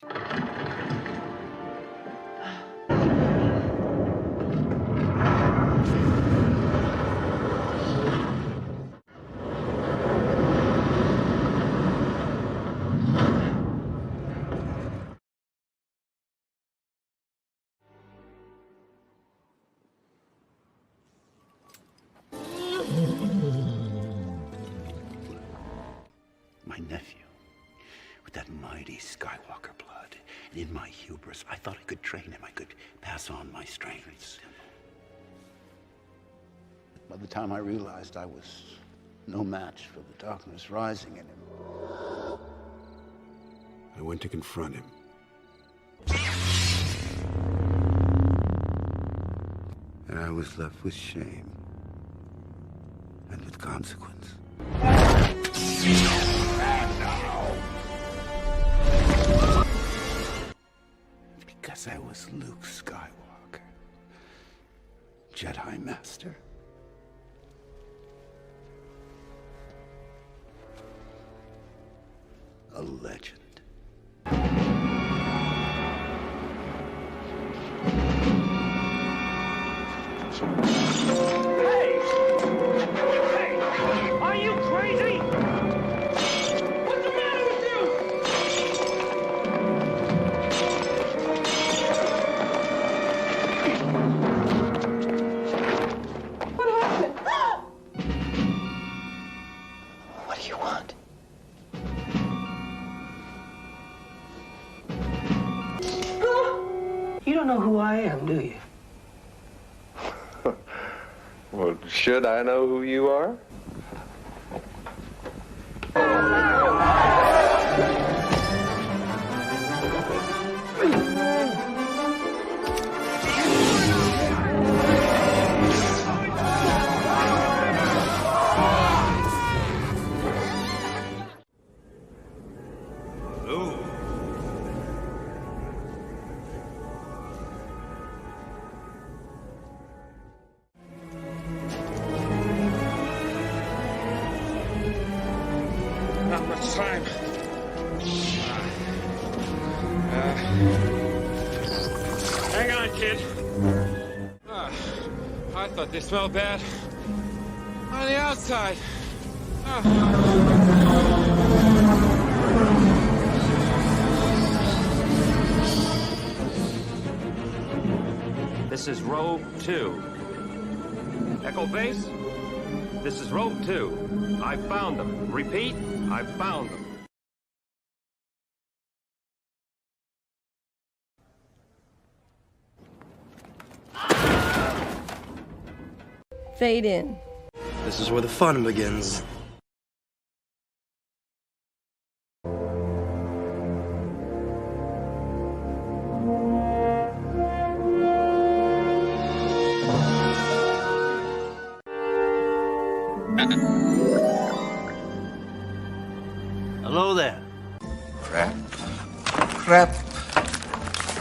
My nephew, with that mighty Skywalker blood, and in my hubris, I thought I could train him. I could pass on my strengths. But by the time I realized I was no match for the darkness rising in him, I went to confront him. And I was left with shame and with consequence. Because I was Luke Skywalker, Jedi Master. A legend. Hey! Hey! Are you crazy? What's the matter with you? What happened? What do you want? You don't know who I am, do you? Well, should I know who you are? Not much time. Hang on, kid. I thought they smelled bad on the outside. This is Rogue 2. Echo Base, this is Rogue 2. I found them. Repeat, I found them. Fade in. This is where the fun begins. Hello there. Crap. Crap.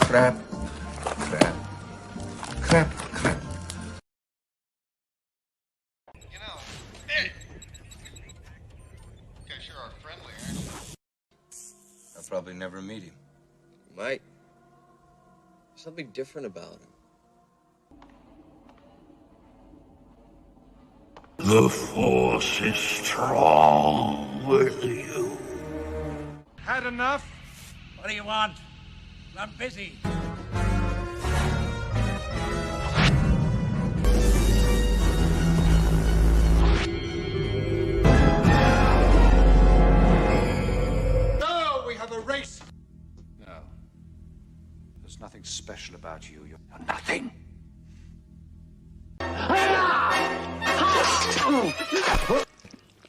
Crap. Crap. Crap. Crap. You know, hey! You guys sure are friendly, aren't you? I'll probably never meet him. Might. There's something different about him. The Force is strong with you. Had enough? What do you want? I'm busy. No, we have a race. No. There's nothing special about you. You're nothing.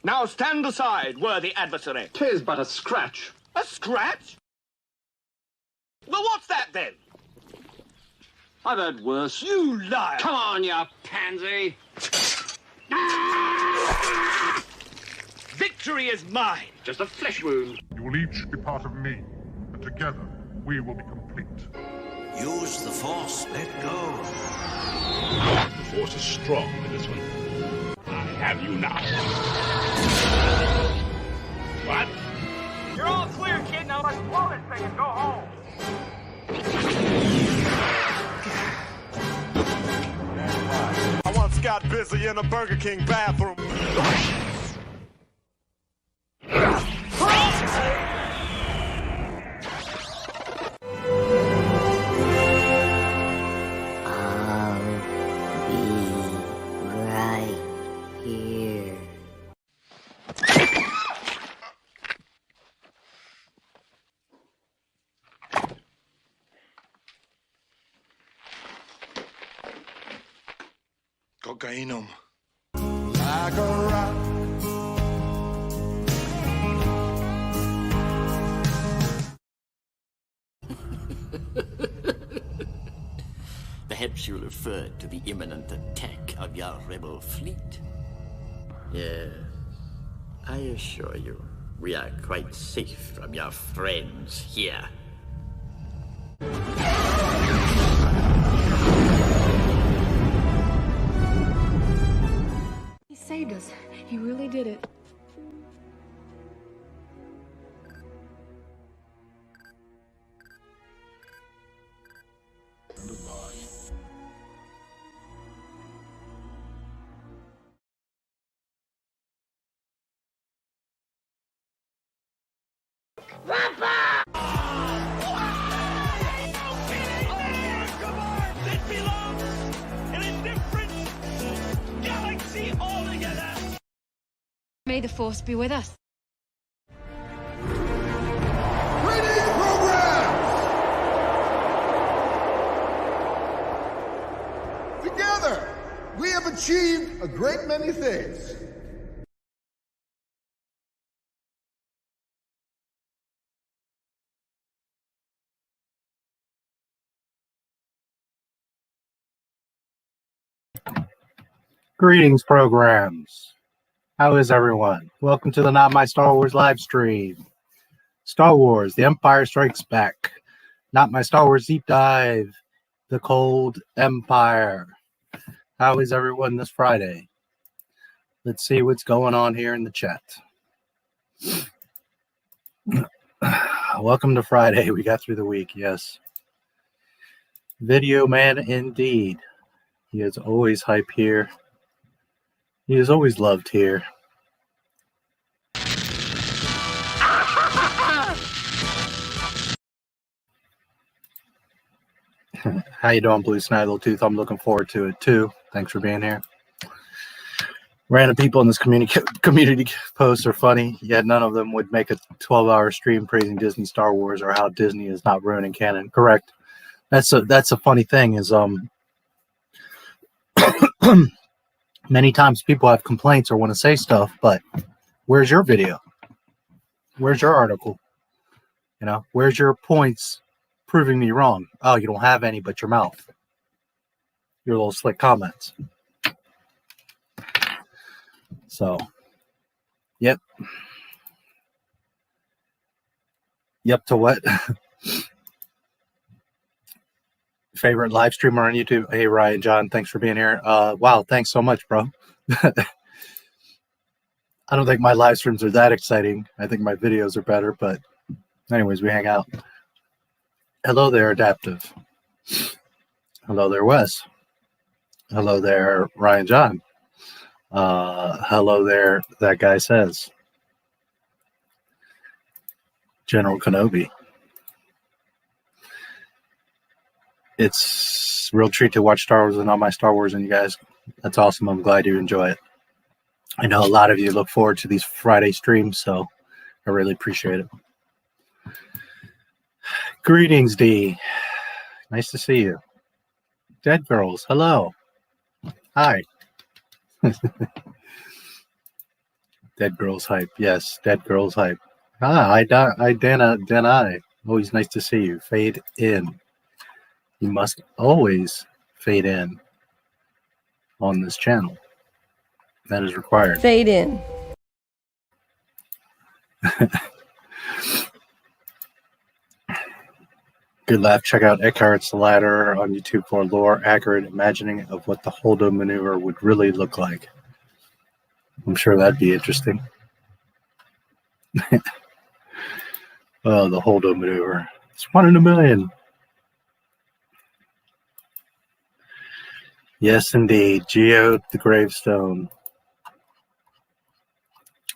Now stand aside, worthy adversary. 'Tis but a scratch. A scratch? Well, what's that then? I've heard worse. You liar! Come on, you pansy! Victory is mine. Just a flesh wound. You will each be part of me, and together we will be complete. Use the Force. Let go. The Force is strong in this one. I have you now. What? You're all clear, kid. Now let's blow this thing and go home. I once got busy in a Burger King bathroom. Right here. Cocainum. Like a rock. Perhaps you referred to the imminent attack of your rebel fleet. Yes, I assure you, we are quite safe from your friends here. He saved us. He really did it. May the Force be with us. Together, we have achieved a great many things. Greetings, programs. How is everyone? Welcome to the Not My Star Wars live stream. Star Wars, The Empire Strikes Back. Not My Star Wars Deep Dive. The Cold Empire. How is everyone this Friday? Let's see what's going on here in the chat. Welcome to Friday. We got through the week, yes. Video man indeed. He is always hype here. He is always loved here. How you doing, Blue Snaggletooth? I'm looking forward to it too. Thanks for being here. Random people in this community posts are funny, yet none of them would make a 12-hour stream praising Disney Star Wars or how Disney is not ruining canon. Correct. That's a funny thing is many times people have complaints or want to say stuff, but where's your video? Where's your article? You know, where's your points proving me wrong? Oh, you don't have any but your mouth. Your little slick comments. So, yep. Yep to what? Favorite live streamer on YouTube? Hey, Ryan John, thanks for being here. Wow, thanks so much, bro. I don't think my live streams are that exciting. I think my videos are better, but anyways, we hang out. Hello there, Adaptive. Hello there, Wes. Hello there, Ryan John. Hello there, that guy says. General Kenobi. It's a real treat to watch Star Wars and all my Star Wars, and you guys, that's awesome. I'm glad you enjoy it. I know a lot of you look forward to these Friday streams, so I really appreciate it. Greetings, D. Nice to see you. Dead Girls, hello. Hi. Dead Girls hype. Yes, Dead Girls hype. I Dana. Always nice to see you. Fade in. You must always fade in on this channel. That is required. Fade in. Good laugh. Check out Eckhart's Ladder on YouTube for lore, accurate imagining of what the Holdo maneuver would really look like. I'm sure that'd be interesting. Oh, the Holdo maneuver. It's 1 in a million. Yes, indeed. Geo the gravestone.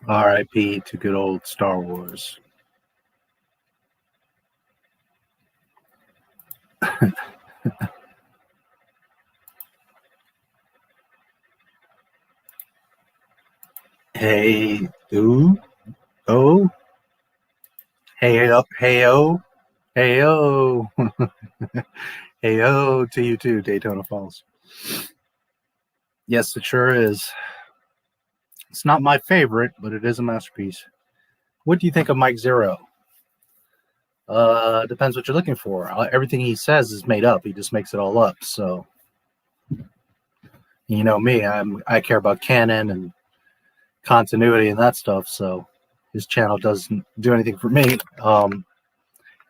R.I.P. to good old Star Wars. Hey, ooh, oh, hey up, hey oh, hey oh, hey oh to you too, Daytona Falls. Yes, it sure is. It's not my favorite, but it is a masterpiece. What do you think of Mike Zero? Depends what you're looking for. Everything he says is made up. He just makes it all up. So, you know me, I care about canon and continuity and that stuff. So, his channel doesn't do anything for me.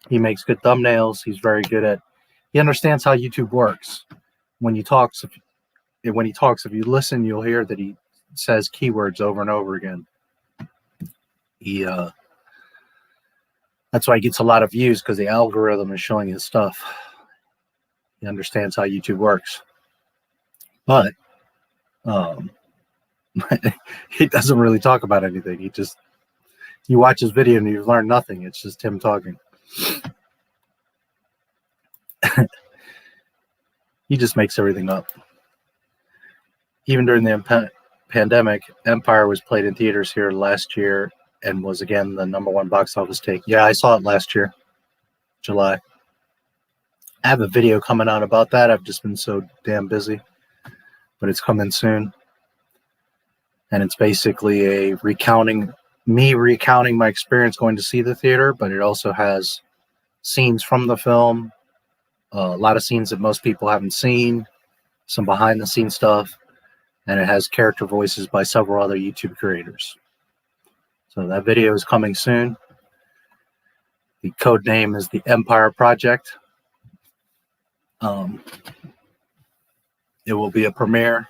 He makes good thumbnails. He's very good at. He understands how YouTube works. When he talks, if you listen, you'll hear that he says keywords over and over again. That's why he gets a lot of views, because the algorithm is showing his stuff. He understands how YouTube works. But he doesn't really talk about anything. You watch his video and you learn nothing. It's just him talking. He just makes everything up. Even during the pandemic, Empire was played in theaters here last year and was again the #1 box office take. Yeah, I saw it last year, July. I have a video coming out about that. I've just been so damn busy, but it's coming soon. And it's basically a recounting my experience going to see the theater, but it also has scenes from the film, a lot of scenes that most people haven't seen, some behind the scenes stuff, and it has character voices by several other YouTube creators. So that video is coming soon. The code name is the Empire Project. It will be a premiere.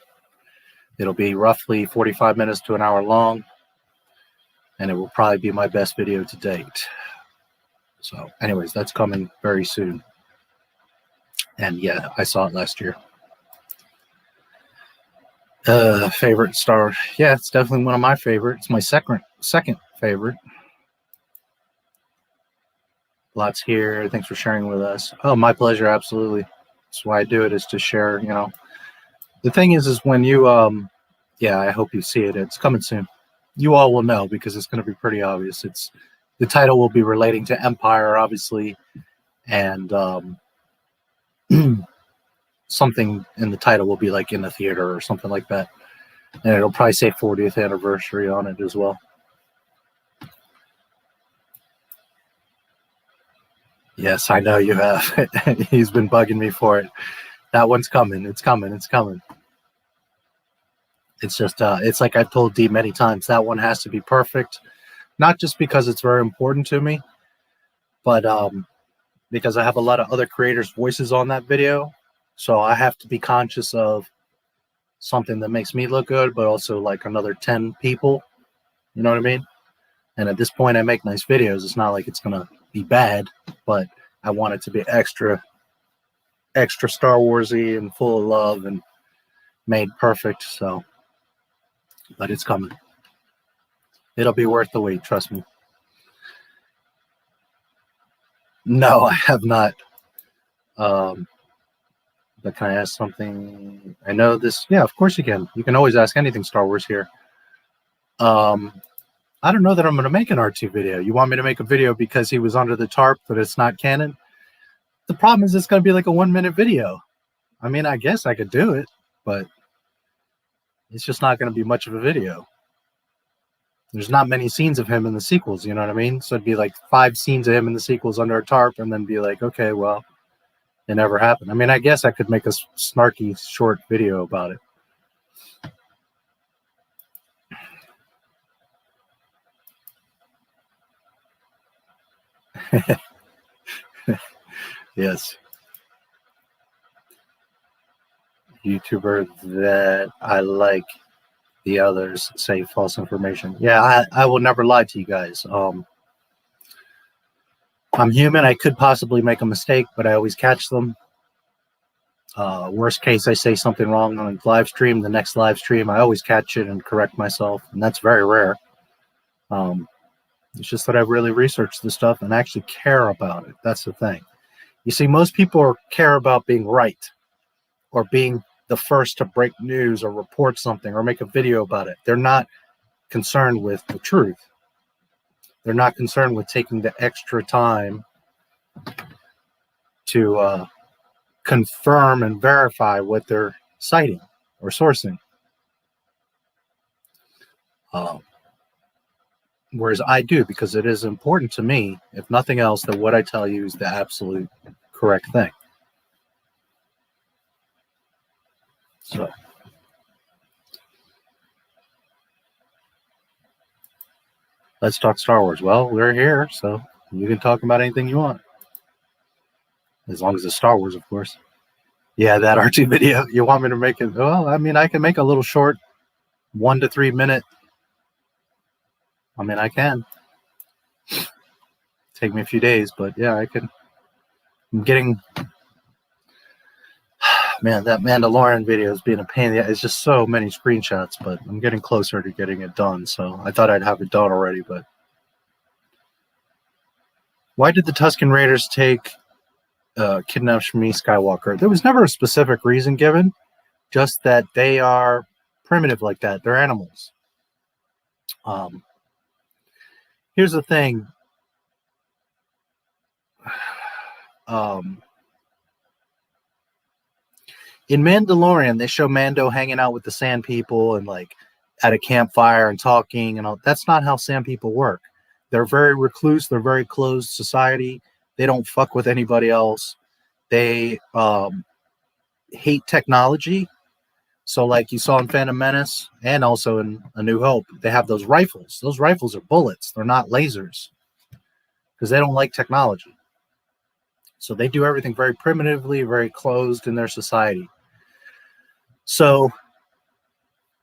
It'll be roughly 45 minutes to an hour long, and it will probably be my best video to date. So anyways, that's coming very soon. And yeah, I saw it last year. Favorite Star Wars. Yeah, it's definitely one of my favorites. It's my second favorite. Lots here. Thanks for sharing with us. Oh, my pleasure. Absolutely. That's why I do it, is to share, you know. The thing is when you, yeah, I hope you see it. It's coming soon. You all will know because it's going to be pretty obvious. The title will be relating to Empire, obviously, and something in the title will be like in the theater or something like that. And it'll probably say 40th anniversary on it as well. Yes, I know you have. He's been bugging me for it. That one's coming. It's coming. It's coming. It's just, it's like I've told Dee many times, that one has to be perfect. Not just because it's very important to me, but because I have a lot of other creators' voices on that video. So I have to be conscious of something that makes me look good, but also like another 10 people. You know what I mean? And at this point, I make nice videos. It's not like it's going to be bad, but I want it to be extra Star Wars-y and full of love and made perfect. So, but it's coming. It'll be worth the wait, trust me. No, I have not. But can I ask something? I know this. Yeah, of course you can. You can always ask anything Star Wars here. I don't know that I'm going to make an R2 video. You want me to make a video because he was under the tarp, but it's not canon? The problem is it's going to be like a 1-minute video. I mean, I guess I could do it, but it's just not going to be much of a video. There's not many scenes of him in the sequels, you know what I mean? So it'd be like 5 scenes of him in the sequels under a tarp and then be like, okay, well, it never happened. I mean, I guess I could make a snarky short video about it. Yes. YouTuber that I like, the others say false information. Yeah, I will never lie to you guys. I'm human. I could possibly make a mistake, but I always catch them. Worst case, I say something wrong on a live stream. The next live stream, I always catch it and correct myself, and that's very rare. It's just that I've really researched the stuff and actually care about it. That's the thing. You see, most people care about being right or being the first to break news or report something or make a video about it. They're not concerned with the truth. They're not concerned with taking the extra time to confirm and verify what they're citing or sourcing. Whereas I do, because it is important to me, if nothing else, that what I tell you is the absolute correct thing. So, let's talk Star Wars. Well, we're here, so you can talk about anything you want. As long as it's Star Wars, of course. Yeah, that R2 video. You want me to make it? Well, I mean, I can make a little short 1 to 3 minute. I mean, I can. Take me a few days, but yeah, I can. I'm getting, man, that Mandalorian video is being a pain. It's just so many screenshots, but I'm getting closer to getting it done. So I thought I'd have it done already, but why did the Tusken Raiders kidnap Shmi Skywalker? There was never a specific reason given, just that they are primitive like that. They're animals. Here's the thing. In Mandalorian, they show Mando hanging out with the Sand People and like at a campfire and talking and all. That's not how Sand People work. They're very recluse. They're very closed society. They don't fuck with anybody else. They hate technology. So like you saw in Phantom Menace and also in A New Hope, they have those rifles. Those rifles are bullets. They're not lasers because they don't like technology. So they do everything very primitively, very closed in their society. So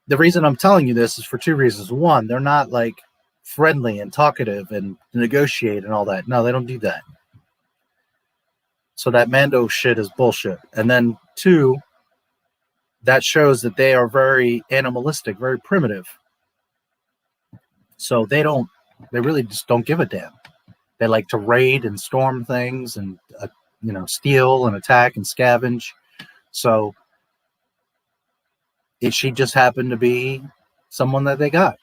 the reason I'm telling you this is for two reasons. One, they're not like friendly and talkative and negotiate and all that. No, they don't do that. So that Mando shit is bullshit. And then two, that shows that they are very animalistic, very primitive. So they really just don't give a damn. They like to raid and storm things and, steal and attack and scavenge. So she just happened to be someone that they got,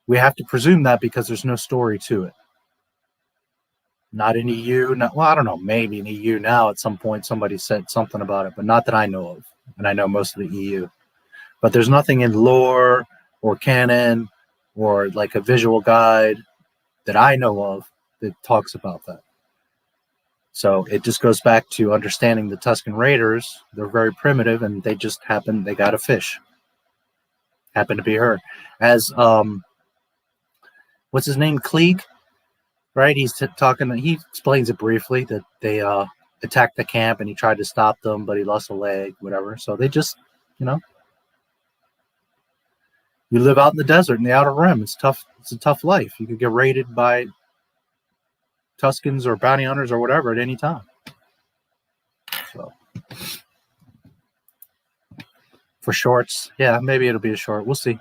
We have to presume that because there's no story to it. Not in EU. Well, I don't know. Maybe in EU now at some point somebody said something about it, but not that I know of. And I know most of the EU. But there's nothing in lore or canon or like a visual guide that I know of that talks about that. So it just goes back to understanding the Tusken Raiders. They're very primitive and they got a fish. Happened to be her. As, what's his name? Klieg? Right, he's talking. He explains it briefly that they attacked the camp and he tried to stop them, but he lost a leg, whatever. So they just, you live out in the desert in the Outer Rim. It's tough. It's a tough life. You could get raided by Tuskens or bounty hunters or whatever at any time. So for shorts, yeah, maybe it'll be a short. We'll see.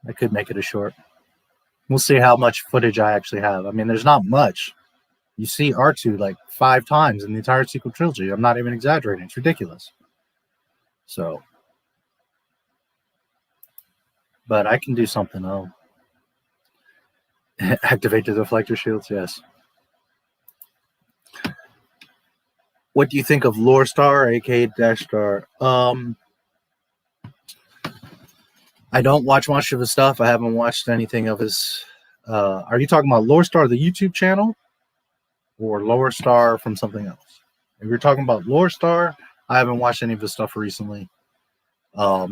I could make it a short. We'll see how much footage I actually have. I mean, there's not much. You see R2 like 5 times in the entire sequel trilogy. I'm not even exaggerating. It's ridiculous. So, but I can do something. I'll activate the deflector shields. Yes. What do you think of Lore Star, aka Dash Star? I don't watch much of his stuff. I haven't watched anything of his. Are you talking about Lore Star, the YouTube channel, or Lore Star from something else? If you're talking about Lore Star, I haven't watched any of his stuff recently. I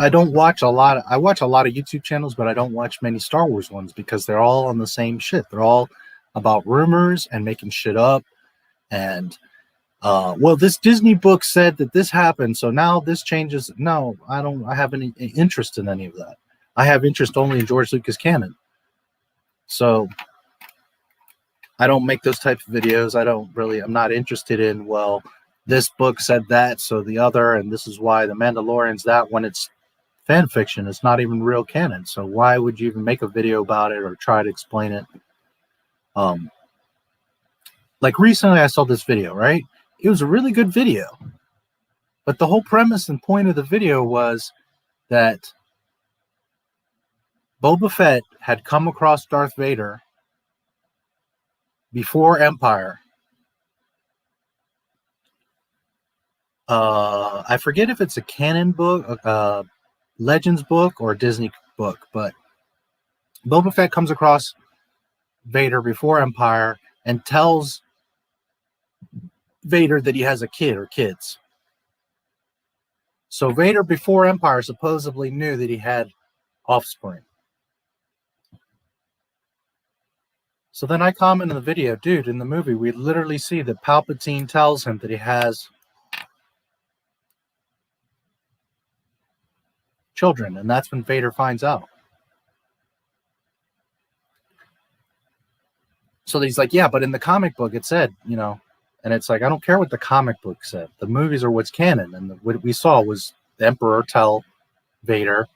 don't watch a lot. I watch a lot of YouTube channels, but I don't watch many Star Wars ones because they're all on the same shit. They're all about rumors and making shit up. And well, this Disney book said that this happened, so now this changes. No, I don't. I have any interest in any of that. I have interest only in George Lucas canon. So I don't make those types of videos. I'm not interested in, well, this book said that, so the other, and this is why the Mandalorian's that, when it's fan fiction. It's not even real canon. So why would you even make a video about it or try to explain it? Like recently I saw this video, right? It was a really good video. But the whole premise and point of the video was that Boba Fett had come across Darth Vader before Empire. I forget if it's a canon book, Legends book, or a Disney book, but Boba Fett comes across Vader before Empire and tells Vader that he has a kid or kids. So Vader before Empire supposedly knew that he had offspring. So then I comment in the video, dude, in the movie, we literally see that Palpatine tells him that he has children, and that's when Vader finds out. So he's like, yeah, but in the comic book it said, you know, and it's like, I don't care what the comic book said. The movies are what's canon, and what we saw was the Emperor tell Vader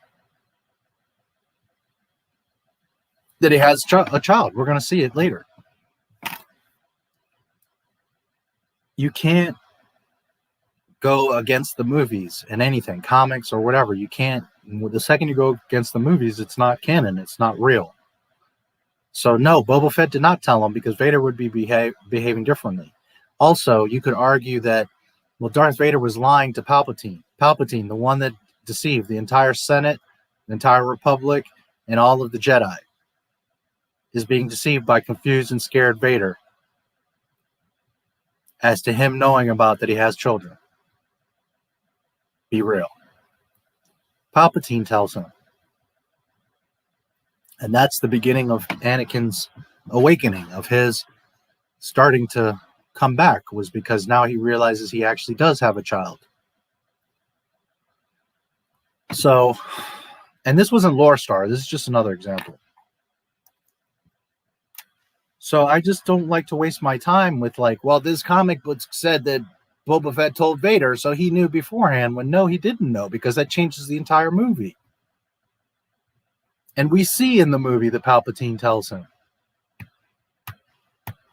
that he has a child. We're going to see it later. You can't go against the movies and anything, comics or whatever. You can't. The second you go against the movies, it's not canon. It's not real. So no, Boba Fett did not tell him, because Vader would be behaving differently. Also, you could argue that, well, Darth Vader was lying to Palpatine. Palpatine, the one that deceived the entire Senate, the entire Republic, and all of the Jedi, is being deceived by confused and scared Vader as to him knowing about that he has children. Be real. Palpatine tells him. And that's the beginning of Anakin's awakening, of his starting to come back, was because now he realizes he actually does have a child. So, and this wasn't Lore Star. This is just another example. So I just don't like to waste my time with like, well, this comic book said that Boba Fett told Vader, so he knew beforehand, when no, he didn't know, because that changes the entire movie. And we see in the movie that Palpatine tells him.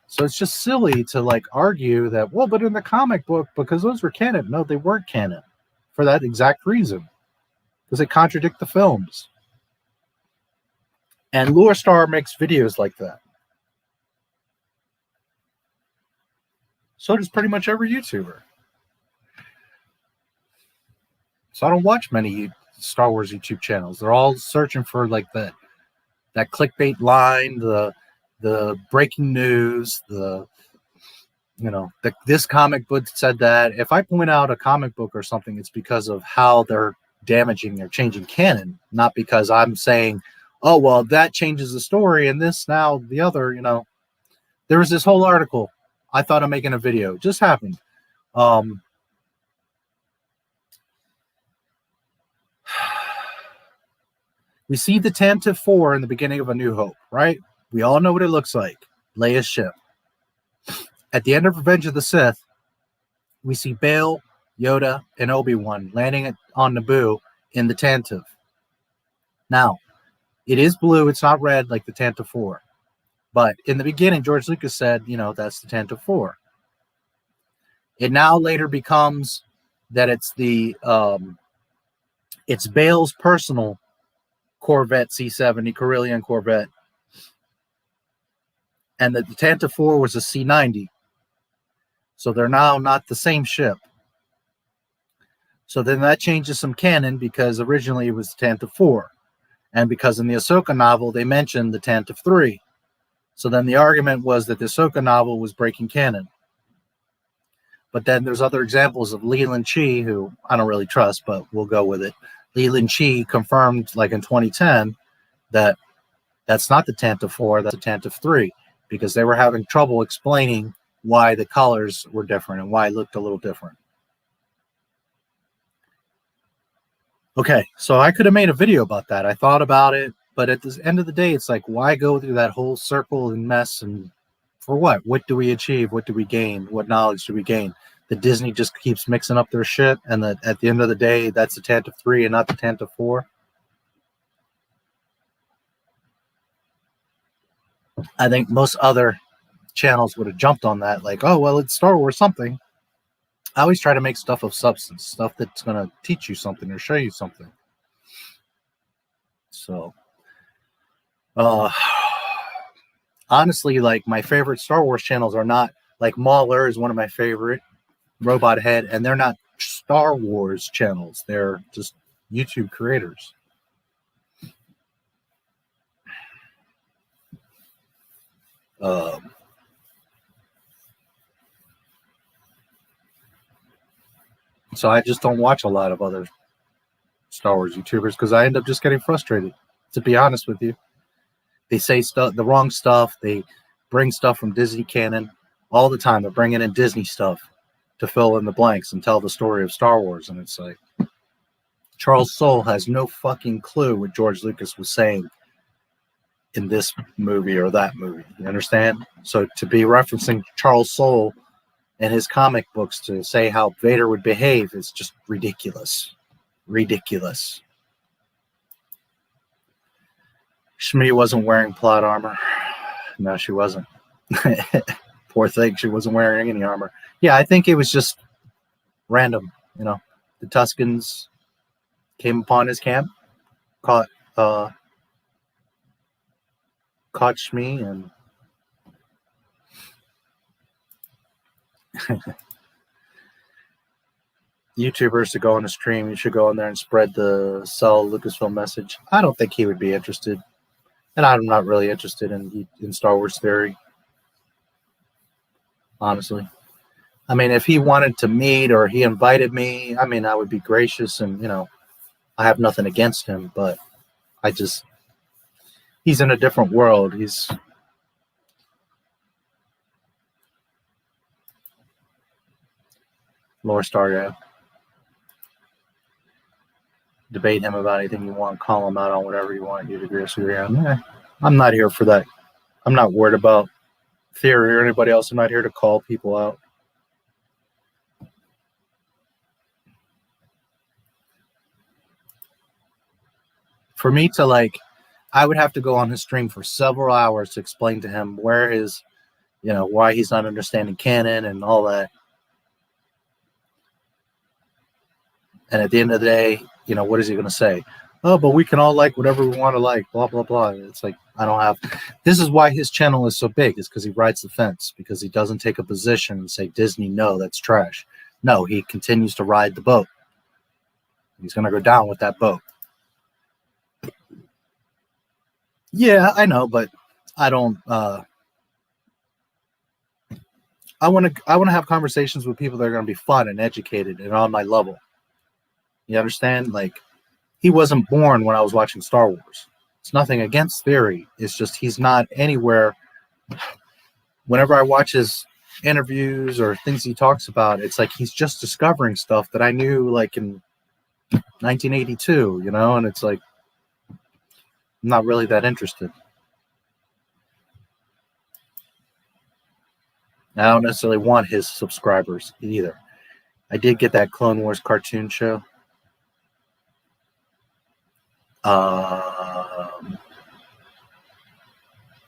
So it's just silly to like argue that, well, but in the comic book, because those were canon. No, they weren't canon for that exact reason, because they contradict the films. And Lore Star makes videos like that. So does pretty much every YouTuber. So I don't watch many Star Wars YouTube channels. They're all searching for like that clickbait line, the breaking news, this comic book said that. If I point out a comic book or something, it's because of how they're damaging or changing canon, not because I'm saying, oh, well, that changes the story and this now the other, you know. There was this whole article I thought of making a video. It just happened. We see the Tantive 4 in the beginning of A New Hope, right? We all know what it looks like. Leia's ship. At the end of Revenge of the Sith, we see Bail, Yoda, and Obi-Wan landing on Naboo in the Tantive. Now, it is blue. It's not red like the Tantive 4. But in the beginning, George Lucas said, you know, that's the Tantive 4. It now later becomes that it's it's Bail's personal Corvette C-70, Corellian Corvette, and that the Tantive 4 was a C-90. So they're now not the same ship. So then that changes some canon, because originally it was the Tantive 4. And because in the Ahsoka novel, they mentioned the Tantive 3. So then the argument was that the Ahsoka novel was breaking canon. But then there's other examples of Leland Chi, who I don't really trust, but we'll go with it. Leland Chi confirmed, like in 2010, that that's not the Tantive 4, that's the Tantive 3, because they were having trouble explaining why the colors were different and why it looked a little different. Okay, so I could have made a video about that. I thought about it, but at the end of the day, it's like, why go through that whole circle and mess, and for what? What do we achieve? What do we gain? What knowledge do we gain? The Disney just keeps mixing up their shit, and that at the end of the day, that's the Tantive 3 and not the Tantive 4. I think most other channels would have jumped on that, like, oh, well, it's Star Wars something. I always try to make stuff of substance, stuff that's going to teach you something or show you something. So, honestly, like, my favorite Star Wars channels are not, like, Mauler is one of my favorite, Robot Head, and they're not Star Wars channels. They're just YouTube creators. So I just don't watch a lot of other Star Wars YouTubers because I end up just getting frustrated, to be honest with you. They say stuff, the wrong stuff. They bring stuff from Disney canon all the time. They're bringing in Disney stuff to fill in the blanks and tell the story of Star Wars. And it's like, Charles Soule has no fucking clue what George Lucas was saying in this movie or that movie. You understand? So to be referencing Charles Soule and his comic books to say how Vader would behave is just ridiculous. Ridiculous. Shmi wasn't wearing plot armor. No, she wasn't. Poor thing, she wasn't wearing any armor. Yeah, I think it was just random. You know, the Tuscans came upon his camp, caught Shmi, and YouTubers to go on a stream, you should go in there and spread the sell Lucasfilm message. I don't think he would be interested, and I'm not really interested in Star Wars theory, honestly. I mean, if he wanted to meet or he invited me, I mean, I would be gracious, and, you know, I have nothing against him, but he's in a different world. He's Lore Star, yeah. Debate him about anything you want, call him out on whatever you want, you disagree on. Yeah, I'm not here for that. I'm not worried about theory or anybody else. I'm not here to call people out. For me to, like, I would have to go on his stream for several hours to explain to him where his, you know, why he's not understanding canon and all that. And at the end of the day, you know, what is he going to say? Oh, but we can all like whatever we want to like, blah, blah, blah. It's like, I don't have... This is why his channel is so big, is because he rides the fence, because he doesn't take a position and say, Disney, no, that's trash. No, he continues to ride the boat. He's going to go down with that boat. Yeah, I know, but I don't... I want to have conversations with people that are going to be fun and educated and on my level. You understand? Like, he wasn't born when I was watching Star Wars. It's nothing against theory. It's just he's not anywhere. Whenever I watch his interviews or things he talks about, it's like he's just discovering stuff that I knew, like, in 1982, you know? And it's like, I'm not really that interested. I don't necessarily want his subscribers either. I did get that Clone Wars cartoon show.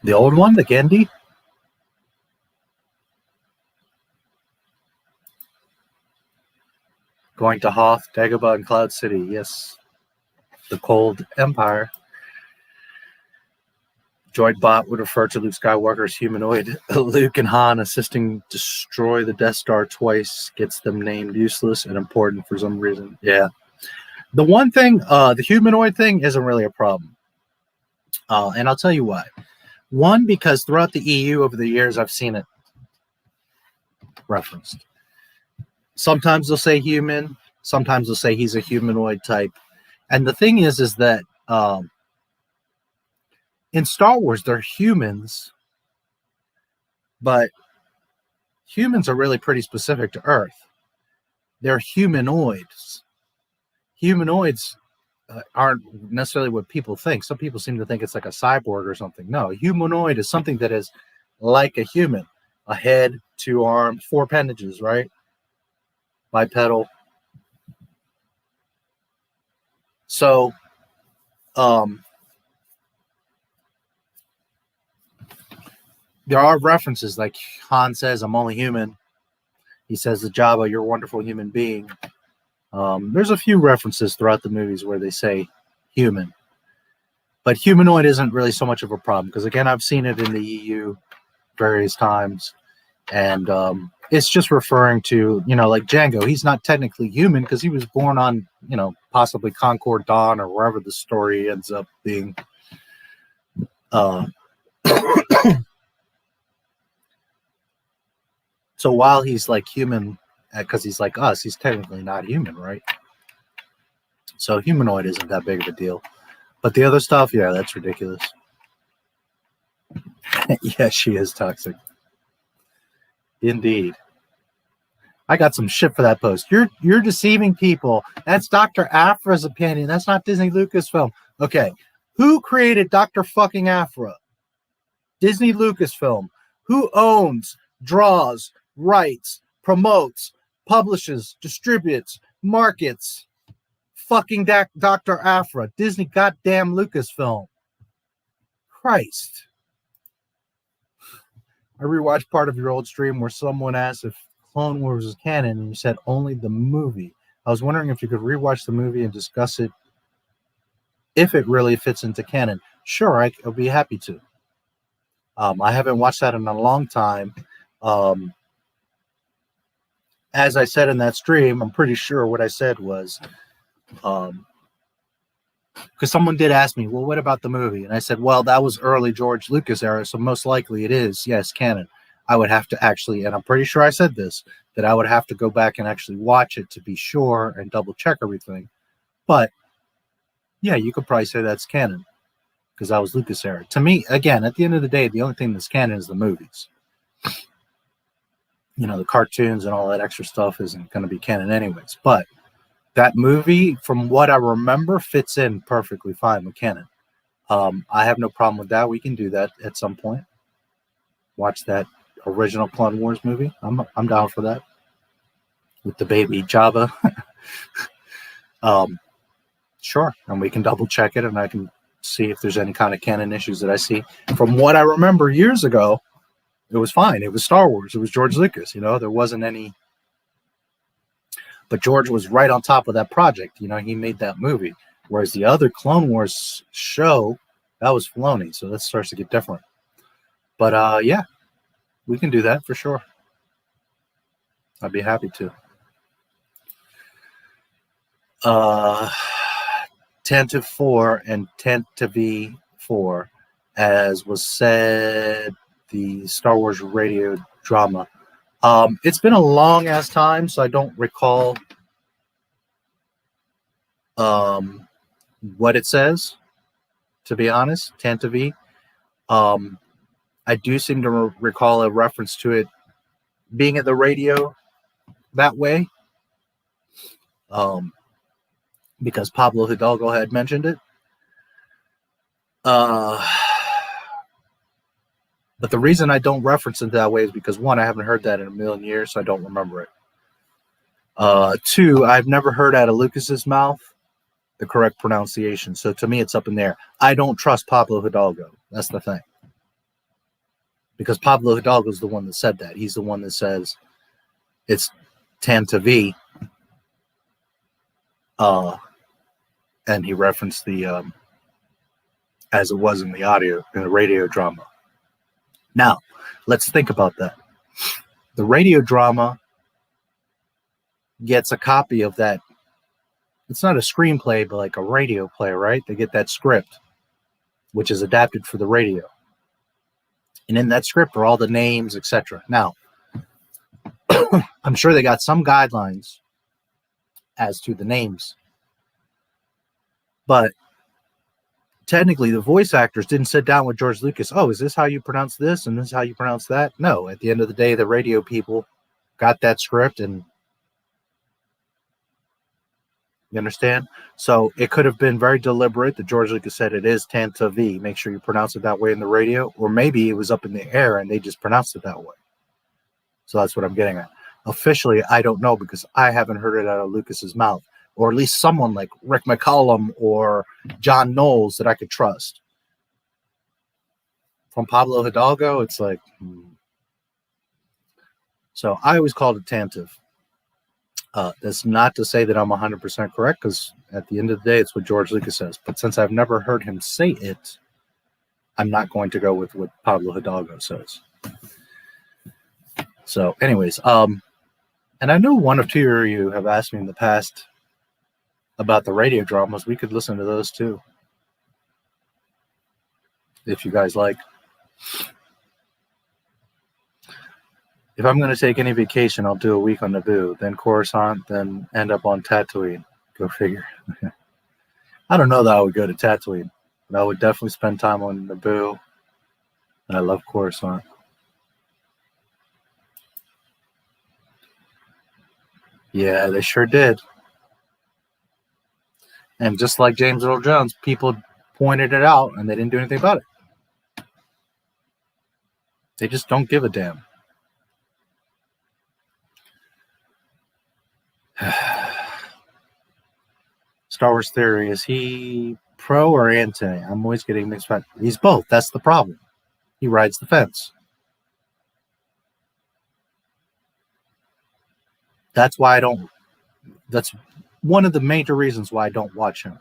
The old one, the Gandhi. Going to Hoth, Dagobah, and Cloud City. Yes. The Cold Empire. Droid Bot would refer to Luke Skywalker as humanoid. Luke and Han assisting destroy the Death Star twice gets them named useless and important for some reason. Yeah. The one thing, the humanoid thing isn't really a problem. And I'll tell you why. One, because throughout the EU over the years, I've seen it referenced. Sometimes they'll say human. Sometimes they'll say he's a humanoid type. And the thing is that in Star Wars, they're humans, but humans are really pretty specific to Earth. They're humanoids. Humanoids aren't necessarily what people think. Some people seem to think it's like a cyborg or something. No, a humanoid is something that is like a human. A head, 2 arms, 4 appendages, right? Bipedal. So, there are references, like Han says, I'm only human. He says to Jabba, you're a wonderful human being. There's a few references throughout the movies where they say human. But humanoid isn't really so much of a problem, because, again, I've seen it in the EU various times. And it's just referring to, like Django. He's not technically human because he was born on, possibly Concord Dawn or wherever the story ends up being. So while he's like human, because he's like us, he's technically not human, right? So humanoid isn't that big of a deal. But the other stuff, yeah, that's ridiculous. Yeah, she is toxic. Indeed. I got some shit for that post. You're deceiving people. That's Dr. Afra's opinion. That's not Disney Lucasfilm. Okay. Who created Dr. fucking Afra? Disney Lucasfilm. Who owns, draws, writes, promotes, publishes, distributes, markets fucking Dr. Afra? Disney goddamn Lucasfilm. Christ. I rewatched part of your old stream where someone asked if Clone Wars was canon, and you said only the movie. I was wondering if you could rewatch the movie and discuss it, if it really fits into canon. Sure, I'll be happy to. I haven't watched that in a long time. As I said in that stream, I'm pretty sure what I said was, because someone did ask me, well, what about the movie? And I said, well, that was early George Lucas era, so most likely it is, yes, canon. I would have to actually, and I'm pretty sure I said this, that I would have to go back and actually watch it to be sure and double check everything. But yeah, you could probably say that's canon because that was Lucas era. To me, again, at the end of the day, the only thing that's canon is the movies. The cartoons and all that extra stuff isn't going to be canon anyways. But that movie, from what I remember, fits in perfectly fine with canon. I have no problem with that. We can do that at some point. Watch that original Clone Wars movie. I'm down for that. With the baby Jabba. Sure. And we can double check it and I can see if there's any kind of canon issues that I see. From what I remember years ago, it was fine. It was Star Wars. It was George Lucas. There wasn't any. But George was right on top of that project. He made that movie. Whereas the other Clone Wars show, that was Filoni. So that starts to get different. But yeah, we can do that for sure. I'd be happy to. Tentative 4 and Tentative 4, as was said, the Star Wars radio drama. It's been a long ass time, so I don't recall what it says, to be honest. Tentative. I do seem to recall a reference to it being at the radio that way. Because Pablo Hidalgo had mentioned it. But the reason I don't reference it that way is because, one, I haven't heard that in a million years, so I don't remember it. Two, I've never heard out of Lucas's mouth the correct pronunciation. So to me, it's up in there. I don't trust Pablo Hidalgo. That's the thing. Because Pablo Hidalgo is the one that said that. He's the one that says it's Tantavi. And he referenced the as it was in the audio, in the radio drama. Now, let's think about that. The radio drama gets a copy of that. It's not a screenplay, but like a radio play, right? They get that script, which is adapted for the radio. And in that script are all the names, etc. Now, I'm sure they got some guidelines as to the names. But technically, the voice actors didn't sit down with George Lucas. Oh, is this how you pronounce this? And this is how you pronounce that? No. At the end of the day, the radio people got that script and You understand? So it could have been very deliberate that George Lucas said it is Tanta V. Make sure you pronounce it that way in the radio. Or maybe it was up in the air and they just pronounced it that way. So that's what I'm getting at. Officially, I don't know because I haven't heard it out of Lucas's mouth. Or at least someone like Rick McCallum or John Knowles that I could trust. From Pablo Hidalgo, it's like... So I always called it Tantive. That's not to say that I'm 100% correct, because at the end of the day, it's what George Lucas says. But since I've never heard him say it, I'm not going to go with what Pablo Hidalgo says. So anyways, and I know one of two of you have asked me in the past about the radio dramas. We could listen to those too, if you guys like. If I'm going to take any vacation, I'll do a week on Naboo, then Coruscant, then end up on Tatooine. Go figure. I don't know that I would go to Tatooine, but I would definitely spend time on Naboo. And I love Coruscant. Yeah, they sure did. And just like James Earl Jones, people pointed it out and they didn't do anything about it. They just don't give a damn. Star Wars Theory, is he pro or anti? I'm always getting mixed back. He's both. That's the problem. He rides the fence. That's why I don't. That's one of the major reasons why I don't watch him.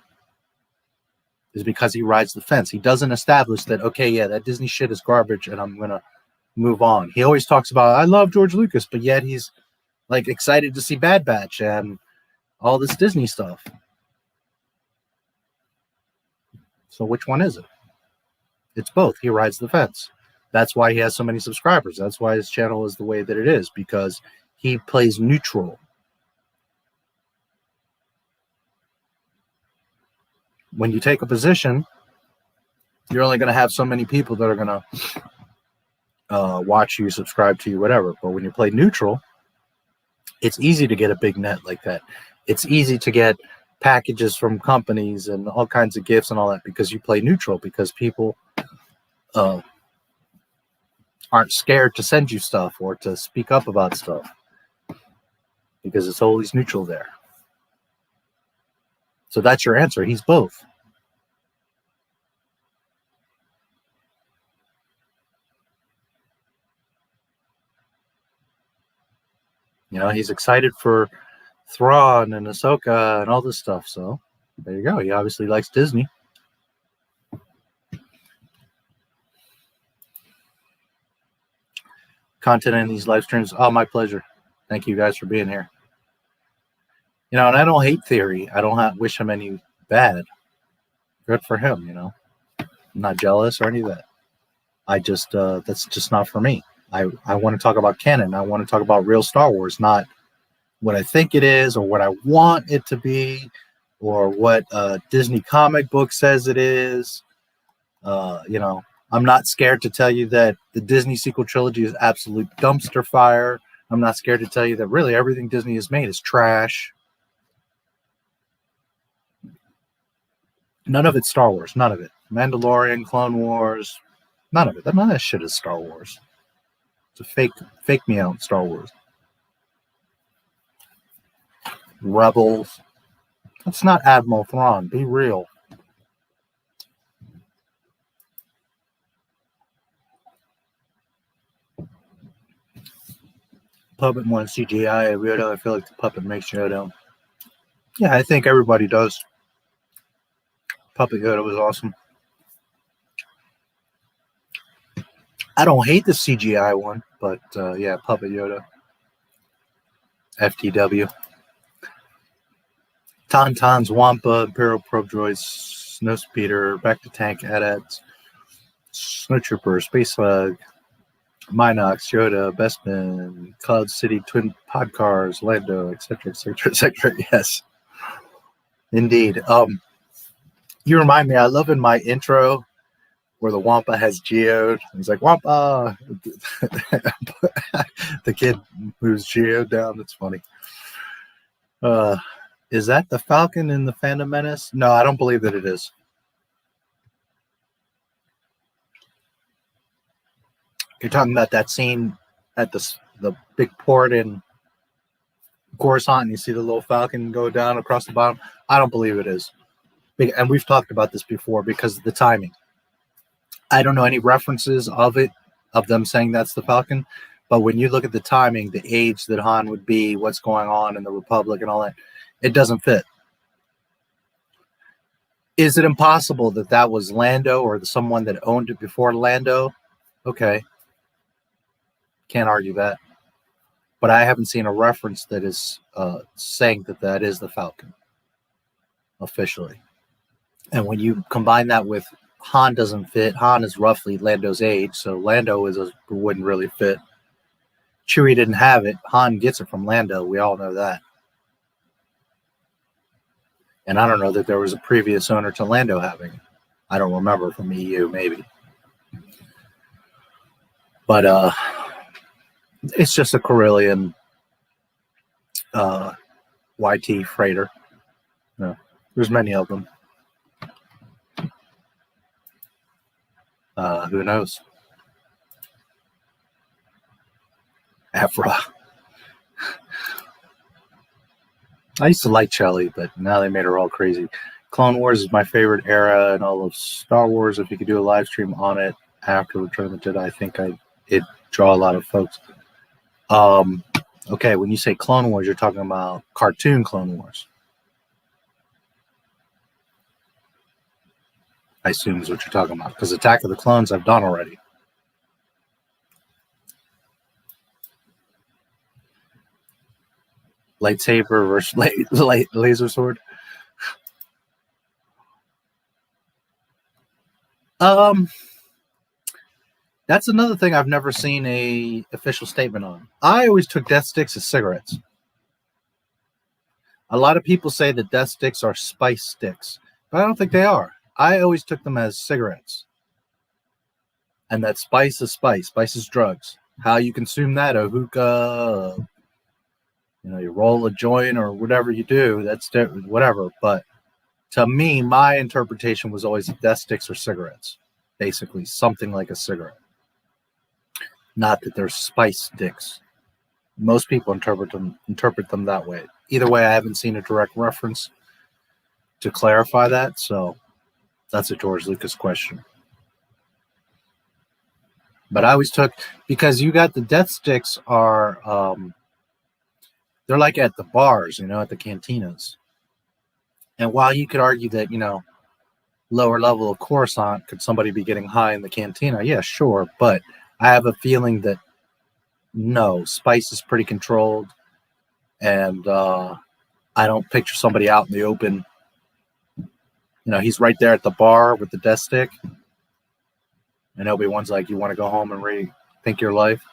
Is because he rides the fence. He doesn't establish that, okay, yeah, that Disney shit is garbage and I'm going to move on. He always talks about, I love George Lucas, but yet he's like excited to see Bad Batch and all this Disney stuff. So which one is it? It's both. He rides the fence. That's why he has so many subscribers. That's why his channel is the way that it is, because he plays neutral. When you take a position, you're only going to have so many people that are going to watch you, subscribe to you, whatever. But when you play neutral, it's easy to get a big net like that. It's easy to get packages from companies and all kinds of gifts and all that because you play neutral, because people aren't scared to send you stuff or to speak up about stuff because it's always neutral there. So that's your answer. He's both. You know, he's excited for Thrawn and Ahsoka and all this stuff. So there you go. He obviously likes Disney. Content in these live streams. Oh, my pleasure. Thank you guys for being here. You know, and I don't hate Theory. I don't wish him any bad. Good for him, you know. I'm not jealous or any of that. I just, that's just not for me. I want to talk about canon. I want to talk about real Star Wars, not what I think it is or what I want it to be or what a Disney comic book says it is. You know, I'm not scared to tell you that the Disney sequel trilogy is absolute dumpster fire. I'm not scared to tell you that really everything Disney has made is trash. None of it's Star Wars. None of it. Mandalorian, Clone Wars, none of it. None of that shit is Star Wars. It's a fake me out Star Wars. Rebels. That's not Admiral Thrawn. Be real. Puppet more CGI. Yoda. I feel like the puppet makes Yoda. Yeah, I think everybody does. Puppet Yoda was awesome. I don't hate the CGI one, but yeah, Puppet Yoda. FTW. Tauntauns, Wampa, Imperial Probe Droids, Snowspeeder, Back to Tank, AT-ATs, Snowtrooper, Space Slug, Minox, Yoda, Bestman, Cloud City, Twin Podcars, Lando, etc., etc., etc. Yes, indeed. You remind me. I love in my intro where the Wampa has geode. He's like, Wampa! The kid moves geode down. That's funny. Is that the Falcon in the Phantom Menace? No, I don't believe that it is. You're talking about that scene at the big port in Coruscant, and you see the little Falcon go down across the bottom. I don't believe it is. And we've talked about this before because of the timing. I don't know any references of them saying that's the Falcon, but when you look at the timing, the age that Han would be, what's going on in the Republic and all that, it doesn't fit. Is it impossible that that was Lando or someone that owned it before Lando? Okay. Can't argue that. But I haven't seen a reference that is saying that that is the Falcon officially. And when you combine that with Han doesn't fit, Han is roughly Lando's age, so Lando wouldn't really fit. Chewie didn't have it. Han gets it from Lando. We all know that. And I don't know that there was a previous owner to Lando having it. I don't remember from EU, maybe. But it's just a Corellian YT freighter. No, there's many of them. Who knows? Afra. I used to like Shelley, but now they made her all crazy. Clone Wars is my favorite era in all of Star Wars. If you could do a live stream on it after Return of the Jedi, I think it'd draw a lot of folks. Okay, when you say Clone Wars, you're talking about cartoon Clone Wars. I assume is what you're talking about, because Attack of the Clones I've done already. Lightsaber versus laser sword. That's another thing I've never seen a official statement on. I always took death sticks as cigarettes. A lot of people say that death sticks are spice sticks, but I don't think they are. I always took them as cigarettes. And that spice is spice. Spice is drugs. How you consume that, a hookah, you roll a joint or whatever you do, that's whatever. But to me, my interpretation was always death sticks or cigarettes. Basically, something like a cigarette. Not that they're spice sticks. Most people interpret them that way. Either way, I haven't seen a direct reference to clarify that, so that's a George Lucas question. But I always took, because you got the death sticks are, they're like at the bars, at the cantinas. And while you could argue that, lower level of Coruscant, could somebody be getting high in the cantina? Yeah, sure. But I have a feeling that no, spice is pretty controlled. And I don't picture somebody out in the open. He's right there at the bar with the death stick. And Obi-Wan's like, you want to go home and rethink your life?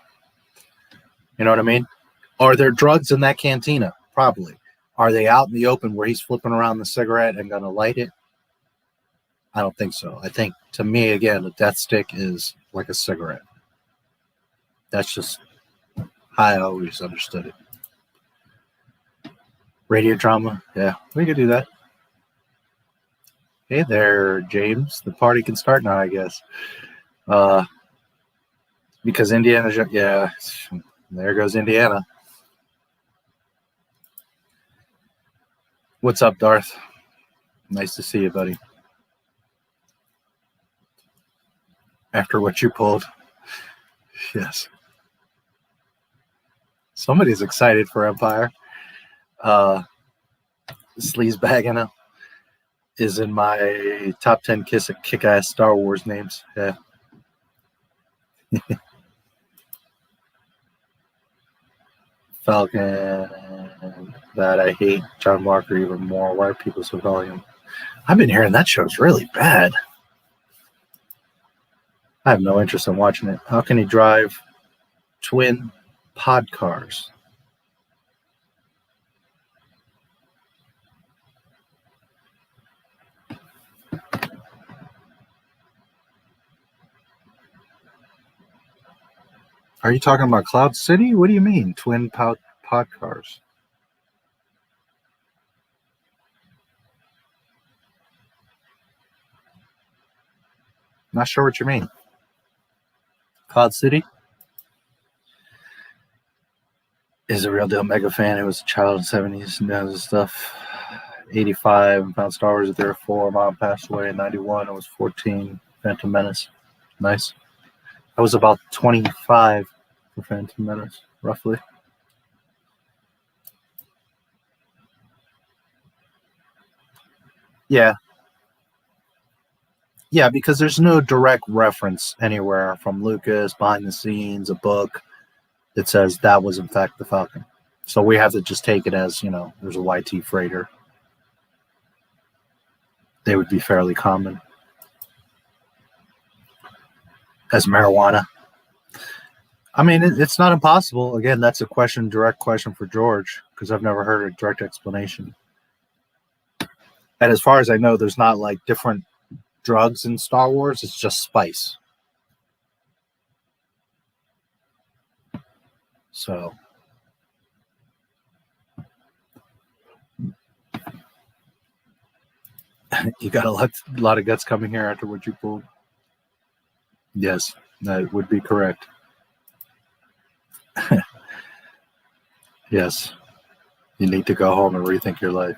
You know what I mean? Are there drugs in that cantina? Probably. Are they out in the open where he's flipping around the cigarette and going to light it? I don't think so. I think, to me, again, a death stick is like a cigarette. That's just how I always understood it. Radio drama? Yeah, we could do that. Hey there, James. The party can start now, I guess. Because Indiana, yeah, there goes Indiana. What's up, Darth? Nice to see you, buddy. After what you pulled. Yes. Somebody's excited for Empire. Sleazebag is in my top 10 kick-ass Star Wars names. Yeah. Falcon, that I hate John Walker even more. Why are people so calling him? I've been hearing that show's really bad. I have no interest in watching it. How can he drive twin pod cars? Are you talking about Cloud City? What do you mean, twin pod cars? Not sure what you mean. Cloud City is a real deal mega fan. He was a child in the 70s and knows his stuff. 85 and found Star Wars at 4. Mom passed away in 91. I was 14. Phantom Menace. Nice. I was about 25 for Phantom Menace, roughly. Yeah. Yeah, because there's no direct reference anywhere from Lucas, behind the scenes, a book that says that was in fact the Falcon. So we have to just take it as, you know, there's a YT freighter. They would be fairly common. As marijuana. I mean, it's not impossible. Again, that's a question, direct question for George, because I've never heard a direct explanation. And as far as I know, there's not like different drugs in Star Wars. It's just spice. So you got a lot of guts coming here after what you pulled. Yes, that would be correct. Yes, you need to go home and rethink your life.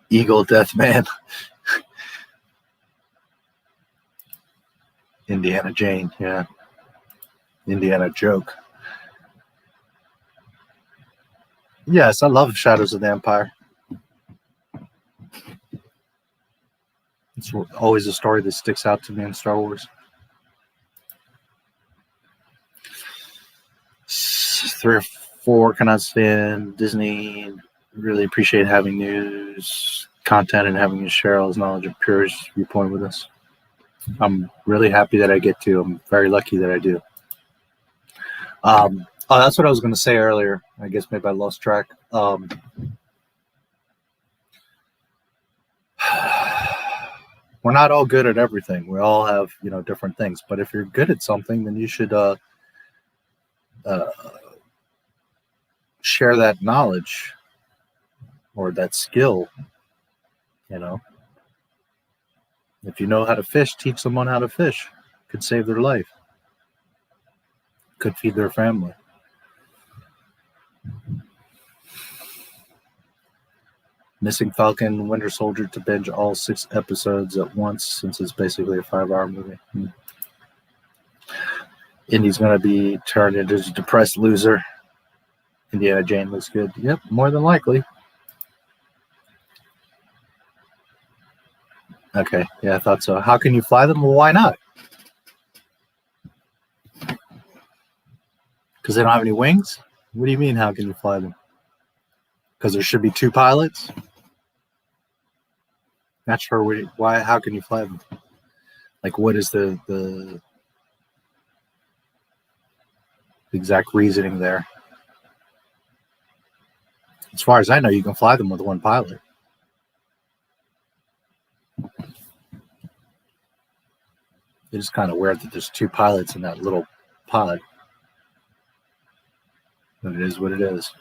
Eagle Deathman. Indiana Jane, yeah. Indiana joke. Yes, I love Shadows of the Empire. It's always a story that sticks out to me in Star Wars. 3 or 4 cannot stand Disney. Really appreciate having news, content, and having you share all his knowledge and pure viewpoint with us. I'm really happy that I get to. I'm very lucky that I do. Oh, that's what I was going to say earlier. I guess maybe I lost track. We're not all good at everything. We all have, you know, different things. But if you're good at something, then you should share that knowledge or that skill. You know, if you know how to fish, teach someone how to fish. Could save their life. Could feed their family. Missing Falcon, Winter Soldier to binge all 6 episodes at once since it's basically a 5-hour movie. Indy's going to be turned into a depressed loser. Indiana Jane looks good. Yep, more than likely. Okay, yeah, I thought so. How can you fly them? Well, why not? Because they don't have any wings? What do you mean, how can you fly them? Because there should be 2 pilots? Not sure why. How can you fly them? Like, what is the exact reasoning there? As far as I know, you can fly them with 1 pilot. It is kind of weird that there's 2 pilots in that little pod. But it is what it is.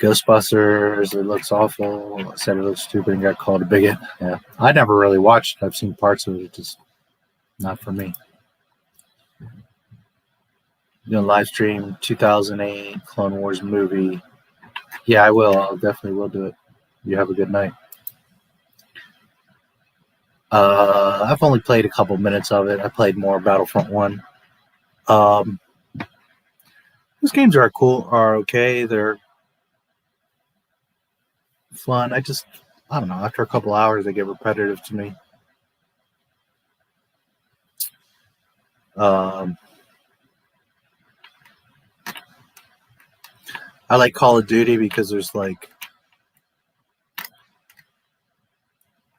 Ghostbusters, it looks awful. I said it looks stupid and got called a bigot. Yeah, I never really watched it. I've seen parts of it. Just not for me. Live stream 2008 Clone Wars movie. Yeah, I will. I'll definitely will do it. You have a good night. I've only played a couple minutes of it. I played more Battlefront 1. Those games are okay. They're fun. I don't know. After a couple hours, they get repetitive to me. I like Call of Duty because there's like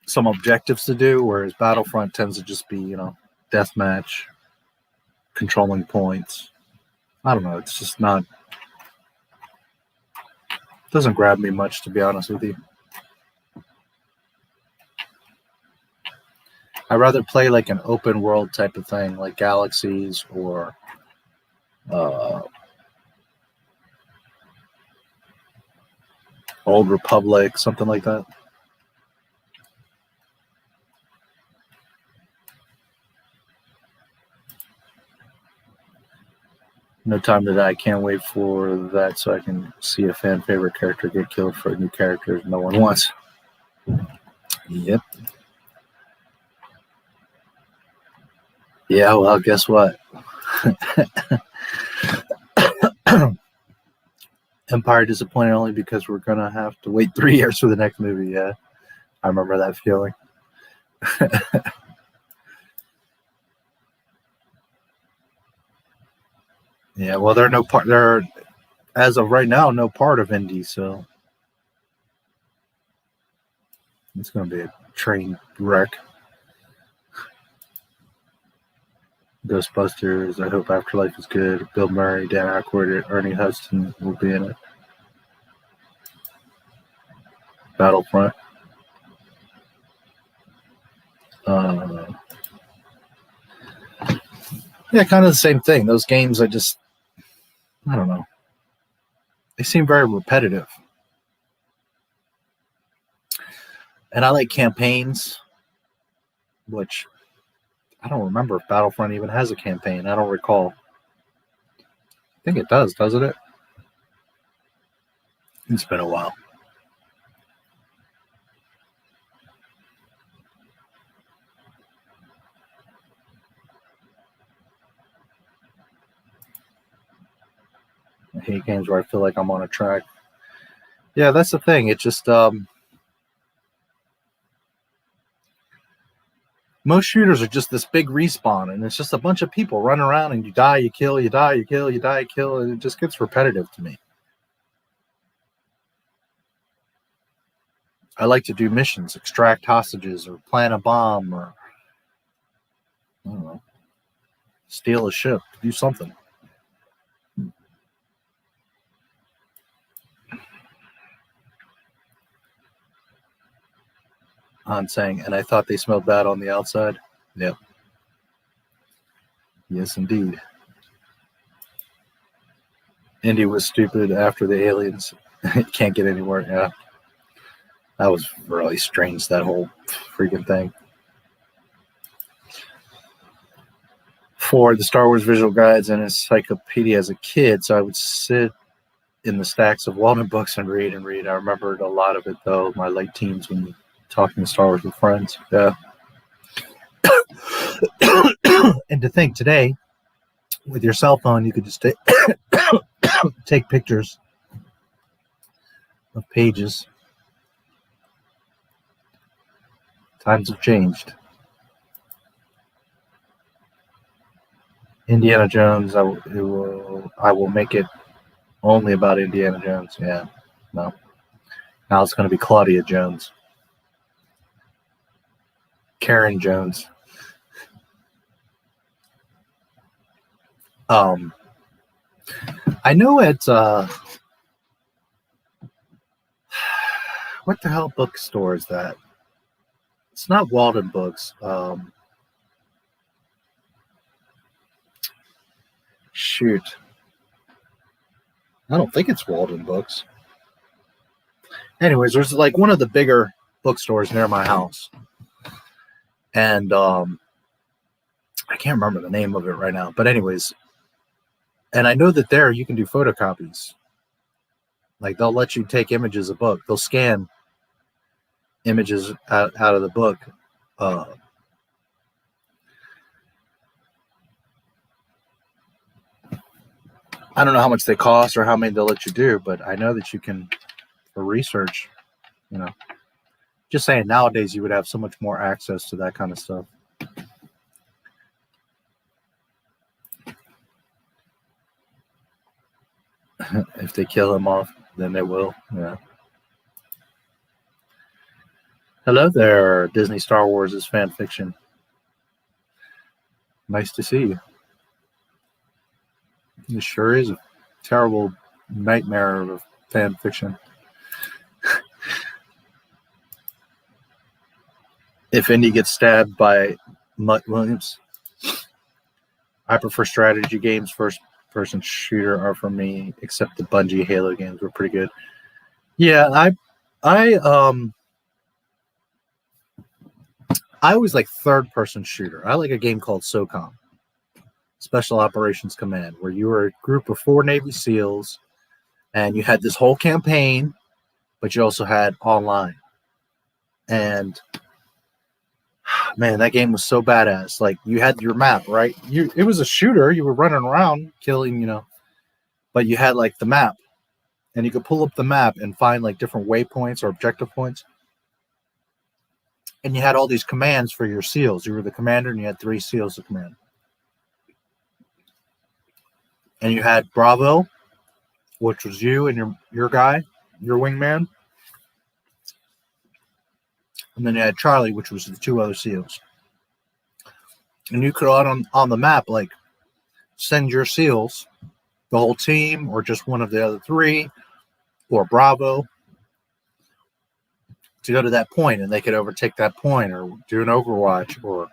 some objectives to do, whereas Battlefront tends to just be, you know, deathmatch, controlling points. I don't know. It's just not. Doesn't grab me much, to be honest with you. I'd rather play like an open world type of thing, like Galaxies or Old Republic, something like that. No Time to Die. Can't wait for that so I can see a fan favorite character get killed for new characters no one wants. Yep. Yeah, well, guess what? Empire disappointed only because we're going to have to wait 3 years for the next movie. Yeah, I remember that feeling. Yeah, well, they're as of right now, no part of Indy, so it's going to be a train wreck. Ghostbusters, I Hope Afterlife is good. Bill Murray, Dan Aykroyd, Ernie Hudson will be in it. Battlefront. Yeah, kind of the same thing. Those games, I don't know. They seem very repetitive. And I like campaigns, which I don't remember if Battlefront even has a campaign. I don't recall. I think it does, doesn't it? It's been a while. I hate games where I feel like I'm on a track. Yeah, that's the thing. It just most shooters are just this big respawn, and it's just a bunch of people running around, and you die, you kill, you die, you kill, you die, you kill, and it just gets repetitive to me. I like to do missions, extract hostages, or plant a bomb, or I don't know, steal a ship, do something. Han saying, and I thought they smelled bad on the outside. Yep. Yes, indeed. Indy was stupid after the aliens. Can't get anywhere. Yeah. That was really strange, that whole freaking thing. For the Star Wars visual guides and encyclopedia as a kid, so I would sit in the stacks of Walden books and read. I remembered a lot of it, though, my late teens when talking Star Wars with friends. Yeah. And to think today, with your cell phone, you could just take pictures of pages. Times have changed. Indiana Jones, I will make it only about Indiana Jones. Yeah. No. Now it's going to be Claudia Jones. Karen Jones. I know it's what the hell bookstore is that? It's not Walden Books. Shoot. I don't think it's Walden Books. Anyways, there's like one of the bigger bookstores near my house. And I can't remember the name of it right now. But anyways, and I know that there you can do photocopies. Like they'll let you take images of book. They'll scan images out of the book. I don't know how much they cost or how many they'll let you do, but I know that you can, for research, you know. Just saying, nowadays you would have so much more access to that kind of stuff. If they kill him off, then they will. Yeah. Hello there, Disney Star Wars is fan fiction. Nice to see you. It sure is a terrible nightmare of fan fiction. If Indy gets stabbed by Mutt Williams, I prefer strategy games. First-person shooter are for me, except the Bungie Halo games were pretty good. Yeah, I always like third-person shooter. I like a game called SOCOM. Special Operations Command, where you were a group of 4 Navy SEALs, and you had this whole campaign, but you also had online. And man, that game was so badass. Like, you had your map, right? It was a shooter. You were running around killing, but you had like the map, and you could pull up the map and find like different waypoints or objective points. And you had all these commands for your SEALs. You were the commander, and you had 3 SEALs to command. And you had Bravo, which was you and your guy, your wingman. And then you had Charlie, which was the 2 other SEALs. And you could on the map, like, send your SEALs, the whole team, or just one of the other 3, or Bravo, to go to that point, and they could overtake that point, or do an overwatch, or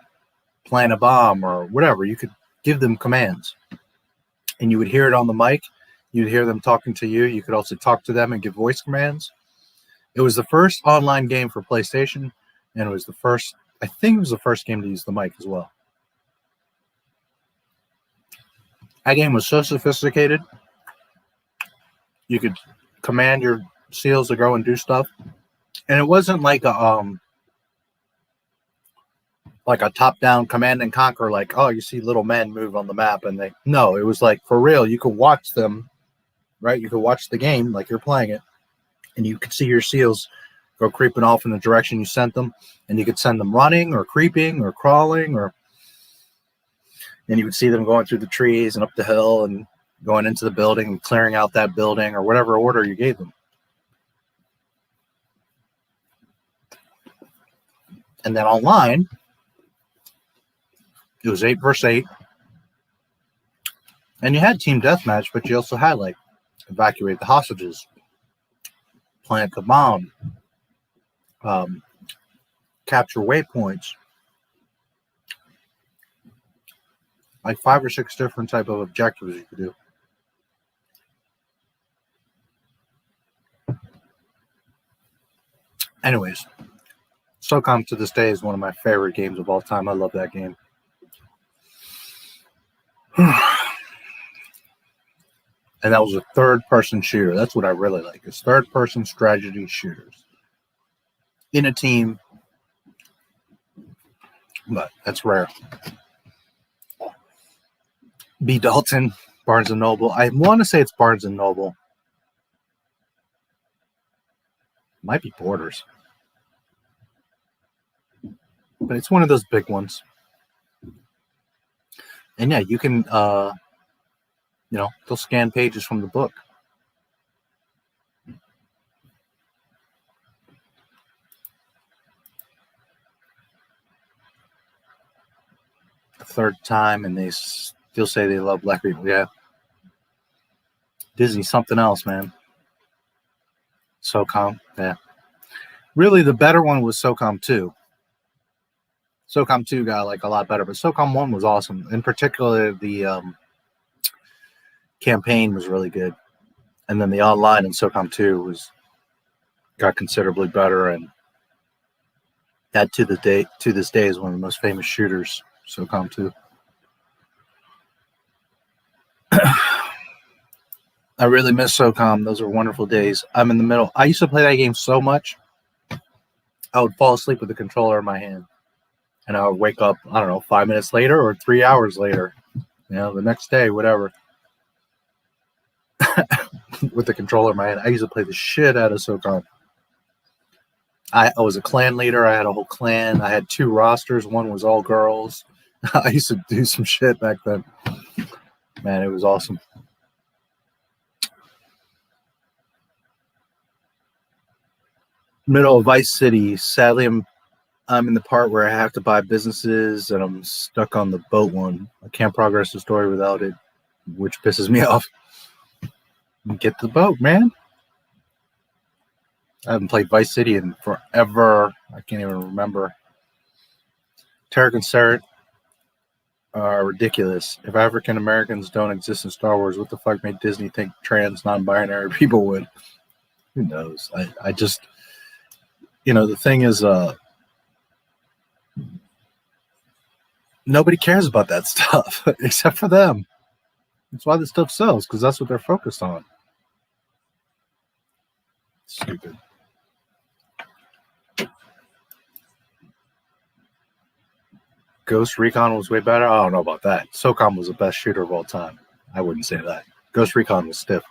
plant a bomb, or whatever. You could give them commands. And you would hear it on the mic. You'd hear them talking to you. You could also talk to them and give voice commands. It was the first online game for PlayStation, and it was the first, I think it was the first game to use the mic as well. That game was so sophisticated. You could command your SEALs to go and do stuff. And it wasn't like a top-down command and conquer, like, oh, you see little men move on the map, and no, it was like, for real, you could watch them, right? You could watch the game like you're playing it, and you could see your SEALs go creeping off in the direction you sent them, and you could send them running or creeping or crawling, and you would see them going through the trees and up the hill and going into the building and clearing out that building or whatever order you gave them. And then online, it was 8 versus 8. And you had team deathmatch, but you also had, like, evacuate the hostages, plant the bomb, capture waypoints. Like 5 or 6 different type of objectives you could do. Anyways, SOCOM to this day is one of my favorite games of all time. I love that game. And that was a third-person shooter. That's what I really like, is third-person strategy shooters. In a team. But that's rare. B. Dalton, Barnes & Noble. I want to say it's Barnes & Noble. Might be Borders. But it's one of those big ones. And yeah, you can, they'll scan pages from the book. The third time, and they still say they love black people. Yeah. Disney, something else, man. SOCOM, yeah. Really, the better one was SOCOM 2. SOCOM 2 got like a lot better, but SOCOM 1 was awesome. In particular, the campaign was really good, and then the online in SOCOM 2 got considerably better, and that to this day is one of the most famous shooters. SOCOM 2. I really miss SOCOM. Those were wonderful days. I'm in the middle. I used to play that game so much, I would fall asleep with the controller in my hand. And I would wake up, I don't know, 5 minutes later or 3 hours later. The next day, whatever. With the controller in my hand. I used to play the shit out of SOCOM. I was a clan leader. I had a whole clan. I had 2 rosters. One was all girls. I used to do some shit back then. Man, it was awesome. Middle of Vice City. Sadly, I'm in the part where I have to buy businesses, and I'm stuck on the boat one. I can't progress the story without it, which pisses me off. Get the boat, man. I haven't played Vice City in forever. I can't even remember. Tarek and Sarah are ridiculous. If African Americans don't exist in Star Wars, what the fuck made Disney think trans, non-binary people would? Who knows? I just, the thing is, Nobody cares about that stuff except for them. That's why this stuff sells, because that's what they're focused on. Stupid. Ghost Recon was way better. I don't know about that. SOCOM was the best shooter of all time. I wouldn't say that. Ghost Recon was stiff.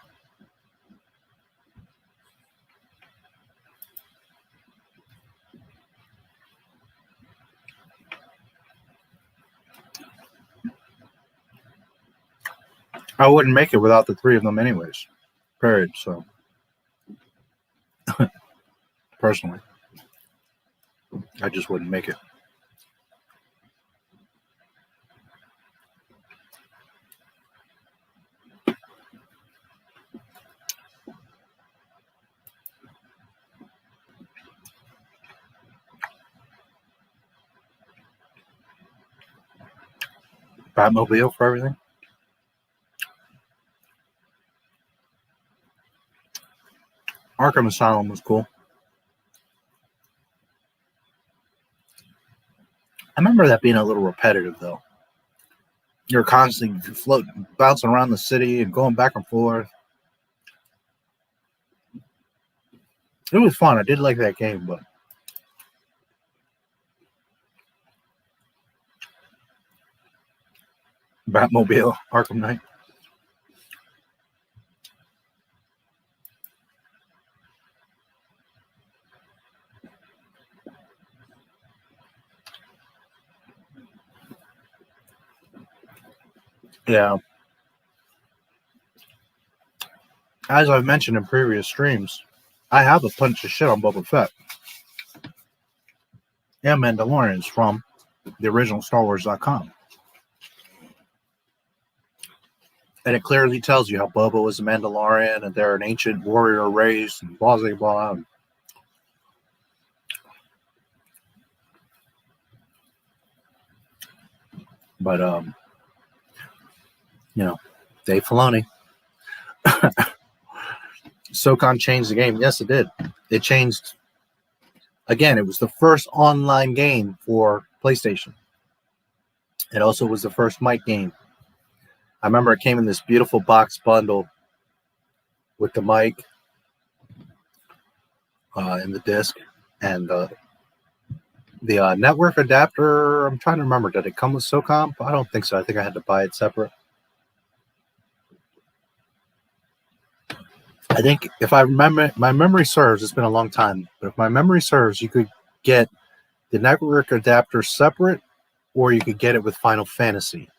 I wouldn't make it without the three of them anyways. Period. So, personally, I just wouldn't make it. Batmobile for everything. Arkham Asylum was cool. I remember that being a little repetitive, though. You're constantly floating, bouncing around the city and going back and forth. It was fun. I did like that game, but Batmobile, Arkham Knight. Yeah. As I've mentioned in previous streams, I have a bunch of shit on Boba Fett and Mandalorians from the original StarWars.com. And it clearly tells you how Boba was a Mandalorian and they're an ancient warrior race and blah, blah, blah. But, you know, Dave Filoni. SOCOM changed the game. Yes, it did. It changed. Again, it was the first online game for PlayStation. It also was the first mic game. I remember it came in this beautiful box bundle with the mic and the disc and the network adapter. I'm trying to remember. Did it come with SOCOM? I don't think so. I think I had to buy it separate. I think if I remember, my memory serves, it's been a long time, but if my memory serves, you could get the network adapter separate or you could get it with Final Fantasy.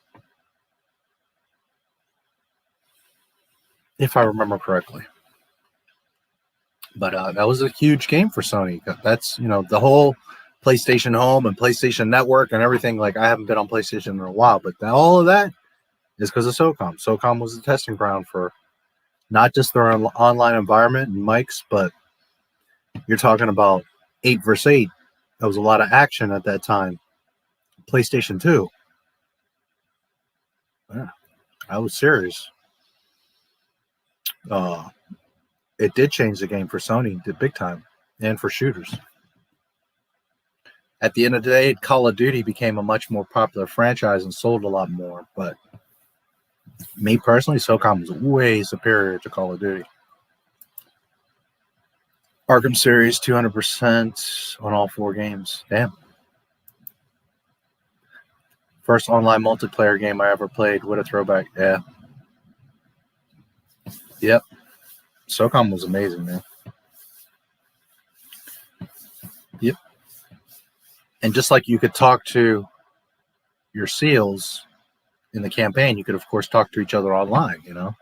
If I remember correctly. But that was a huge game for Sony. That's, you know, the whole PlayStation Home and PlayStation Network and everything. Like, I haven't been on PlayStation in a while, but all of that is because of SOCOM. SOCOM was the testing ground for not just their online environment and mics, but you're talking about 8 versus 8. There was a lot of action at that time. PlayStation 2. Yeah, I was serious. It did change the game for Sony, did big time, and for shooters. At the end of the day, Call of Duty became a much more popular franchise and sold a lot more, but me personally, SOCOM was way superior to Call of Duty. Arkham series, 200% on all 4 games. Damn. First online multiplayer game I ever played. What a throwback. Yeah. Yep. SOCOM was amazing, man. Yep. And just like you could talk to your SEALs in the campaign, you could, of course, talk to each other online, you know,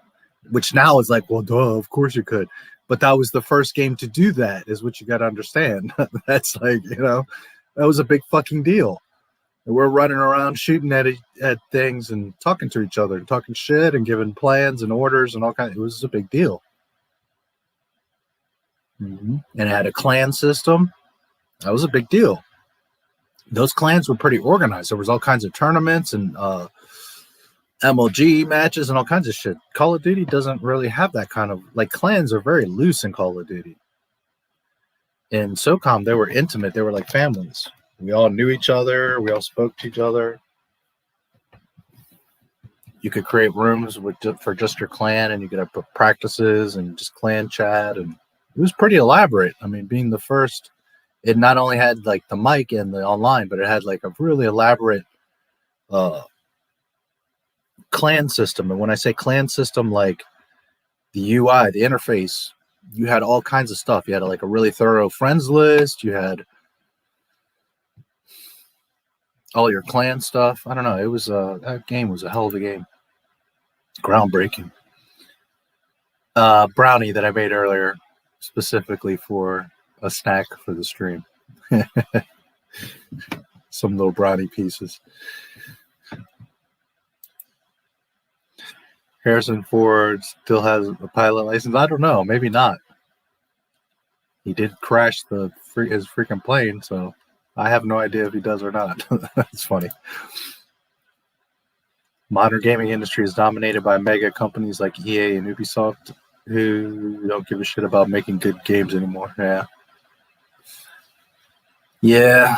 which now is like, well, duh, of course you could. But that was the first game to do that, is what you got to understand. That's like, you know, that was a big fucking deal. And we're running around shooting at things and talking to each other and talking shit and giving plans and orders and all kinds. It was a big deal. And it had a clan system. That was a big deal. Those clans were pretty organized. There was all kinds of tournaments and MLG matches and all kinds of shit. Call of Duty doesn't really have that kind of, like, clans are very loose in Call of Duty. In SOCOM, they were intimate. They were like families. We all knew each other. We all spoke to each other. you could create rooms for just your clan, and you could have practices and just clan chat, and it was pretty elaborate. I mean, being the first, it not only had like the mic and the online, but it had like a really elaborate clan system. And when I say clan system, like the UI, the interface, you had all kinds of stuff. You had like a really thorough friends list. You had all your clan stuff. I don't know. It was that game was a hell of a game. Groundbreaking. Brownie that I made earlier, specifically for a snack for the stream. Some little brownie pieces. Harrison Ford still has a pilot license. I don't know. Maybe not. He did crash his freaking plane, so I have no idea if he does or not. That's funny. Modern gaming industry is dominated by mega companies like EA and Ubisoft, who don't give a shit about making good games anymore. Yeah. Yeah.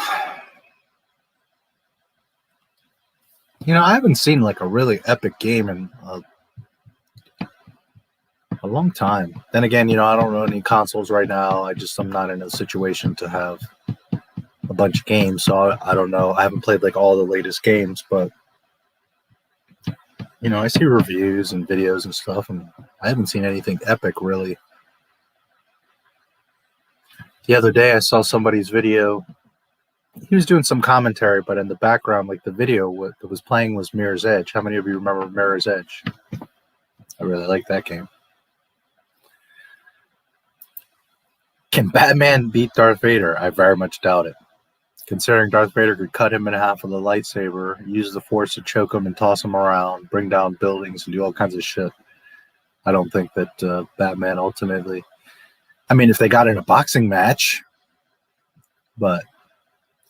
You know, I haven't seen like a really epic game in a long time. Then again, you know, I don't own any consoles right now. I'm not in a situation to have a bunch of games, so I don't know. I haven't played like all the latest games, but you know, I see reviews and videos and stuff, and I haven't seen anything epic really. The other day I saw somebody's video. He was doing some commentary, but in the background, like the video, what was playing was Mirror's Edge. How many of you remember Mirror's Edge? I really like that game. Can Batman beat Darth Vader? I very much doubt it. Considering Darth Vader could cut him in half with a lightsaber, use the Force to choke him and toss him around, bring down buildings, and do all kinds of shit. I don't think that Batman ultimately... I mean, if they got in a boxing match, but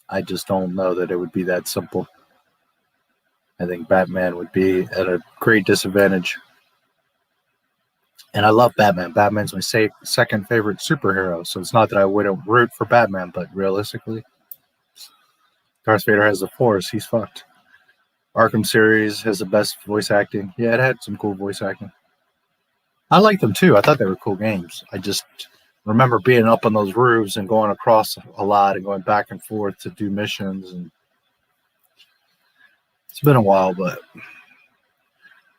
I just don't know that it would be that simple. I think Batman would be at a great disadvantage. And I love Batman. Batman's my second favorite superhero, so it's not that I wouldn't root for Batman, but realistically, Darth Vader has the Force. He's fucked. Arkham series has the best voice acting. Yeah, it had some cool voice acting. I liked them too. I thought they were cool games. I just remember being up on those roofs and going across a lot and going back and forth to do missions. And it's been a while, but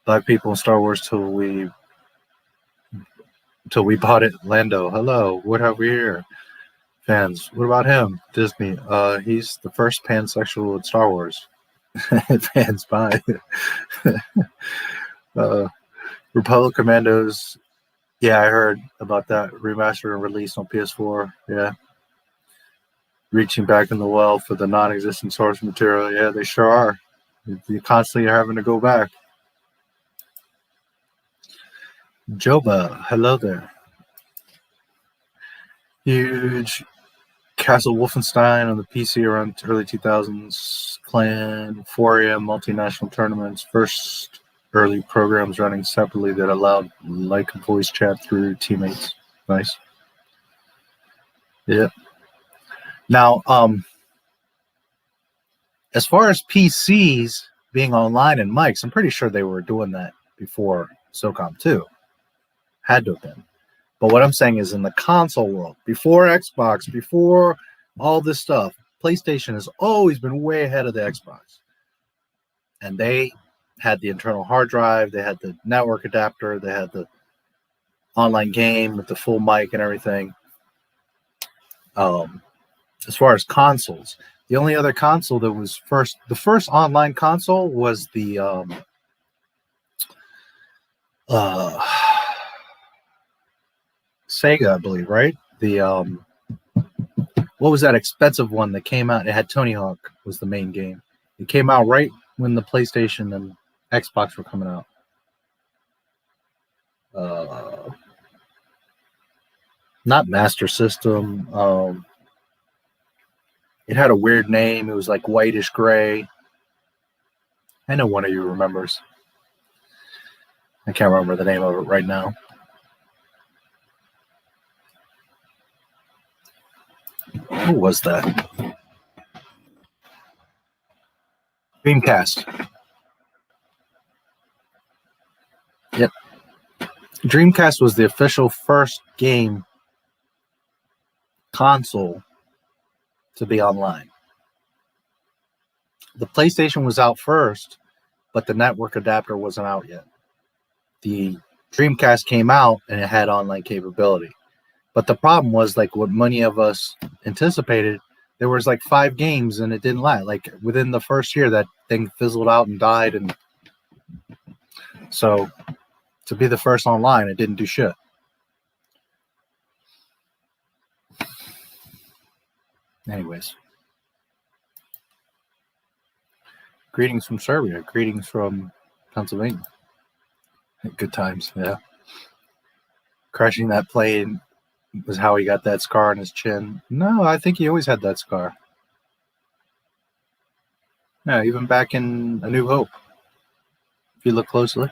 Black people in Star Wars till we bought it. Lando, hello, what have we here? Fans, what about him? Disney, he's the first pansexual in Star Wars. Fans, bye. Republic Commandos, yeah, I heard about that remastered and released on PS4. Yeah, reaching back in the well for the non-existent source material. Yeah, they sure are. You constantly are having to go back. Joba, hello there. Huge Castle Wolfenstein on the PC around early 2000s. Clan, Euphoria, multinational tournaments. First early programs running separately that allowed like voice chat through teammates. Nice. Yeah. Now, as far as PCs being online and mics, I'm pretty sure they were doing that before SOCOM 2. Had to have been. But what I'm saying is in the console world, before Xbox, before all this stuff, PlayStation has always been way ahead of the Xbox. And they had the internal hard drive, they had the network adapter, they had the online game with the full mic and everything. As far as consoles, the only other console that was the first online console was the Sega, I believe, right? The what was that expensive one that came out? It had Tony Hawk was the main game. It came out right when the PlayStation and Xbox were coming out. Not Master System. It had a weird name. It was like whitish gray. I know one of you remembers. I can't remember the name of it right now. Who was that? Dreamcast. Dreamcast was the official first game console to be online. The PlayStation was out first, but the network adapter wasn't out yet. The Dreamcast came out and it had online capability. But the problem was, like what many of us anticipated, there was like 5 games and it didn't last. Like within the first year, that thing fizzled out and died. And so to be the first online, it didn't do shit. Anyways. Greetings from Serbia. Greetings from Pennsylvania. Good times, yeah. Crashing that plane was how he got that scar on his chin. No, I think he always had that scar. Yeah, even back in A New Hope. If you look closely.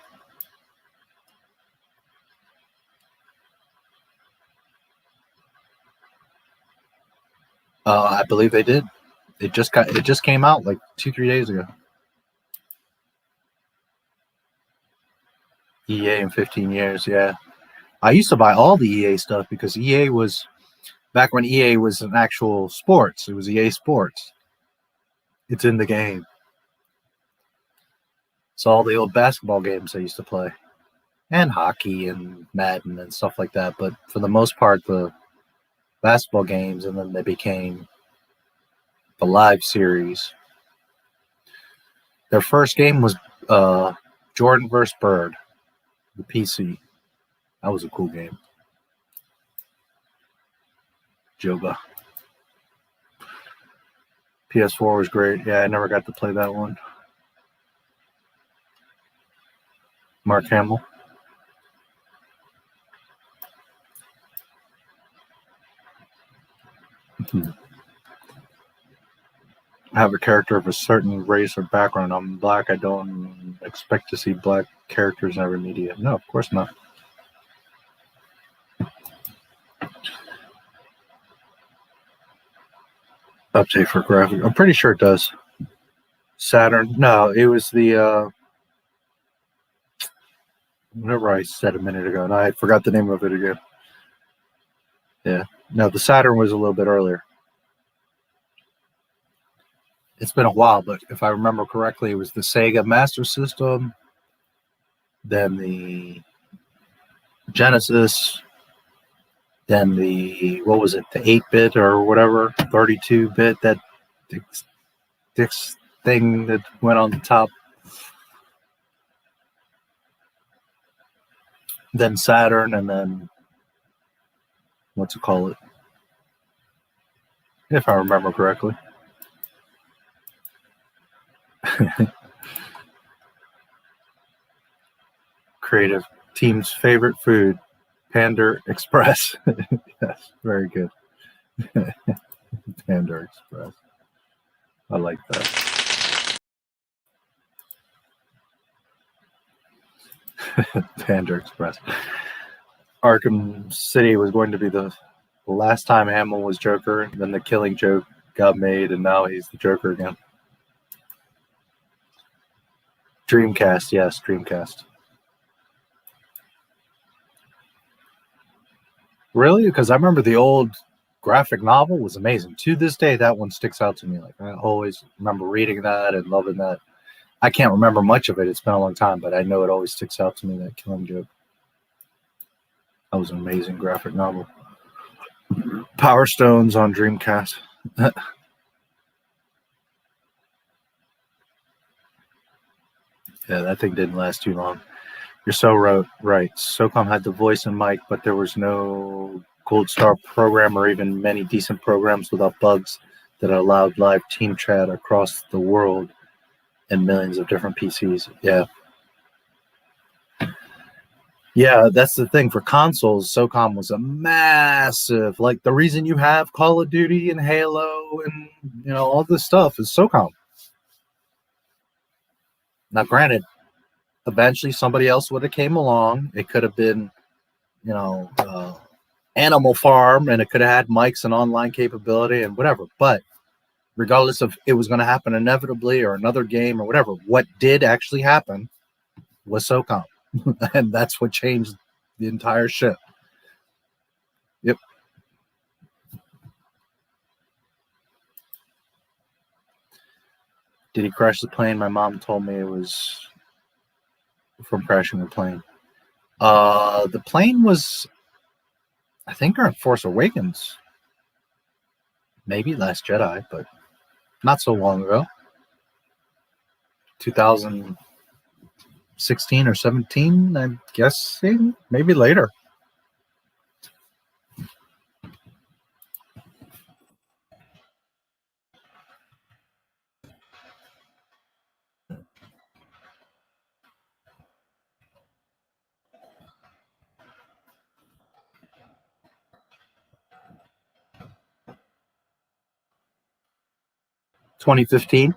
I believe they did. It just came out like 2-3 days ago. EA in 15 years, yeah. I used to buy all the EA stuff because EA was, back when EA was an actual sports, it was EA Sports. It's in the game. So all the old basketball games I used to play. And hockey and Madden and stuff like that. But for the most part, the basketball games, and then they became the live series. Their first game was Jordan vs. Bird, the PC. That was a cool game. Joga. PS4 was great. Yeah, I never got to play that one. Mark Hamill. I have a character of a certain race or background. I'm black. I don't expect to see black characters in every media. No, of course not. Update for graphic. I'm pretty sure it does. Saturn. No, it was the whatever I said a minute ago, and I forgot the name of it again. Yeah. No, the Saturn was a little bit earlier. It's been a while, but if I remember correctly, it was the Sega Master System, then the Genesis, then the, what was it, the 8-bit or whatever, 32-bit, that this thing that went on the top. Then Saturn, and then, what's it called? If I remember correctly. Creative team's favorite food, Panda Express. Yes, very good. Panda Express. I like that. Panda Express. Arkham City was going to be the last time Hamill was Joker. Then the Killing Joke got made, and now he's the Joker again. Dreamcast, yes, Dreamcast. Really? Because I remember the old graphic novel was amazing. To this day, that one sticks out to me. Like, I always remember reading that and loving that. I can't remember much of it. It's been a long time, but I know it always sticks out to me, that Killing Joke. That was an amazing graphic novel. Power Stones on Dreamcast. Yeah, that thing didn't last too long. You're so right. SOCOM had the voice and mic, but there was no Gold Star program or even many decent programs without bugs that allowed live team chat across the world and millions of different PCs. Yeah. Yeah, that's the thing. For consoles, SOCOM was a massive, like the reason you have Call of Duty and Halo and, you know, all this stuff is SOCOM. Now, granted, eventually somebody else would have came along. It could have been, you know, Animal Farm, and it could have had mics and online capability and whatever. But regardless of it was going to happen inevitably or another game or whatever, what did actually happen was SOCOM. And that's what changed The entire ship. Yep. Did he crash the plane? My mom told me it was from crashing the plane. The plane was, I think, during Force Awakens. Maybe Last Jedi, but not so long ago. 2016 or 17, I'm guessing. Maybe later. (2015)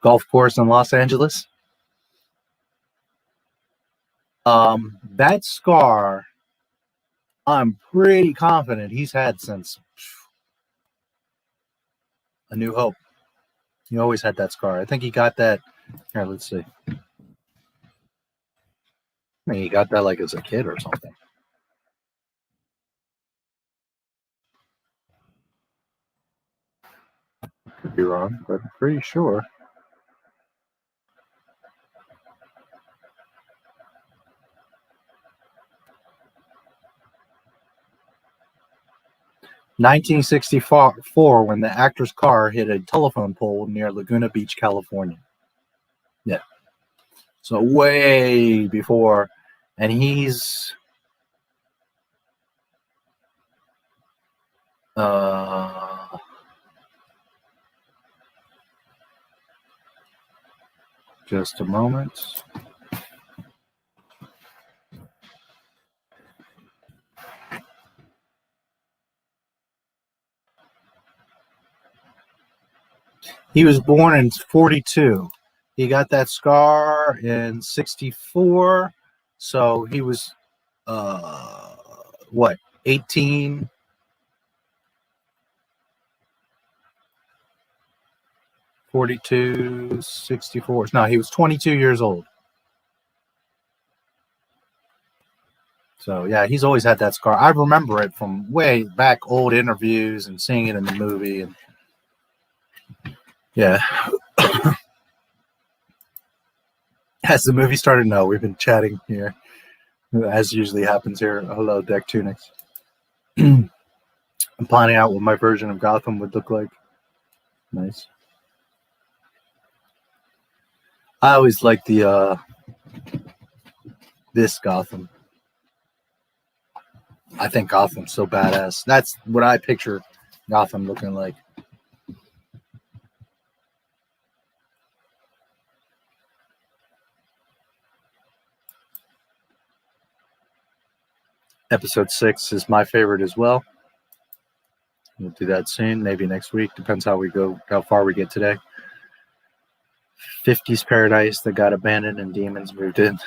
golf course in Los Angeles. That scar, I'm pretty confident he's had since A New Hope. He always had that scar. I think he got that. Here, let's see. I mean, he got that like as a kid or something. Could be wrong, but I'm pretty sure. (1964) when the actor's car hit a telephone pole near Laguna Beach, California. Yeah. So way before, and he's just a moment. He was born in 42. He got that scar in 64. So he was, what, 18? (42, 64). No, he was 22 years old. So, yeah, he's always had that scar. I remember it from way back, old interviews and seeing it in the movie. And yeah. Has the movie started? No, we've been chatting here, as usually happens here. Hello, Deck Tunics. I'm planning out what my version of Gotham would look like. Nice. I always like the this Gotham. I think Gotham's so badass. That's what I picture Gotham looking like. Episode 6 is my favorite as well. We'll do that soon, maybe next week. Depends how we go, how far we get today. 50s Paradise that got abandoned and demons moved in.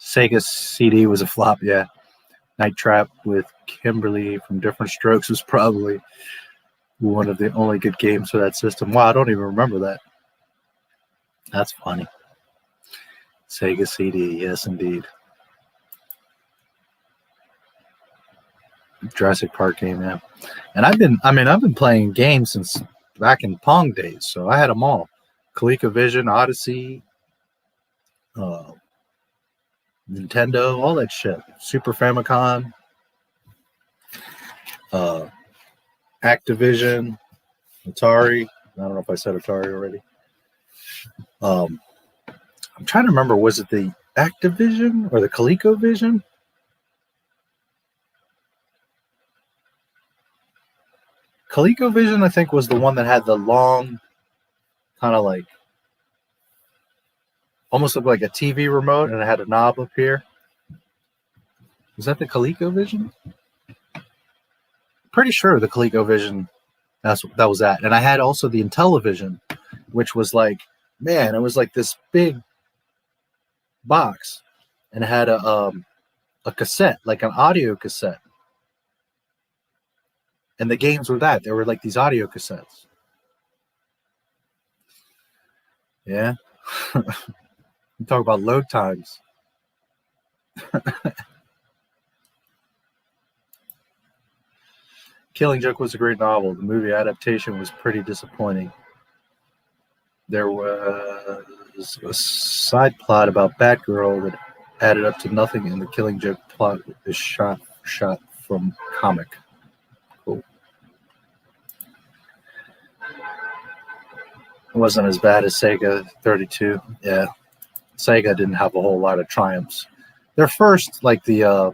Sega CD was a flop, yeah. Night Trap with Kimberly from Different Strokes was probably one of the only good games for that system. Wow, I don't even remember that. That's funny. Sega CD, yes indeed. Jurassic Park game, yeah. And I've been playing games since back in Pong days, so I had them all. ColecoVision, Odyssey, Nintendo, all that shit. Super Famicom, Activision, Atari. I don't know if I said Atari already. I'm trying to remember, was it the Activision or the ColecoVision? ColecoVision, I think, was the one that had the long, kind of like, almost looked like a TV remote, and it had a knob up here. Was that the ColecoVision? Pretty sure the ColecoVision, that was that. And I had also the Intellivision, which was like, man, it was like this big box, and it had a cassette, like an audio cassette. And the games were that. They were like these audio cassettes. Yeah. You talk about load times. Killing Joke was a great novel. The movie adaptation was pretty disappointing. There was a side plot about Batgirl that added up to nothing, and the Killing Joke plot is shot from comic. Cool. It wasn't as bad as Sega 32. Yeah. Sega didn't have a whole lot of triumphs. Their first, like the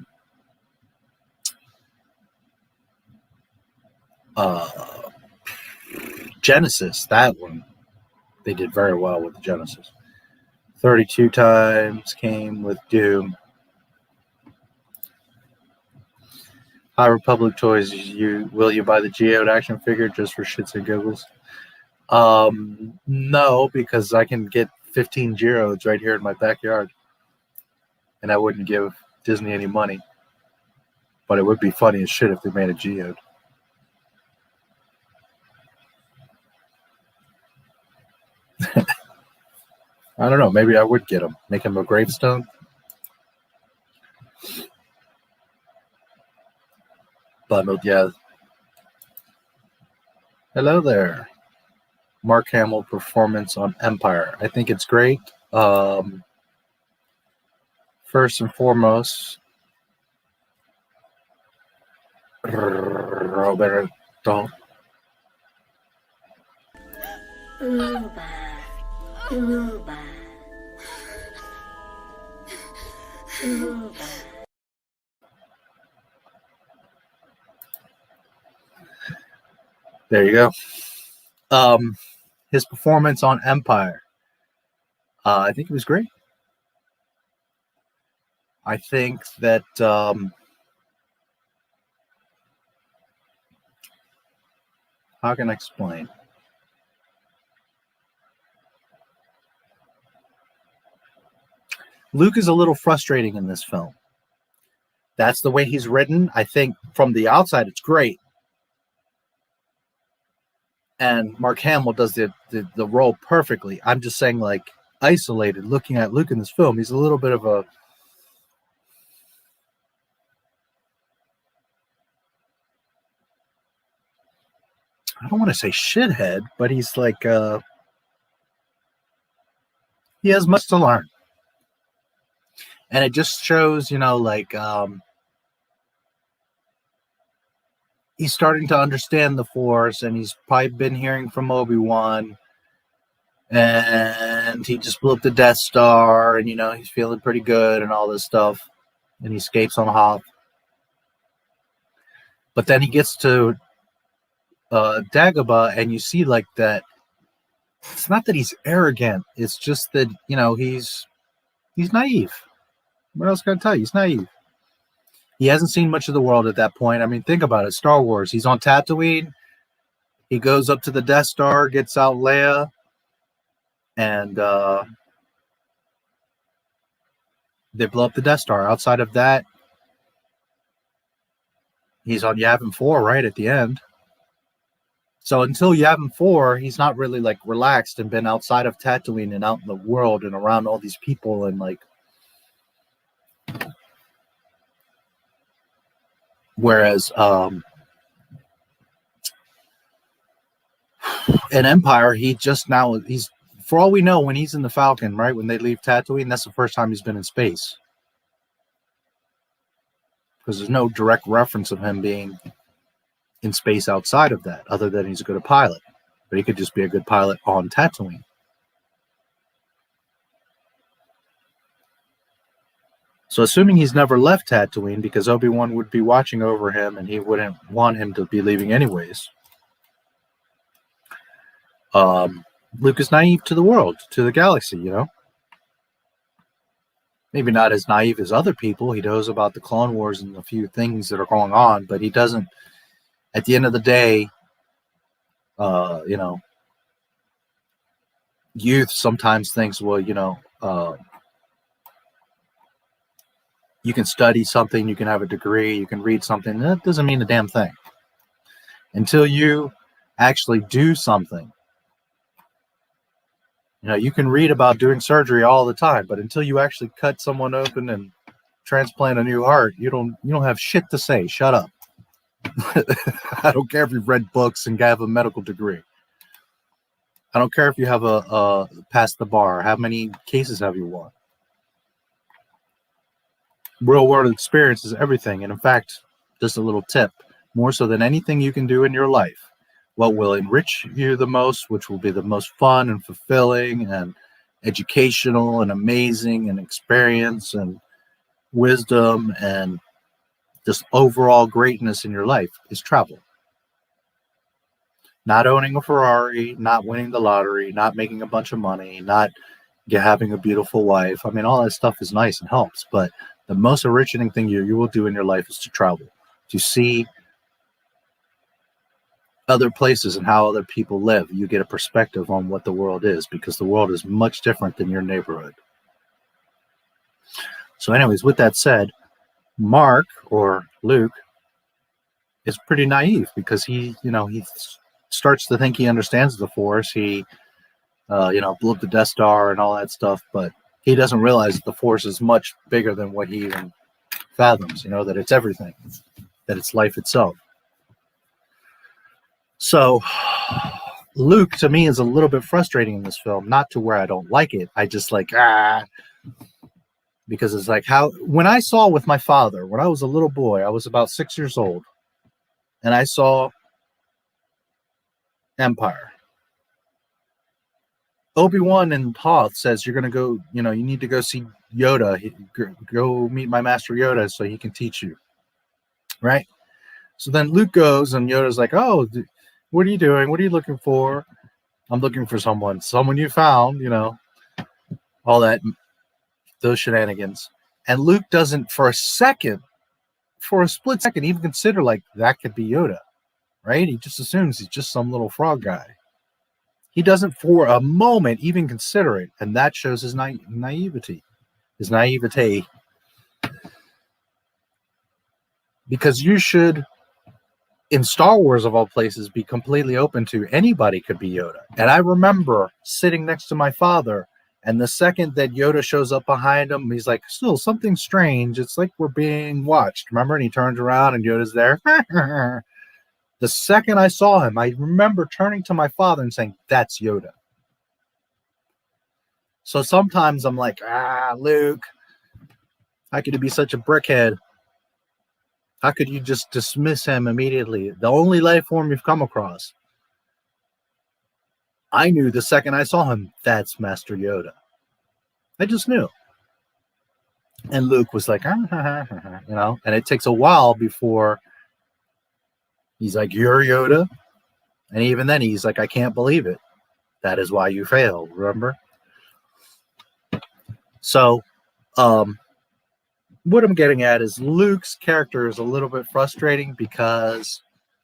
Genesis, that one, they did very well with the Genesis. 32 times came with Doom. High Republic Toys, will you buy the Geode action figure just for shits and giggles? No, because I can get 15 Geodes right here in my backyard. And I wouldn't give Disney any money. But it would be funny as shit if they made a Geode. I don't know. Maybe I would get him. Make him a gravestone. But yeah. Hello there. Mark Hamill performance on Empire. I think it's great. First and foremost, Roberto. There you go. His performance on Empire. I think it was great. I think that how can I explain? Luke is a little frustrating in this film. That's the way he's written. I think from the outside it's great. And Mark Hamill does the role perfectly. I'm just saying, like, isolated, looking at Luke in this film, he's a little bit of a I don't want to say shithead, but he's like he has much to learn. And it just shows, you know, like he's starting to understand the Force, and he's probably been hearing from Obi-Wan, and he just blew up the Death Star, and, you know, he's feeling pretty good and all this stuff, and he escapes on Hoth. But then he gets to Dagobah, and you see, like, that it's not that he's arrogant, it's just that, you know, he's naive. What else can I tell you? He's naive. He hasn't seen much of the world at that point. I mean, think about it. Star Wars. He's on Tatooine. He goes up to the Death Star, gets out Leia, and they blow up the Death Star. Outside of that, he's on Yavin 4 right at the end. So until Yavin 4, he's not really, like, relaxed and been outside of Tatooine and out in the world and around all these people and, like, whereas in Empire, he's for all we know, when he's in the Falcon, right, when they leave Tatooine, that's the first time he's been in space. Because there's no direct reference of him being in space outside of that, other than he's a good pilot. But he could just be a good pilot on Tatooine. So assuming he's never left Tatooine, because Obi-Wan would be watching over him and he wouldn't want him to be leaving anyways. Luke is naive to the world, to the galaxy, you know. Maybe not as naive as other people. He knows about the Clone Wars and a few things that are going on, but he doesn't, at the end of the day, you know, youth sometimes thinks, well, you know, you can study something, you can have a degree, you can read something. That doesn't mean a damn thing. Until you actually do something You know, you can read about doing surgery all the time, but until you actually cut someone open and transplant a new heart, you don't have shit to say. Shut up. I don't care if you've read books and have a medical degree. I don't care if you have a passed the bar. How many cases have you won? Real world experience is everything. And in fact, just a little tip, more so than anything you can do in your life, what will enrich you the most, which will be the most fun and fulfilling and educational and amazing and experience and wisdom and just overall greatness in your life, is travel. Not owning a Ferrari, not winning the lottery, not making a bunch of money, not having a beautiful wife. I mean, all that stuff is nice and helps, but the most enriching thing you will do in your life is to travel, to see other places and how other people live. You get a perspective on what the world is, because the world is much different than your neighborhood. So anyways, with that said, Mark, or Luke, is pretty naive, because he starts to think he understands the Force. He blew up the Death Star and all that stuff, but he doesn't realize that the Force is much bigger than what he even fathoms, that it's everything, that it's life itself. So Luke, to me, is a little bit frustrating in this film, not to where I don't like it. I just because it's like when I saw with my father, when I was a little boy, I was about 6 years old, and I saw Empire. Obi-Wan in Hoth says, you're going to go, you need to go see Yoda. Go meet my master Yoda so he can teach you. Right? So then Luke goes, and Yoda's like, oh, what are you doing? What are you looking for? I'm looking for someone you found, all that, those shenanigans. And Luke doesn't, for a split second, even consider like that could be Yoda. Right? He just assumes he's just some little frog guy. He doesn't for a moment even consider it, and that shows his naivety. His naivete. Because you should, in Star Wars of all places, be completely open to anybody could be Yoda. And I remember sitting next to my father, and the second that Yoda shows up behind him, he's like, still something strange. It's like we're being watched. Remember? And he turns around and Yoda's there. The second I saw him, I remember turning to my father and saying, that's Yoda. So sometimes I'm like, Luke, how could you be such a brickhead? How could you just dismiss him immediately? The only life form you've come across. I knew the second I saw him, that's Master Yoda. I just knew. And Luke was like, and it takes a while before he's like, you're Yoda? And even then he's like, I can't believe it. That is why you failed, remember? So, what I'm getting at is Luke's character is a little bit frustrating because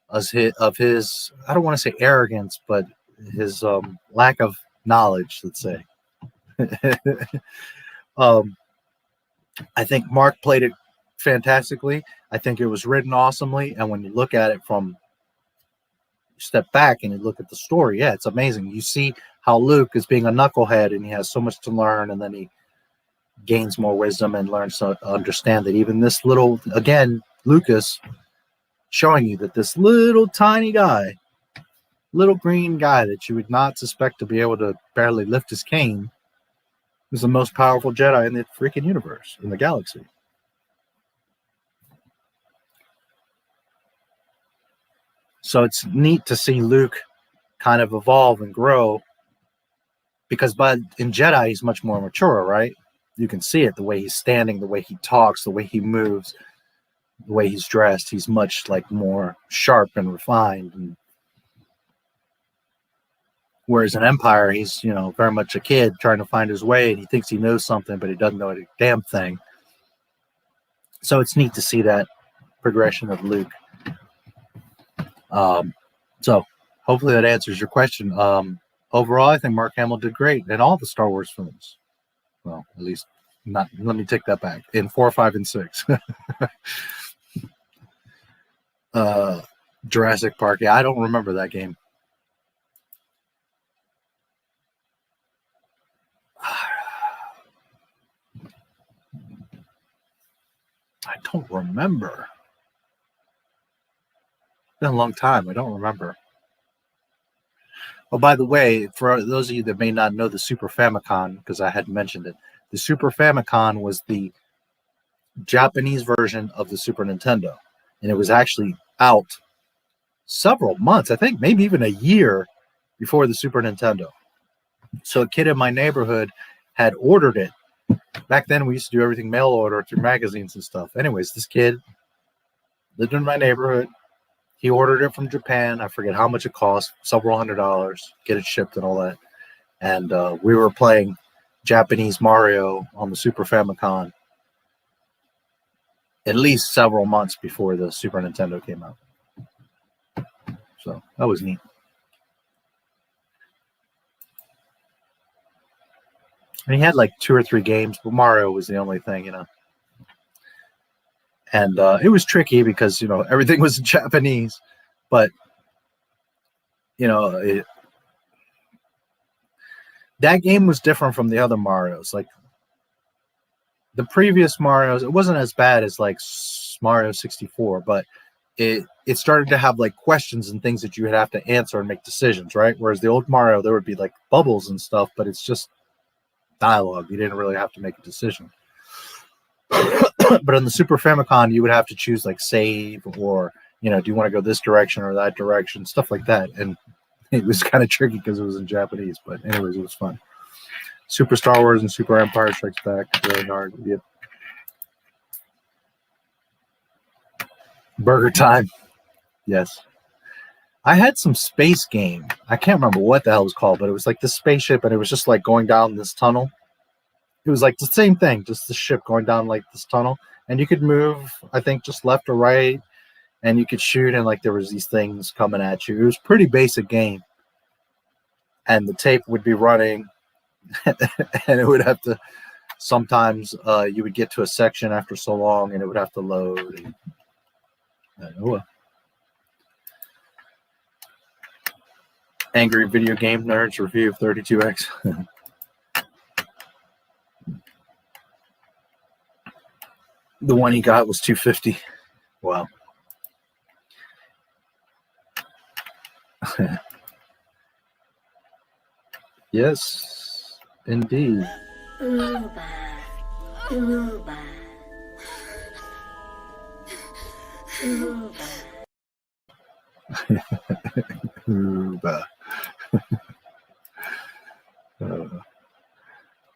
of his I don't want to say arrogance, but his lack of knowledge, let's say. I think Mark played it fantastically. I think it was written awesomely, and when you look at it from step back and you look at the story, yeah, it's amazing. You see how Luke is being a knucklehead and he has so much to learn, and then he gains more wisdom and learns to understand that even this little, again, Lucas showing you that this little tiny guy, little green guy that you would not suspect to be able to barely lift his cane, is the most powerful Jedi in the freaking universe, in the galaxy. So it's neat to see Luke kind of evolve and grow, because in Jedi he's much more mature, right? You can see it, the way he's standing, the way he talks, the way he moves, the way he's dressed. He's much like more sharp and refined. And whereas in Empire, he's, very much a kid trying to find his way, and he thinks he knows something, but he doesn't know a damn thing. So it's neat to see that progression of Luke. So hopefully that answers your question. Overall, I think Mark Hamill did great in all the Star Wars films. Well, at least not. Let me take that back. In 4, 5, and 6. Jurassic Park. Yeah, I don't remember that game. I don't remember. It's been a long time. I don't remember. Oh, by the way, for those of you that may not know the Super Famicom, because I had mentioned it, the Super Famicom was the Japanese version of the Super Nintendo. And it was actually out several months, I think maybe even a year before the Super Nintendo. So a kid in my neighborhood had ordered it. Back then, we used to do everything mail order through magazines and stuff. Anyways, this kid lived in my neighborhood. He ordered it from Japan. I forget how much it cost, several $100s, get it shipped and all that. And we were playing Japanese Mario on the Super Famicom at least several months before the Super Nintendo came out. So that was neat. And he had like 2 or 3 games, but Mario was the only thing, you know. And it was tricky because, you know, everything was in Japanese. But, you know, that game was different from the other Marios. Like, the previous Marios, it wasn't as bad as, like, Mario 64, but it started to have, like, questions and things that you would have to answer and make decisions, right? Whereas the old Mario, there would be, like, bubbles and stuff, but it's just dialogue. You didn't really have to make a decision. But on the Super Famicom, you would have to choose like save, or, you know, do you want to go this direction or that direction, stuff like that. And it was kind of tricky because it was in Japanese. But anyways, it was fun. Super Star Wars and Super Empire Strikes Back, really hard. Yep. Burger Time, yes. I had some space game. I can't remember what the hell it was called, but it was like this spaceship, and it was just like going down this tunnel. It was like the same thing, just the ship going down like this tunnel, and you could move, I think, just left or right, and you could shoot, and like there was these things coming at you. It was a pretty basic game, and the tape would be running, and it would have to. Sometimes you would get to a section after so long, and it would have to load. And, Angry Video Game Nerds review of 32X. The one he got was $250. Wow. Yes, indeed. Uba. Uba. Uba. Uba.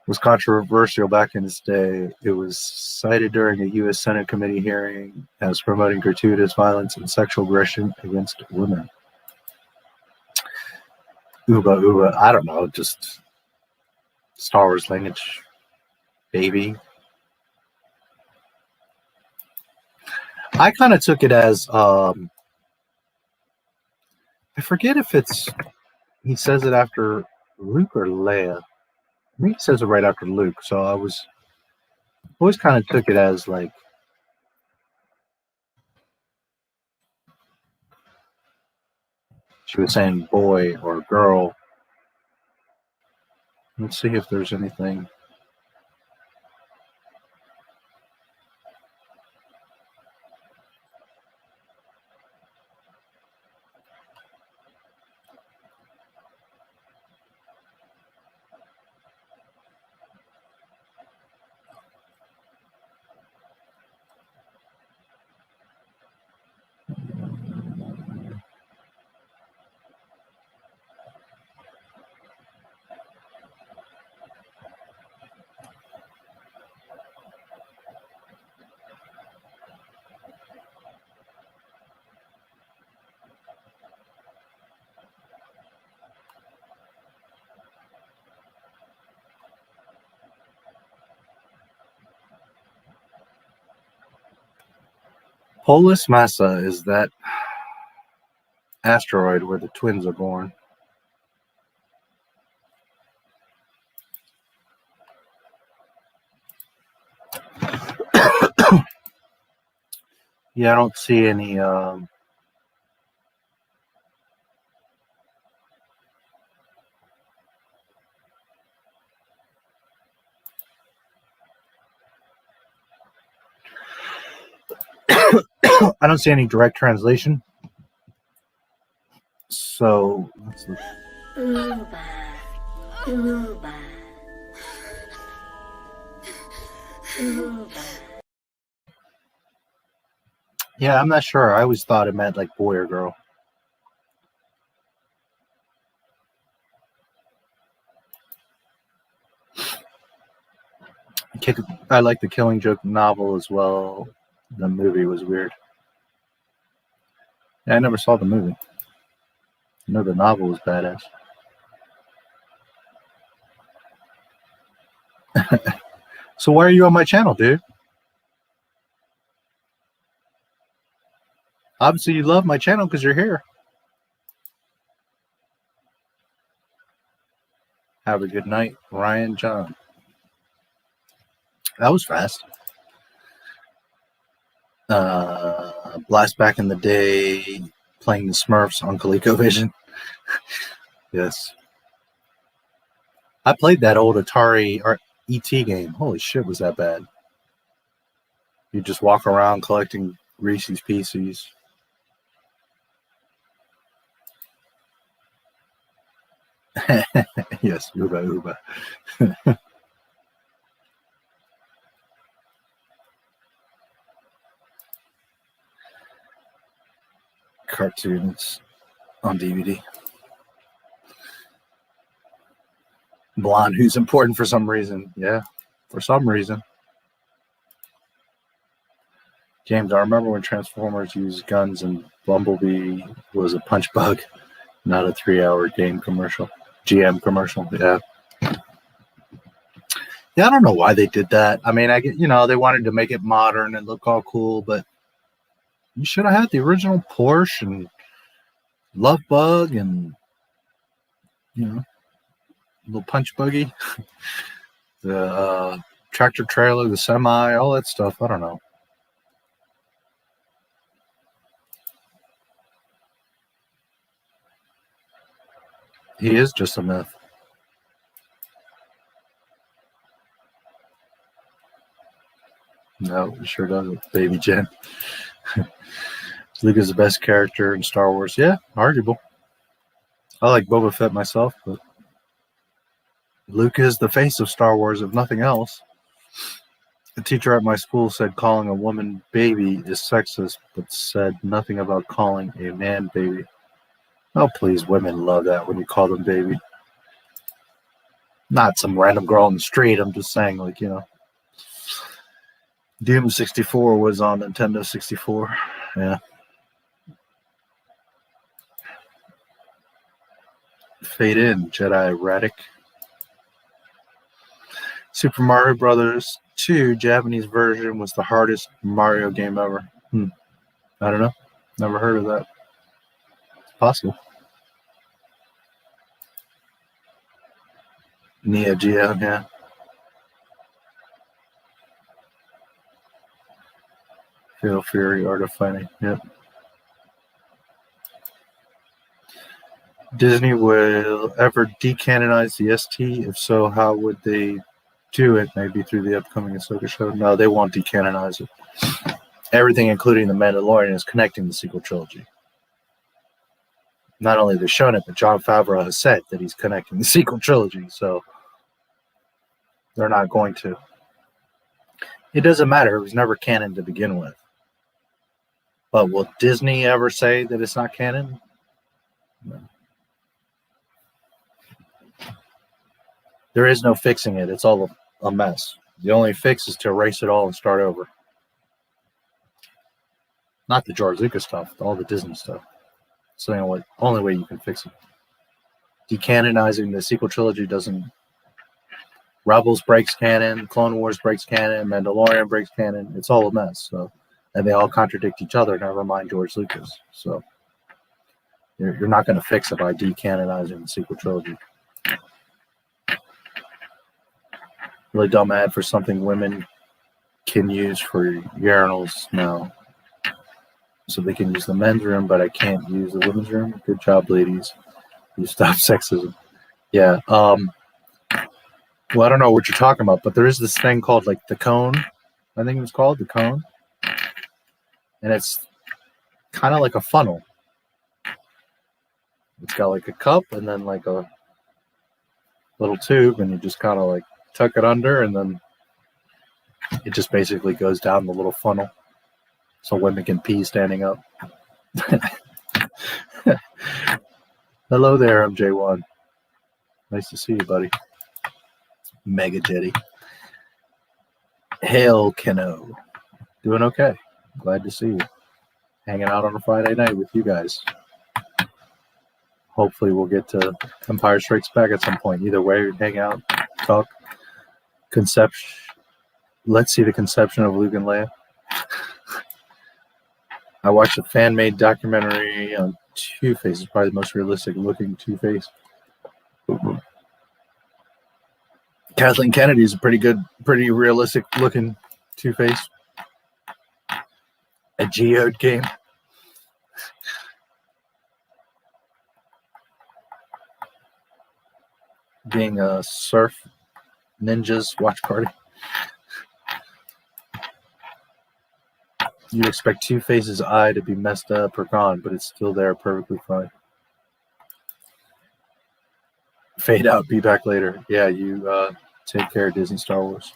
Was controversial back in its day. It was cited during a U.S. Senate committee hearing as promoting gratuitous violence and sexual aggression against women. Uba. I don't know, just Star Wars language, baby. I kind of took it as, I forget if it's, he says it after Luke or Leia. I think he says it right after Luke, so I always kind of took it as like, she was saying boy or girl. Let's see if there's anything. Polis Massa is that asteroid where the twins are born. Yeah, I don't see any I don't see any direct translation. So let's look. Uba. Uba. Uba. Yeah, I'm not sure. I always thought it meant like boy or girl. I like the Killing Joke novel as well. The movie was weird. Yeah, I never saw the movie. I know the novel was badass. So why are you on my channel, dude? Obviously you love my channel because you're here. Have a good night, Ryan John. That was fast. Blast back in the day, playing the Smurfs on ColecoVision. Yes. I played that old Atari ET game. Holy shit, was that bad. You just walk around collecting Reese's Pieces. Yes, Uba Uba. Cartoons on DVD. Blonde, who's important for some reason. Yeah, for some reason. James, I remember when Transformers used guns and Bumblebee was a punch bug, not a 3-hour game commercial. GM commercial, yeah. Yeah, I don't know why they did that. I mean, I get, they wanted to make it modern and look all cool, but you should have had the original Porsche and Love Bug and, little punch buggy, the tractor trailer, the semi, all that stuff. I don't know. He is just a myth. No, he sure doesn't, baby Jen. Luke is the best character in Star Wars. Yeah, arguable. I like Boba Fett myself, but Luke is the face of Star Wars, if nothing else. A teacher at my school said calling a woman baby is sexist, but said nothing about calling a man baby. Oh, please, women love that when you call them baby. Not some random girl on the street. I'm just saying, like, Doom 64 was on Nintendo 64. Yeah. Fade in, Jedi Radic. Super Mario Brothers 2 Japanese version was the hardest Mario game ever. I don't know. Never heard of that. It's possible. Neo Geo, yeah. Fatal Fury, Art of Fighting, yep. Disney will ever decanonize the ST? If so, how would they do it? Maybe through the upcoming Ahsoka show? No, they won't decanonize it. Everything, including The Mandalorian, is connecting the sequel trilogy. Not only they've shown it, but Jon Favreau has said that he's connecting the sequel trilogy, so they're not going to. It doesn't matter. It was never canon to begin with. But will Disney ever say that it's not canon? No. There is no fixing it. It's all a mess. The only fix is to erase it all and start over. Not the George Lucas stuff, all the Disney stuff. It's the only way you can fix it. Decanonizing the sequel trilogy doesn't. Rebels breaks canon, Clone Wars breaks canon, Mandalorian breaks canon. It's all a mess. So, and they all contradict each other. Never mind George Lucas. So you're not going to fix it by decanonizing the sequel trilogy. Really dumb ad for something women can use for urinals now. So they can use the men's room, but I can't use the women's room. Good job, ladies. You stop sexism. Yeah. Well, I don't know what you're talking about, but there is this thing called like the cone. I think it was called the cone. And it's kind of like a funnel. It's got like a cup and then like a little tube, and you just kind of like tuck it under, and then it just basically goes down the little funnel. So women can pee standing up. Hello there, I'm J1. Nice to see you, buddy. Mega Jetty. Hail, Keno. Doing okay. Glad to see you. Hanging out on a Friday night with you guys. Hopefully we'll get to Empire Strikes Back at some point. Either way, hang out, talk, conception. Let's see the conception of Luke and Leia. I watched a fan-made documentary on Two-Face. It's probably the most realistic-looking Two-Face. Kathleen Kennedy is a pretty realistic-looking Two-Face. A geode game. Being a surf ninjas watch party. You expect Two-Face's eye to be messed up or gone, but it's still there perfectly fine. Fade out, be back later. Yeah, you take care of Disney Star Wars.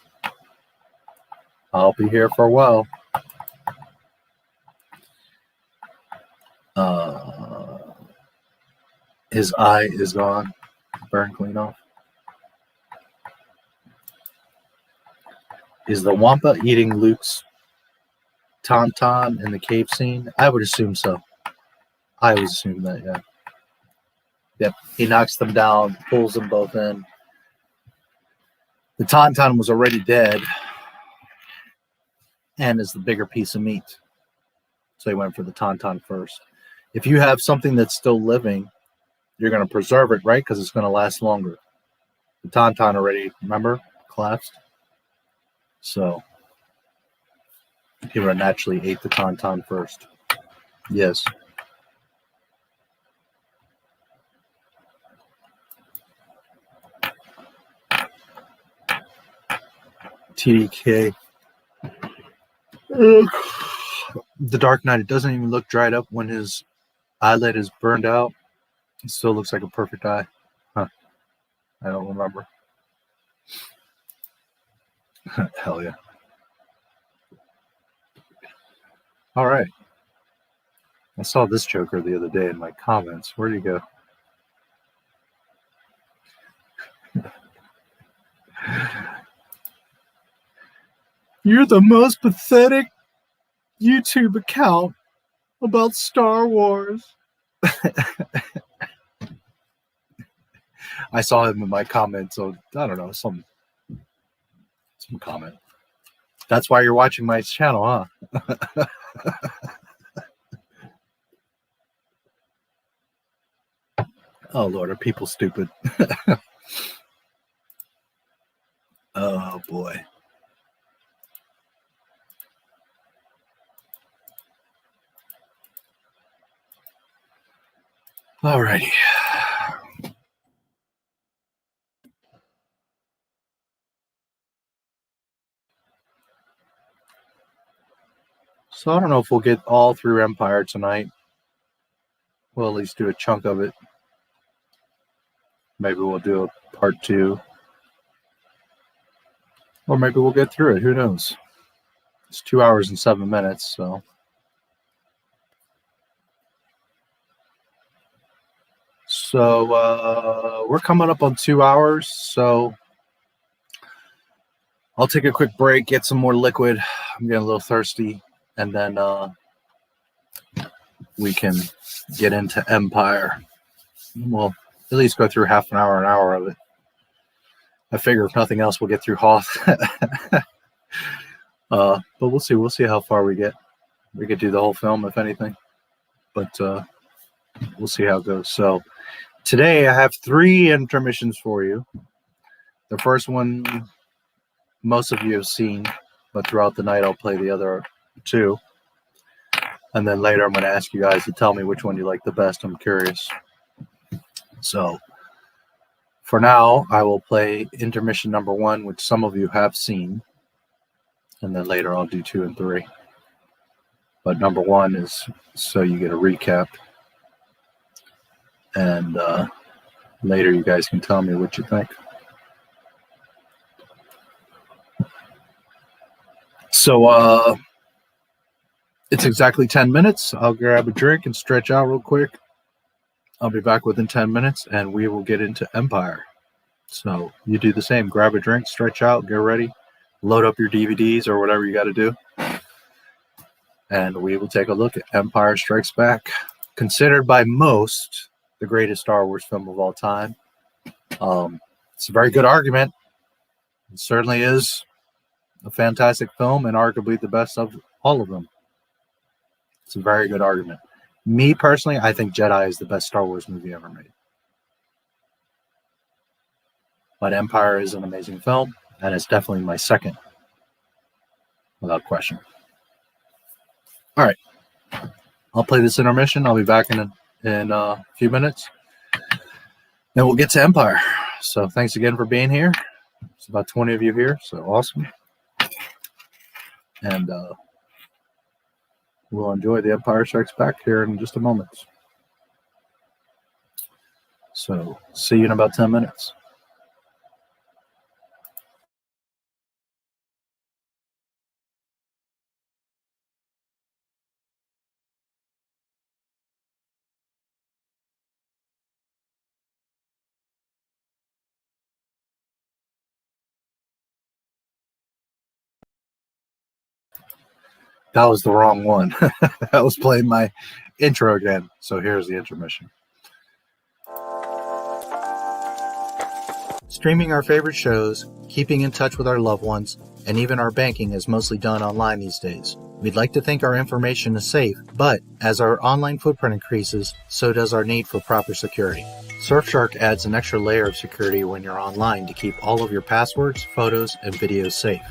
I'll be here for a while. His eye is gone. Burn clean off. Is the Wampa eating Luke's Tauntaun in the cave scene? I would assume so. I would assume that, yeah. Yep, he knocks them down, pulls them both in. The Tauntaun was already dead and is the bigger piece of meat. So he went for the Tauntaun first. If you have something that's still living, you're going to preserve it, right? Because it's going to last longer. The Tauntaun already, remember, collapsed. So he would have naturally ate the Tauntaun first. Yes. TDK. The Dark Knight, it doesn't even look dried up when his eyelid is burned out. It still looks like a perfect eye. Huh. I don't remember. Hell yeah. All right. I saw this Joker the other day in my comments. Where'd he go? You're the most pathetic YouTube account about Star Wars. I saw him in my comments, so I don't know, some comment. That's why you're watching my channel, huh? Oh Lord, are people stupid? Oh boy. Alrighty. So I don't know if we'll get all through Empire tonight. We'll at least do a chunk of it. Maybe we'll do a part 2. Or maybe we'll get through it. Who knows? It's 2 hours and 7 minutes, so. So we're coming up on 2 hours, so I'll take a quick break, get some more liquid. I'm getting a little thirsty, and then we can get into Empire. We'll at least go through half an hour of it. I figure if nothing else, we'll get through Hoth. But we'll see. We'll see how far we get. We could do the whole film, if anything. But we'll see how it goes. So today I have 3 intermissions for you. The first one, most of you have seen, but throughout the night I'll play the other 2. And then later I'm going to ask you guys to tell me which one you like the best. I'm curious. So for now, I will play intermission number 1, which some of you have seen. And then later I'll do 2 and 3. But number one is so you get a recap. And later you guys can tell me what you think. So it's exactly 10 minutes. I'll grab a drink and stretch out real quick. I'll be back within 10 minutes and we will get into Empire. So you do the same. Grab a drink, stretch out, get ready, load up your DVDs or whatever you got to do. And we will take a look at Empire Strikes Back. Considered by most the greatest Star Wars film of all time. It's a very good argument. It certainly is a fantastic film and arguably the best of all of them. It's a very good argument. Me personally, I think Jedi is the best Star Wars movie ever made. But Empire is an amazing film, and it's definitely my second, without question. All right, I'll play this intermission. I'll be back in a few minutes, and we'll get to Empire. So thanks again for being here. It's about 20 of you here, so awesome. And we'll enjoy The Empire Strikes Back here in just a moment. So see you in about 10 minutes. That was the wrong one. I was playing my intro again. So here's the intermission. Streaming our favorite shows, keeping in touch with our loved ones, and even our banking is mostly done online these days. We'd like to think our information is safe, but as our online footprint increases, so does our need for proper security. Surfshark adds an extra layer of security when you're online to keep all of your passwords, photos, and videos safe.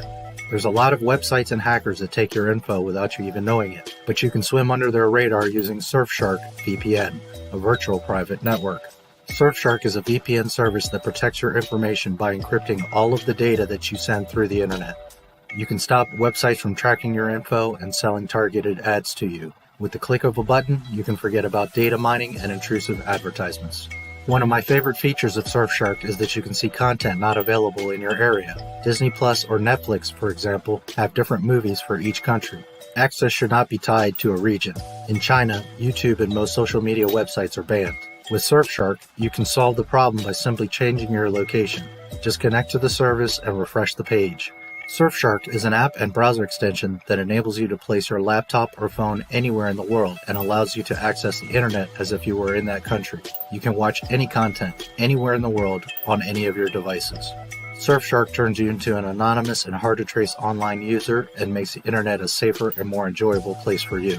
There's a lot of websites and hackers that take your info without you even knowing it, but you can swim under their radar using Surfshark VPN, a virtual private network. Surfshark is a VPN service that protects your information by encrypting all of the data that you send through the internet. You can stop websites from tracking your info and selling targeted ads to you. With the click of a button, you can forget about data mining and intrusive advertisements. One of my favorite features of Surfshark is that you can see content not available in your area. Disney Plus or Netflix, for example, have different movies for each country. Access should not be tied to a region. In China, YouTube and most social media websites are banned. With Surfshark, you can solve the problem by simply changing your location. Just connect to the service and refresh the page. Surfshark is an app and browser extension that enables you to place your laptop or phone anywhere in the world and allows you to access the internet as if you were in that country. You can watch any content anywhere in the world on any of your devices. Surfshark turns you into an anonymous and hard-to-trace online user and makes the internet a safer and more enjoyable place for you.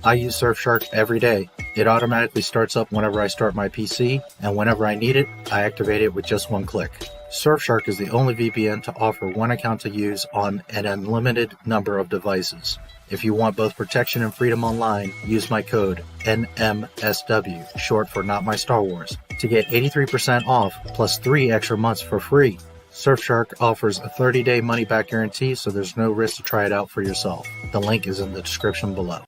I use Surfshark every day. It automatically starts up whenever I start my PC, and whenever I need it, I activate it with just one click. Surfshark is the only VPN to offer one account to use on an unlimited number of devices. If you want both protection and freedom online, use my code NMSW, short for Not My Star Wars, to get 83% off plus 3 extra months for free. Surfshark offers a 30-day money-back guarantee, so there's no risk to try it out for yourself. The link is in the description below.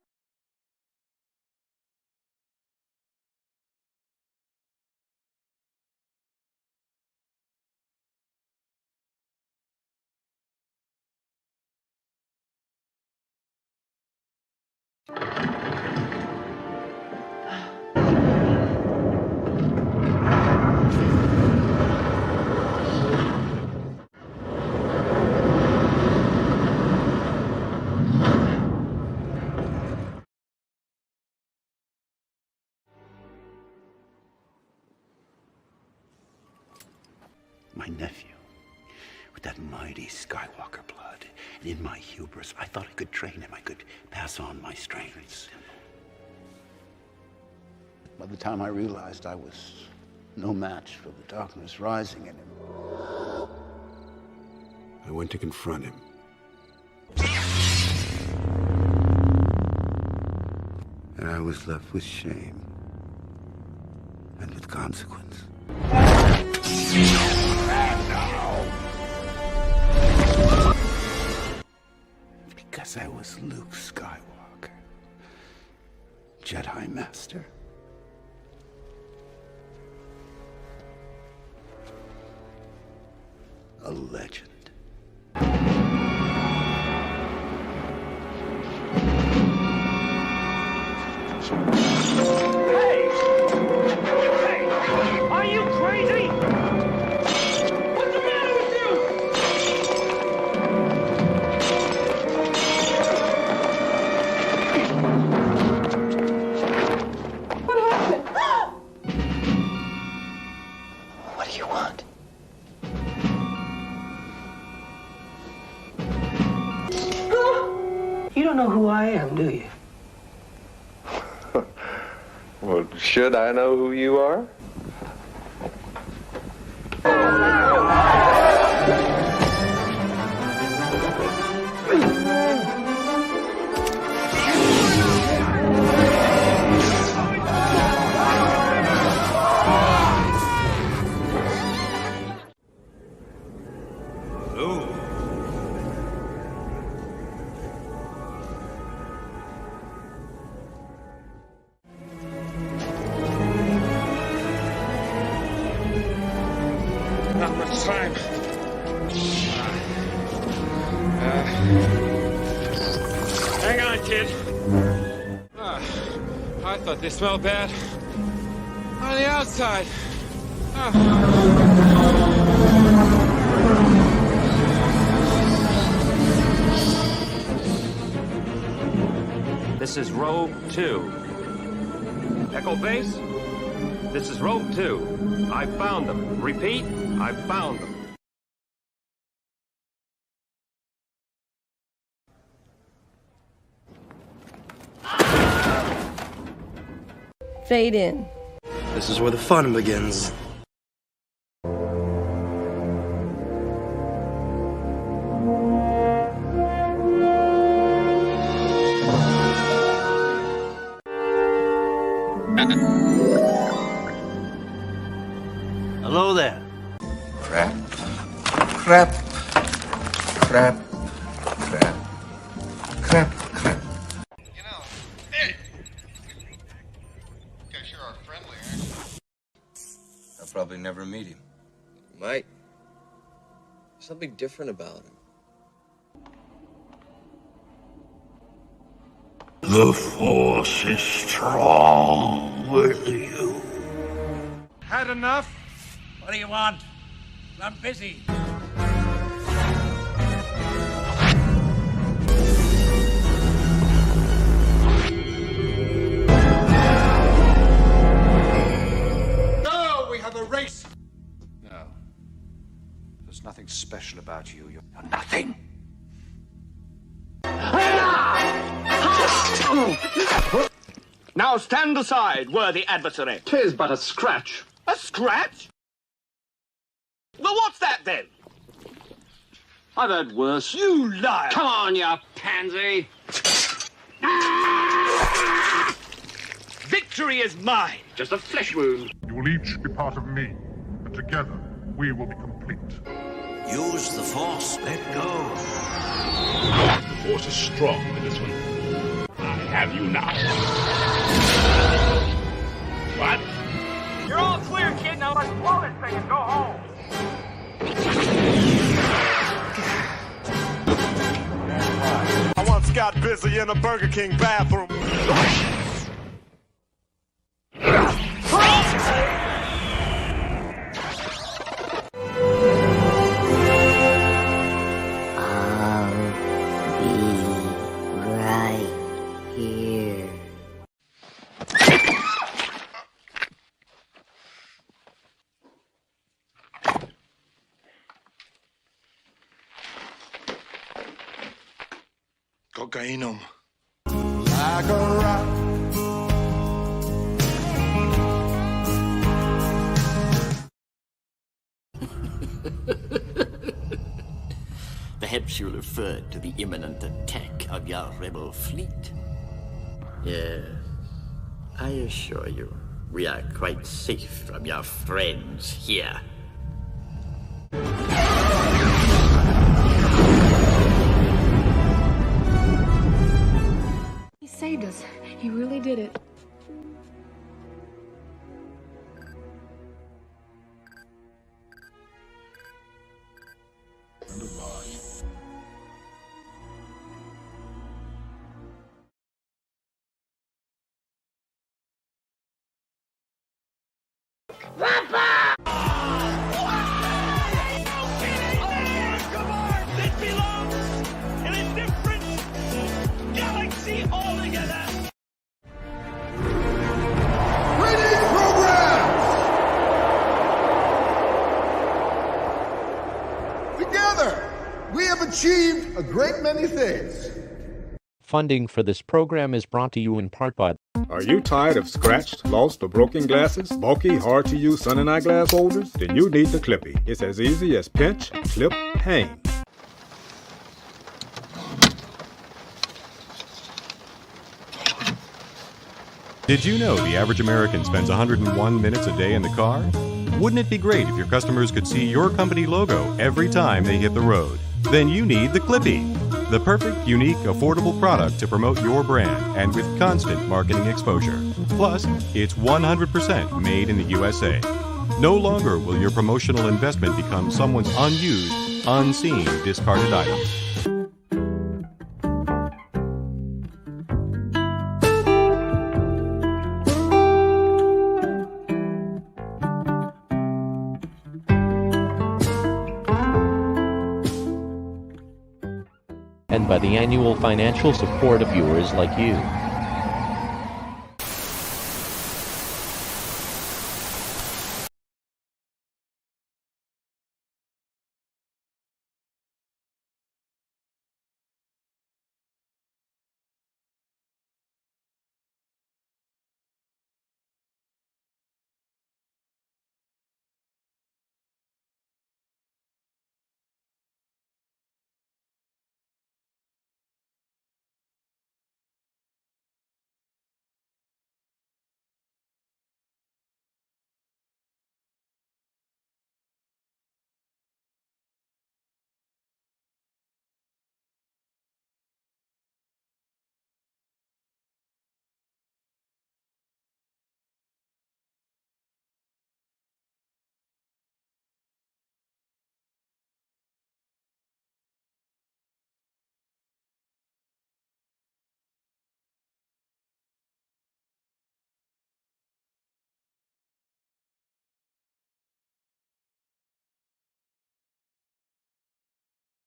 My nephew, with that mighty Skywalker blood, and in my hubris, I thought I could train him, I could pass on my strengths. By the time I realized I was no match for the darkness rising in him, I went to confront him. And I was left with shame and with consequence. Because I was Luke Skywalker. Jedi Master. A legend. Are you crazy? What's the matter with you? What happened? What do you want? You don't know who I am, do you? Well, should I know who you are? Not much time. Hang on, kid. I thought they smelled bad on the outside. This is Rogue 2. Echo Base? This is Rogue 2. I found them. Repeat, I found them. Fade in. This is where the fun begins. Hello there. Crap. Crap. Crap. Crap. Crap. Crap. You know, hey! You guys sure are friendly, aren't you? I'll probably never meet him. Might. Something different about him. The Force is strong with you. Had enough? What do you want? I'm busy. So we have a race. No. There's nothing special about you. You're Nothing. Now stand aside, worthy adversary. 'Tis but a scratch. A scratch? Well, what's that then? I've had worse. You liar! Come on, you pansy. Victory is mine. Just a flesh wound. You will each be part of me, and together we will be complete. Use the Force. Let go. The Force is strong in this one. I have you now. What? You're all clear, kid. Now let's blow this thing and go home. I once got busy in a Burger King bathroom. Cocainum. Like a rock. Perhaps you referred to the imminent attack of your rebel fleet. Yes, I assure you, we are quite safe from your friends here. He saved us. He really did it. achieved a great many things. Funding for this program is brought to you in part by... Are you tired of scratched, lost, or broken glasses? Bulky, hard-to-use sun and eyeglass holders? Then you need the Clippy. It's as easy as pinch, clip, hang. Did you know the average American spends 101 minutes a day in the car? Wouldn't it be great if your customers could see your company logo every time they hit the road? Then you need the Clippy, the perfect, unique, affordable product to promote your brand and with constant marketing exposure. Plus, it's 100% made in the USA. No longer will your promotional investment become someone's unused, unseen, discarded item. And by the annual financial support of viewers like you.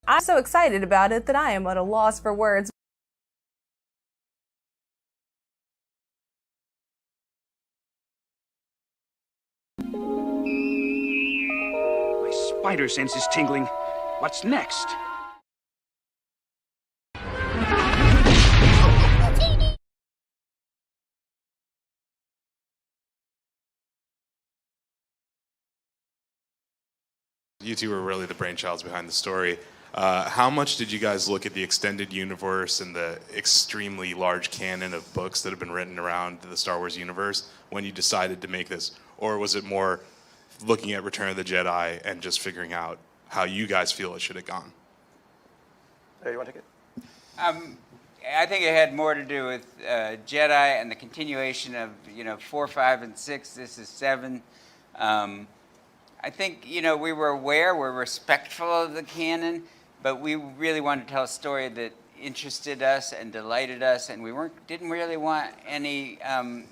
I'm so excited about it that I am at a loss for words. My spider sense is tingling. What's next? You two were really the brainchilds behind the story. How much did you guys look at the extended universe and the extremely large canon of books that have been written around the Star Wars universe when you decided to make this? Or was it more looking at Return of the Jedi and just figuring out how you guys feel it should have gone? Hey, you want to take it? I think it had more to do with Jedi and the continuation of 4, 5, and 6. This is 7. I think we were aware, we're respectful of the canon, but we really wanted to tell a story that interested us and delighted us, and we didn't really want any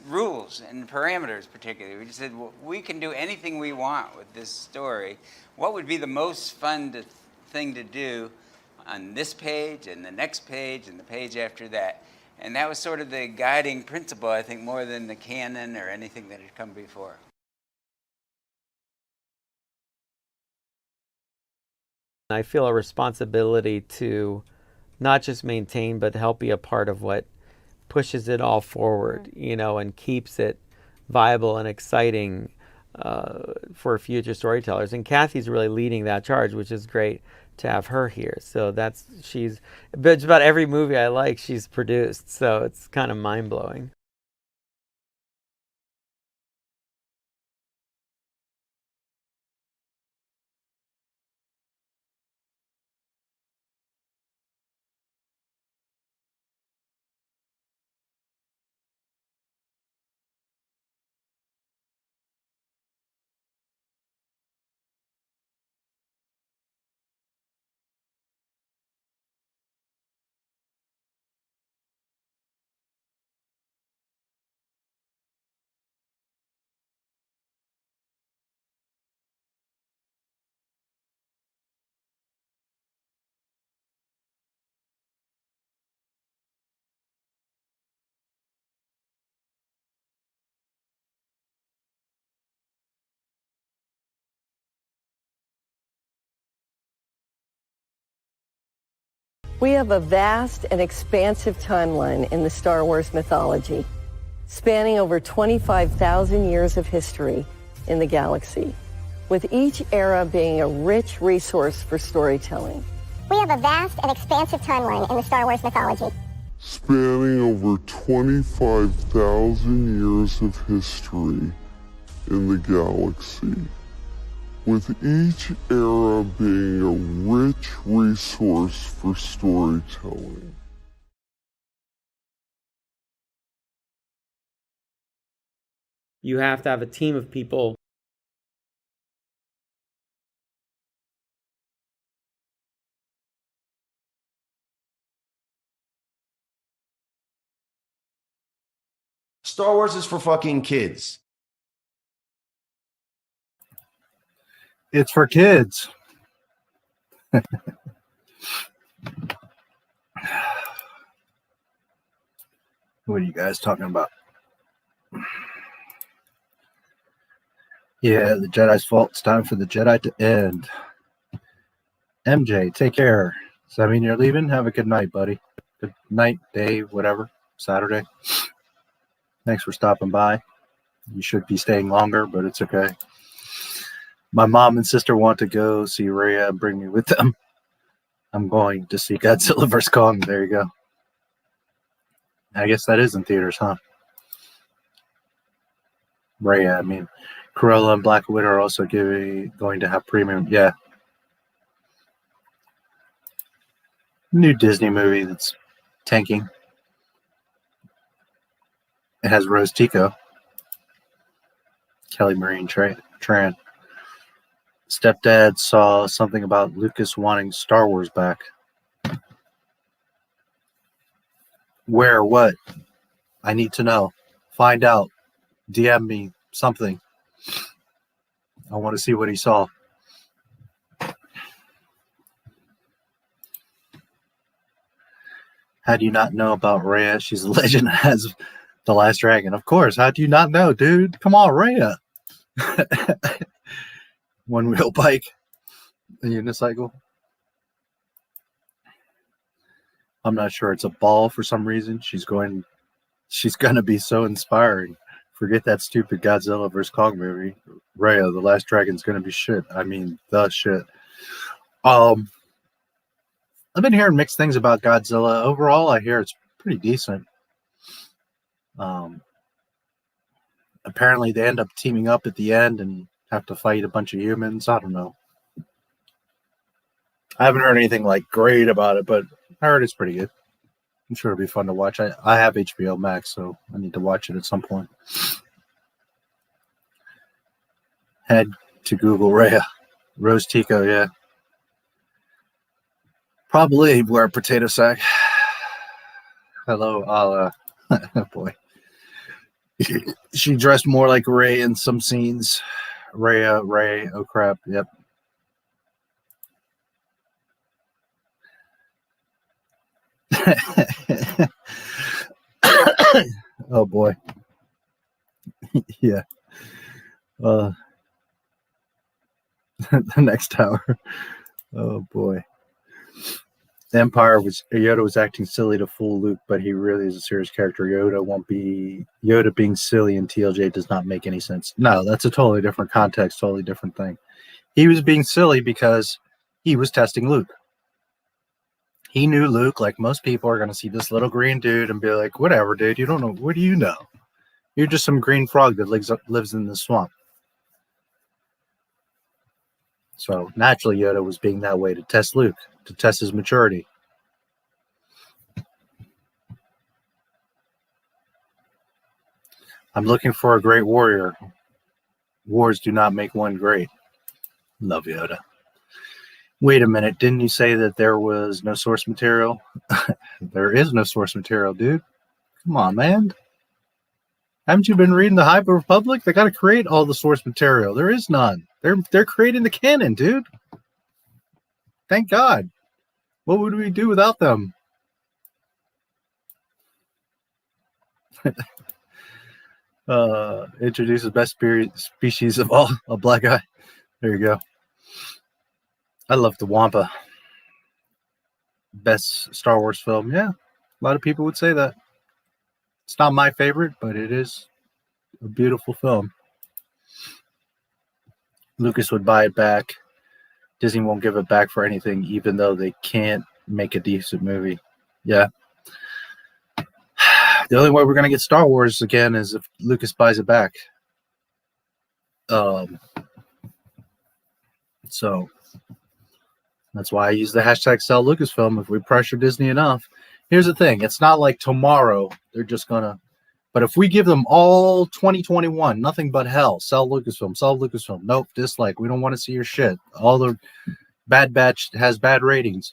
rules and parameters particularly. We just said, well, we can do anything we want with this story. What would be the most fun thing to do on this page and the next page and the page after that? And that was sort of the guiding principle, I think, more than the canon or anything that had come before. I feel a responsibility to not just maintain, but help be a part of what pushes it all forward, and keeps it viable and exciting for future storytellers. And Kathy's really leading that charge, which is great to have her here. So she's about every movie I like, she's produced. So it's kind of mind-blowing. We have a vast and expansive timeline in the Star Wars mythology, spanning over 25,000 years of history in the galaxy, with each era being a rich resource for storytelling. We have a vast and expansive timeline in the Star Wars mythology, spanning over 25,000 years of history in the galaxy, with each era being a rich resource for storytelling. You have to have a team of people. Star Wars is for fucking kids. It's for kids. What are you guys talking about? Yeah, the Jedi's fault. It's time for the Jedi to end. MJ, take care. Does that mean you're leaving? Have a good night, buddy. Good night, day, whatever. Saturday. Thanks for stopping by. You should be staying longer, but it's okay. My mom and sister want to go see Rhea and bring me with them. I'm going to see Godzilla vs. Kong. There you go. I guess that is in theaters, huh? Rhea, I mean, Cruella and Black Widow are also going to have premium. Yeah. New Disney movie that's tanking. It has Rose Tico, Kelly Marie Tran. Stepdad saw something about Lucas wanting Star Wars back. Where? What? I need to know. Find out. DM me something. I want to see what he saw. How do you not know about Rhea? She's a legend as the Last Dragon. Of course. How do you not know, dude? Come on, Rhea. One wheel bike. A unicycle. I'm not sure. It's a ball for some reason. She's going to be so inspiring. Forget that stupid Godzilla vs. Kong movie. Rhea, the Last Dragon's going to be shit. I mean, the shit. I've been hearing mixed things about Godzilla. Overall, I hear it's pretty decent. Apparently, they end up teaming up at the end and have to fight a bunch of humans. I don't know. I haven't heard anything like great about it, but I heard it's pretty good. I'm sure it'll be fun to watch. I have HBO Max, so I need to watch it at some point. Head to Google Rhea. Rose Tico, yeah. Probably wear a potato sack. Hello, Allah. Oh boy. She dressed more like Ray in some scenes. Ray, oh crap, yep. Oh boy. Yeah. The next tower. Oh boy. Yoda was acting silly to fool Luke, but he really is a serious character. Yoda being silly in TLJ does not make any sense. No, that's a totally different context, totally different thing. He was being silly because he was testing Luke. He knew Luke, like most people, are going to see this little green dude and be like, whatever, dude, you don't know. What do you know? You're just some green frog that lives in the swamp. So naturally, Yoda was being that way to test Luke, to test his maturity. I'm looking for a great warrior. Wars do not make one great. Love Yoda. Wait a minute. Didn't you say that there was no source material? There is no source material, dude. Come on, man. Haven't you been reading the High Republic? They got to create all the source material. There is none. They're creating the canon, dude. Thank God. What would we do without them? Introduces best species of all, a black guy. There you go. I love the Wampa. best Star Wars film. Yeah, a lot of people would say that. It's not my favorite, but it is a beautiful film. Lucas would buy it back. Disney won't give it back for anything, even though they can't make a decent movie. Yeah. The only way we're going to get Star Wars again is if Lucas buys it back. So that's why I use the hashtag sell Lucasfilm. If we pressure Disney enough, here's the thing. It's not like tomorrow they're just going to, but if we give them all 2021, nothing but hell, sell Lucasfilm. Nope, dislike. We don't want to see your shit. All the Bad Batch has bad ratings.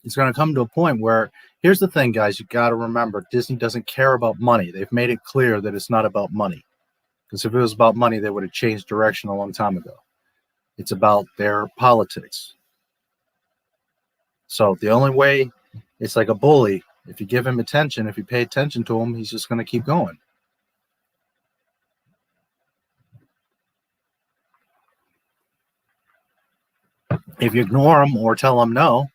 It's going to come to a point where, here's the thing, guys, you got to remember, Disney doesn't care about money. They've made it clear that it's not about money. Because if it was about money, they would have changed direction a long time ago. It's about their politics. So the only way, it's like a bully. If you give him attention, if you pay attention to him, he's just going to keep going. If you ignore him or tell him no,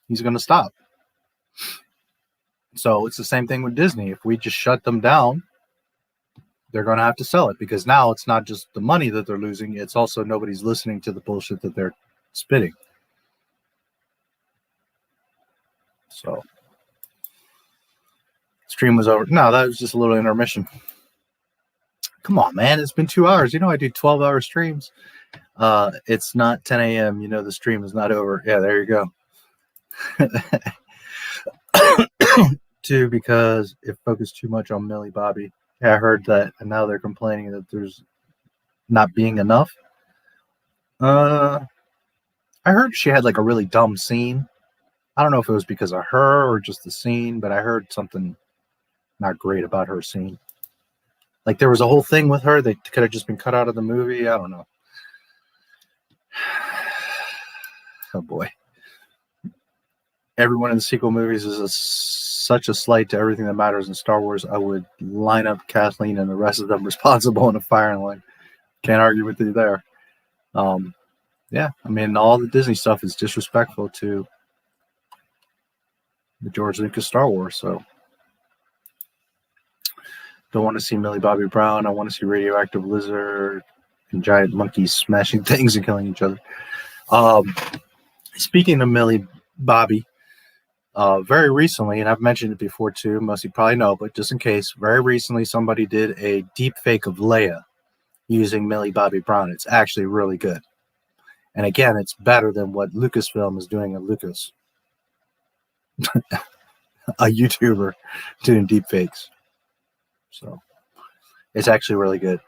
he's going to stop. So it's the same thing with Disney. If we just shut them down, they're going to have to sell it, because now it's not just the money that they're losing. It's also nobody's listening to the bullshit that they're spitting. So stream was over. No, that was just a little intermission. Come on, man. It's been 2 hours. You know, I do 12-hour streams. It's not 10 a.m. You know, the stream is not over. Yeah, there you go. Two, because it focused too much on Millie Bobby. Yeah, I heard that, and now they're complaining that there's not being enough. I heard she had like a really dumb scene. I don't know if it was because of her or just the scene, but I heard something not great about her scene. Like there was a whole thing with her that could have just been cut out of the movie. I don't know. Oh boy. Everyone in the sequel movies is such a slight to everything that matters in Star Wars. I would line up Kathleen and the rest of them responsible in a firing line. Can't argue with you there. Yeah, I mean, all the Disney stuff is disrespectful to the George Lucas Star Wars. So don't want to see Millie Bobby Brown. I want to see radioactive lizard and giant monkeys smashing things and killing each other. Speaking of Millie Bobby, very recently, and I've mentioned it before too, most of you probably know, but just in case, very recently somebody did a deep fake of Leia using Millie Bobby Brown. It's actually really good. And again, it's better than what Lucasfilm is doing at Lucas. A YouTuber doing deep fakes. So it's actually really good.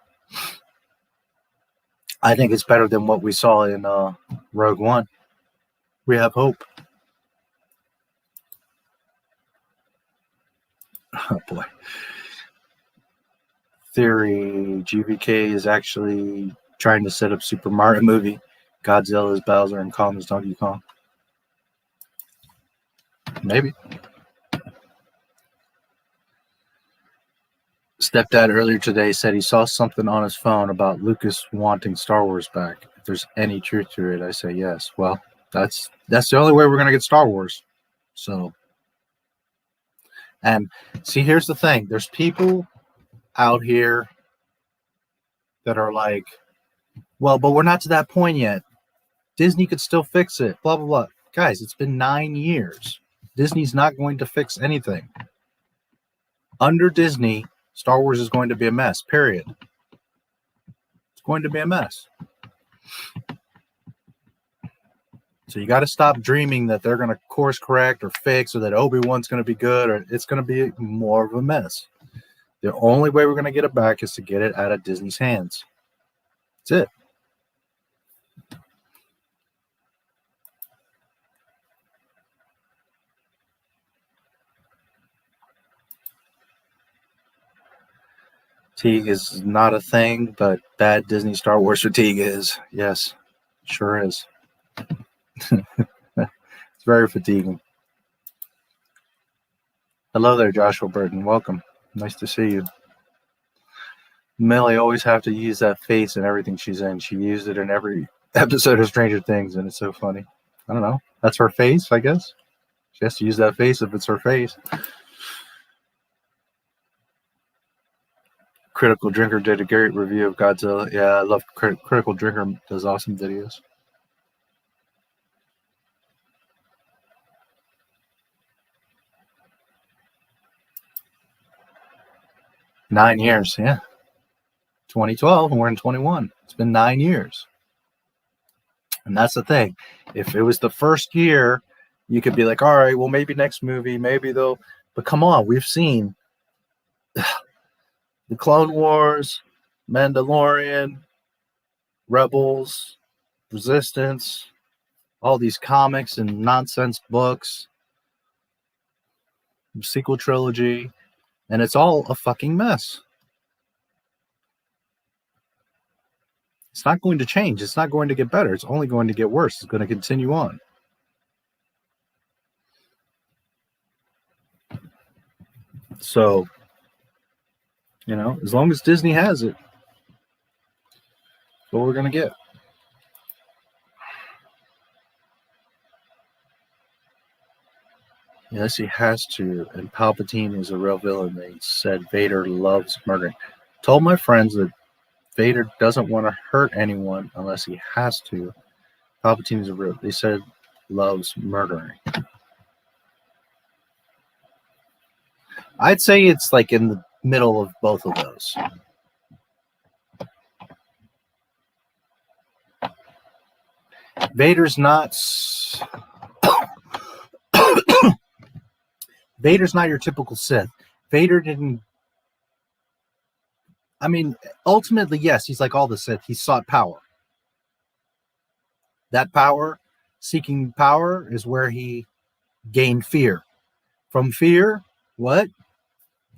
I think it's better than what we saw in Rogue One. We have hope. Oh boy. Theory, GVK is actually trying to set up Super Mario movie. Godzilla is Bowser and Kong is Donkey Kong. Maybe. Stepdad earlier today said he saw something on his phone about Lucas wanting Star Wars back. If there's any truth to it, I say yes. Well, that's the only way we're going to get Star Wars. So, and see, here's the thing. There's people out here that are like, well, but we're not to that point yet. Disney could still fix it, blah, blah, blah. Guys, it's been 9 years. Disney's not going to fix anything. Under Disney, Star Wars is going to be a mess, period. It's going to be a mess. So you got to stop dreaming that they're going to course correct or fix, or that Obi-Wan's going to be good, or it's going to be more of a mess. The only way we're going to get it back is to get it out of Disney's hands. That's it. Fatigue is not a thing, but bad Disney Star Wars fatigue is. Yes, sure is. It's very fatiguing. Hello there, Joshua Burton. Welcome. Nice to see you. Millie always have to use that face in everything she's in. She used it in every episode of Stranger Things, and it's so funny. I don't know. That's her face, I guess. She has to use that face if it's her face. Critical Drinker did a great review of Godzilla. Yeah, I love Critical Drinker, does awesome videos. Nine years, yeah. 2012, and we're in 21. It's been 9 years. And that's the thing. If it was the first year, you could be like, all right, well, maybe next movie, maybe they'll. But come on, we've seen the Clone Wars, Mandalorian, Rebels, Resistance, all these comics and nonsense books, sequel trilogy, and it's all a fucking mess. It's not going to change. It's not going to get better. It's only going to get worse. It's going to continue on. So, you know, as long as Disney has it, that's what we're going to get. Yes, he has to. And Palpatine is a real villain. They said Vader loves murdering. Told my friends that Vader doesn't want to hurt anyone unless he has to. Palpatine is a real. They said loves murdering. I'd say it's like in the middle of both of those. Vader's not. Vader's not your typical Sith. Vader didn't. I mean, ultimately, yes, he's like all the Sith. He sought power. That power, seeking power, is where he gained fear. From fear, what?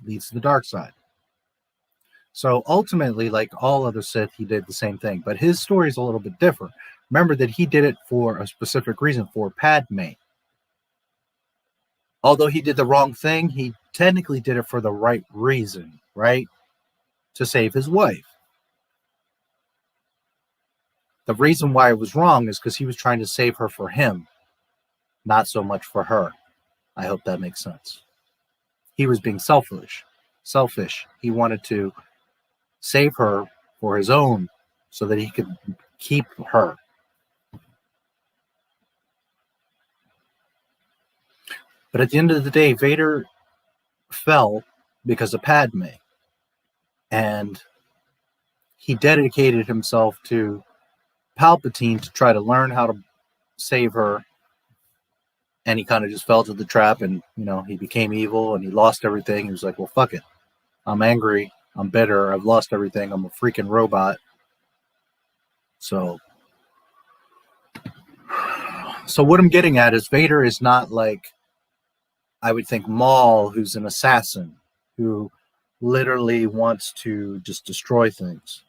Leads to the dark side. So ultimately, like all other Sith, he did the same thing. But his story is a little bit different. Remember that he did it for a specific reason, for Padme. Although he did the wrong thing, he technically did it for the right reason, right? To save his wife. The reason why it was wrong is because he was trying to save her for him, not so much for her. I hope that makes sense. He was being selfish. He wanted to save her for his own so that he could keep her. But at the end of the day, Vader fell because of Padme. And he dedicated himself to Palpatine to try to learn how to save her. And he kind of just fell to the trap, and, you know, he became evil and he lost everything. He was like, well, fuck it. I'm angry. I'm bitter. I've lost everything. I'm a freaking robot. So what I'm getting at is Vader is not like, I would think, Maul, who's an assassin, who literally wants to just destroy things.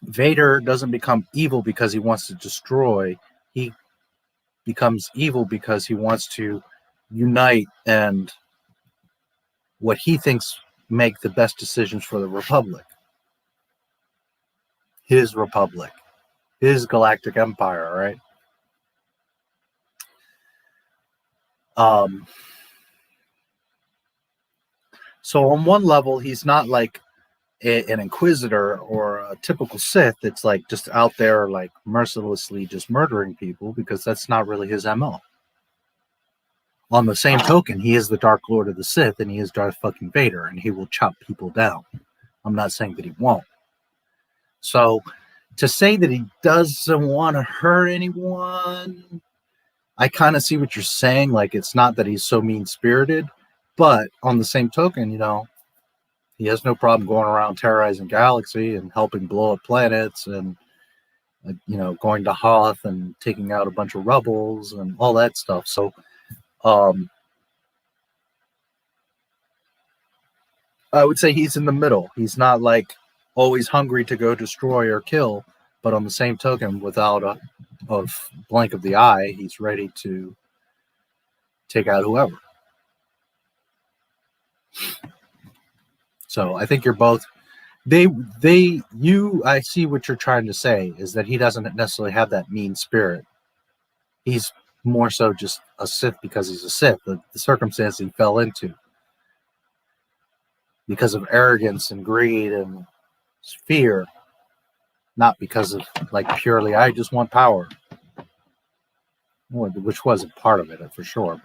Vader doesn't become evil because he wants to destroy. He becomes evil because he wants to unite and what he thinks make the best decisions for the Republic. His Republic. His galactic empire, right? So on one level, he's not like an Inquisitor or a typical Sith that's like just out there like mercilessly just murdering people, because that's not really his MO. On the same token, he is the Dark Lord of the Sith, and he is Darth fucking Vader, and he will chop people down. I'm not saying that he won't. So to say that he doesn't want to hurt anyone, I kind of see what you're saying. Like, it's not that he's so mean-spirited, but on the same token, you know, he has no problem going around terrorizing galaxy and helping blow up planets and, you know, going to Hoth and taking out a bunch of rebels and all that stuff. So, I would say he's in the middle. He's not like always hungry to go destroy or kill, but on the same token, without a blink of the eye, he's ready to take out whoever. So I think you're both. I see what you're trying to say is that he doesn't necessarily have that mean spirit, He's more so just a Sith because he's a Sith. The circumstance he fell into because of arrogance and greed and fear, not because of like purely I just want power, which wasn't part of it for sure.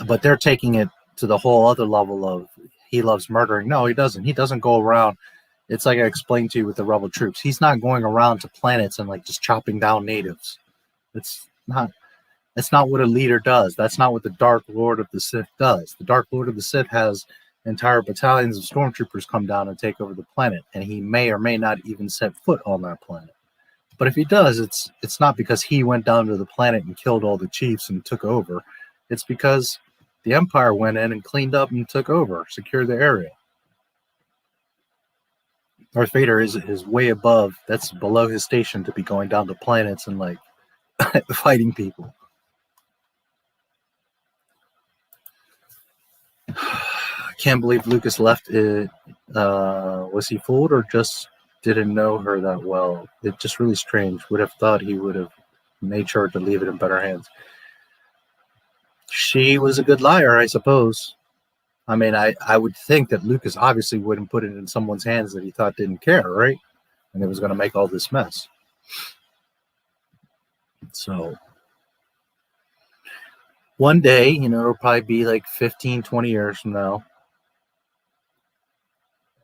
But they're taking it to the whole other level of he loves murdering. No, he doesn't. He doesn't go around. It's like I explained to you with the rebel troops. He's not going around to planets and like just chopping down natives. That's not what a leader does. That's not what the Dark Lord of the Sith does. The Dark Lord of the Sith has entire battalions of stormtroopers come down and take over the planet, and he may or may not even set foot on that planet. But if he does, it's not because he went down to the planet and killed all the chiefs and took over. It's because the Empire went in and cleaned up and took over, secured the area. Darth Vader is way above. That's below his station to be going down to planets and like fighting people. I can't believe Lucas left it. Was he fooled or just didn't know her that well? It's just really strange. Would have thought he would have made sure to leave it in better hands. She was a good liar, I suppose. I mean, I would think that Lucas obviously wouldn't put it in someone's hands that he thought didn't care, right? And it was going to make all this mess. So one day, you know, it'll probably be like 15, 20 years from now,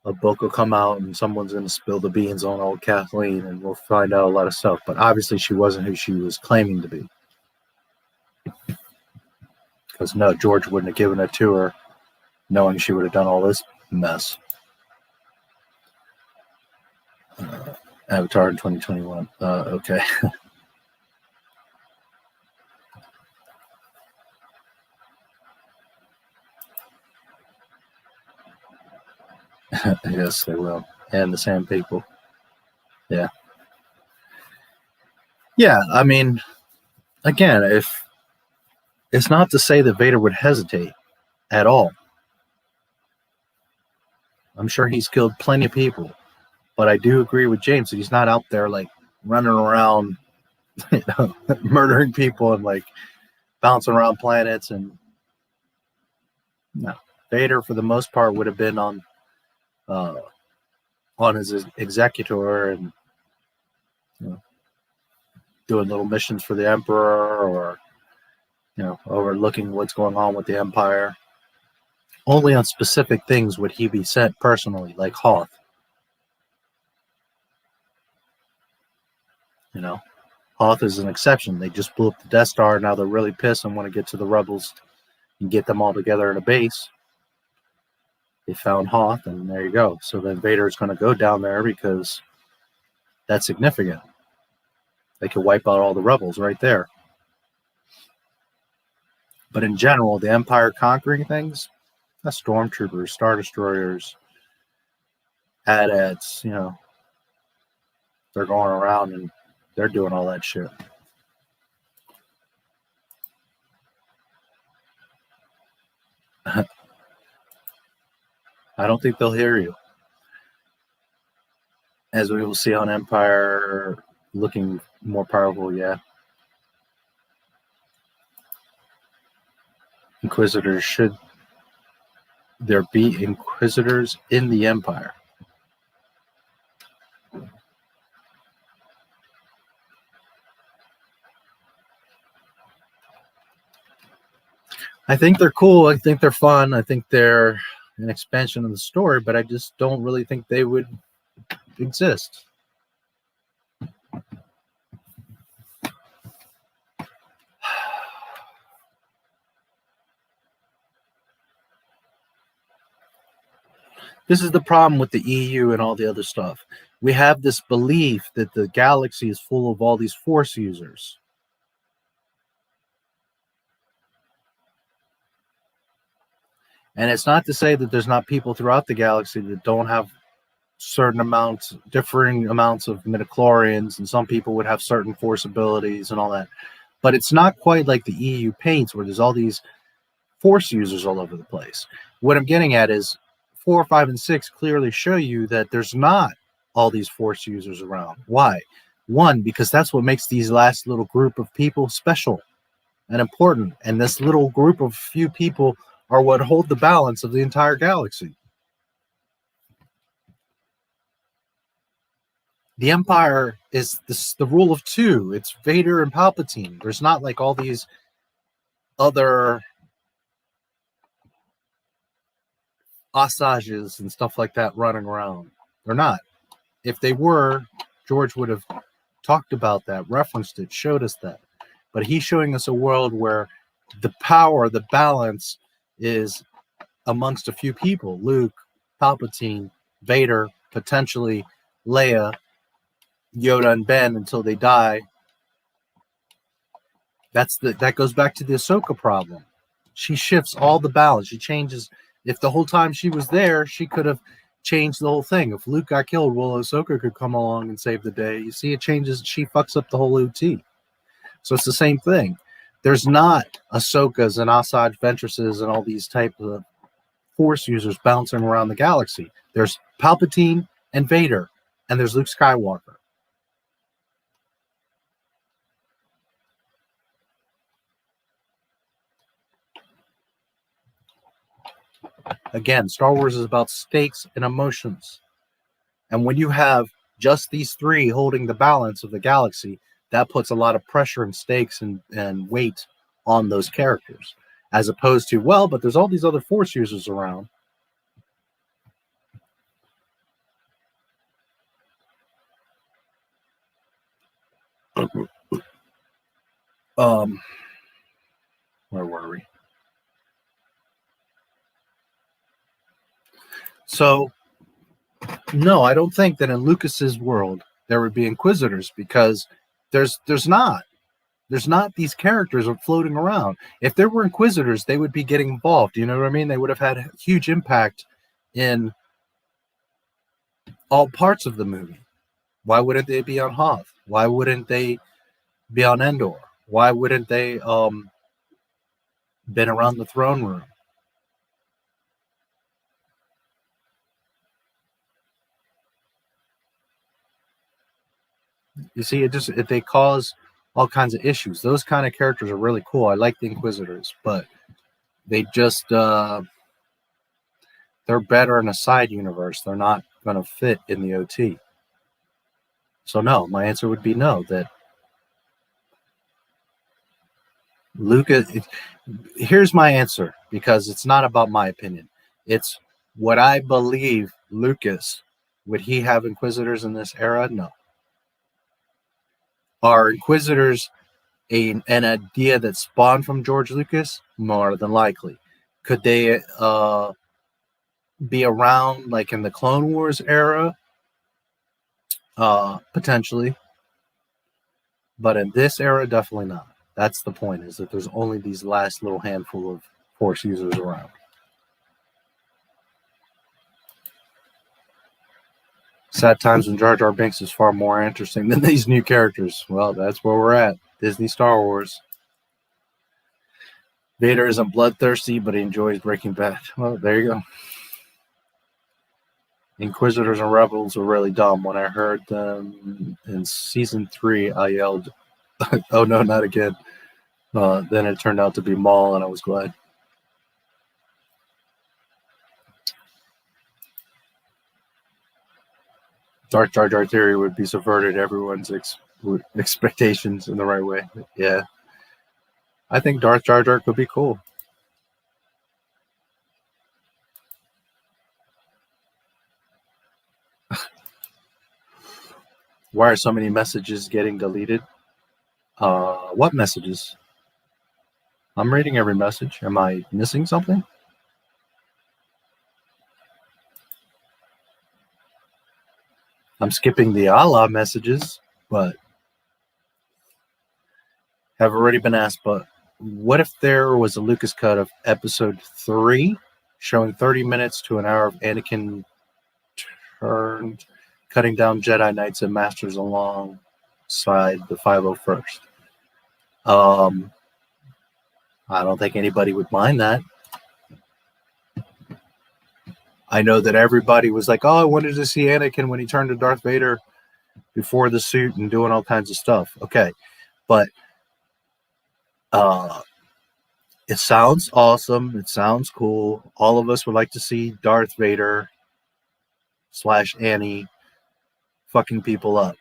a book will come out and someone's going to spill the beans on old Kathleen and we'll find out a lot of stuff. But obviously she wasn't who she was claiming to be. Because no, George wouldn't have given it to her knowing she would have done all this mess. Avatar in 2021. Okay. Yes, they will. And the same people. Yeah. Yeah, I mean, again, if it's not to say that Vader would hesitate at all. I'm sure he's killed plenty of people. But I do agree with James that he's not out there like running around, you know, murdering people and like bouncing around planets. And no, Vader for the most part would have been on his executor and, you know, doing little missions for the Emperor or, you know, overlooking what's going on with the Empire. Only on specific things would he be sent personally, like Hoth. You know, Hoth is an exception. They just blew up the Death Star. Now they're really pissed and want to get to the rebels and get them all together in a base. They found Hoth, and there you go. So then Vader is going to go down there because that's significant. They could wipe out all the rebels right there. But in general, the Empire conquering things, that's stormtroopers, Star Destroyers, AT-ATs, you know. They're going around and they're doing all that shit. I don't think they'll hear you. As we will see on Empire looking more powerful, yeah. Inquisitors, should there be Inquisitors in the Empire? I think they're cool. I think they're fun. I think they're an expansion of the story, but I just don't really think they would exist. This is the problem with the EU and all the other stuff. We have this belief that the galaxy is full of all these Force users. And it's not to say that there's not people throughout the galaxy that don't have certain amounts, differing amounts of midichlorians, and some people would have certain Force abilities and all that. But it's not quite like the EU paints where there's all these Force users all over the place. What I'm getting at is 4, 5, and 6 clearly show you that there's not all these Force users around. Why? One, because that's what makes these last little group of people special and important. And this little group of few people are what hold the balance of the entire galaxy. The Empire is the rule of two. It's Vader and Palpatine. There's not like all these other Osages and stuff like that running around. They're not. If they were, George would have talked about that, referenced it, showed us that. But he's showing us a world where the power, the balance is amongst a few people. Luke, Palpatine, Vader, potentially Leia, Yoda, and Ben until they die. That goes back to the Ahsoka problem. She shifts all the balance. She changes. If the whole time she was there, she could have changed the whole thing. If Luke got killed, well, Ahsoka could come along and save the day. You see, it changes. She fucks up the whole UT. So it's the same thing. There's not Ahsokas and Asajj Ventresses and all these type of Force users bouncing around the galaxy. There's Palpatine and Vader, and there's Luke Skywalker. Again, Star Wars is about stakes and emotions. And when you have just these three holding the balance of the galaxy, that puts a lot of pressure and stakes and weight on those characters. As opposed to, well, but there's all these other Force users around. Where were we? So, no, I don't think that in Lucas's world there would be Inquisitors, because there's not these characters floating around. If there were Inquisitors, they would be getting involved. You know what I mean? They would have had a huge impact in all parts of the movie. Why wouldn't they be on Hoth? Why wouldn't they be on Andor? Why wouldn't they been around the throne room? You see, they cause all kinds of issues. Those kind of characters are really cool. I like the Inquisitors, but they just they're better in a side universe. They're not going to fit in the OT. So no, my answer would be no. That Lucas. Here's my answer, because it's not about my opinion. It's what I believe. Lucas, would he have Inquisitors in this era? No. Are Inquisitors an idea that spawned from George Lucas? More than likely. Could they be around like in the Clone Wars era? Potentially. But in this era, definitely not. That's the point, is that there's only these last little handful of Force users around. Sad times when Jar Jar Binks is far more interesting than these new characters. Well, that's where we're at. Disney Star Wars. Vader isn't bloodthirsty, but he enjoys Breaking Bad. Well, there you go. Inquisitors and Rebels were really dumb. When I heard them in season 3, I yelled, "Oh no, not again!" Then it turned out to be Maul, and I was glad. Darth Jar Jar theory would be subverted everyone's expectations in the right way. Yeah. I think Darth Jar Jar could be cool. Why are so many messages getting deleted? What messages? I'm reading every message. Am I missing something? I'm skipping the Allah messages, but have already been asked, but what if there was a Lucas cut of episode 3 showing 30 minutes to an hour of Anakin cutting down Jedi Knights and Masters alongside the 501st? I don't think anybody would mind that. I know that everybody was like, oh, I wanted to see Anakin when he turned to Darth Vader before the suit and doing all kinds of stuff. Okay, but it sounds awesome. It sounds cool. All of us would like to see Darth Vader / Annie fucking people up.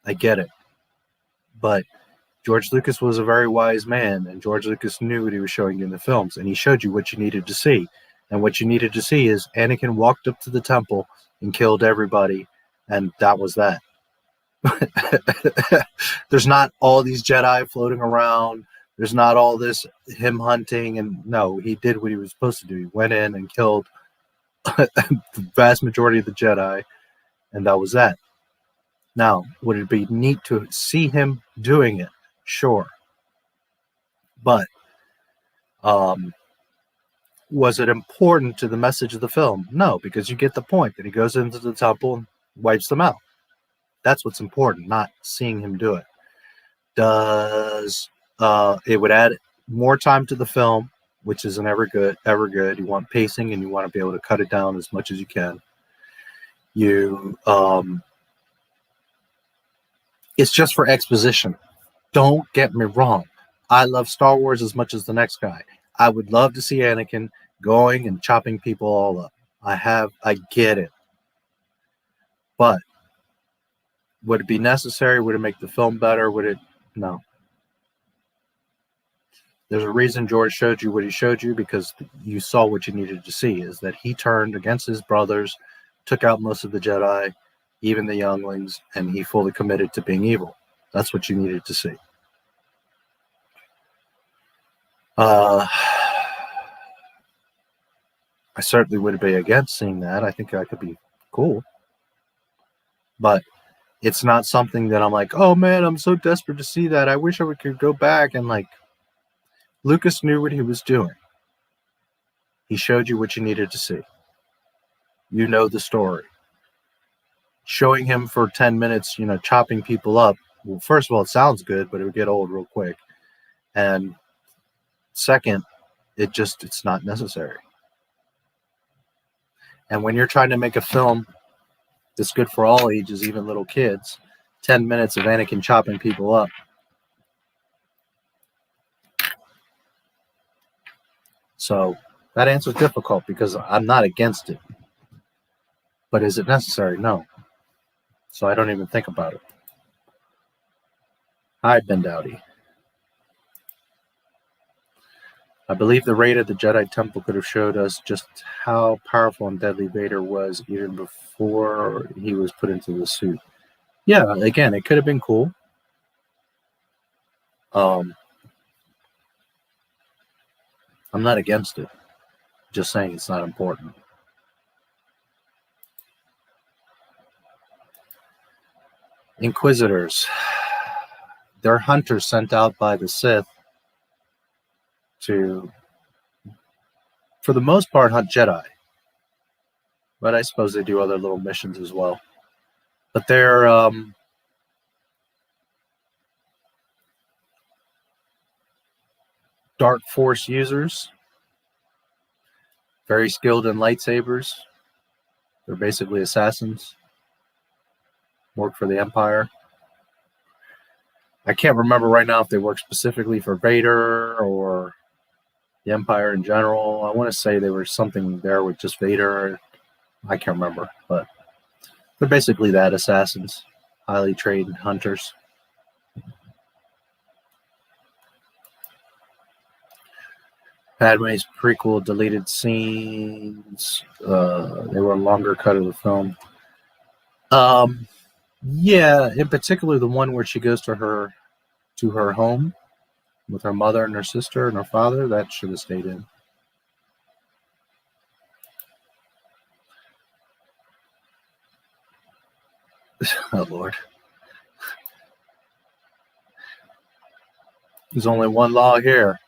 I get it. But George Lucas was a very wise man, and George Lucas knew what he was showing you in the films, and he showed you what you needed to see. And what you needed to see is Anakin walked up to the temple and killed everybody, and that was that. There's not all these Jedi floating around. There's not all this him hunting, and no, he did what he was supposed to do. He went in and killed the vast majority of the Jedi, and that was that. Now, would it be neat to see him doing it? Sure. But was it important to the message of the film? No, because you get the point that he goes into the temple and wipes them out. That's what's important, not seeing him do it. Does it would add more time to the film, which isn't ever good. You want pacing, and you want to be able to cut it down as much as you can. It's just for exposition. Don't get me wrong. I love Star Wars as much as the next guy. I would love to see Anakin going and chopping people all up. I get it. But would it be necessary? Would it make the film better? No. There's a reason George showed you what he showed you, because you saw what you needed to see, is that he turned against his brothers, took out most of the Jedi, even the younglings, and he fully committed to being evil. That's what you needed to see. I certainly would be against seeing that. I think that could be cool. But it's not something that I'm like, oh man, I'm so desperate to see that. I wish I could go back and like. Lucas knew what he was doing. He showed you what you needed to see. You know the story. Showing him for 10 minutes, chopping people up. Well, first of all, it sounds good, but it would get old real quick. And second, it's not necessary. And when you're trying to make a film that's good for all ages, even little kids, 10 minutes of Anakin chopping people up. So that answer's difficult because I'm not against it. But is it necessary? No. So I don't even think about it. Hi, Ben Dowdy. I believe the raid at the Jedi Temple could have showed us just how powerful and deadly Vader was even before he was put into the suit. Yeah, again, it could have been cool. I'm not against it. Just saying it's not important. Inquisitors. They're hunters sent out by the Sith to, for the most part, hunt Jedi. But I suppose they do other little missions as well. But they're dark force users. Very skilled in lightsabers. They're basically assassins. Work for the Empire. I can't remember right now if they work specifically for Vader or the Empire in general. I want to say there was something there with just Vader. I can't remember, but they're basically that, assassins, highly trained hunters. Padme's prequel deleted scenes. They were a longer cut of the film. Yeah, in particular the one where she goes to her home with her mother and her sister and her father. That should have stayed in. Oh Lord. There's only one law here.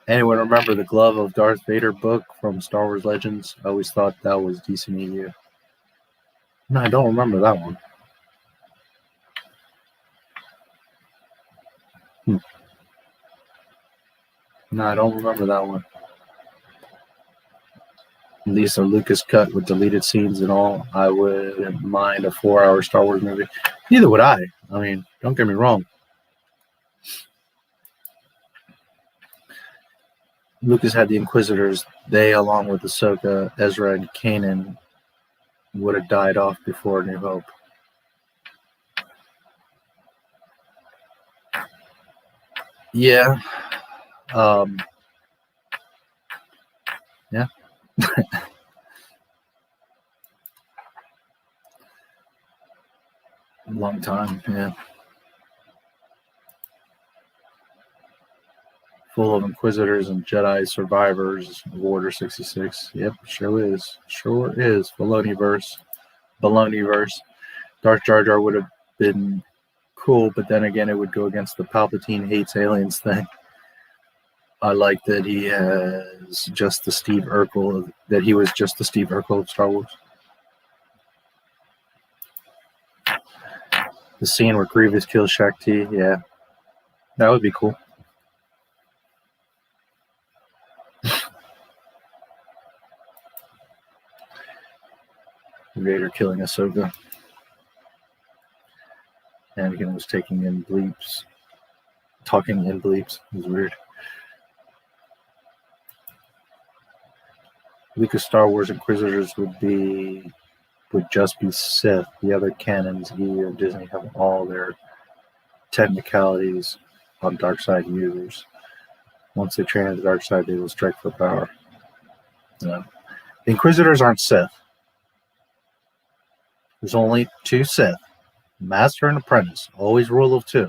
Anyone remember the Glove of Darth Vader book from Star Wars Legends? I always thought that was DCEU. No, I don't remember that one. No, I don't remember that one. These are Lucas cut with deleted scenes and all. I wouldn't mind a 4-hour Star Wars movie. Neither would I. I mean, don't get me wrong. Lucas had the Inquisitors. They, along with Ahsoka, Ezra, and Kanan, would have died off before New Hope. Yeah. Yeah. Long time, yeah. Full of Inquisitors and Jedi survivors of Order 66. Yep, sure is. Sure is. Baloneyverse. Baloneyverse. Darth Jar Jar would have been cool, but then again, it would go against the Palpatine hates aliens thing. I like that he has just the Steve Urkel, that he was just the Steve Urkel of Star Wars. The scene where Grievous kills Shakti, yeah. That would be cool. Vader killing Ahsoka. Anakin was taking in bleeps. Talking in bleeps. It was weird. Lucas Star Wars Inquisitors would just be Sith. The other canons, E and Disney, have all their technicalities on dark side users. Once they train on the dark side, they will strike for power. No. The Inquisitors aren't Sith. There's only 2 Sith. Master and apprentice. Always rule of 2.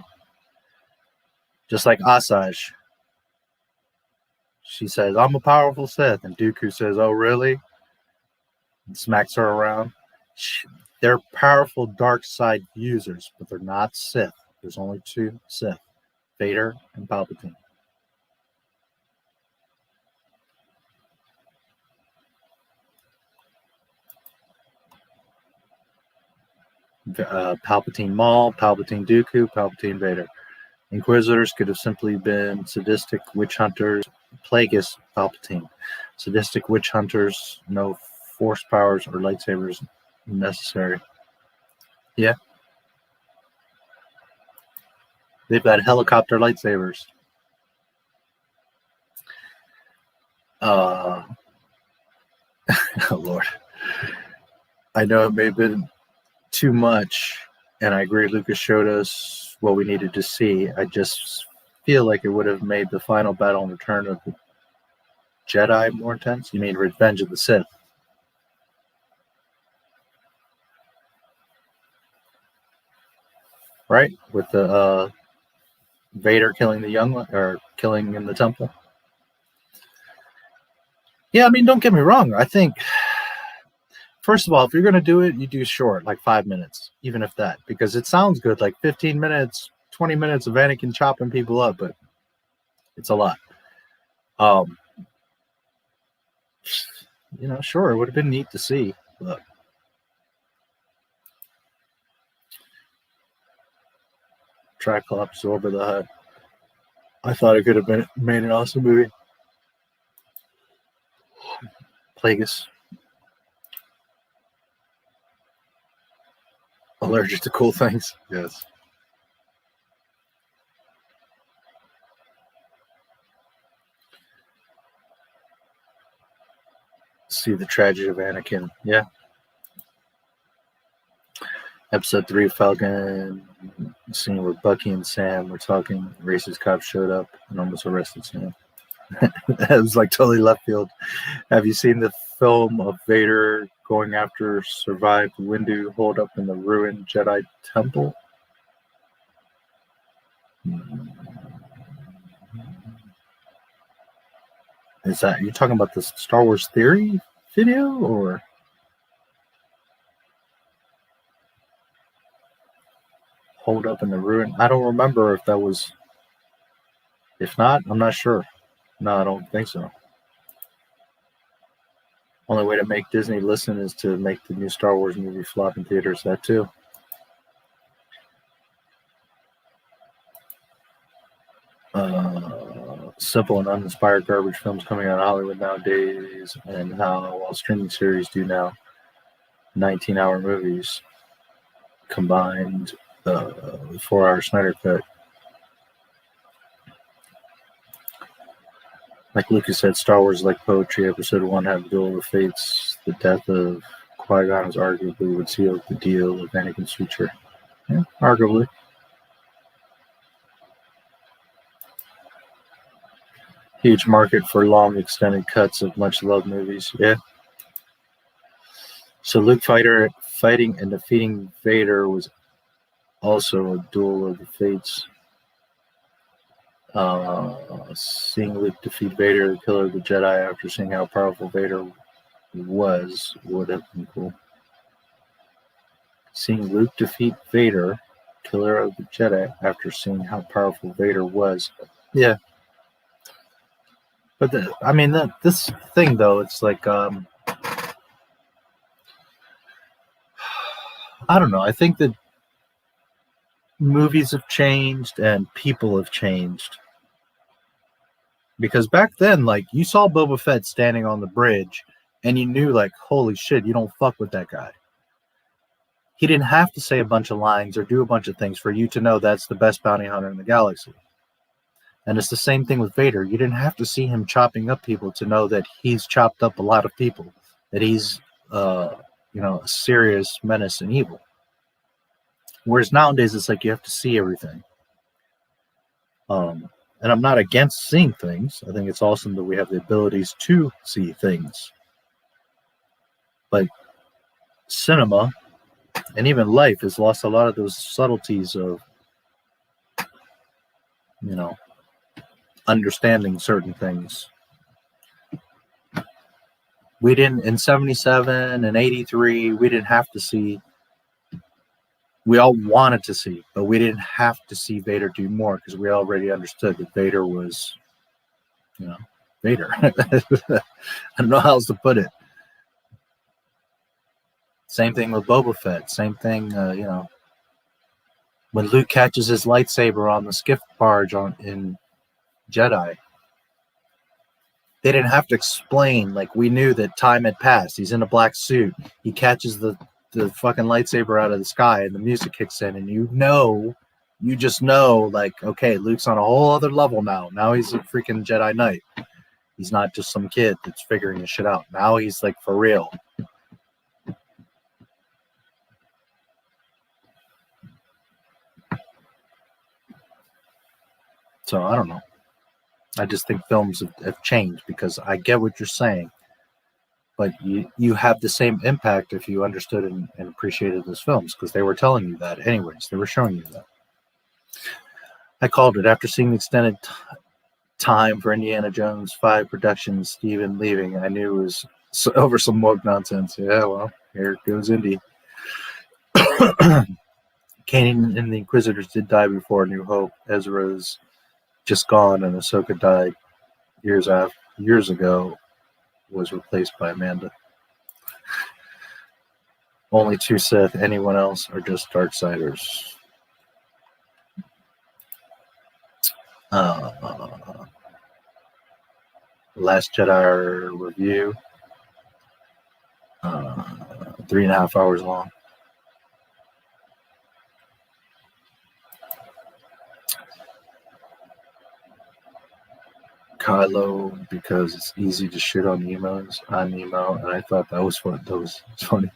Just like Asajj. She says, I'm a powerful Sith. And Dooku says, oh, really? And smacks her around. They're powerful dark side users, but they're not Sith. There's only 2 Sith. Vader and Palpatine. Palpatine Maul, Palpatine Dooku, Palpatine Vader. Inquisitors could have simply been sadistic witch hunters. Plagueis Palpatine. Sadistic witch hunters, no force powers or lightsabers necessary. Yeah. They've got helicopter lightsabers. Oh, Lord. I know it may have been too much, and I agree Lucas showed us what we needed to see. I just feel like it would have made the final battle and return of the Jedi more intense. You mean Revenge of the Sith? Right? With the Vader killing the young one, or killing in the temple. Yeah, I mean, don't get me wrong. I think, first of all, if you're going to do it, you do short, like 5 minutes, even if that, because it sounds good, like 15 minutes, 20 minutes of Anakin chopping people up, but it's a lot. You know, sure, it would have been neat to see, but Triclops over the Hutt. I thought it could have been made an awesome movie. Plagueis. Allergic to cool things. Yes. See the tragedy of Anakin. Yeah. Episode 3 Falcon scene where Bucky and Sam were talking. Racist cops showed up and almost arrested Sam. That was like totally left field. Have you seen the film of Vader going after survived Windu holed up in the ruined Jedi temple? Is that, you talking about the Star Wars Theory video, or? Hold up in the ruin? I don't remember if that was. If not, I'm not sure. No, I don't think so. Only way to make Disney listen is to make the new Star Wars movie flop in theaters. That too. simple and uninspired garbage films coming out of Hollywood nowadays, and how while streaming series do now 19-hour movies combined 4-hour Snyder cut. Like Lucas said, Star Wars is like poetry. Episode 1 had Duel of the Fates. The death of Qui-Gon is arguably would seal the deal of Anakin's future. Yeah, arguably. Huge market for long extended cuts of much-loved movies. Yeah. So Luke fighting and defeating Vader was also a Duel of the Fates. Seeing Luke defeat Vader, the killer of the Jedi, after seeing how powerful Vader was, would have been cool. Seeing Luke defeat Vader, killer of the Jedi, after seeing how powerful Vader was. Yeah. But this thing though, it's like I don't know. I think that movies have changed and people have changed. Because back then, like, you saw Boba Fett standing on the bridge and you knew, like, holy shit, you don't fuck with that guy. He didn't have to say a bunch of lines or do a bunch of things for you to know that's the best bounty hunter in the galaxy. And it's the same thing with Vader. You didn't have to see him chopping up people to know that he's chopped up a lot of people, that he's, a serious menace and evil. Whereas nowadays, it's like you have to see everything. And I'm not against seeing things. I think it's awesome that we have the abilities to see things. But cinema and even life has lost a lot of those subtleties of, understanding certain things. We didn't, in 77 and 83, we didn't have to see, we all wanted to see, but we didn't have to see Vader do more because we already understood that Vader was, Vader. I don't know how else to put it. Same thing with Boba Fett. Same thing, when Luke catches his lightsaber on the skiff barge in Jedi, they didn't have to explain. Like, we knew that time had passed. He's in a black suit. He catches the fucking lightsaber out of the sky and the music kicks in and you just know, like, okay, Luke's on a whole other level now. Now he's a freaking Jedi Knight. He's not just some kid that's figuring his shit out. Now he's like for real. So I don't know. I just think films have changed because I get what you're saying. But you have the same impact if you understood and appreciated those films because they were telling you that anyways. They were showing you that. I called it. After seeing the extended time for Indiana Jones 5 production, Steven leaving, I knew it was over some woke nonsense. Yeah, well, here goes Indy. Kanan and the Inquisitors did die before New Hope. Ezra's just gone, and Ahsoka died years ago. Was replaced by Amanda. Only 2 Sith. Anyone else are just Darksiders. Last Jedi review. 3.5 hours long. Kylo, because it's easy to shit on emos on emo, and I thought that was fun. That was funny.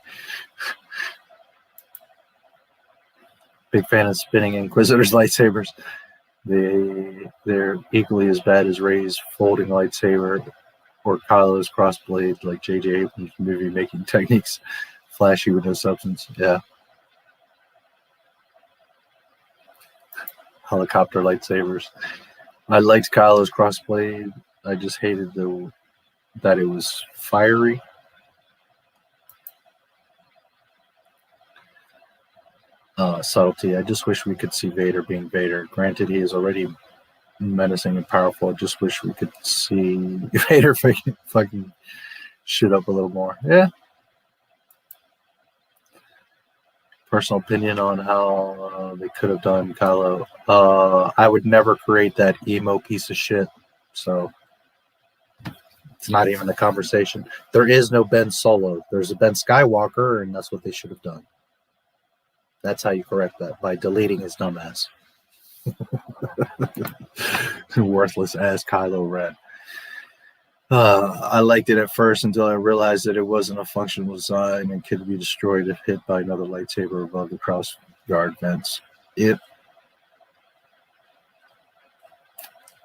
Big fan of spinning Inquisitor's lightsabers. They're equally as bad as Rey's folding lightsaber or Kylo's crossblade, like J.J. Abrams' movie making techniques, flashy with no substance. Yeah. Helicopter lightsabers. I liked Kylo's crossblade. I just hated that it was fiery. Subtlety. I just wish we could see Vader being Vader. Granted, he is already menacing and powerful. I just wish we could see Vader fucking shit up a little more. Yeah. Personal opinion on how they could have done Kylo. I would never create that emo piece of shit So it's not even a conversation. There is no Ben Solo. There's a Ben Skywalker, and that's what they should have done. That's how you correct that, by deleting his dumbass. Worthless ass Kylo Ren. I liked it at first until I realized that it wasn't a functional design and could be destroyed if hit by another lightsaber above the cross guard vents. Yeah,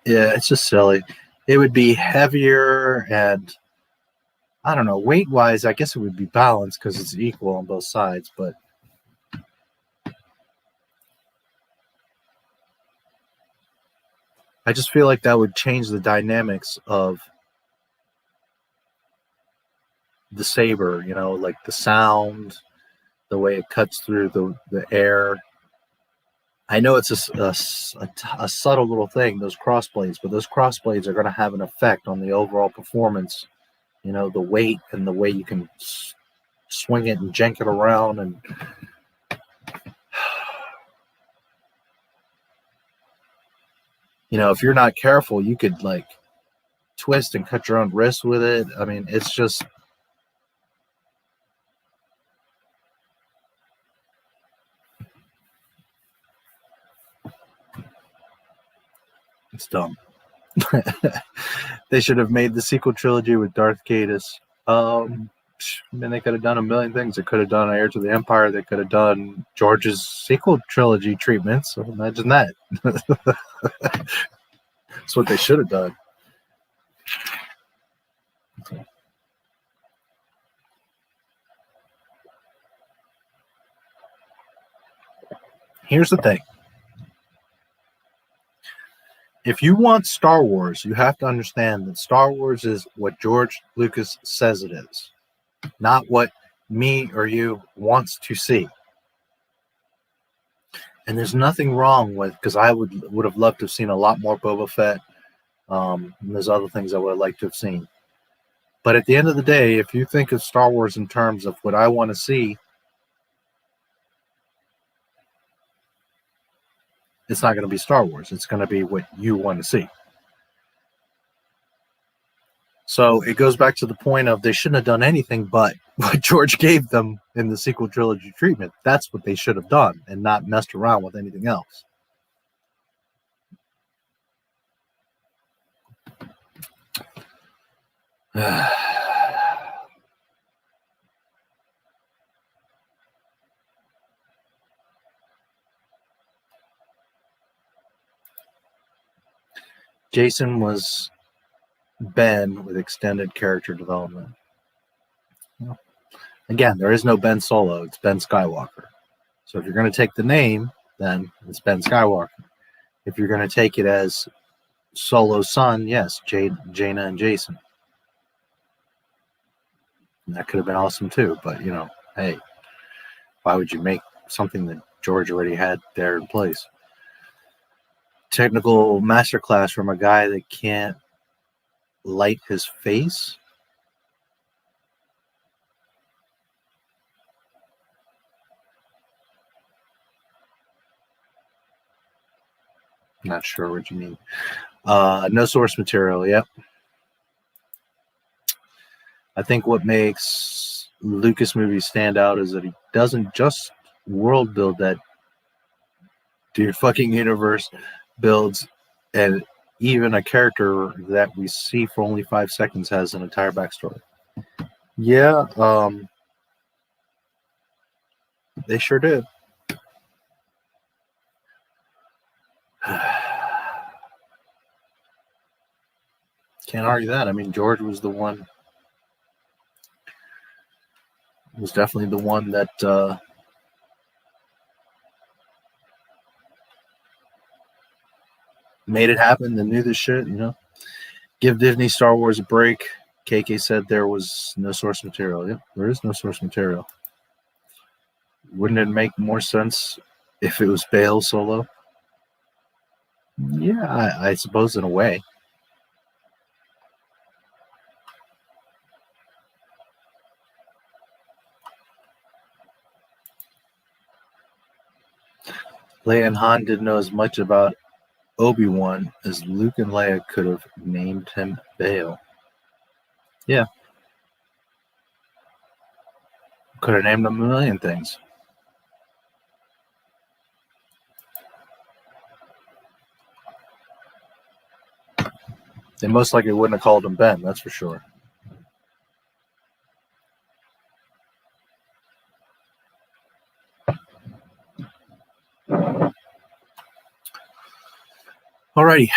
it's just silly. It would be heavier, and I don't know, weight-wise, I guess it would be balanced because it's equal on both sides, but I just feel like that would change the dynamics of the saber, you know, like the sound, the way it cuts through the air. I know it's a subtle little thing, those crossblades, but those crossblades are going to have an effect on the overall performance, you know, the weight and the way you can swing it and jank it around. And you know, if you're not careful, you could like twist and cut your own wrist with it. I mean, it's just, it's dumb. They should have made the sequel trilogy with Darth Caedus. I mean, they could have done a million things. They could have done Heir to the Empire. They could have done George's sequel trilogy treatments. So imagine that. That's what they should have done. Here's the thing. If you want Star Wars, you have to understand that Star Wars is what George Lucas says it is, not what me or you wants to see. And there's nothing wrong with, because I would have loved to have seen a lot more Boba Fett. And there's other things I would have liked to have seen. But at the end of the day, if you think of Star Wars in terms of what I want to see, it's not going to be Star Wars. It's going to be what you want to see. So it goes back to the point of they shouldn't have done anything but what George gave them in the sequel trilogy treatment. That's what they should have done and not messed around with anything else. Jason was Ben with extended character development. Again, there is no Ben Solo. It's Ben Skywalker. So if you're going to take the name, then it's Ben Skywalker. If you're going to take it as Solo's son, yes, Jaina and Jason. And that could have been awesome too. But, you know, hey, why would you make something that George already had there in place? Technical masterclass from a guy that can't light his face. Not sure what you mean. No source material. Yep. I think what makes Lucas movies stand out is that he doesn't just world build that dude fucking universe builds, and even a character that we see for only 5 seconds has an entire backstory. Yeah, they sure did. Can't argue that. I mean, George was the one. Was definitely the one that made it happen and knew this shit, you know. Give Disney Star Wars a break. KK said there was no source material. Yep, there is no source material. Wouldn't it make more sense if it was Bail Solo? Yeah, I suppose in a way. Leia and Han didn't know as much about Obi-Wan as Luke and Leia could have named him Bail. Yeah. Could have named him a million things. They most likely wouldn't have called him Ben, that's for sure. Alrighty.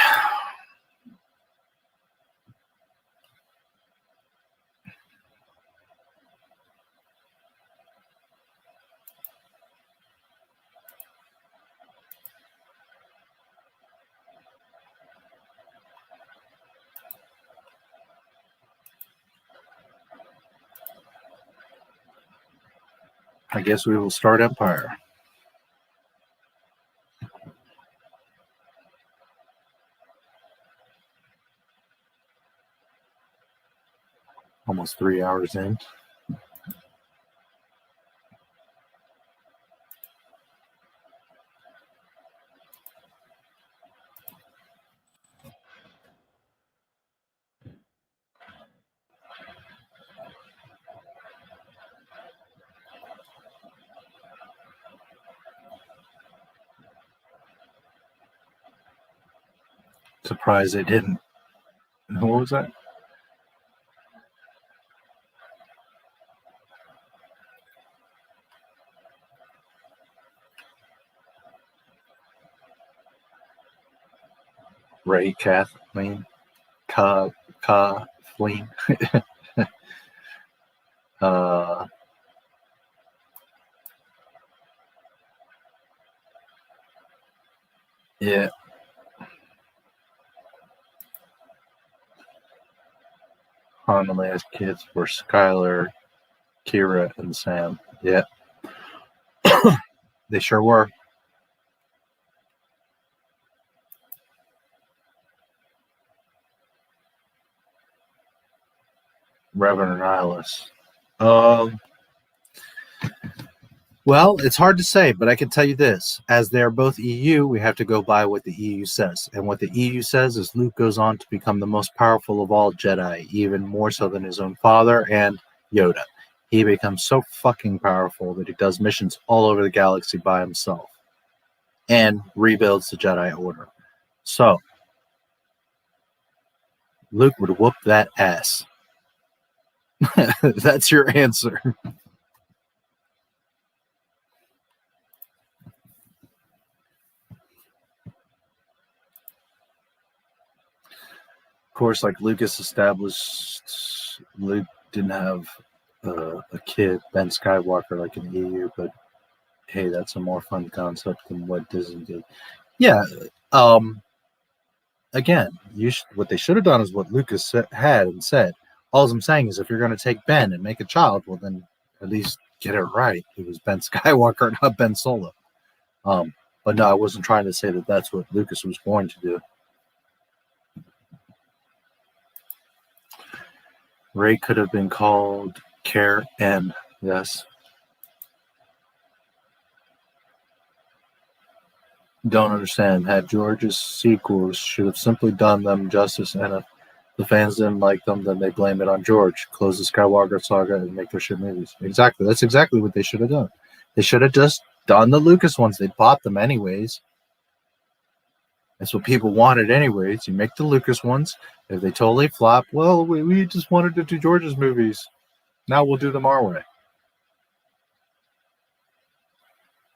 I guess we will start Empire. Almost 3 hours in. Surprised they didn't. What was that? Ray, Kathleen, Kathleen. Yeah. Han and Leia's kids were Skylar, Kira, and Sam. Yeah. They sure were. Reverend Nihilus. Well, it's hard to say, but I can tell you this. As they're both EU, we have to go by what the EU says. And what the EU says is Luke goes on to become the most powerful of all Jedi, even more so than his own father and Yoda. He becomes so fucking powerful that he does missions all over the galaxy by himself and rebuilds the Jedi Order. So, Luke would whoop that ass. That's your answer. Of course, like Lucas established, Luke didn't have a kid, Ben Skywalker, like in the EU, but hey, that's a more fun concept than what Disney did. Yeah. Again, what they should have done is what Lucas had and said. All I'm saying is if you're going to take Ben and make a child, well, then at least get it right. It was Ben Skywalker, not Ben Solo. But no, I wasn't trying to say that that's what Lucas was going to do. Ray could have been called Care N. Yes. Don't understand. Had George's sequels should have simply done them justice, and if the fans didn't like them, then they blame it on George. Close the Skywalker saga and make their shit movies. Exactly. That's exactly what they should have done. They should have just done the Lucas ones. They'd bought them anyways. That's what people wanted anyways. You make the Lucas ones. If they totally flop, well, we just wanted to do George's movies. Now we'll do them our way.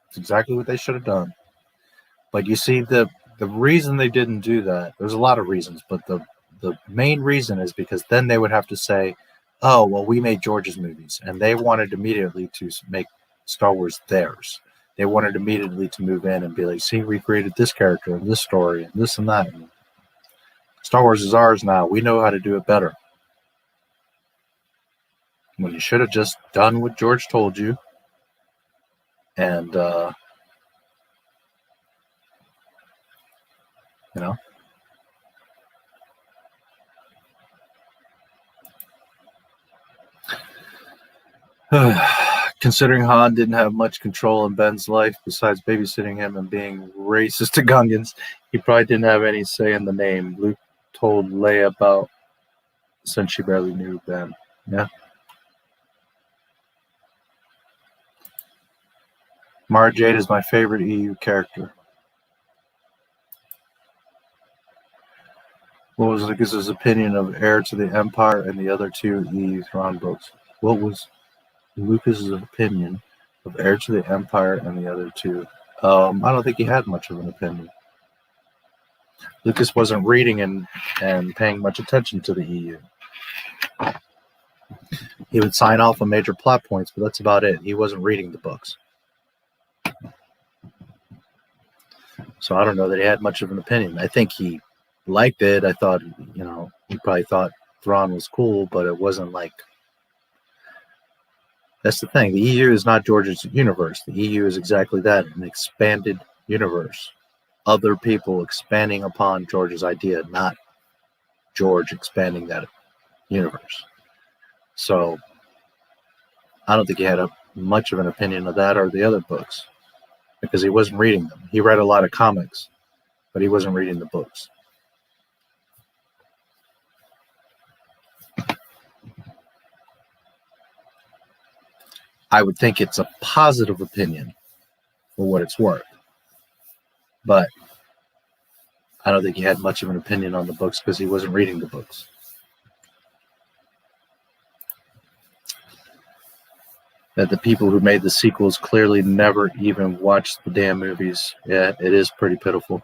It's exactly what they should have done. But you see, the reason they didn't do that, there's a lot of reasons, but the main reason is because then they would have to say, oh, well, we made George's movies. And they wanted immediately to make Star Wars theirs. They wanted immediately to move in and be like, see, we created this character and this story and this and that. And Star Wars is ours now. We know how to do it better. When you should have just done what George told you. And, you know. Considering Han didn't have much control in Ben's life besides babysitting him and being racist to Gungans, he probably didn't have any say in the name. Luke told Leia about since she barely knew Ben. Yeah. Mara Jade is my favorite EU character. What was Lucas's opinion of Heir to the Empire and the other two UTREON books? What was Lucas's opinion of Heir to the Empire and the other two? I don't think he had much of an opinion. Lucas wasn't reading and paying much attention to the EU. He would sign off on major plot points, but that's about it. He wasn't reading the books. So I don't know that he had much of an opinion. I think he liked it. I thought, you know, he probably thought Thrawn was cool, but it wasn't like... That's the thing. The EU is not George's universe. The EU is exactly that, an expanded universe. Other people expanding upon George's idea, not George expanding that universe. So I don't think he had much of an opinion of that or the other books because he wasn't reading them. He read a lot of comics, but he wasn't reading the books. I would think it's a positive opinion for what it's worth. But I don't think he had much of an opinion on the books because he wasn't reading the books. That the people who made the sequels clearly never even watched the damn movies. Yeah, it is pretty pitiful.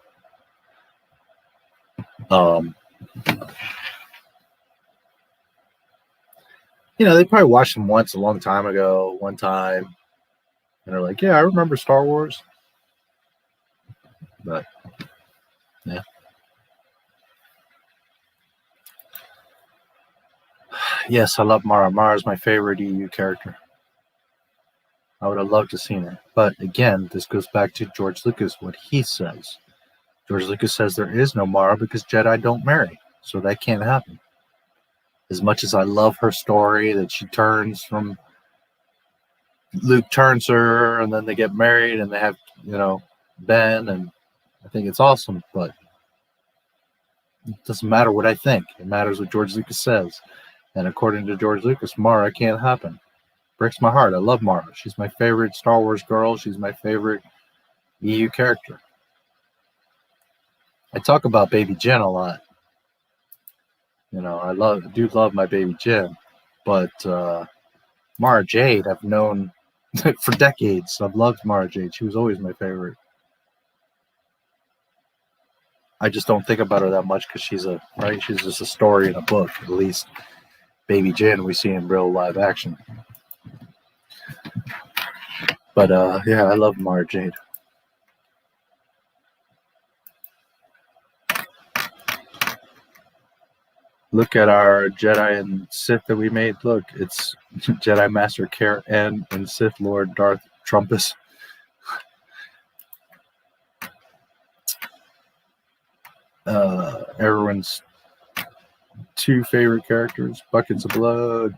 You know, they probably watched them once a long time ago, one time. And they're like, yeah, I remember Star Wars. But, yeah. Yes, I love Mara. Mara's my favorite EU character. I would have loved to have seen her. But again, this goes back to George Lucas, what he says. George Lucas says there is no Mara because Jedi don't marry. So that can't happen. As much as I love her story, that she turns from... Luke turns her, and then they get married, and they have, you know, Ben, and I think it's awesome, but it doesn't matter what I think. It matters what George Lucas says. And according to George Lucas, Mara can't happen. Breaks my heart. I love Mara. She's my favorite Star Wars girl. She's my favorite EU character. I talk about Baby Jen a lot. You know, I do love my Baby Jen. But Mara Jade, I've known for decades. I've loved Mara Jade. She was always my favorite. I just don't think about her that much because she's just a story in a book. At least Baby Jen we see in real live action. But yeah, I love Mara Jade. Look at our Jedi and Sith that we made. Look, it's Jedi Master Cara and Sith Lord Darth Trumpus. Everyone's two favorite characters, Buckets of Blood.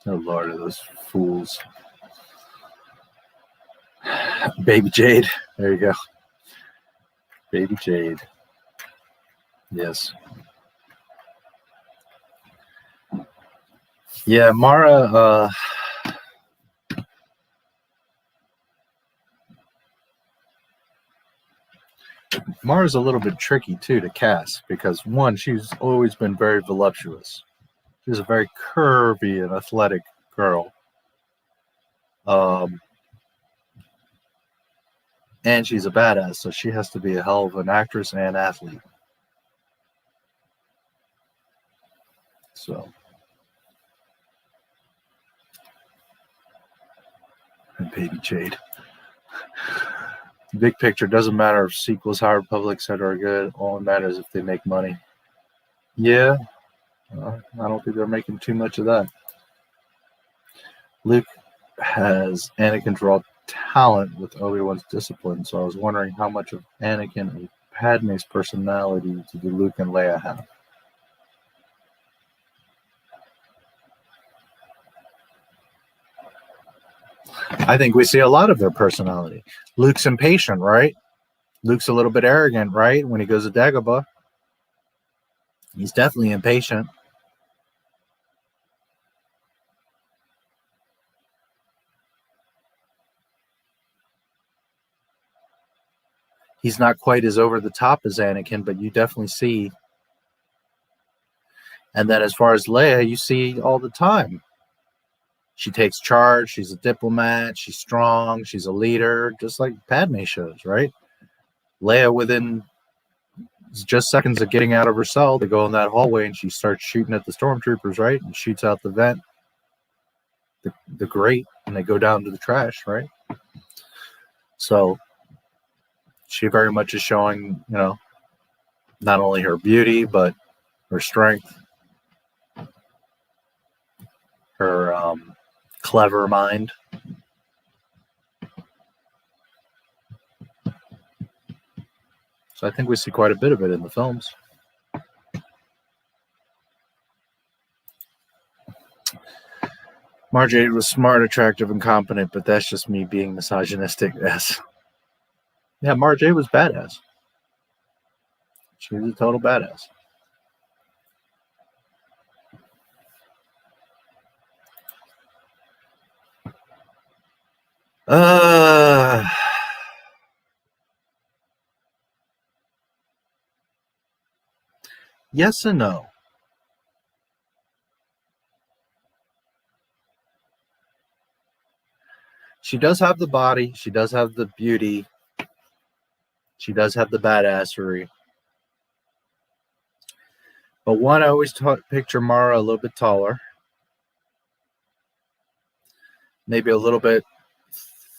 Oh Lord, of those fools. Baby Jade. There you go. Baby Jade. Yes. Yeah, Mara, Mara's a little bit tricky too to cast because one, she's always been very voluptuous. She's a very curvy and athletic girl. And she's a badass, so she has to be a hell of an actress and athlete. So, and Baby Jade. Big picture, doesn't matter if sequels, High Republic, etc. are good. All that matters if they make money. Yeah, I don't think they're making too much of that. Luke has Anakin draw talent with Obi-Wan's discipline, so I was wondering how much of Anakin and Padme's personality do Luke and Leia have? I think we see a lot of their personality. Luke's impatient, right? Luke's a little bit arrogant, right? When he goes to Dagobah, he's definitely impatient. He's not quite as over the top as Anakin, but you definitely see. And then as far as Leia, you see all the time. She takes charge. She's a diplomat. She's strong. She's a leader, just like Padme shows, right? Leia, within just seconds of getting out of her cell, they go in that hallway and she starts shooting at the stormtroopers, right? And shoots out the vent, the grate, and they go down to the trash, right? So she very much is showing, you know, not only her beauty, but her strength, her clever mind. So I think we see quite a bit of it in the films. Mara Jade was smart, attractive, and competent, but that's just me being misogynistic. Yes. Yeah, Mara Jade was badass. She was a total badass. Yes and no. She does have the body. She does have the beauty. She does have the badassery. But one, I always picture Mara a little bit taller. Maybe a little bit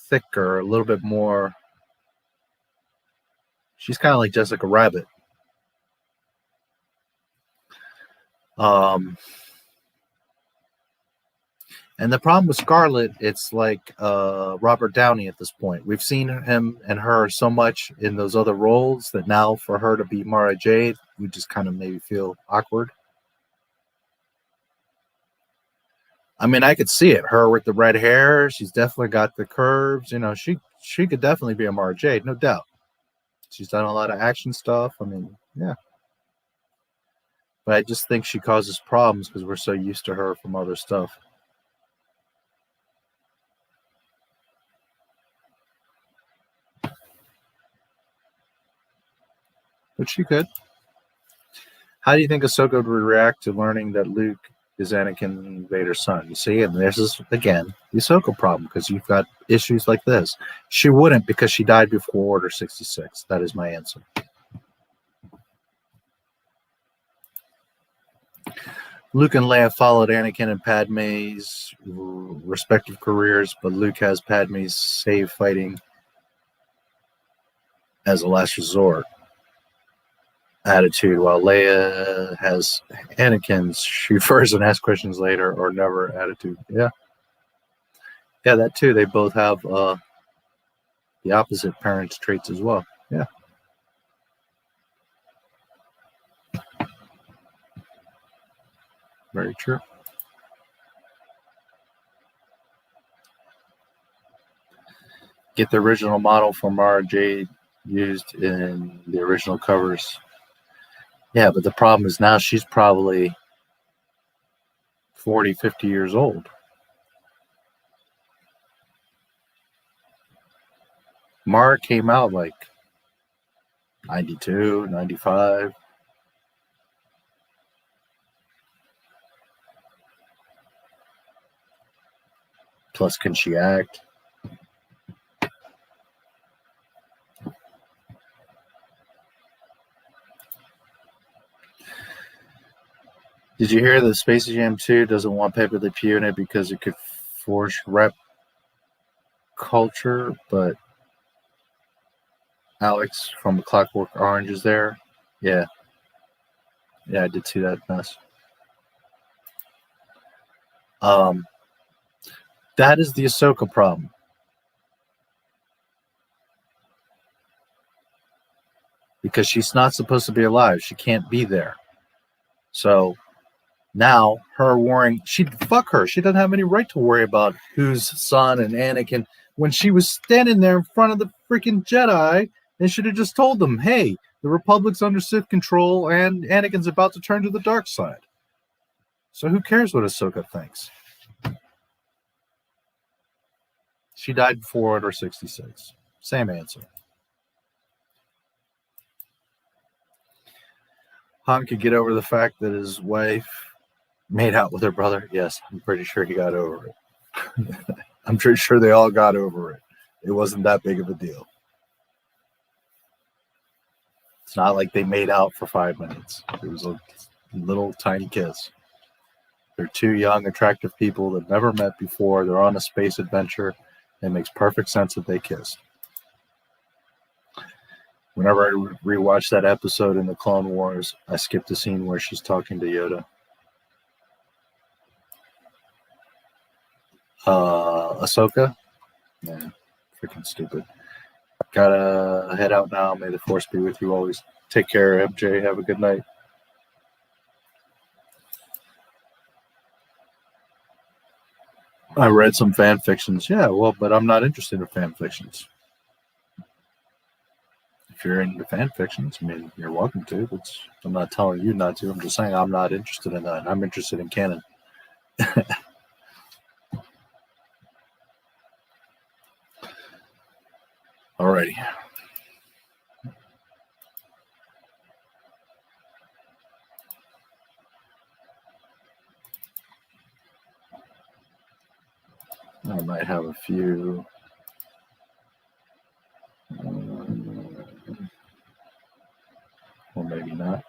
thicker, a little bit more. She's kind of like Jessica Rabbit. And the problem with Scarlett, it's like Robert Downey at this point. We've seen him and her so much in those other roles that now for her to be Mara Jade, we just kind of maybe feel awkward. I mean, I could see it. Her with the red hair, she's definitely got the curves. You know, she could definitely be a Mara Jade, no doubt. She's done a lot of action stuff. I mean, yeah. But I just think she causes problems because we're so used to her from other stuff. But she could. How do you think Ahsoka would react to learning that Luke is Anakin Vader's son? You see, and this is, again, the Ahsoka problem, because you've got issues like this. She wouldn't, because she died before Order 66. That is my answer. Luke and Leia followed Anakin and Padme's respective careers, but Luke has Padme's save fighting as a last resort attitude, while Leia has Anakin's shoot first and ask questions later or never attitude. Yeah, that too. They both have the opposite parents' traits as well. Yeah. Very true. Get the original model for Mara Jade used in the original covers. Yeah, but the problem is now she's probably 40, 50 years old. Mara came out like 92, 95. Plus, can she act? Did you hear that Space Jam 2 doesn't want Pepe Le Pew in it because it could force rap culture, but Alex from Clockwork Orange is there? Yeah. Yeah, I did see that mess. That is the Ahsoka problem. Because she's not supposed to be alive. She can't be there. So Now, her worrying, fuck her. She doesn't have any right to worry about whose son and Anakin. When she was standing there in front of the freaking Jedi, they should have just told them, hey, the Republic's under Sith control and Anakin's about to turn to the dark side. So who cares what Ahsoka thinks? She died before Order 66. Same answer. Han could get over the fact that his wife made out with her brother. Yes, I'm pretty sure he got over it. I'm pretty sure they all got over it. It wasn't that big of a deal. It's not like they made out for 5 minutes. It was a little tiny kiss. They're two young, attractive people that never met before. They're on a space adventure. It makes perfect sense that they kissed. Whenever I rewatch that episode in the Clone Wars, I skip the scene where she's talking to Yoda. Ahsoka? Yeah, freaking stupid. Gotta head out now. May the Force be with you always. Take care, MJ. Have a good night. I read some fan fictions. Yeah, well, but I'm not interested in fan fictions. If you're into fan fictions, I mean, you're welcome to. I'm not telling you not to. I'm just saying I'm not interested in that. I'm interested in canon. Alrighty. I might have a few. Or maybe not.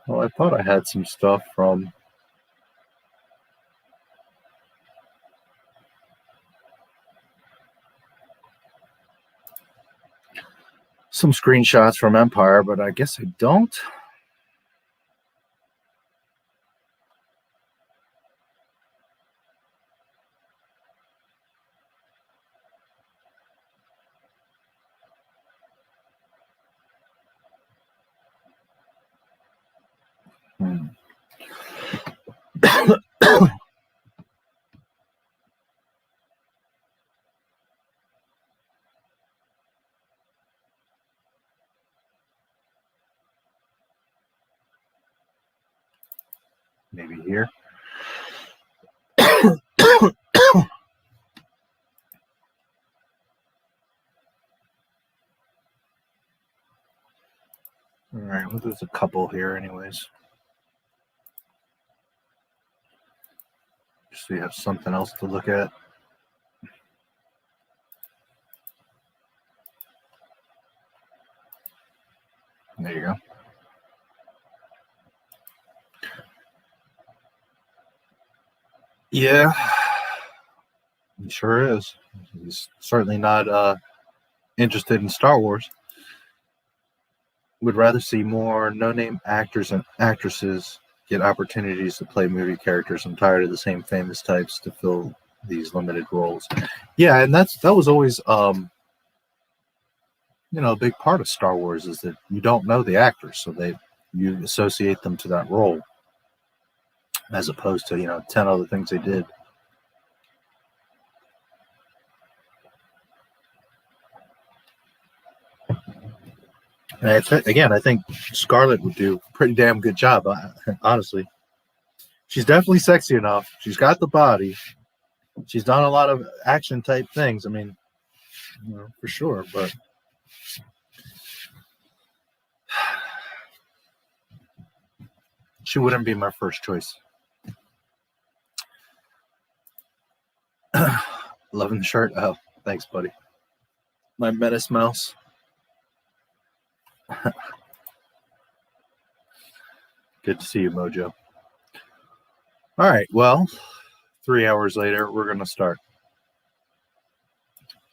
Well, I thought I had some stuff from some screenshots from Empire, but I guess I don't. Maybe here. All right, well, there's a couple here anyways. Just so you have something else to look at. There you go. Yeah, he sure is. He's certainly not interested in Star Wars. Would rather see more no-name actors and actresses get opportunities to play movie characters. I'm tired of the same famous types to fill these limited roles. Yeah, and that was always a big part of Star Wars is that you don't know the actors, so you associate them to that role, as opposed to 10 other things they did. And I think Scarlett would do a pretty damn good job, honestly. She's definitely sexy enough. She's got the body. She's done a lot of action type things. I mean, for sure. But She wouldn't be my first choice. Loving the shirt. Oh, thanks, buddy. My Menace mouse. Good to see you, Mojo. All right, well, 3 hours later, we're going to start.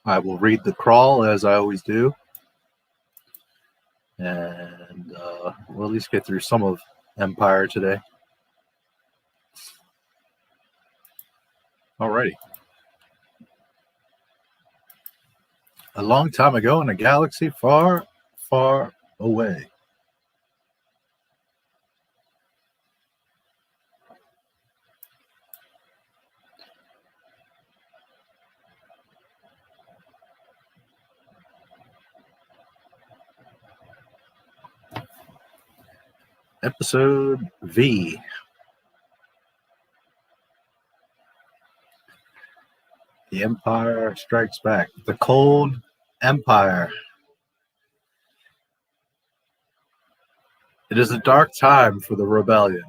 I will read the crawl as I always do. And we'll at least get through some of Empire today. Alrighty. A long time ago in a galaxy far, far away. Episode V. The Empire Strikes Back. The Cold Empire. It is a dark time for the rebellion.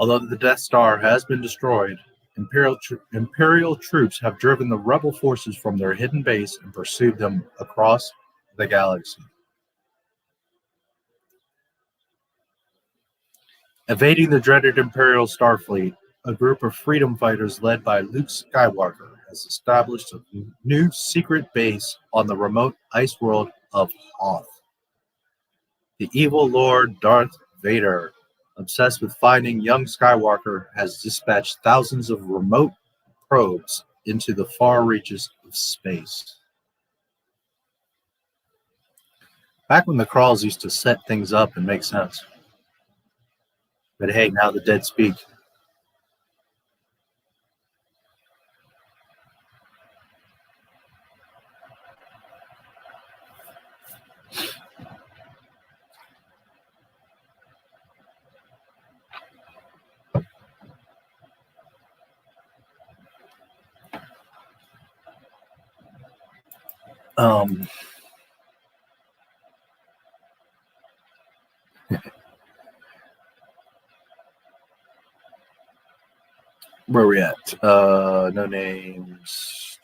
Although the Death Star has been destroyed, Imperial troops have driven the rebel forces from their hidden base and pursued them across the galaxy. Evading the dreaded Imperial Starfleet, a group of freedom fighters led by Luke Skywalker has established a new secret base on the remote ice world of Hoth. The evil Lord Darth Vader, obsessed with finding young Skywalker, has dispatched thousands of remote probes into the far reaches of space. Back when the crawls used to set things up and make sense. But hey, now the dead speak. Where are we at? No names.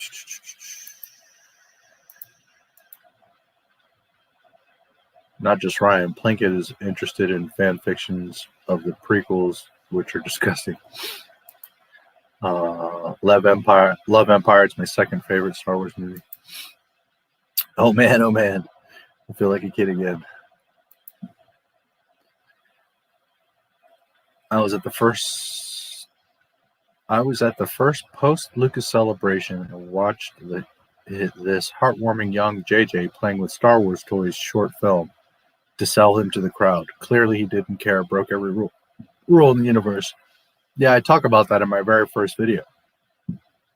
Not just Ryan. Plinkett is interested in fan fictions of the prequels, which are disgusting. Love Empire. It's my second favorite Star Wars movie. Oh man, oh man. I feel like a kid again. I was at the first post-Lucas celebration and watched this heartwarming young JJ playing with Star Wars toys short film to sell him to the crowd. Clearly he didn't care, broke every rule in the universe. Yeah, I talk about that in my very first video.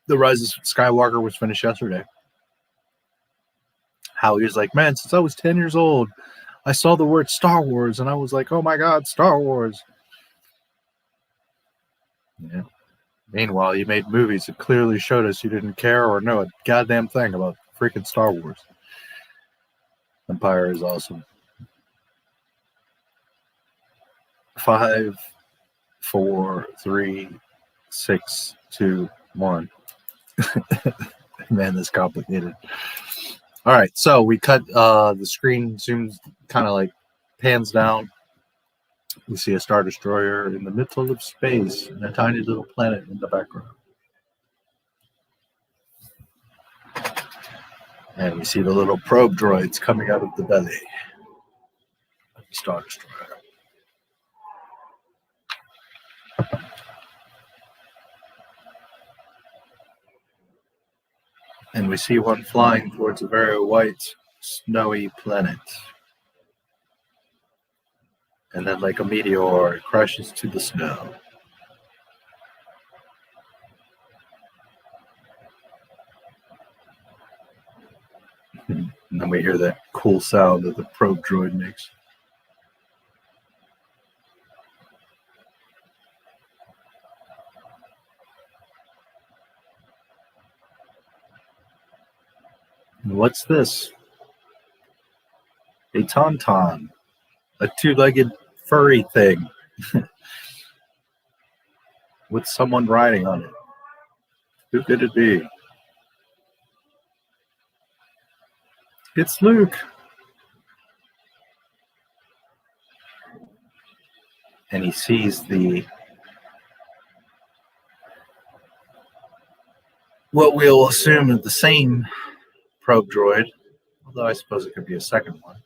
The Rise of Skywalker was finished yesterday. How he was like, man, since I was 10 years old, I saw the word Star Wars and I was like, oh my God, Star Wars. Yeah. Meanwhile, you made movies that clearly showed us you didn't care or know a goddamn thing about freaking Star Wars. Empire is awesome. 5, 4, 3, 6, 2, 1. Man, this is complicated. All right, so we cut the screen, zooms, kind of like pans down. We see a Star Destroyer in the middle of space and a tiny little planet in the background. And we see the little probe droids coming out of the belly of the Star Destroyer. And we see one flying towards a very white, snowy planet. And then, like a meteor, it crashes to the snow. And then we hear that cool sound that the probe droid makes. And what's this? A tauntaun, a two-legged furry thing. with someone riding on it. Who could it be? It's Luke. And he sees what we'll assume is the same probe droid, although I suppose it could be a second one.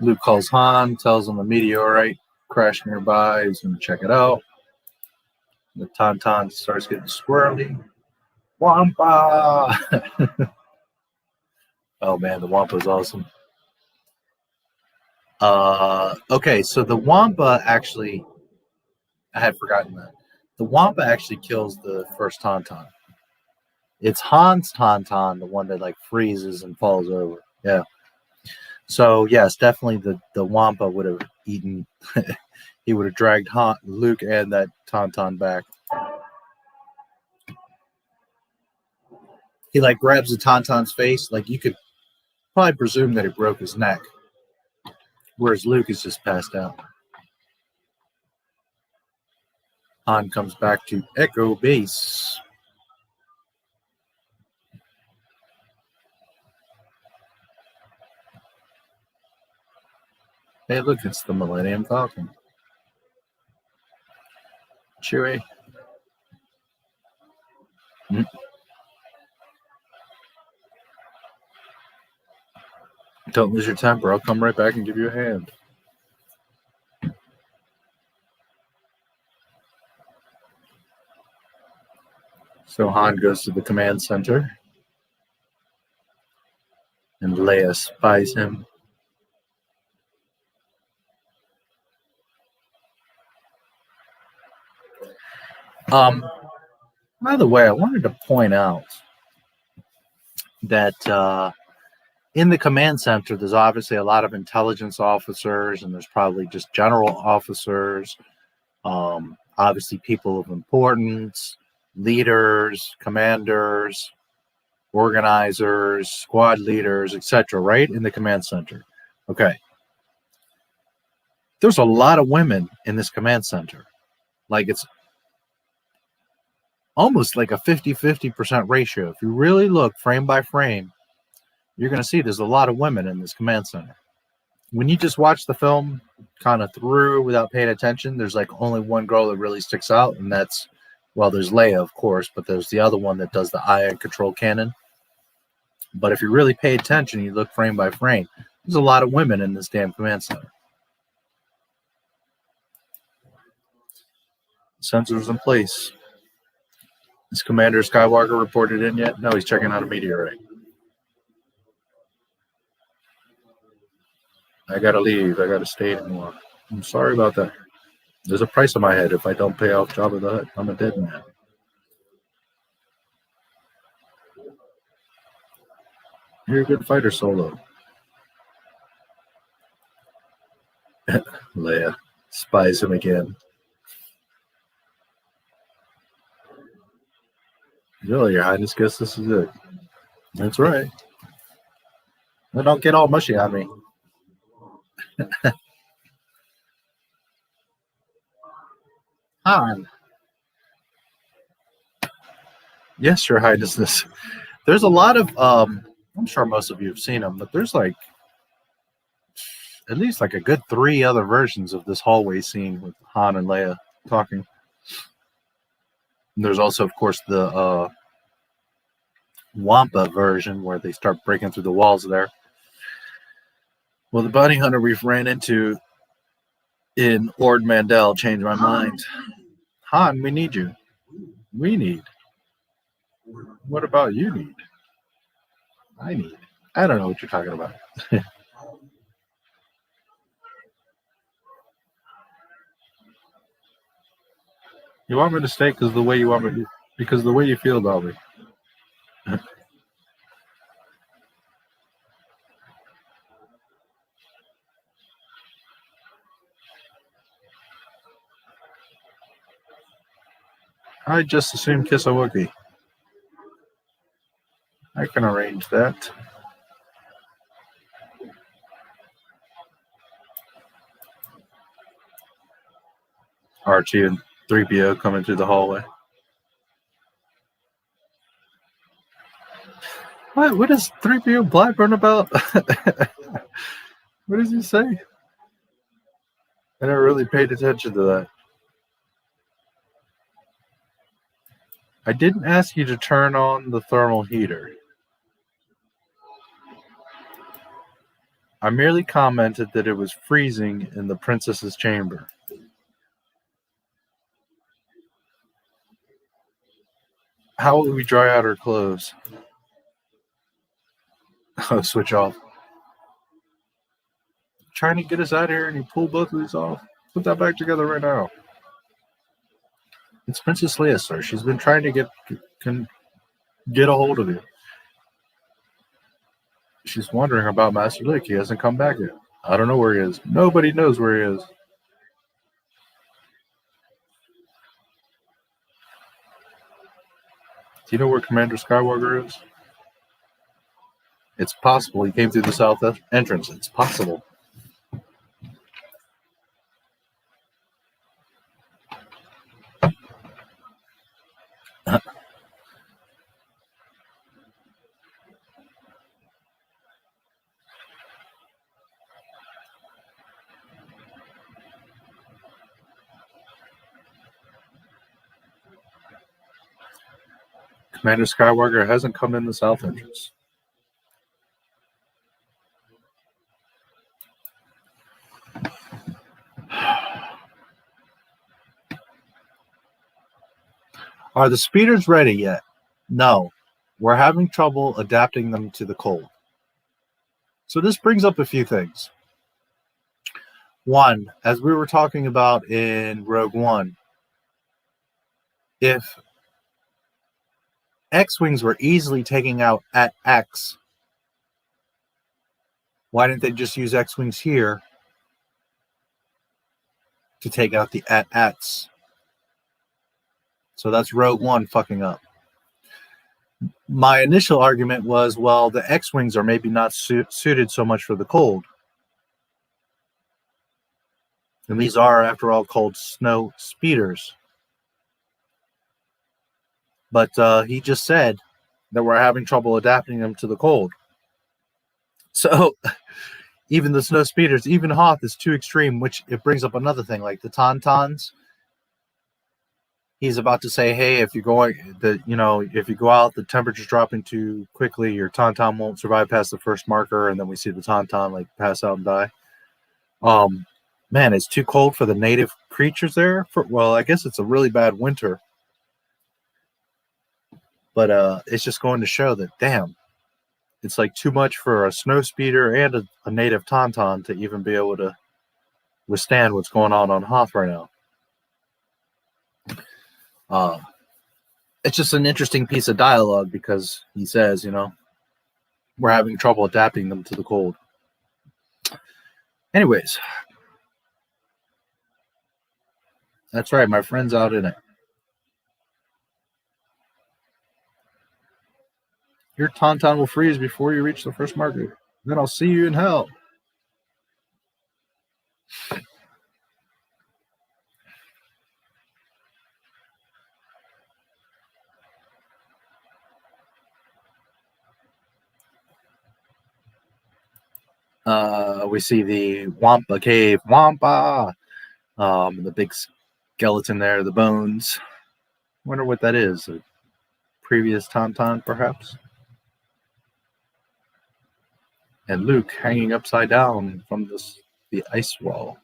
Luke calls Han, tells him a meteorite crashed nearby. He's going to check it out. The Tauntaun starts getting squirrely. Wampa! Oh man, the Wampa's awesome. Okay, so the Wampa actually, I had forgotten that. The Wampa actually kills the first Tauntaun. It's Han's Tauntaun, the one that like freezes and falls over. Yeah. So yes, definitely the Wampa would have eaten. He would have dragged Luke and that Tauntaun back. He like grabs the Tauntaun's face, like you could probably presume that it broke his neck, whereas Luke is just passed out. Han comes back to Echo Base. Hey, look, it's the Millennium Falcon. Chewie. Don't lose your temper. I'll come right back and give you a hand. So Han goes to the command center. And Leia spies him. By the way, I wanted to point out that in the command center, there's obviously a lot of intelligence officers, and there's probably just general officers, obviously people of importance, leaders, commanders, organizers, squad leaders, etc., right? In the command center. Okay. There's a lot of women in this command center. Like it's almost like a 50-50% ratio. If you really look frame by frame, you're going to see there's a lot of women in this command center. When you just watch the film kind of through without paying attention, there's like only one girl that really sticks out, and that's, well, there's Leia, of course, but there's the other one that does the ion control cannon. But if you really pay attention, you look frame by frame, there's a lot of women in this damn command center. Sensors in place. Is Commander Skywalker reported in yet? No, he's checking out a meteorite. I gotta leave. I gotta stay anymore. I'm sorry about that. There's a price on my head if I don't pay off Jabba the Hutt. I'm a dead man. You're a good fighter, Solo. Leia spies him again. Really, Your Highness, guess this is it. That's right. Now don't get all mushy on me. Han. Yes, Your Highness. There's a lot of, I'm sure most of you have seen them, but there's like at least like a good 3 other versions of this hallway scene with Han and Leia talking. And there's also, of course, the Wampa version where they start breaking through the walls there. Well, the bounty hunter we've ran into in Ord Mandel changed my mind. Han, we need you. We need. What about you need? I need. I don't know what you're talking about. You want me to stay because the way you want me to, because the way you feel about me. I just assumed kiss a Wookiee. I can arrange that. Archie and 3PO coming through the hallway. What is 3PO Blackburn about? What does he say? I never really paid attention to that. I didn't ask you to turn on the thermal heater. I merely commented that it was freezing in the princess's chamber. How will we dry out our clothes? Oh, switch off. Trying to get us out of here and you pull both of these off? Put that back together right now. It's Princess Leia, sir. She's been trying to get a hold of you. She's wondering about Master Luke. He hasn't come back yet. I don't know where he is. Nobody knows where he is. Do you know where Commander Skywalker is? It's possible he came through the south entrance. It's possible. Commander Skywalker hasn't come in the south entrance. Are the speeders ready yet? No. We're having trouble adapting them to the cold. So this brings up a few things. One, as we were talking about in Rogue One, if X-Wings were easily taking out at X, why didn't they just use X-Wings here to take out the at-ats? So that's Rogue One fucking up. My initial argument was, well, the X-Wings are maybe not suited so much for the cold. And these are, after all, called snow speeders. But he just said that we're having trouble adapting them to the cold. So even the snow speeders, even Hoth is too extreme, which it brings up another thing, like the Tauntauns. He's about to say, hey, if you're going, if you go out, the temperature's dropping too quickly, your Tauntaun won't survive past the first marker, and then we see the Tauntaun like pass out and die. Man, it's too cold for the native creatures there. Well, I guess it's a really bad winter. But it's just going to show that, damn, it's like too much for a snow speeder and a native Tauntaun to even be able to withstand what's going on Hoth right now. It's just an interesting piece of dialogue because he says, we're having trouble adapting them to the cold. Anyways, that's right, my friend's out in it. Your Tauntaun will freeze before you reach the first marker. Then I'll see you in hell. We see the Wampa Cave. Wampa! The big skeleton there, the bones. Wonder what that is. A previous Tauntaun, perhaps? And Luke hanging upside down from the ice wall.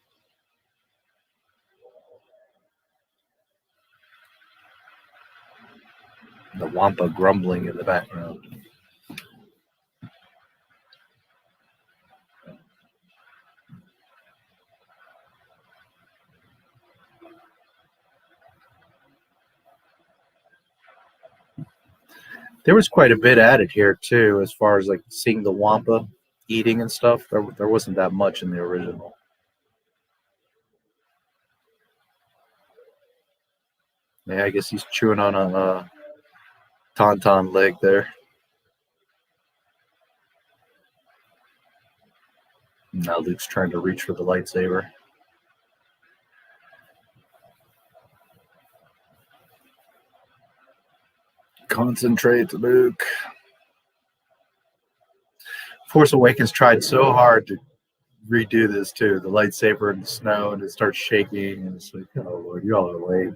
The Wampa grumbling in the background. There was quite a bit added here too, as far as like seeing the Wampa eating and stuff. There wasn't that much in the original. Yeah, I guess he's chewing on a tauntaun leg there. Now Luke's trying to reach for the lightsaber. Concentrate, Luke. Force Awakens tried so hard to redo this too. The lightsaber in the snow, and it starts shaking, and it's like, oh Lord, you all are lame.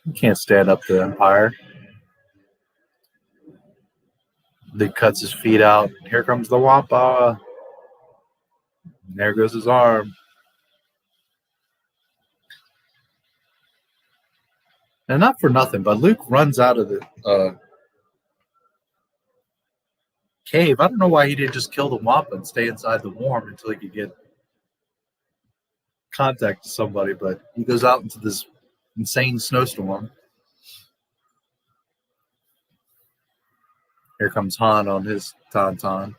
You can't stand up to the Empire. Luke cuts his feet out. Here comes the Wampa. And there goes his arm. And not for nothing, but Luke runs out of the cave. I don't know why he didn't just kill the Wampa and stay inside the worm until he could get contact to somebody, but he goes out into this insane snowstorm. Here comes Han on his tauntaun.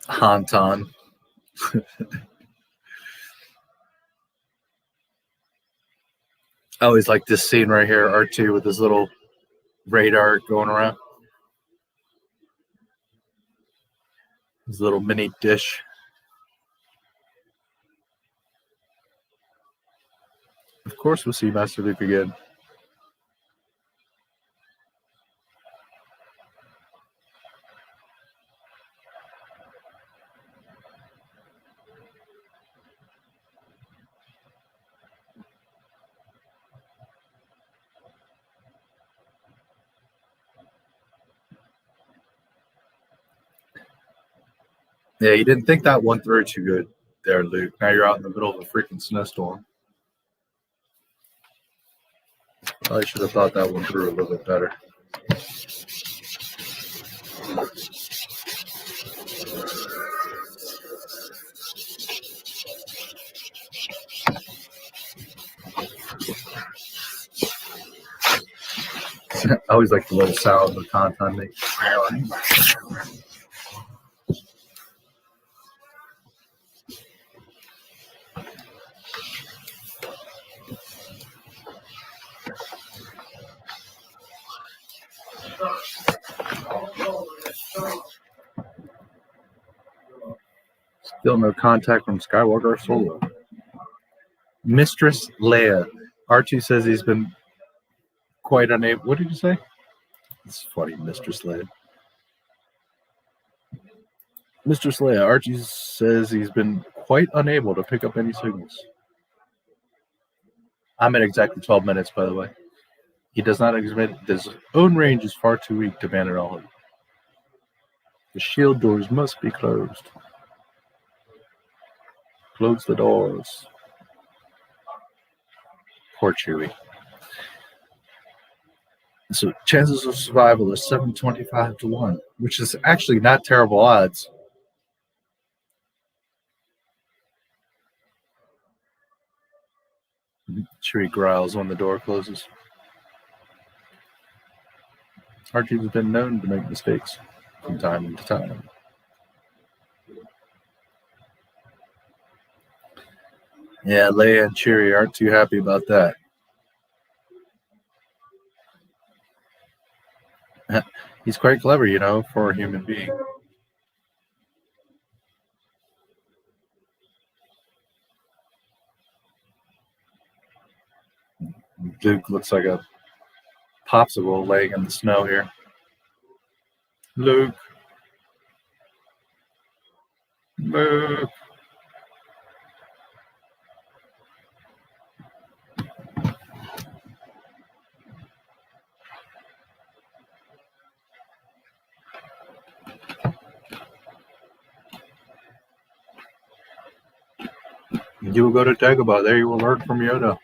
Han-taun. I always like this scene right here, R2 with his little radar going around. His little mini dish. Of course we'll see Master Luke again. Yeah, you didn't think that one through too good there, Luke. Now you're out in the middle of a freaking snowstorm. I should have thought that one through a little bit better. I always like the little sound the tauntaun makes. Still no contact from Skywalker Solo. Mistress Leia. R2 says he's been quite unable. What did you say? It's funny, Mistress Leia. Mistress Leia. R2 says he's been quite unable to pick up any signals. I'm at exactly 12 minutes, by the way. He does not admit his own range is far too weak to ban it all. The shield doors must be closed. Close the doors. Poor Chewie. So chances of survival is 725 to 1, which is actually not terrible odds. Chewie growls when the door closes. R2 has been known to make mistakes from time to time. Yeah, Leia and Chewie aren't too happy about that. He's quite clever, you know, for a human being. Luke looks like a popsicle laying in the snow here. Luke. Luke. You will go to Dagobah. There you will learn from Yoda,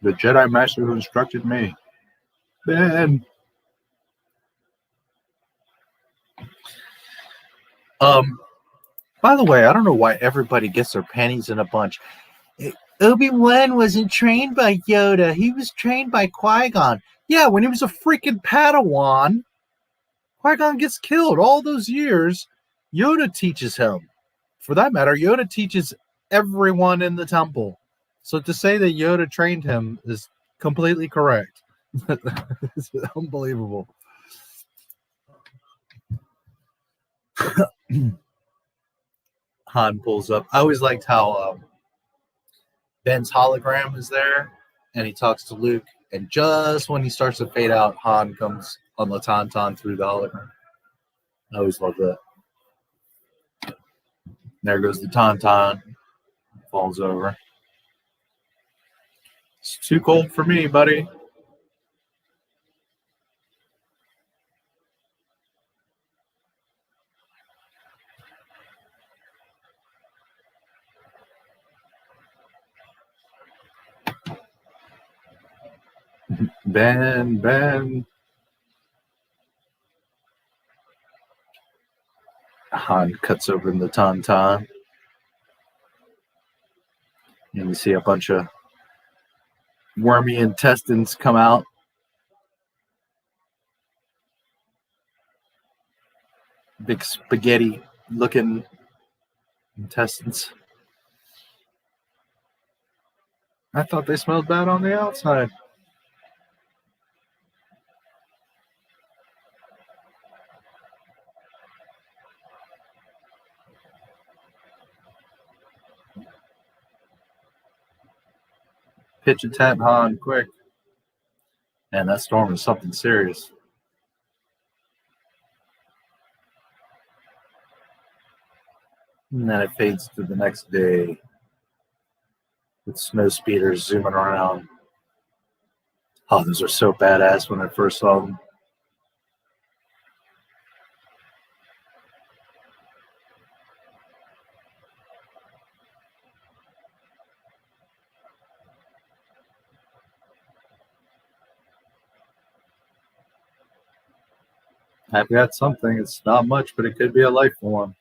the Jedi Master who instructed me. Ben. By the way, I don't know why everybody gets their panties in a bunch. Obi-Wan wasn't trained by Yoda. He was trained by Qui-Gon. Yeah, when he was a freaking Padawan, Qui-Gon gets killed all those years. Yoda teaches him. For that matter, Yoda teaches everyone in the temple. So to say that Yoda trained him is completely correct. It's unbelievable. Han pulls up. I always liked how Ben's hologram is there, and he talks to Luke, and just when he starts to fade out, Han comes on the Tauntaun through the hologram. I always love that. There goes the Tauntaun. Falls over. It's too cold for me, buddy. Ben. Han cuts open the Tauntaun. And you see a bunch of wormy intestines come out. Big spaghetti looking intestines. I thought they smelled bad on the outside. Pitch a tent, Han, quick. Man, that storm is something serious. And then it fades to the next day with snow speeders zooming around. Oh, those are so badass when I first saw them. I've got something. It's not much, but it could be a life form.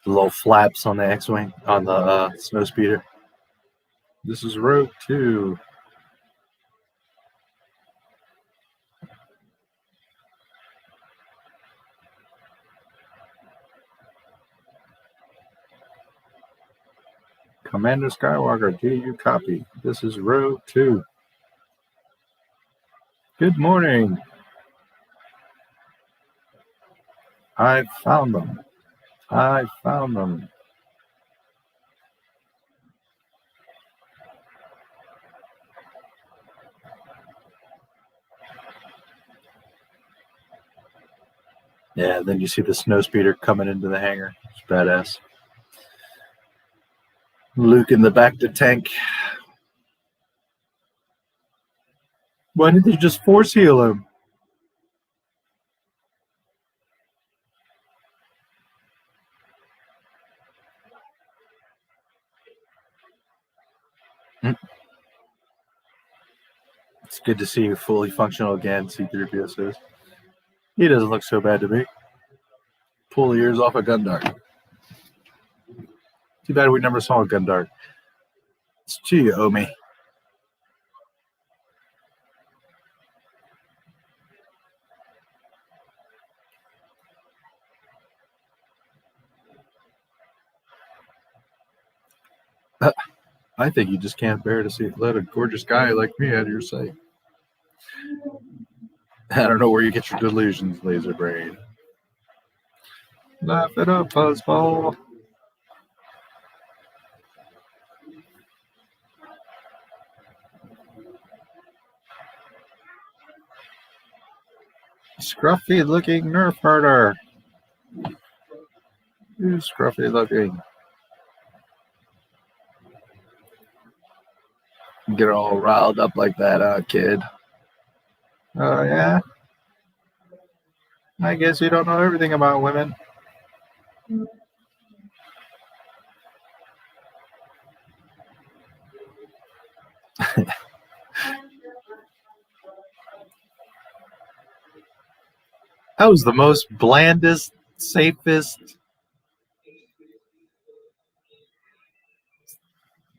The little flaps on the X-Wing, on the snow speeder. This is Rogue 2. Commander Skywalker, do you copy? This is Rogue 2. Good morning. I found them. I found them. Yeah, then you see the snow speeder coming into the hangar. It's badass. Luke in the back to tank. Why didn't they just force heal him? It's good to see you fully functional again, C-3PO says. He doesn't look so bad to me. Pull the ears off a gun dart. Too bad we never saw a gun dart. It's to you, Omi. I think you just can't bear to let a gorgeous guy like me out of your sight. I don't know where you get your delusions, laser brain. Laugh it up, fuzzball. Scruffy looking nerf herder. Who's scruffy looking? Get all riled up like that, kid. Oh, yeah? I guess you don't know everything about women. That was the most blandest, safest,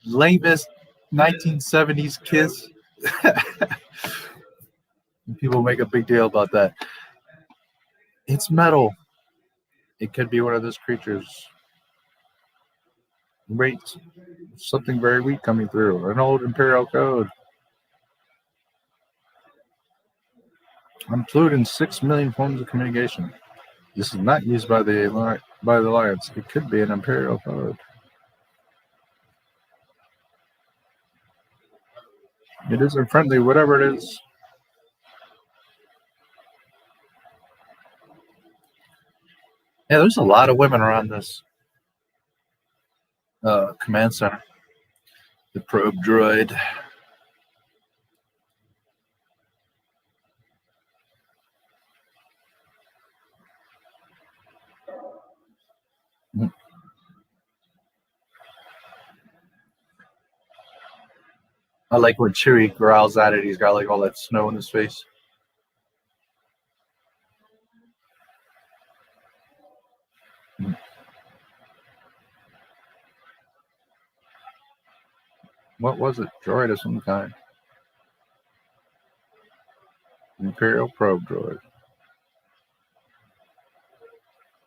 lamest 1970s kiss. People make a big deal about that. It's metal. It could be one of those creatures. Wait, something very weak coming through. An old Imperial code. I'm fluid in 6 million forms of communication. This is not used by the Alliance. It could be an Imperial code. It isn't friendly, whatever it is. Yeah, there's a lot of women around this command center. The probe droid. I like when Chewie growls at it. He's got like all that snow in his face. What was it? Droid of some kind. Imperial probe droid.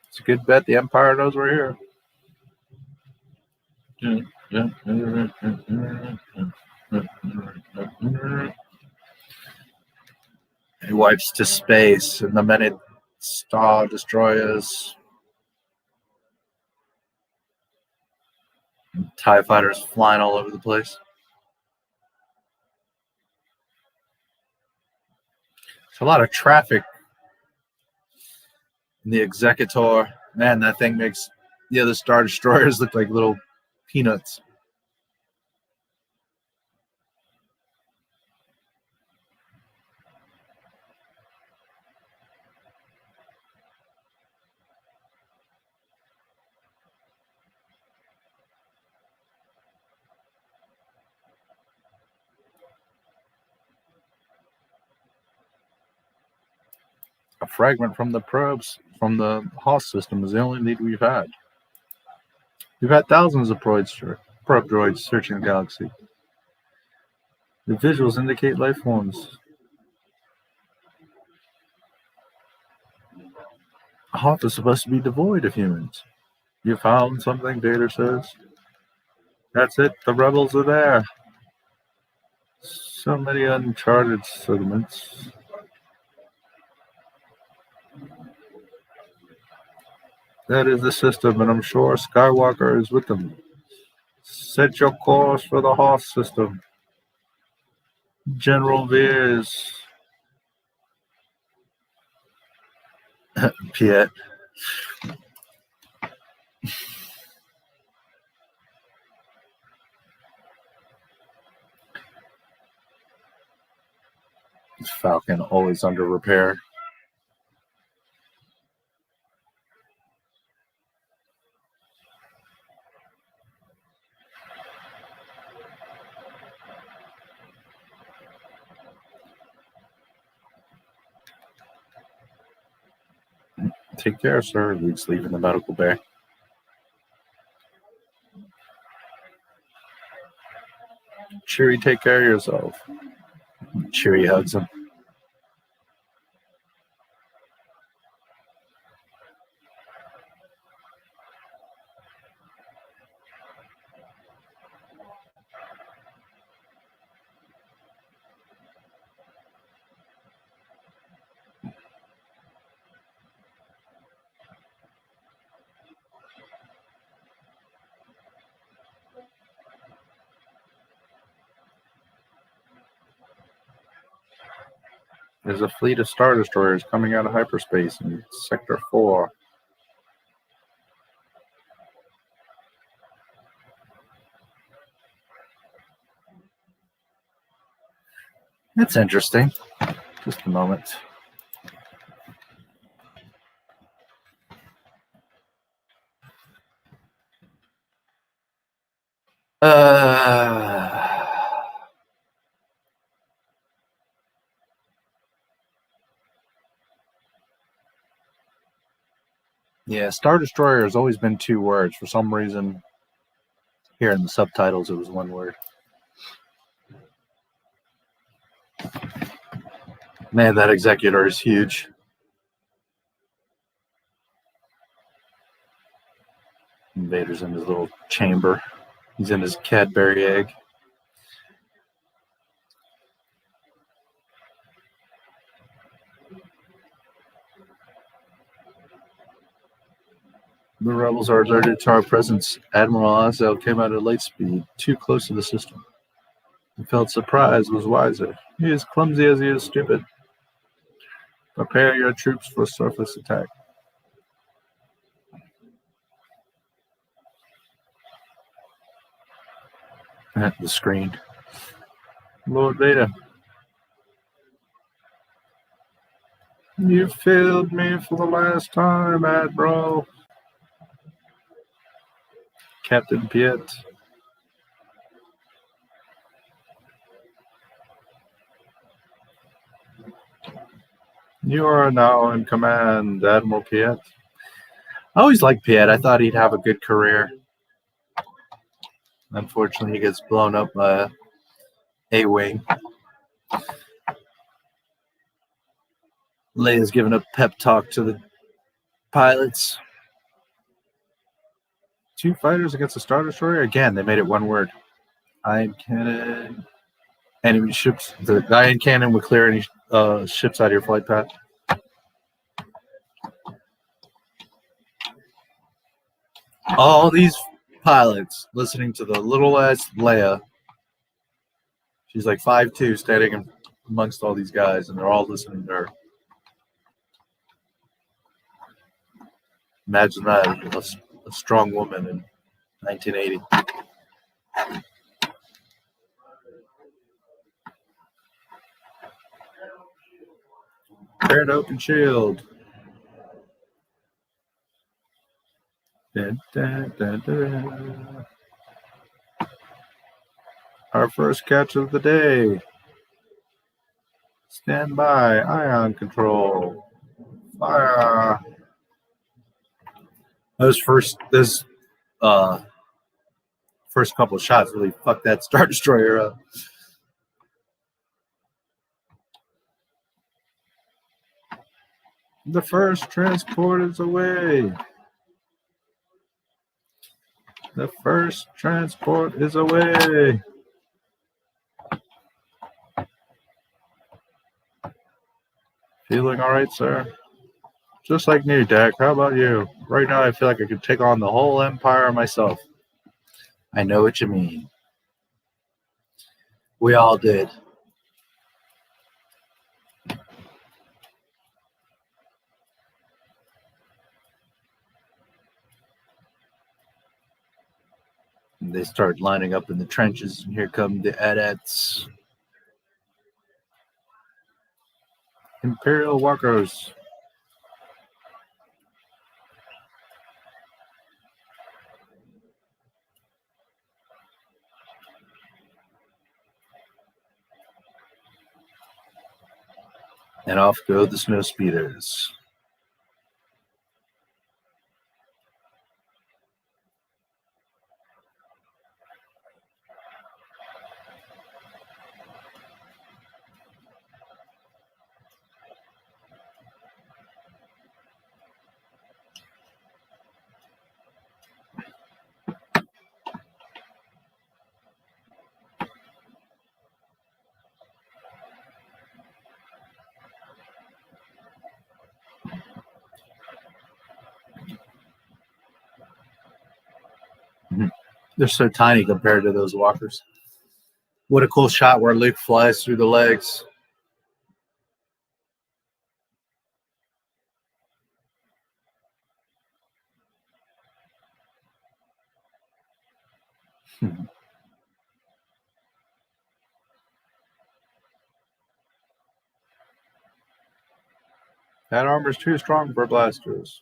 It's a good bet the Empire knows we're here. He wipes to space, and the many star destroyers. TIE fighters flying all over the place. There's a lot of traffic in the Executor. Man, that thing makes the other star destroyers look like little peanuts. A fragment from the probes from the Hoss system is the only lead we've had. We've had thousands of probe droids searching the galaxy. The visuals indicate life forms. Hoth is supposed to be devoid of humans. You found something, Vader says. That's it, the rebels are there. So many uncharted sediments. That is the system, and I'm sure Skywalker is with them. Set your course for the Hoth system. General Veers. Piet. Falcon always under repair. Take care, sir. Luke's leaving the medical bay. Chewie, take care of yourself. Chewie hugs him. There's a fleet of Star Destroyers coming out of hyperspace in Sector 4. It's interesting. Just a moment. Yeah, Star Destroyer has always been 2 words. For some reason, here in the subtitles, it was 1 word. Man, that Executor is huge. Vader's in his little chamber. He's in his Cadbury egg. The rebels are alerted to our presence. Admiral Azel came out at light speed, too close to the system. He felt surprise was wiser. He is clumsy as he is stupid. Prepare your troops for surface attack. At the screen. Lord Vader. You failed me for the last time, Admiral. Captain Piet. You are now in command, Admiral Piet. I always liked Piet. I thought he'd have a good career. Unfortunately, he gets blown up by A-Wing. Leia's giving a pep talk to the pilots. 2 fighters against a Star Destroyer? Again, they made it one word. Ion cannon. Enemy ships. The ion cannon would clear any ships out of your flight path. All these pilots listening to the little ass Leia. She's like 5'2", standing amongst all these guys, and they're all listening to her. Imagine that, a strong woman in 1980. Prepare to open shield. Dun, dun, dun, dun. Our first catch of the day. Stand by. Ion control. Fire. Those first couple of shots really fucked that Star Destroyer up. The first transport is away. The first transport is away. Feeling all right, sir? Just like new, Dak. How about you? Right now, I feel like I could take on the whole Empire myself. I know what you mean. We all did. And they start lining up in the trenches, and here come the AT-ATs. Imperial walkers. And off go the snow speeders. They're so tiny compared to those walkers. What a cool shot where Luke flies through the legs. That armor's too strong for blasters.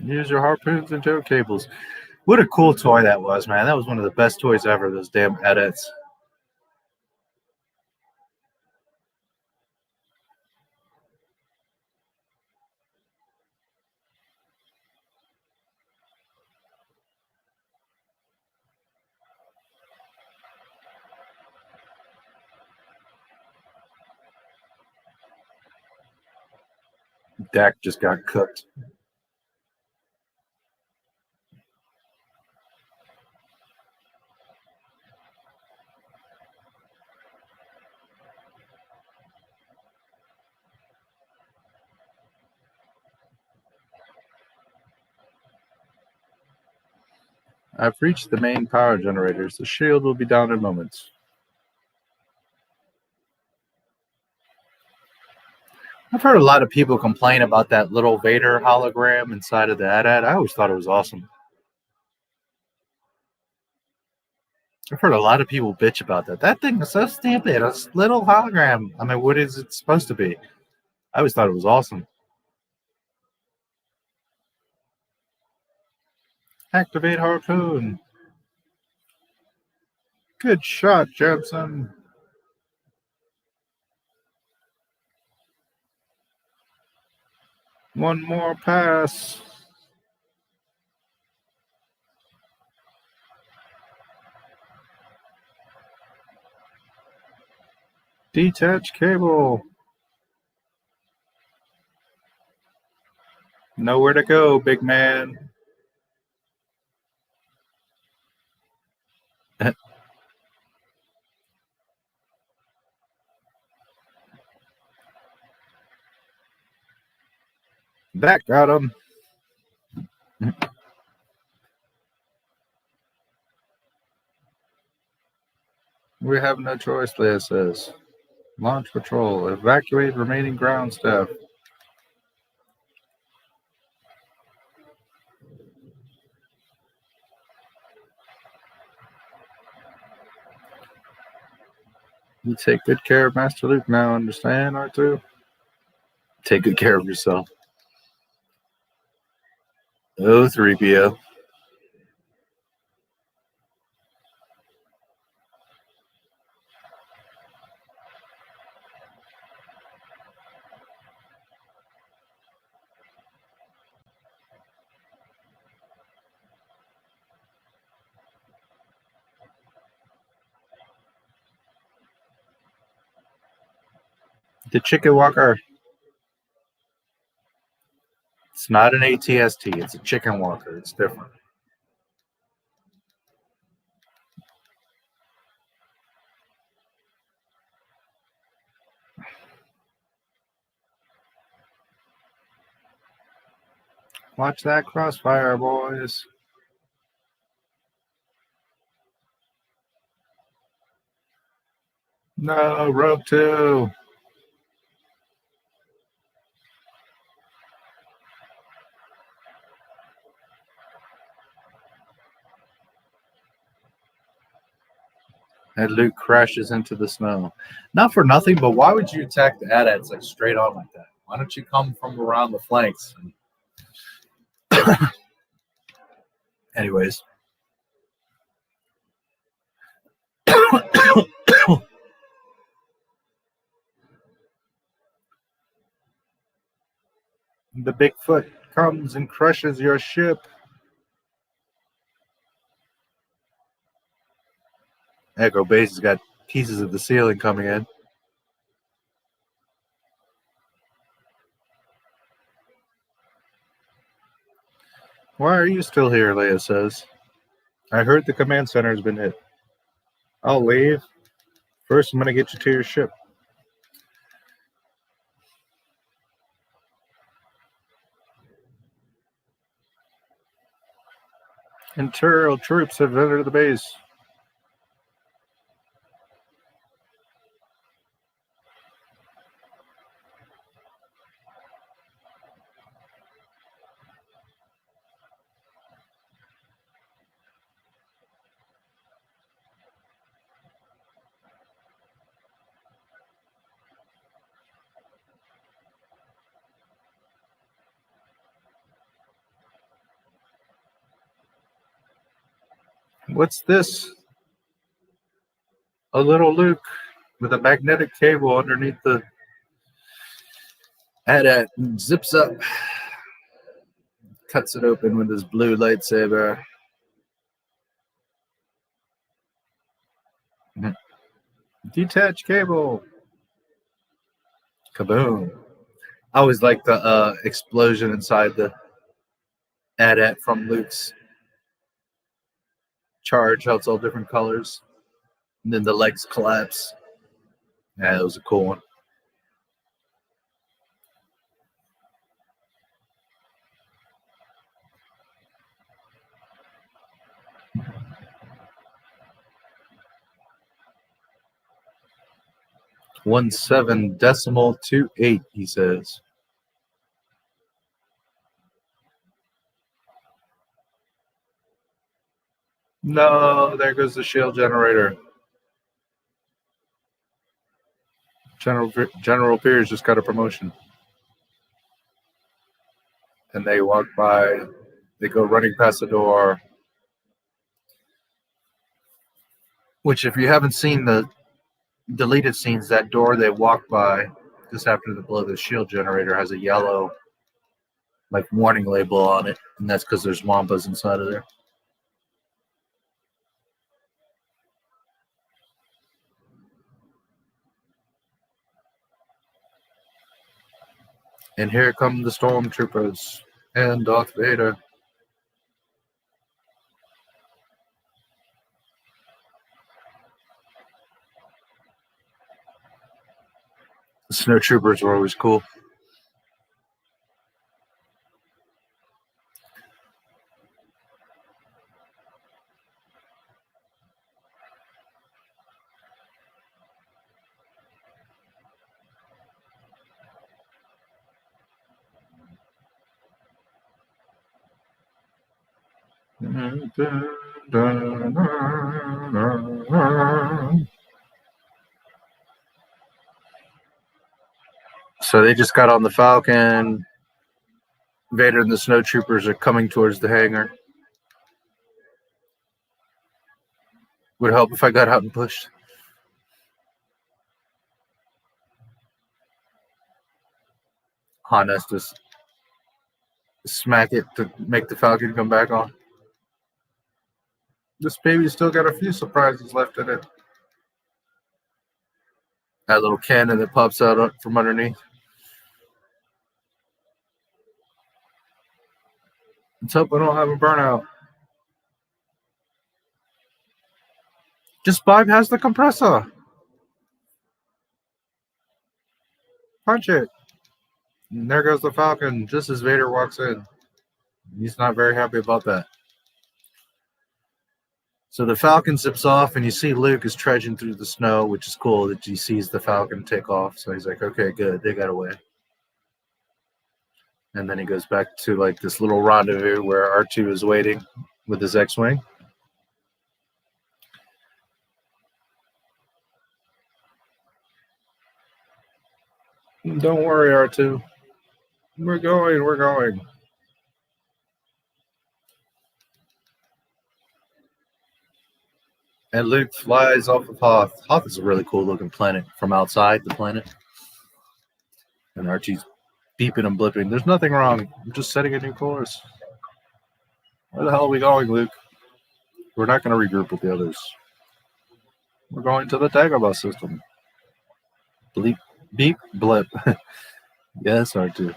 Use your harpoons and tow cables. What a cool toy that was, man. That was one of the best toys ever, those damn AT-ATs. Dak just got cooked. I've reached the main power generators. The shield will be down in moments. I've heard a lot of people complain about that little Vader hologram inside of the AT-AT. I always thought it was awesome. I've heard a lot of people bitch about that. That thing is so stupid. A little hologram. I mean, what is it supposed to be? I always thought it was awesome. Activate harpoon. Good shot, Jensen. One more pass. Detach cable. Nowhere to go, big man. That got him. We have no choice, Leia says. Launch patrol. Evacuate remaining ground staff. You take good care of Master Luke now, understand, R2? Take good care of yourself. Oh, 3PO. The Chicken Walker. It's not an ATST. It's a Chicken Walker. It's different. Watch that crossfire, boys. No, Rogue 2. And Luke crashes into the snow. Not for nothing, but why would you attack the AT-ATs like straight on like that? Why don't you come from around the flanks? Anyways. The Bigfoot comes and crushes your ship. Echo Base has got pieces of the ceiling coming in. Why are you still here, Leia says. I heard the command center has been hit. I'll leave. First, I'm going to get you to your ship. Imperial troops have entered the base. What's this? A little Luke with a magnetic cable underneath the AT-AT zips up, cuts it open with his blue lightsaber. Detach cable. Kaboom. I always like the explosion inside the AT-AT from Luke's charge, how it's all different colors. And then the legs collapse. Yeah, that was a cool one. 17.28, he says. No, there goes the shield generator. General Pierce just got a promotion. And they walk by, they go running past the door. Which, if you haven't seen the deleted scenes, that door they walk by just after the blow, the shield generator has a yellow, like, warning label on it. And that's because there's Wampas inside of there. And here come the stormtroopers and Darth Vader. The snowtroopers were always cool. So they just got on the Falcon. Vader and the snowtroopers are coming towards the hangar. Would help if I got out and pushed. Han has to smack it to make the Falcon come back on. This baby's still got a few surprises left in it. That little cannon that pops out from underneath. Let's hope I don't have a burnout. Just bypass the compressor. Punch it. And there goes the Falcon just as Vader walks in. He's not very happy about that. So the Falcon zips off, and you see Luke is trudging through the snow, which is cool that he sees the Falcon take off. So he's like, okay, good. They got away. And then he goes back to like this little rendezvous where R2 is waiting with his X-Wing. Don't worry, R2. We're going. And Luke flies off of Hoth. Hoth is a really cool looking planet from outside the planet. And Archie's beeping and blipping. There's nothing wrong. I'm just setting a new course. Where the hell are we going, Luke? We're not going to regroup with the others. We're going to the Dagobah system. Bleep, beep, blip. Yes, R2.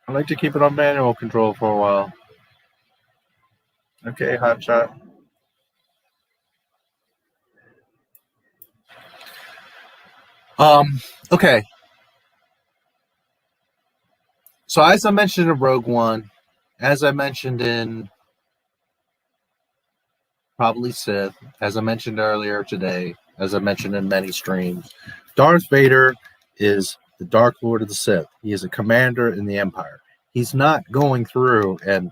I like to keep it on manual control for a while. Okay, hotshot. Okay. So as I mentioned in Rogue One, as I mentioned in probably Sith, as I mentioned earlier today, as I mentioned in many streams, Darth Vader is the Dark Lord of the Sith. He is a commander in the Empire. He's not going through and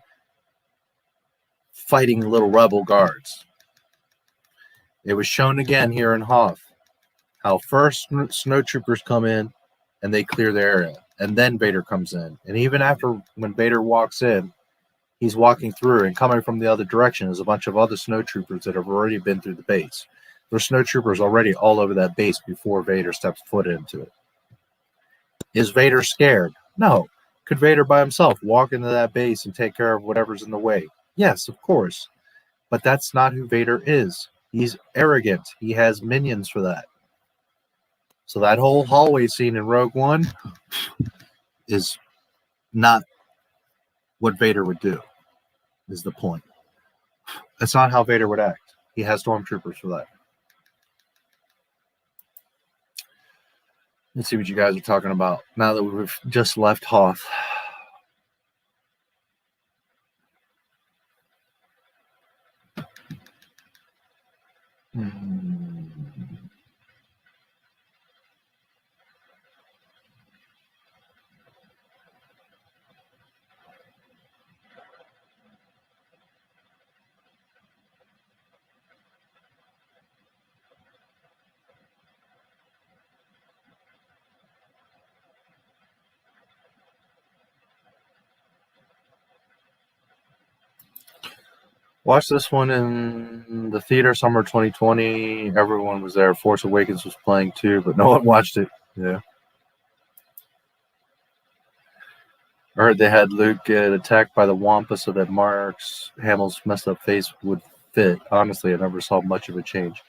fighting little rebel guards. It was shown again here in Hoth how first snowtroopers come in and they clear the area, and then Vader comes in. And even after when Vader walks in, he's walking through, and coming from the other direction is a bunch of other snowtroopers that have already been through the base. There's snowtroopers already all over that base before Vader steps foot into it. Is Vader scared? No. Could Vader by himself walk into that base and take care of whatever's in the way? Yes, of course. But that's not who Vader is. He's arrogant. He has minions for that. So that whole hallway scene in Rogue One is not what Vader would do, is the point. That's not how Vader would act. He has stormtroopers for that. Let's see what you guys are talking about now that we've just left Hoth. Watched this one in the theater summer 2020. Everyone was there. Force Awakens was playing too, but no one watched it. Yeah. I heard they had Luke get attacked by the Wampa so that Mark Hamill's messed up face would fit. Honestly, I never saw much of a change.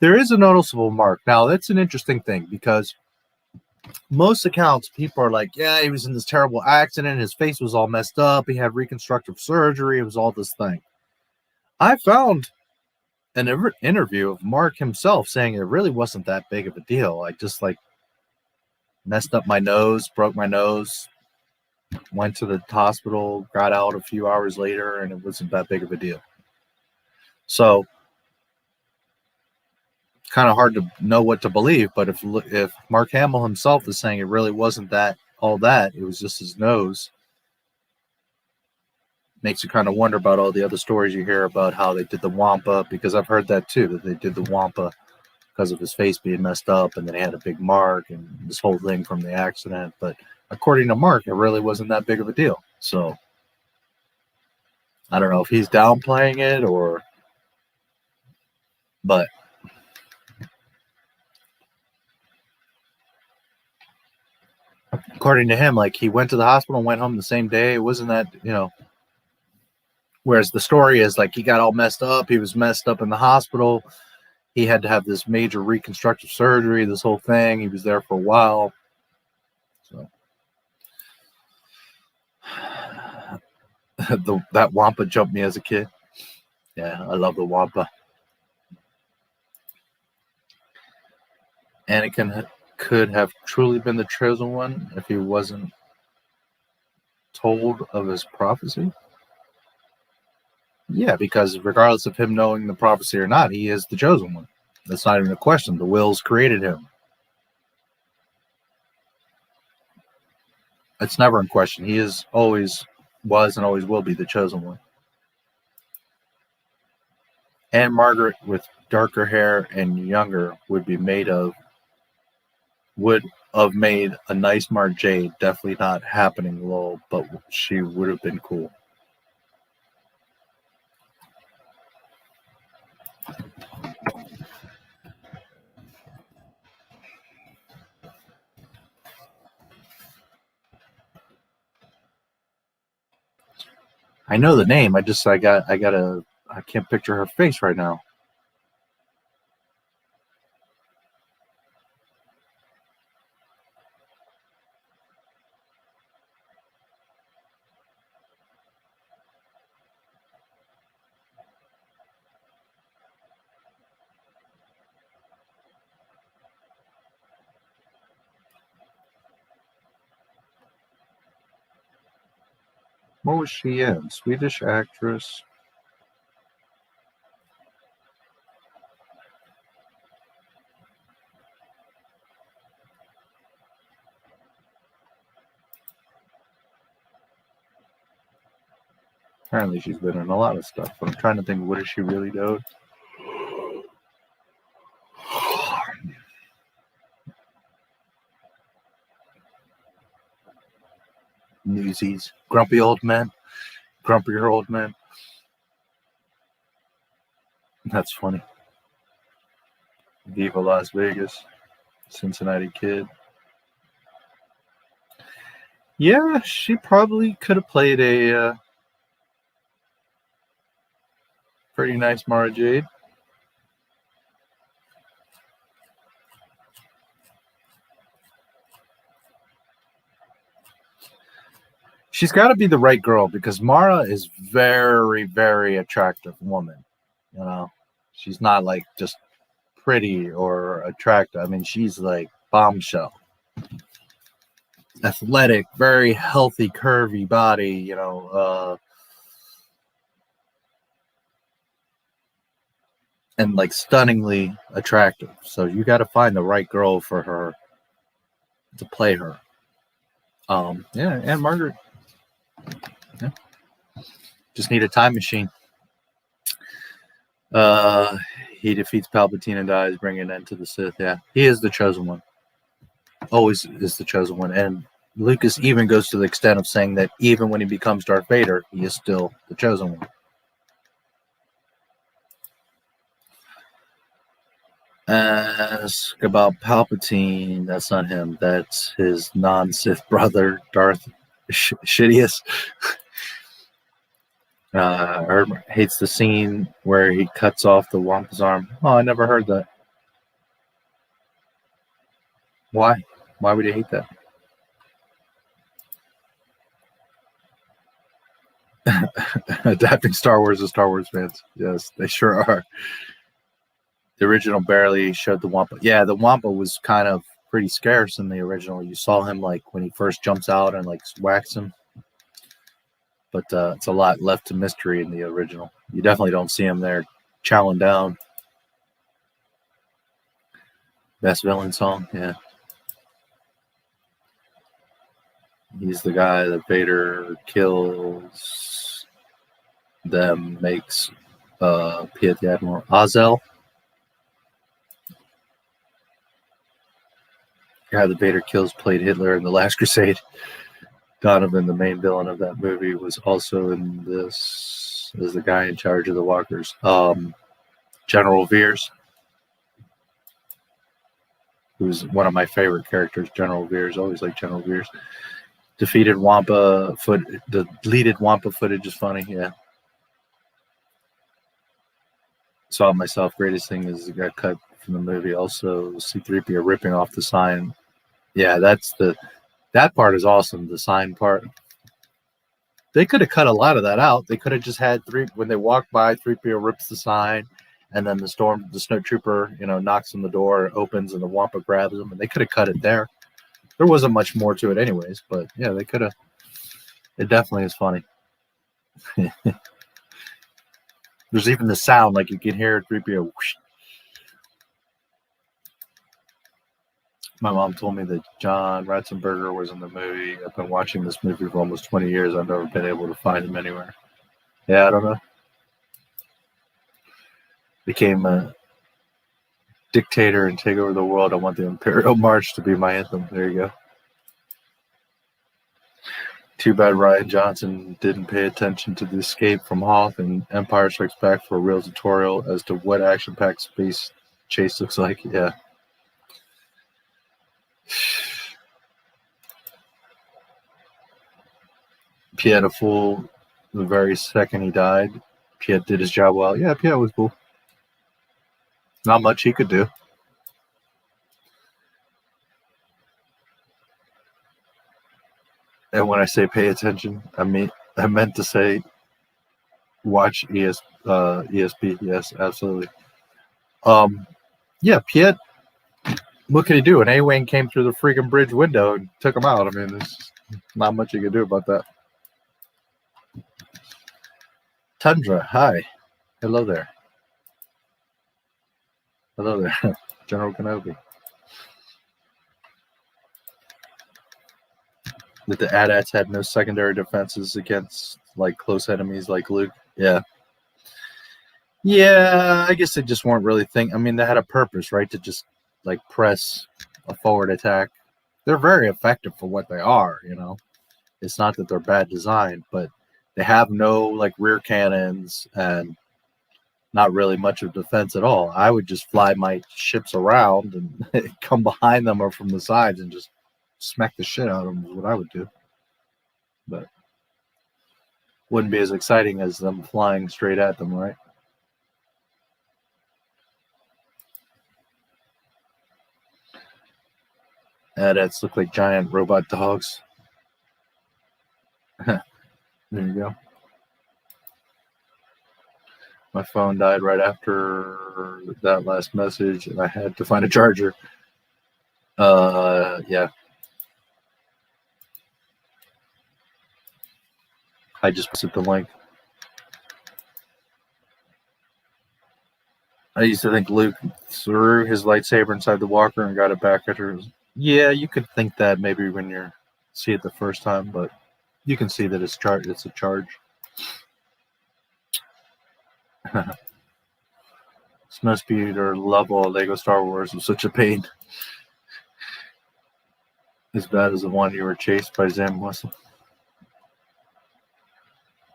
There is a noticeable mark. Now, that's an interesting thing because most accounts, people are like, yeah, he was in this terrible accident. His face was all messed up. He had reconstructive surgery. It was all this thing. I found an interview of Mark himself saying it really wasn't that big of a deal. I just like messed up my nose, broke my nose, went to the hospital, got out a few hours later, and it wasn't that big of a deal. So kind of hard to know what to believe, but if Mark Hamill himself is saying it really wasn't that all that, it was just his nose, makes you kind of wonder about all the other stories you hear about how they did the Wampa, because I've heard that too, that they did the Wampa because of his face being messed up and then he had a big mark and this whole thing from the accident. But according to Mark, it really wasn't that big of a deal. So I don't know if he's downplaying it or, but according to him, like he went to the hospital and went home the same day. It wasn't that, you know, whereas the story is like he got all messed up. He was messed up in the hospital. He had to have this major reconstructive surgery, this whole thing. He was there for a while. So that Wampa jumped me as a kid. Yeah, I love the Wampa. Anakin could have truly been the chosen one if he wasn't told of his prophecy. Yeah, because regardless of him knowing the prophecy or not, he is the chosen one. That's not even a question. The Wills created him. It's never in question. He is always was and always will be the chosen one. And Margaret with darker hair and younger would have made a nice Mara Jade. Definitely not happening, lol, but she would have been cool. I know the name. I can't picture her face right now. What was she in? Swedish actress. Apparently she's been in a lot of stuff, but I'm trying to think, what is she really doing? Newsies. Grumpy old men. Grumpier old men. That's funny. Viva Las Vegas. Cincinnati Kid. Yeah, she probably could have played a pretty nice Mara Jade. She's got to be the right girl because Mara is very, very attractive woman. You know, she's not like just pretty or attractive. I mean, she's like bombshell. Athletic, very healthy, curvy body, you know, and like stunningly attractive. So you got to find the right girl for her to play her. Yeah, and Margaret. Yeah. Just need a time machine. He defeats Palpatine and dies, bringing an end to the Sith. Yeah, he is the chosen one. Always is the chosen one. And Lucas even goes to the extent of saying that even when he becomes Darth Vader, he is still the chosen one. Ask about Palpatine. That's not him. That's his non-Sith brother, Darth Sidious. Herb hates the scene where he cuts off the Wampa's arm. Oh, I never heard that. Why? Why would you hate that? Adapting Star Wars to Star Wars fans. Yes, they sure are. The original barely showed the Wampa. Yeah, the Wampa was kind of pretty scarce in the original. You saw him like when he first jumps out and like whacks him. But it's a lot left to mystery in the original. You definitely don't see him there chowing down. Best villain song, yeah. He's the guy that Vader kills, then makes Piet the Admiral. Azel. The guy that Vader kills played Hitler in The Last Crusade. Donovan, the main villain of that movie, was also in this as the guy in charge of the walkers. General Veers, who's one of my favorite characters. General Veers, always like General Veers. Defeated Wampa the deleted Wampa footage is funny, yeah. Saw it myself. Greatest thing is it got cut from the movie. Also, C-3PO ripping off the sign. Yeah, that part is awesome. The sign part. They could have cut a lot of that out. They could have just had when they walk by, 3PO rips the sign, and then the snowtrooper, knocks on the door, opens, and the Wampa grabs him, and they could have cut it there. There wasn't much more to it anyways, but yeah, they could have. It definitely is funny. There's even the sound, like you can hear 3PO. Whoosh. My mom told me that John Ratzenberger was in the movie. I've been watching this movie for almost 20 years. I've never been able to find him anywhere. Yeah, I don't know. Became a dictator and take over the world. I want the Imperial March to be my anthem. There you go. Too bad Rian Johnson didn't pay attention to the escape from Hoth and Empire Strikes Back for a real tutorial as to what action-packed space chase looks like. Yeah. Piet a fool the very second he died. Piet did his job well. Yeah, Piet was cool. Not much he could do. And when I say pay attention, I meant to say watch ESP. Yes, absolutely. Yeah, Piet. What could he do? An A-Wing came through the freaking bridge window and took him out. I mean, there's not much you can do about that. Tundra, hi. Hello there. Hello there, General Kenobi. That the AT-ATs had no secondary defenses against like close enemies like Luke. Yeah. Yeah, I guess they just weren't really thinking. I mean, they had a purpose, right? To just like press a forward attack. They're very effective for what they are, It's not that they're bad design, but they have no like rear cannons and not really much of defense at all. I would just fly my ships around and come behind them or from the sides and just smack the shit out of them is what I would do. But wouldn't be as exciting as them flying straight at them, right? AT-ATs look like giant robot dogs. There you go. My phone died right after that last message, and I had to find a charger. Yeah. I just posted the link. I used to think Luke threw his lightsaber inside the walker and got it back at her. Yeah, you could think that maybe when you see it the first time, but you can see that it's a charge. Snow speed or level of Lego Star Wars was such a pain. As bad as the one you were chased by Zam Wessel.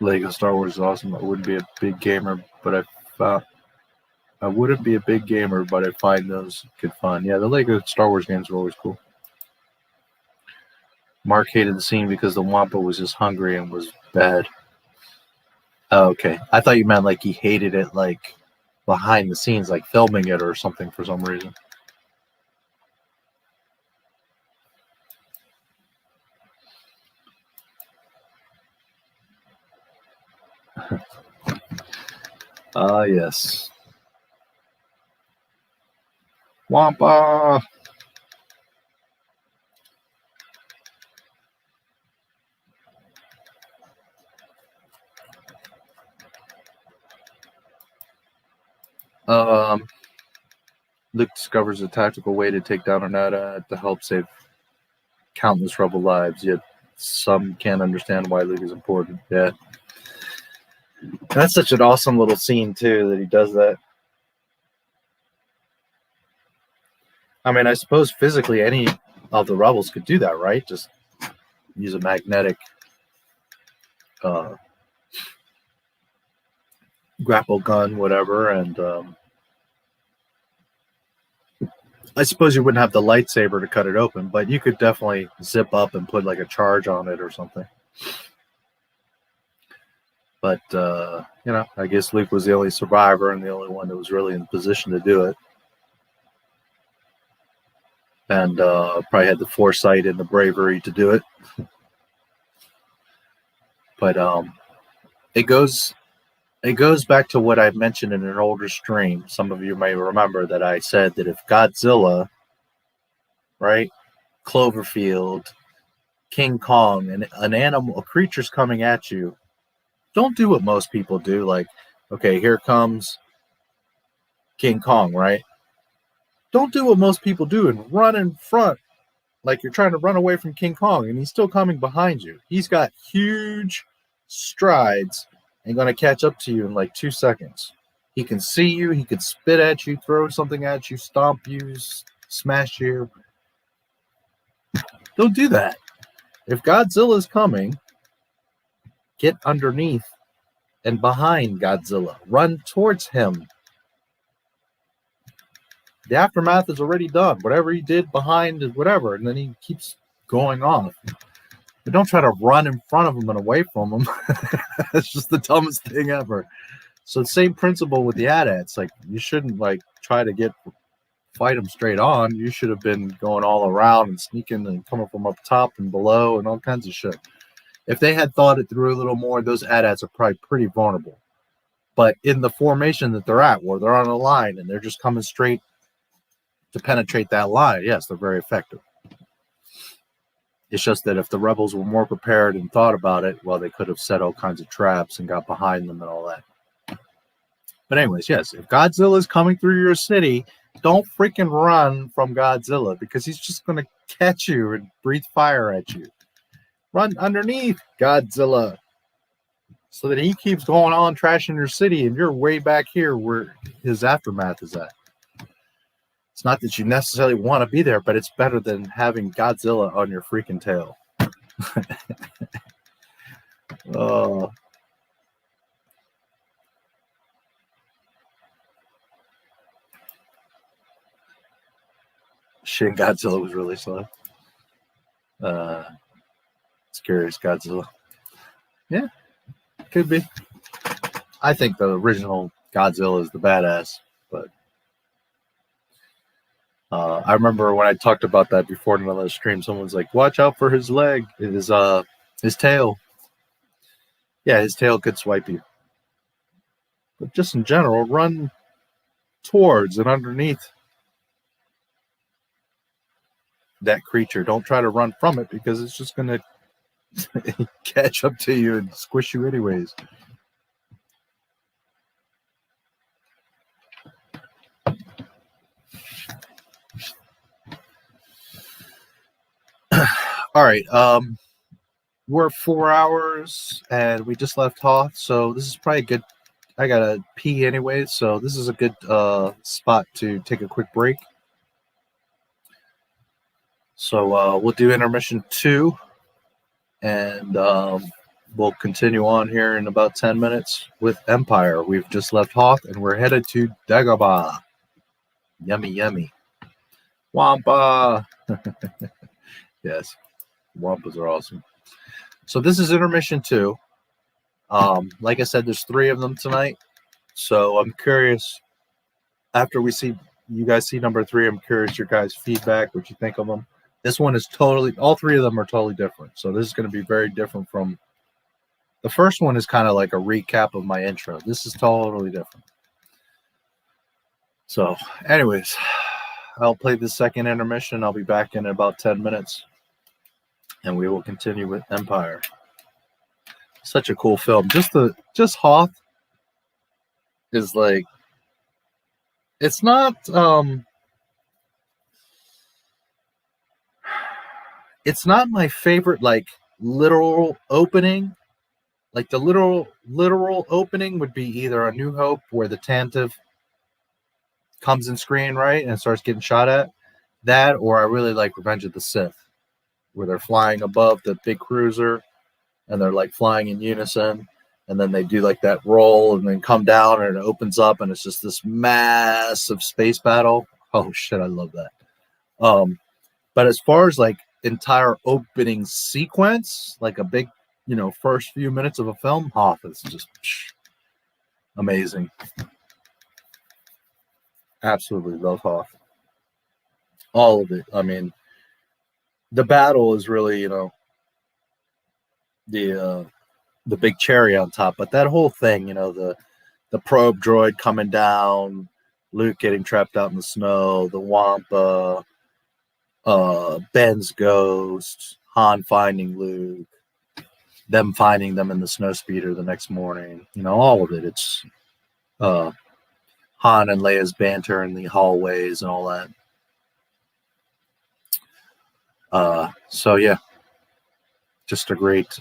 Lego Star Wars is awesome. I wouldn't be a big gamer, but I I wouldn't be a big gamer, but I find those good fun. Yeah, the Lego Star Wars games are always cool. Mark hated the scene because the Wampa was just hungry and was bad. Oh, okay. I thought you meant like he hated it like behind the scenes, like filming it or something for some reason. Ah, yes. Wampa! Luke discovers a tactical way to take down an AT-AT to help save countless rebel lives, yet some can't understand why Luke is important. Yeah. That's such an awesome little scene, too, that he does that. I mean, I suppose physically any of the rebels could do that, right? Just use a magnetic grapple gun, whatever, and I suppose you wouldn't have the lightsaber to cut it open, but you could definitely zip up and put like a charge on it or something. But, you know, I guess Luke was the only survivor and the only one that was really in the position to do it. And probably had the foresight and the bravery to do it. But it goes back to what I've mentioned in an older stream. Some of you may remember that I said that if Godzilla, right, Cloverfield, King Kong, and an animal, a creature's coming at you, don't do what most people do. Like, okay, here comes King Kong, right? Don't do what most people do and run in front like you're trying to run away from King Kong, and he's still coming behind you. He's got huge strides and going to catch up to you in like 2 seconds. He can see you. He can spit at you, throw something at you, stomp you, smash you. Don't do that. If Godzilla's coming, get underneath and behind Godzilla. Run towards him. The aftermath is already done. Whatever he did behind is whatever, and then he keeps going off. But don't try to run in front of him and away from him. That's just the dumbest thing ever. So the same principle with the AT-ATs. Like, you shouldn't like try to fight them straight on. You should have been going all around and sneaking and coming from up top and below and all kinds of shit. If they had thought it through a little more, those AT-ATs are probably pretty vulnerable. But in the formation that they're at, where they're on a line and they're just coming straight to penetrate that line, yes, they're very effective. It's just that if the rebels were more prepared and thought about it, well, they could have set all kinds of traps and got behind them and all that. But anyways, yes, if Godzilla is coming through your city, don't freaking run from Godzilla, because he's just going to catch you and breathe fire at you. Run underneath Godzilla so that he keeps going on trashing your city and you're way back here where his aftermath is at. It's not that you necessarily want to be there, but it's better than having Godzilla on your freaking tail. Oh. Shin Godzilla was really slow. Scariest Godzilla. Yeah, could be. I think the original Godzilla is the badass, but I remember when I talked about that before in another stream, someone's like, watch out for his leg. It is his tail. Yeah, his tail could swipe you. But just in general, run towards and underneath that creature. Don't try to run from it, because it's just going to catch up to you and squish you anyways. All right, we're 4 hours and we just left Hoth, so this is probably a good. I gotta pee anyway, so this is a good spot to take a quick break. So we'll do intermission 2, and we'll continue on here in about 10 minutes with Empire. We've just left Hoth and we're headed to Dagobah. Yummy, yummy. Wampa. Yes, Wampas are awesome. So this is intermission 2. Like I said, there's 3 of them tonight. So I'm curious, after you guys see number 3, I'm curious your guys' feedback, what you think of them. This one is all 3 of them are totally different. So this is going to be very different from the first one. Is kind of like a recap of my intro. This is totally different. So anyways, I'll play the second intermission. I'll be back in about 10 minutes. And we will continue with Empire. Such a cool film. Just Hoth is like, it's not my favorite like literal opening. Like the literal opening would be either A New Hope, where the Tantive comes in screen, right, and starts getting shot at. That, or I really like Revenge of the Sith, where they're flying above the big cruiser and they're like flying in unison, and then they do like that roll and then come down and it opens up and it's just this massive space battle. Oh shit, I love that. But as far as like entire opening sequence, like a big, first few minutes of a film, Hoth is just amazing. Absolutely love Hoth. All of it. I mean, the battle is really, the big cherry on top, but that whole thing, the probe droid coming down, Luke getting trapped out in the snow, the Wampa, Ben's ghost, Han finding Luke, them finding them in the snowspeeder the next morning, all of it. It's Han and Leia's banter in the hallways and all that. So yeah, just a great,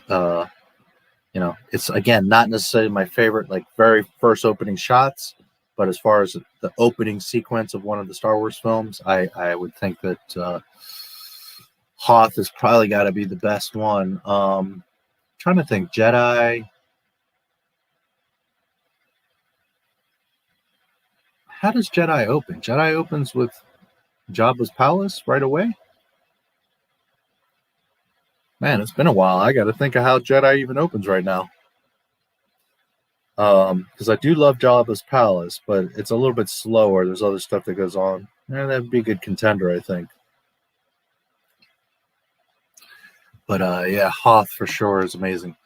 it's again, not necessarily my favorite, like very first opening shots, but as far as the opening sequence of one of the Star Wars films, I would think that Hoth has probably got to be the best one. Trying to think, Jedi. How does Jedi open? Jedi opens with Jabba's palace right away. Man, it's been a while. I got to think of how Jedi even opens right now. Because I do love Jabba's palace, but it's a little bit slower. There's other stuff that goes on. Yeah, that'd be a good contender, I think. But yeah, Hoth for sure is amazing.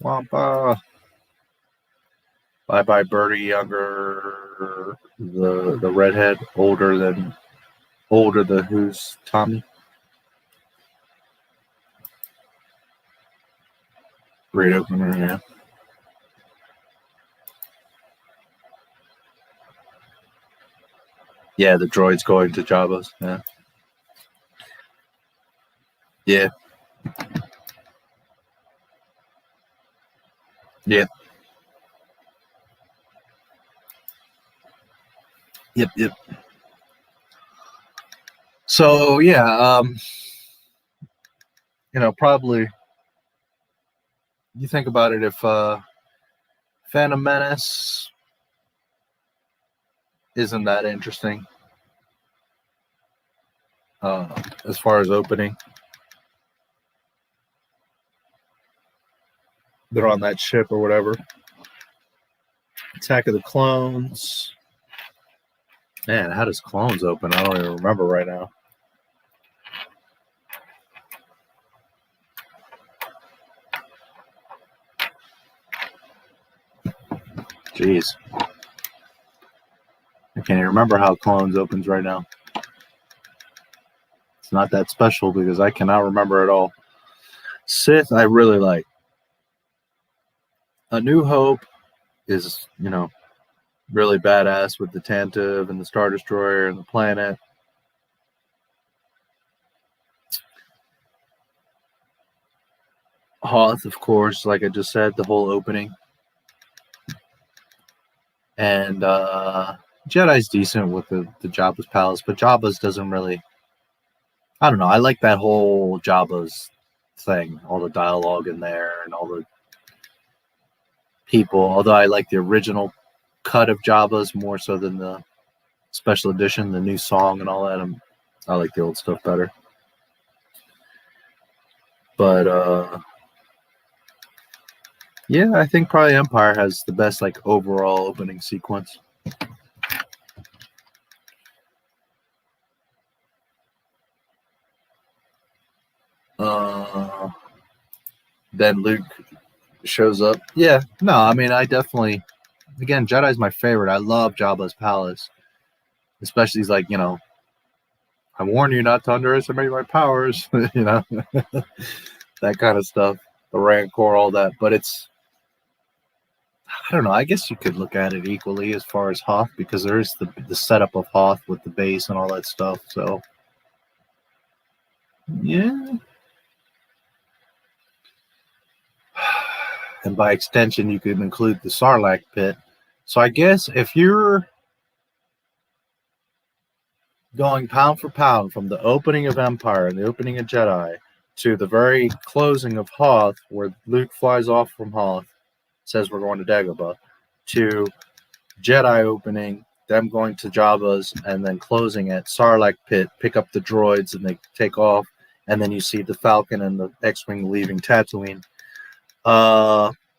Wampa. Bye bye Birdie, younger, the redhead, older the who's Tommy. Great opener, yeah. Yeah, the droid's going to Jabba's, yeah. Yeah. Yeah. Yep. So yeah, probably you think about it, if Phantom Menace isn't that interesting as far as opening. They're on that ship or whatever. Attack of the Clones. Man, how does Clones open? I don't even remember right now. Jeez. I can't even remember how Clones opens right now. It's not that special because I cannot remember at all. Sith, I really like. A New Hope is, really badass with the Tantive and the Star Destroyer and the planet. Hoth, of course, like I just said, the whole opening. And Jedi's decent with the Jabba's palace, but Jabba's doesn't really, I don't know, I like that whole Jabba's thing, all the dialogue in there and all the people. Although I like the original cut of Jabba's more so than the special edition, the new song and all that. I like the old stuff better. But yeah, I think probably Empire has the best like overall opening sequence. Then Luke shows up. Yeah, no, I mean, I definitely, again, Jedi's my favorite. I love Jabba's palace, especially he's like, you know, I warn you not to underestimate my powers, you know, that kind of stuff, the Rancor, all that. But it's, I don't know, I guess you could look at it equally as far as Hoth, because there is the setup of Hoth with the base and all that stuff. So, yeah. And by extension, you could include the Sarlacc pit. So I guess if you're going pound for pound from the opening of Empire and the opening of Jedi to the very closing of Hoth, where Luke flies off from Hoth, says we're going to Dagobah, to Jedi opening, them going to Jabba's, and then closing at Sarlacc pit, pick up the droids, and they take off, and then you see the Falcon and the X-Wing leaving Tatooine.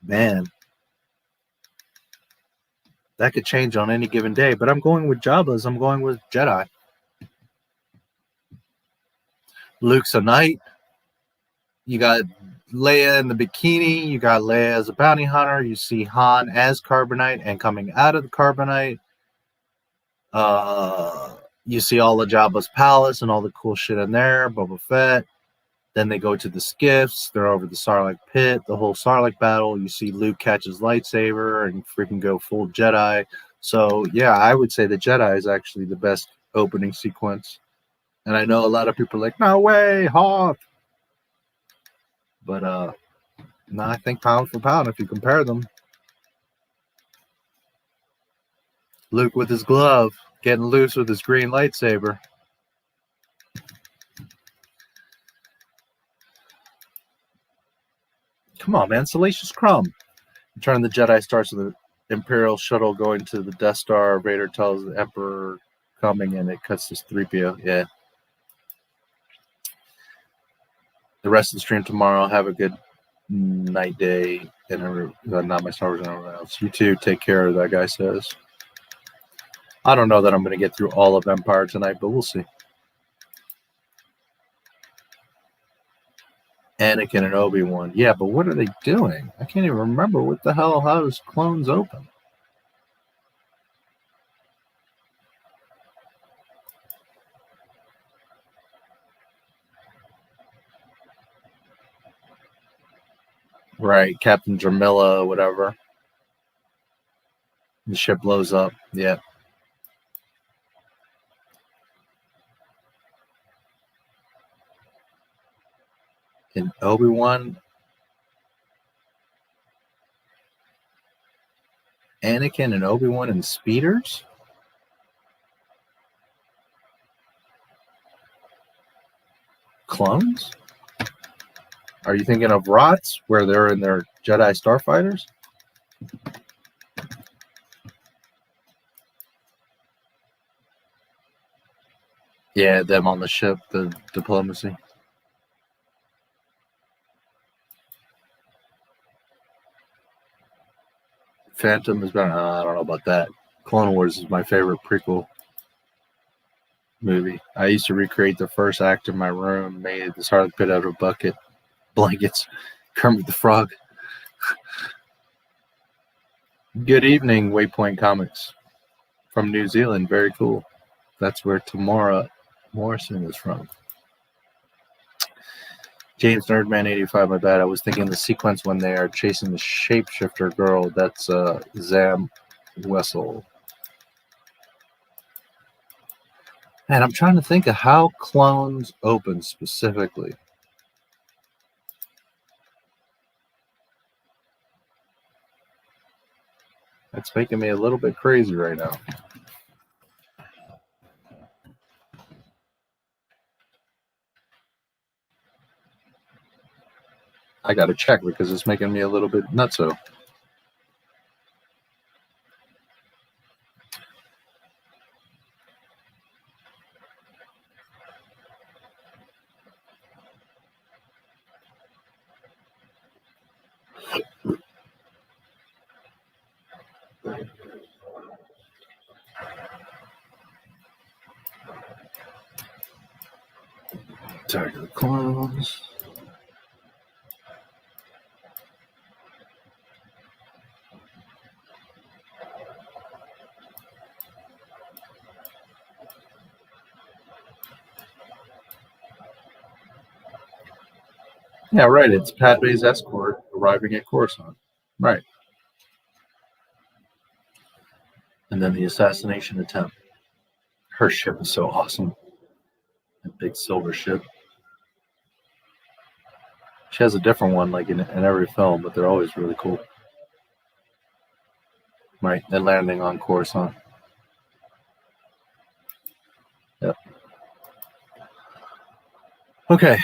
Man, that could change on any given day, but I'm going with Jabba's. I'm going with Jedi. Luke's a knight. You got Leia in the bikini. You got Leia as a bounty hunter. You see Han as Carbonite and coming out of the Carbonite. You see all of Jabba's palace and all the cool shit in there. Boba Fett. Then they go to the skiffs. They're over the Sarlacc pit. The whole Sarlacc battle. You see Luke catch his lightsaber and freaking go full Jedi. So, yeah, I would say the Jedi is actually the best opening sequence. And I know a lot of people are like, no way, Hoth. But, no, I think pound for pound, if you compare them. Luke with his glove, getting loose with his green lightsaber. Come on, man. Salacious Crumb. Return of the Jedi starts with the Imperial shuttle going to the Death Star. Vader tells the Emperor coming, and it cuts to 3PO. Yeah. The rest of the stream tomorrow. Have a good night, day, and not my Star Wars and everyone else. You too. Take care, that guy says. I don't know that I'm going to get through all of Empire tonight, but we'll see. Anakin and Obi-Wan. Yeah, but what are they doing? I can't even remember what the hell, how does clones open? Right, Captain Jamila, whatever. The ship blows up. Yeah. And Obi-Wan, Anakin and Obi-Wan and speeders? Clones? Are you thinking of Rots, where they're in their Jedi starfighters? Yeah, them on the ship, the diplomacy. Phantom is better. I don't know about that. Clone Wars is my favorite prequel movie. I used to recreate the first act in my room, made the Sarlacc pit out of a bucket, blankets, Kermit the Frog. Good evening, Waypoint Comics from New Zealand. Very cool. That's where Tamara Morrison is from. James Nerdman 85, my bad. I was thinking the sequence when they are chasing the shapeshifter girl. That's Zam Wessel. And I'm trying to think of how clones open specifically. That's making me a little bit crazy right now. I got to check because it's making me a little bit nutso. Attack of the Clones. Yeah, right. It's Padme's escort arriving at Coruscant. Right. And then the assassination attempt. Her ship is so awesome. That big silver ship. She has a different one, like in every film, but they're always really cool. Right. They're landing on Coruscant. Yep. Okay.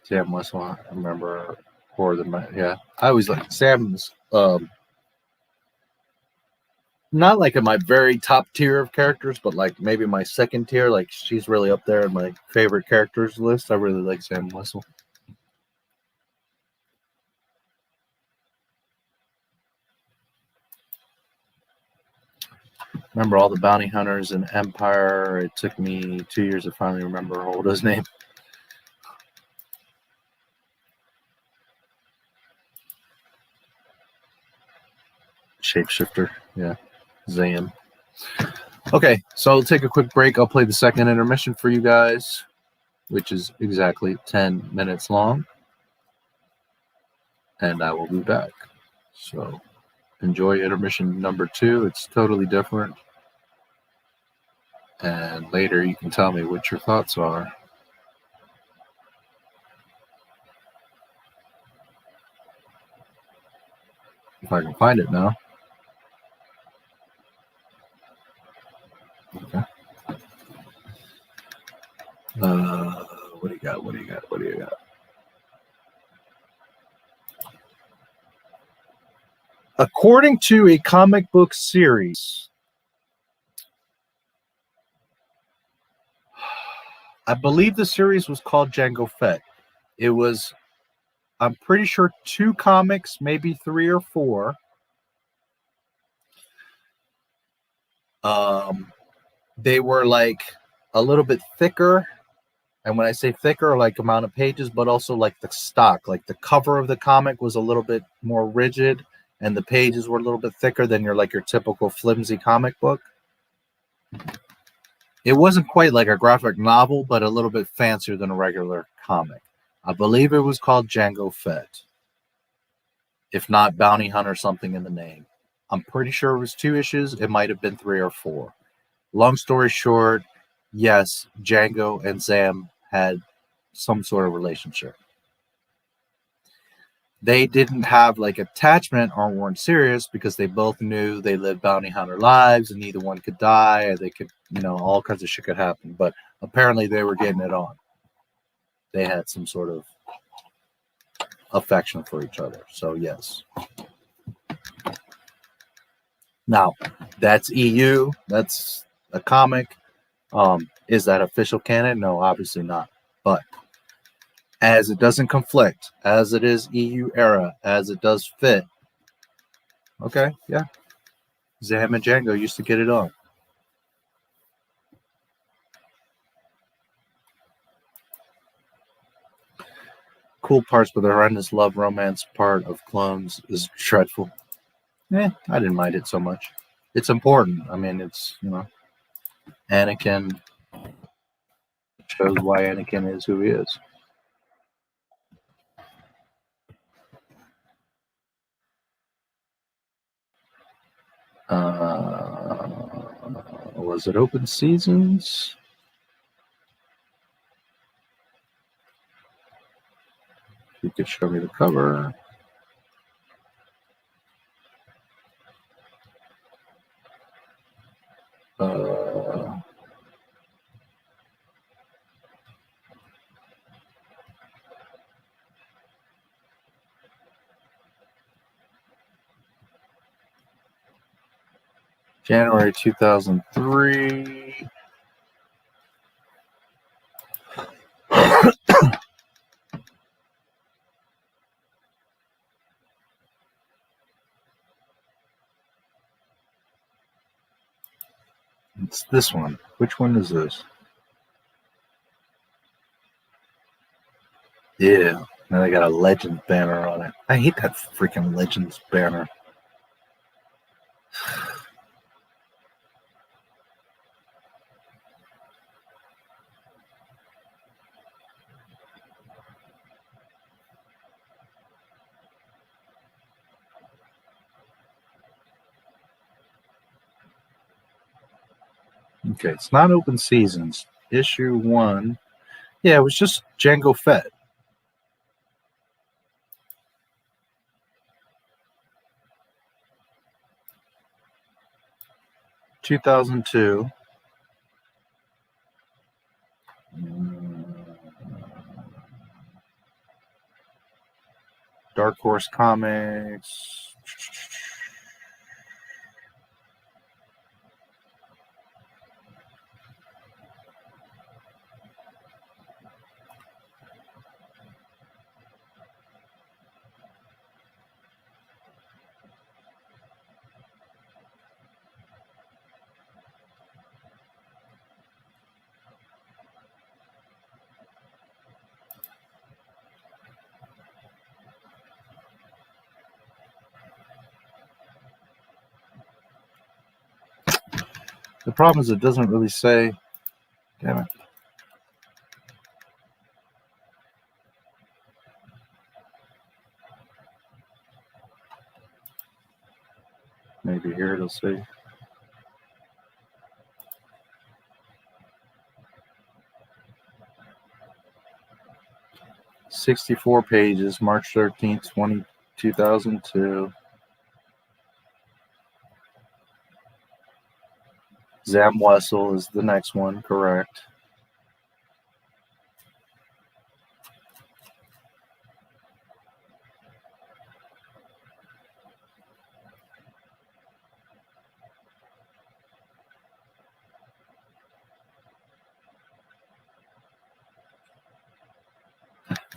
Sam Wessel, I remember more than my, yeah. I always like Sam's not like in my very top tier of characters, but like maybe my second tier. Like she's really up there in my favorite characters list. I really like Sam Wessel. Remember all the bounty hunters in Empire. It took me 2 years to finally remember Holda's name. Shapeshifter, yeah. Zam. Okay, so I'll take a quick break. I'll play the second intermission for you guys, which is exactly 10 minutes long. And I will be back. So enjoy intermission number 2. It's totally different. And later you can tell me what your thoughts are. If I can find it now. Okay. What do you got? What do you got? What do you got? According to a comic book series, I believe the series was called Jango Fett. It was, I'm pretty sure, 2 comics, maybe 3 or 4. They were like a little bit thicker. And when I say thicker, like amount of pages, but also like the stock, like the cover of the comic was a little bit more rigid and the pages were a little bit thicker than your typical flimsy comic book. It wasn't quite like a graphic novel, but a little bit fancier than a regular comic. I believe it was called Jango Fett. If not Bounty Hunter, something in the name. I'm pretty sure it was 2 issues. It might have been 3 or 4. Long story short, yes, Jango and Zam had some sort of relationship. They didn't have like attachment or weren't serious because they both knew they lived bounty hunter lives and neither one could die, or they could, all kinds of shit could happen. But apparently they were getting it on. They had some sort of affection for each other. So yes. Now, that's EU. That's a comic. Is that official canon? No, obviously not. But as it doesn't conflict, as it is EU era, as it does fit. Okay, yeah. Zam and Jango used to get it on. Cool parts, but the horrendous love romance part of Clones is dreadful. I didn't mind it so much. It's important. I mean, it's, Anakin shows why Anakin is who he is. Was it open seasons? If you could show me the cover. January 2003. It's this one. Which one is this? Yeah. Now they got a Legends banner on it. I hate that freaking Legends banner. Okay, it's not open seasons. Issue 1. Yeah, it was just Jango Fett. (2002). Dark Horse Comics. The problem is it doesn't really say. Damn it. Maybe here it'll say. "64 pages, March 13th, 2002. Zam Wessel is the next one, correct.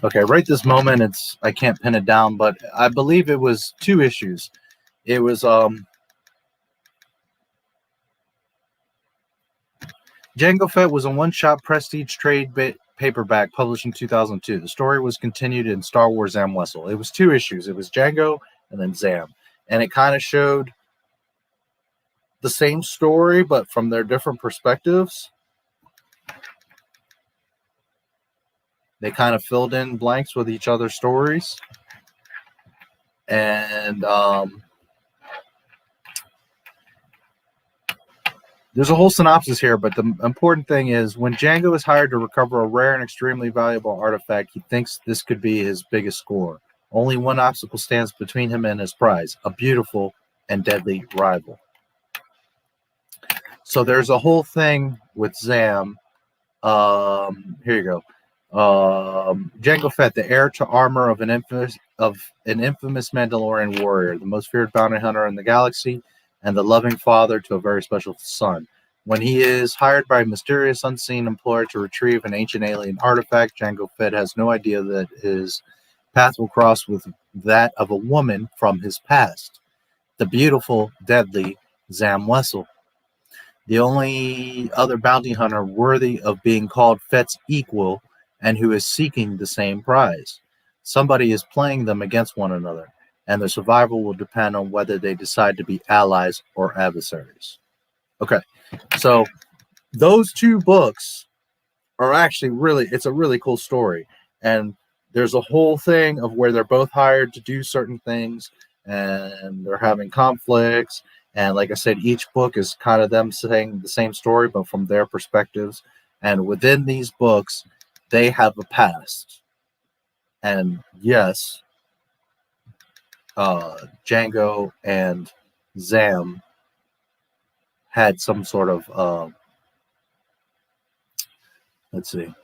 Okay, right this moment I can't pin it down, but I believe it was 2 issues. It was Jango Fett was a one-shot prestige trade paperback published in 2002. The story was continued in Star Wars Zam Wessel. It was 2 issues. It was Jango and then Zam. And it kind of showed the same story, but from their different perspectives. They kind of filled in blanks with each other's stories. And there's a whole synopsis here, but the important thing is when Jango is hired to recover a rare and extremely valuable artifact, he thinks this could be his biggest score. Only one obstacle stands between him and his prize, a beautiful and deadly rival. So there's a whole thing with Zam. Here you go. Jango Fett, the heir to armor of an infamous Mandalorian warrior, the most feared bounty hunter in the galaxy, and the loving father to a very special son. When he is hired by a mysterious unseen employer to retrieve an ancient alien artifact, Jango Fett has no idea that his path will cross with that of a woman from his past, the beautiful, deadly Zam Wessel, the only other bounty hunter worthy of being called Fett's equal and who is seeking the same prize. Somebody is playing them against one another, and their survival will depend on whether they decide to be allies or adversaries. Okay, so those 2 books are actually it's a really cool story. And there's a whole thing of where they're both hired to do certain things, and they're having conflicts. And like I said, each book is kind of them saying the same story, but from their perspectives. And within these books, they have a past. And yes, Jango and Zam had some sort of, let's see.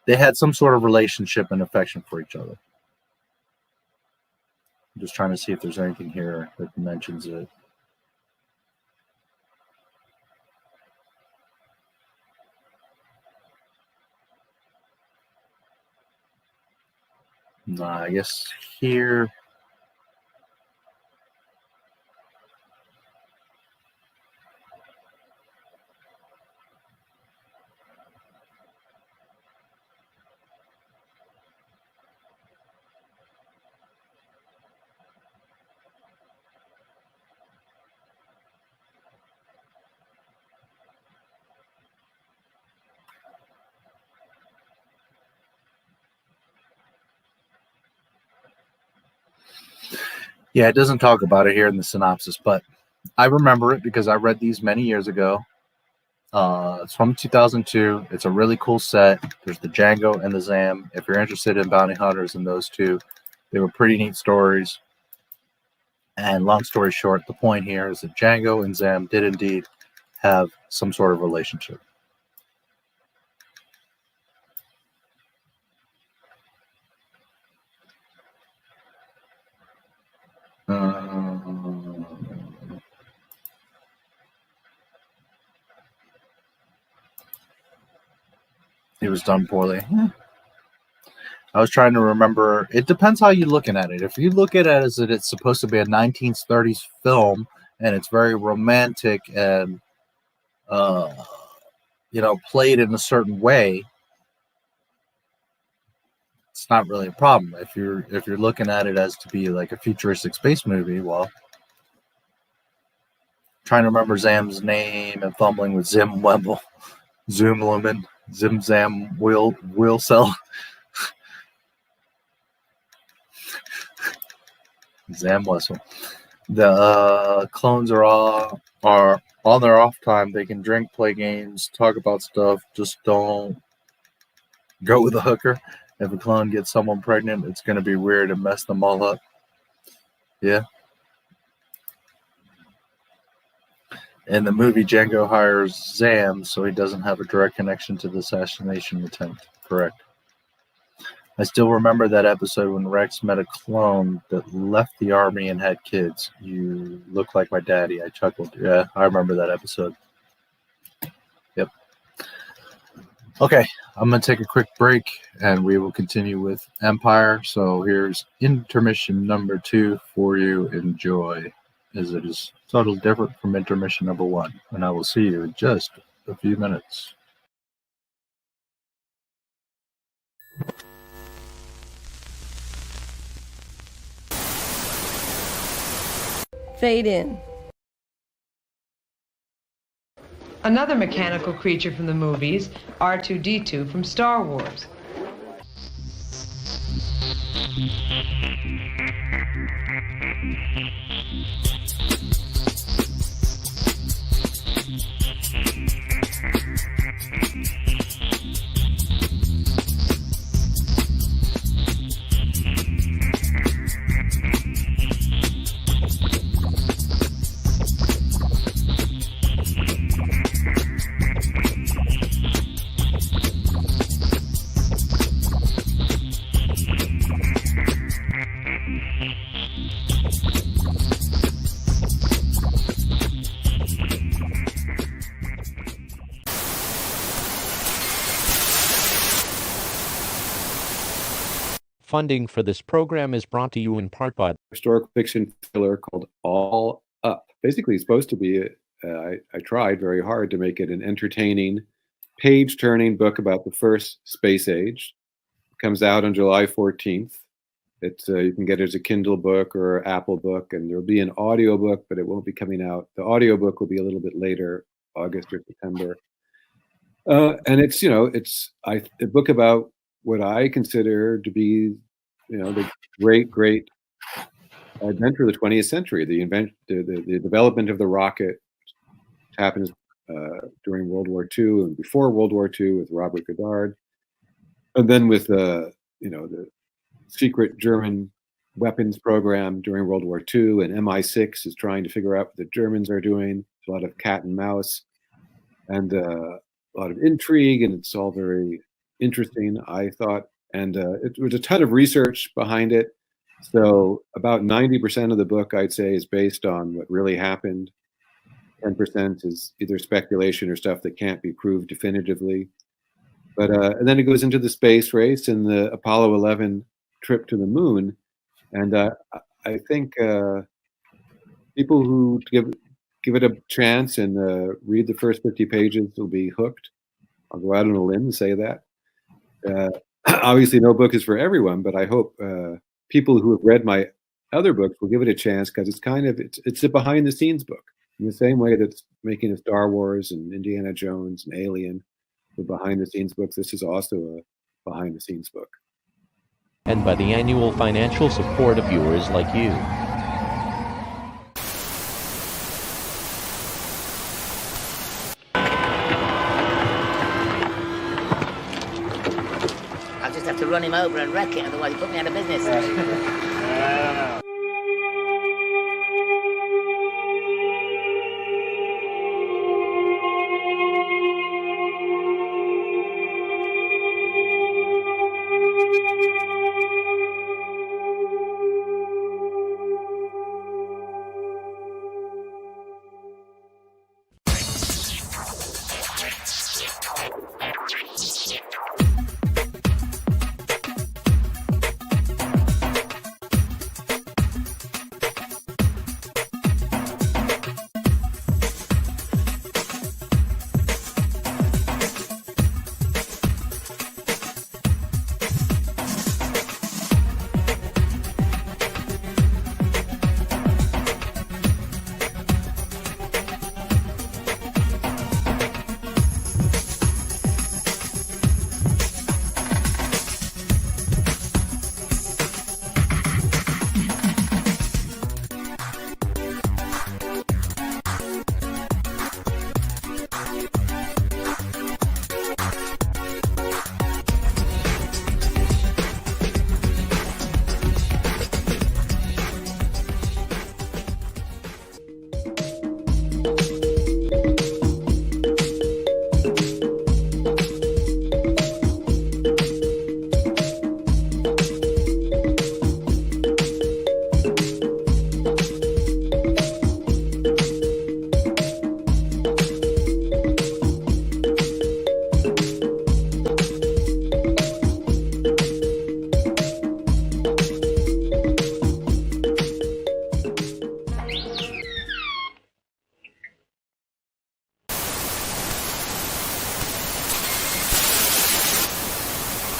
they had some sort of relationship and affection for each other. I'm just trying to see if there's anything here that mentions it. Nah, I guess here. Yeah, it doesn't talk about it here in the synopsis, but I remember it because I read these many years ago. It's from 2002. It's a really cool set. There's the Django and the Zam. If you're interested in bounty hunters and those two, they were pretty neat stories. And long story short, the point here is that Django and Zam did indeed have some sort of relationship. It was done poorly. I was trying to remember. It depends how you're looking at it. If you look at it as that it's supposed to be a 1930s film and it's very romantic and played in a certain way, it's not really a problem. If you're looking at it as to be like a futuristic space movie, well, trying to remember Zam's name and fumbling with Zim Wemble, Zoom Lumen, Zim Zam Wheel Cell. Zam Wessel. The clones are on their off time. They can drink, play games, talk about stuff. Just don't go with a hooker. If a clone gets someone pregnant, it's going to be weird and mess them all up. Yeah. In the movie, Django hires Zam, so he doesn't have a direct connection to the assassination attempt. Correct. I still remember that episode when Rex met a clone that left the army and had kids. You look like my daddy. I chuckled. Yeah, I remember that episode. Yep. Okay, I'm going to take a quick break, and we will continue with Empire. So here's intermission number 2 for you. Enjoy, as it is totally different from intermission number 1. And I will see you in just a few minutes. Fade in. Another mechanical creature from the movies, R2-D2 from Star Wars. Funding for this program is brought to you in part by historical fiction thriller called All Up. Basically, it's supposed to be, I tried very hard to make it an entertaining, page-turning book about the first space age. It comes out on July 14th. It's you can get it as a Kindle book or Apple book, and there'll be an audio book, but it won't be coming out. The audio book will be a little bit later, August or September. And it's, it's a book about what I consider to be, the great adventure of the 20th century. The development of the rocket happens during World War II and before World War II with Robert Goddard, and then with the secret German weapons program during World War II, and MI6 is trying to figure out what the Germans are doing. There's a lot of cat and mouse and a lot of intrigue, and it's all very interesting, I thought, and it was a ton of research behind it. So about 90% of the book, I'd say, is based on what really happened. 10% is either speculation or stuff that can't be proved definitively. But and then it goes into the space race and the Apollo 11 trip to the moon. And I think people who give it a chance and read the first 50 pages will be hooked. I'll go out on a limb and say that. Obviously, no book is for everyone, but I hope people who have read my other books will give it a chance, because it's a behind-the-scenes book. In the same way that making a Star Wars and Indiana Jones and Alien were behind-the-scenes books, this is also a behind-the-scenes book. And by the annual financial support of viewers like you. I'll just have to run him over and wreck it, otherwise he'll put me out of business.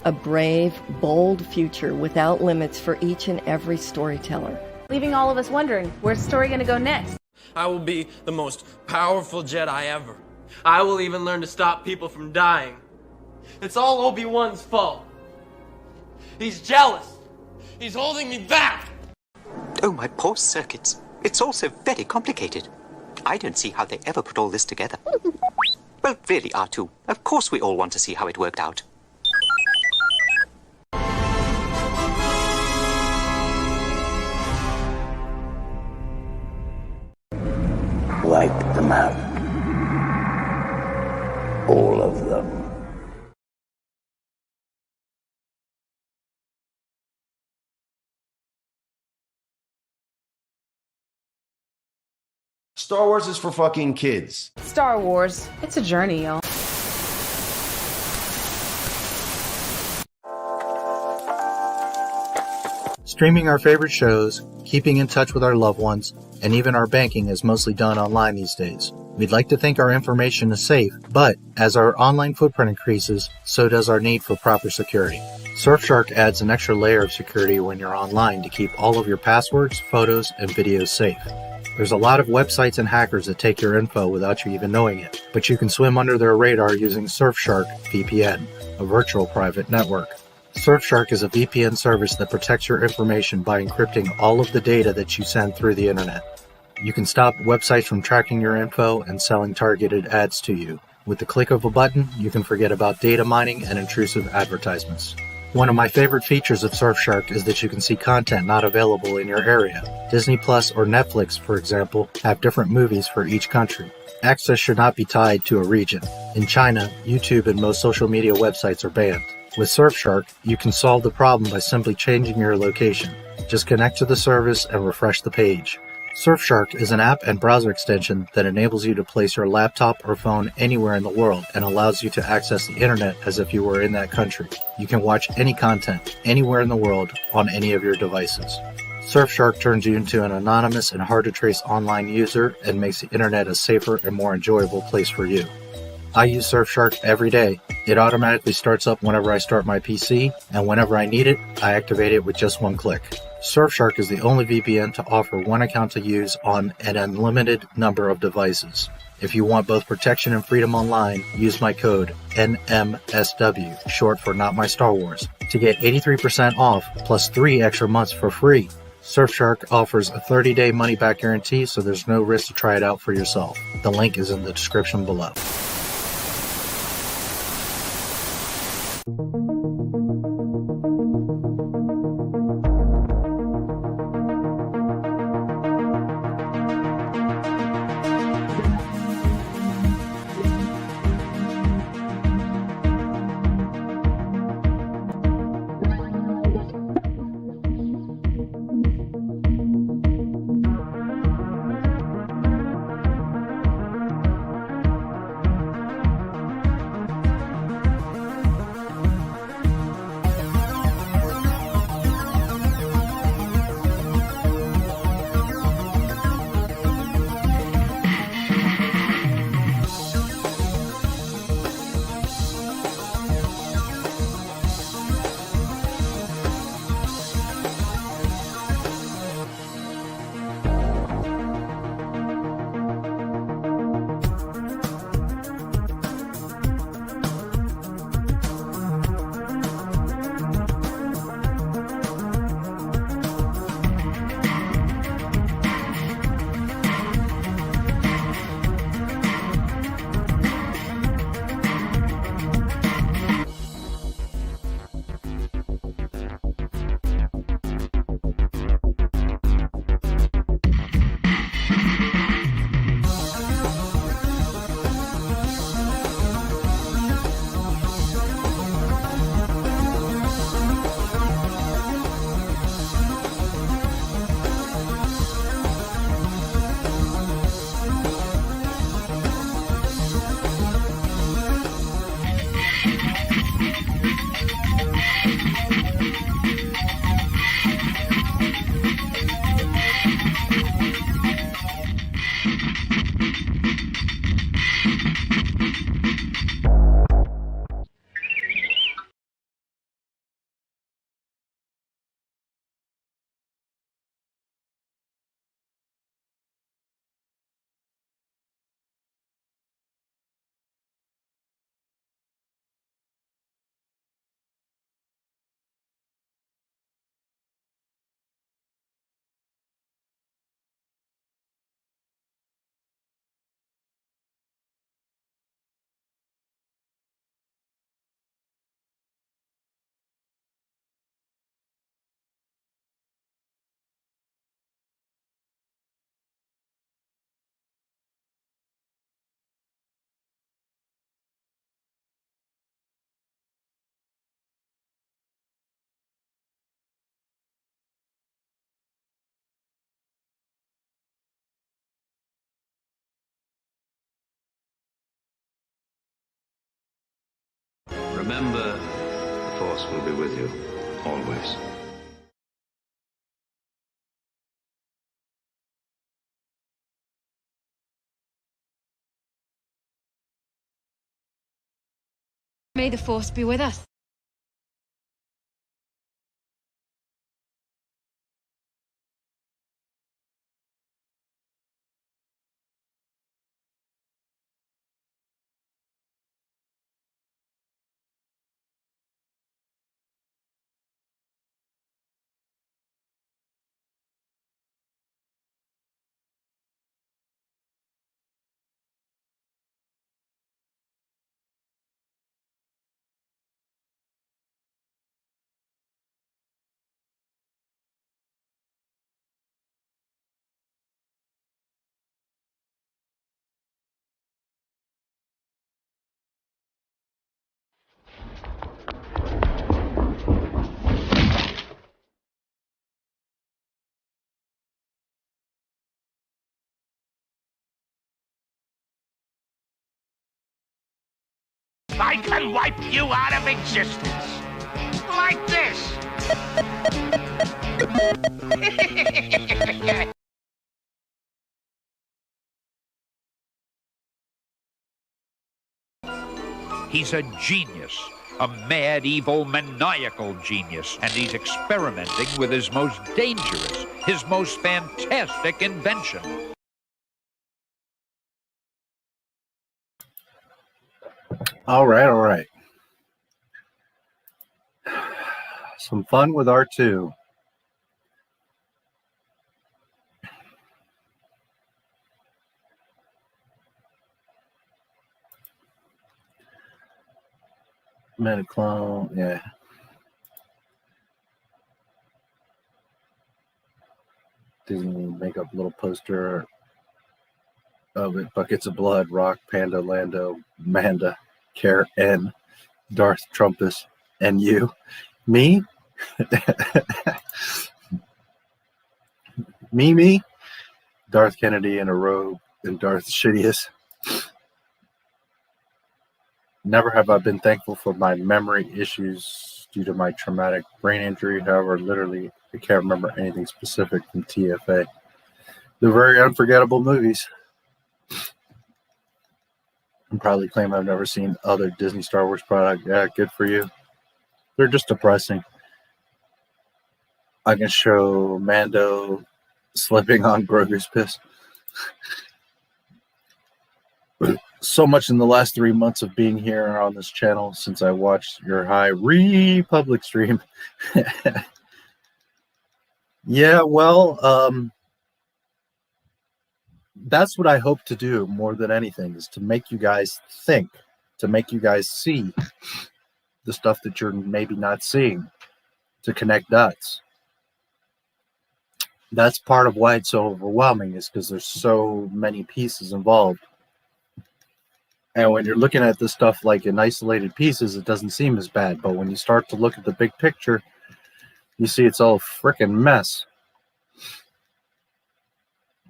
A brave, bold future without limits for each and every storyteller. Leaving all of us wondering, where's the story going to go next? I will be the most powerful Jedi ever. I will even learn to stop people from dying. It's all Obi-Wan's fault. He's jealous. He's holding me back. Oh, my poor circuits. It's all so very complicated. I don't see how they ever put all this together. Well, really, R2. Of course we all want to see how it worked out. Wipe them out. All of them. Star Wars is for fucking kids. Star Wars, it's a journey, y'all. Streaming our favorite shows, keeping in touch with our loved ones, and even our banking is mostly done online these days. We'd like to think our information is safe, but as our online footprint increases, so does our need for proper security. Surfshark adds an extra layer of security when you're online to keep all of your passwords, photos, and videos safe. There's a lot of websites and hackers that take your info without you even knowing it, but you can swim under their radar using Surfshark VPN, a virtual private network. Surfshark is a VPN service that protects your information by encrypting all of the data that you send through the internet. You can stop websites from tracking your info and selling targeted ads to you. With the click of a button, you can forget about data mining and intrusive advertisements. One of my favorite features of Surfshark is that you can see content not available in your area. Disney Plus or Netflix, for example, have different movies for each country. Access should not be tied to a region. In China, YouTube and most social media websites are banned. With Surfshark, you can solve the problem by simply changing your location. Just connect to the service and refresh the page. Surfshark is an app and browser extension that enables you to place your laptop or phone anywhere in the world and allows you to access the internet as if you were in that country. You can watch any content anywhere in the world on any of your devices. Surfshark turns you into an anonymous and hard-to-trace online user and makes the internet a safer and more enjoyable place for you. I use Surfshark every day. It automatically starts up whenever I start my PC, and whenever I need it, I activate it with just one click. Surfshark is the only VPN to offer one account to use on an unlimited number of devices. If you want both protection and freedom online, use my code NMSW, short for Not My Star Wars, to get 83% off plus 3 extra months for free. Surfshark offers a 30-day money-back guarantee, so there's no risk to try it out for yourself. The link is in the description below. Remember, the Force will be with you, always. May the Force be with us. I can wipe you out of existence. Like this. He's a genius, a mad, evil, maniacal genius, and he's experimenting with his most dangerous, his most fantastic invention. All right. Some fun with R2. Metaclone, yeah. Disney make up a little poster of it. Buckets of Blood, Rock, Panda, Lando, Manda, Care, N, Darth, Trumpus, and you. Me? Me? Darth Kennedy in a robe and Darth Sidious. Never have I been thankful for my memory issues due to my traumatic brain injury. However, literally, I can't remember anything specific from TFA. They're very unforgettable movies. And probably claim I've never seen other Disney Star Wars product. Yeah, good for you. They're just depressing. I can show Mando slipping on Grogu's piss. So much in the last 3 months of being here on this channel since I watched your High Republic stream. Yeah, well, that's what I hope to do more than anything, is to make you guys think, to make you guys see the stuff that you're maybe not seeing, to connect dots. That's part of why it's so overwhelming, is because there's so many pieces involved. And when you're looking at this stuff like in isolated pieces, it doesn't seem as bad. But when you start to look at the big picture, you see it's all a freaking mess.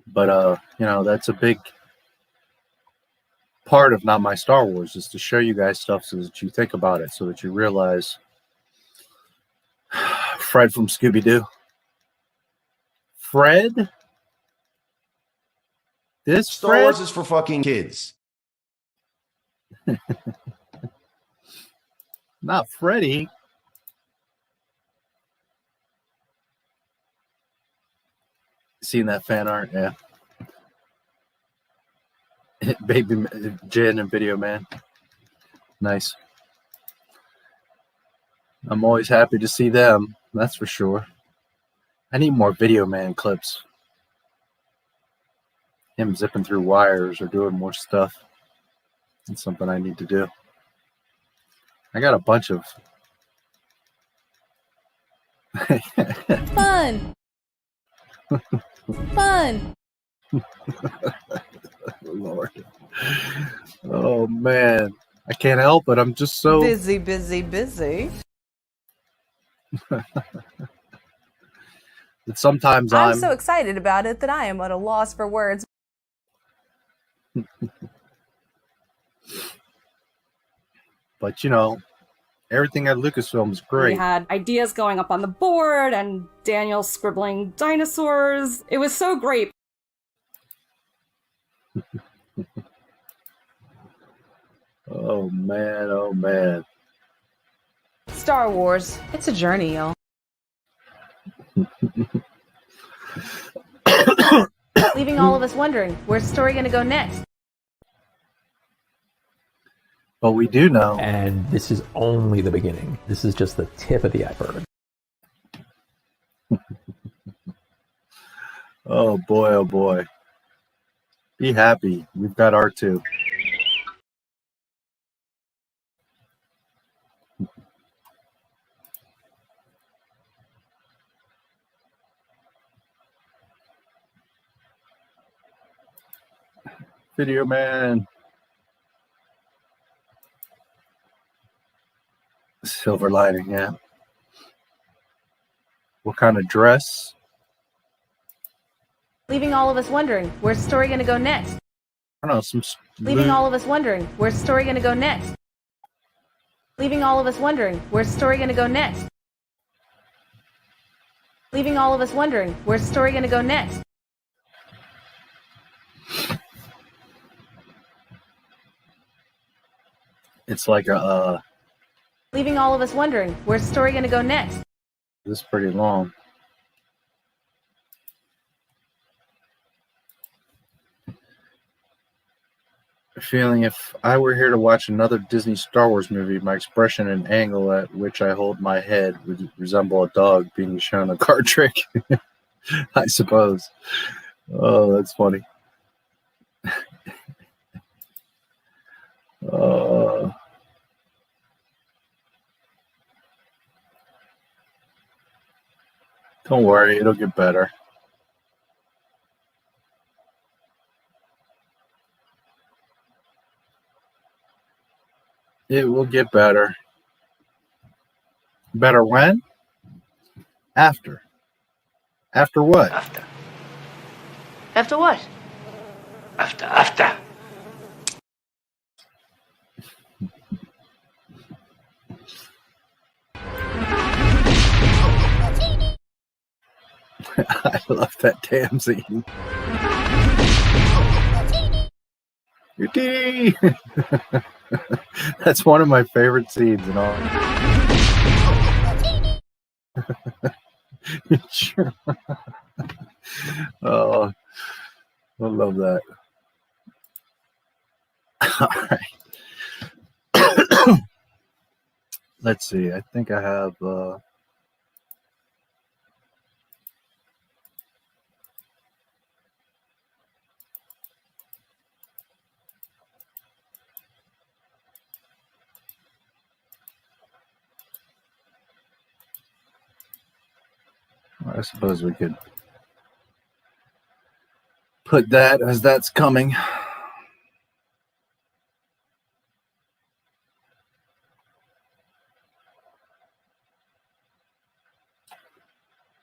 But, you know, that's a big part of Not My Star Wars, is to show you guys stuff so that you think about it, so that you realize Fred from Scooby-Doo. Fred? This Star Fred? Wars is for fucking kids. Not Freddy. Seen that fan art? Yeah. Baby Jen and Video Man. Nice. I'm always happy to see them. That's for sure. I need more Video Man clips. Him zipping through wires or doing more stuff. It's something I need to do. I got a bunch of Fun. Fun. Lord. Oh man. I can't help it. I'm just so Busy. that sometimes I'm I'm so excited about it that I am at a loss for words. But you know, everything at Lucasfilm is great. We had ideas going up on the board and Daniel scribbling dinosaurs. It was so great. Oh man, oh man. Star Wars, it's a journey, y'all. Leaving all of us wondering, where's the story going to go next? But we do know. And this is only the beginning. This is just the tip of the iceberg. Oh boy, oh boy. Be happy. We've got R2. Video Man. Silver lining, yeah. What kind of dress? Leaving all of us wondering, where's the story going to go next? I don't know, some Leaving all of us wondering, where's the story going to go next? leaving all of us wondering, where's the story gonna go next? Leaving all of us wondering, where's the story gonna go next? It's like a Leaving all of us wondering, where's the story gonna go next? this is pretty long. Feeling if I were here to watch another Disney Star Wars movie, my expression and angle at which I hold my head would resemble a dog being shown a card trick. I suppose. Oh, that's funny. Don't worry, it'll get better. It will get better. Better when? After. After what? After what? After. I love that damn scene. Your tea. That's one of my favorite scenes in all. Sure. Oh, I love that. All right. Let's see. I think I have. I suppose we could put that as that's coming.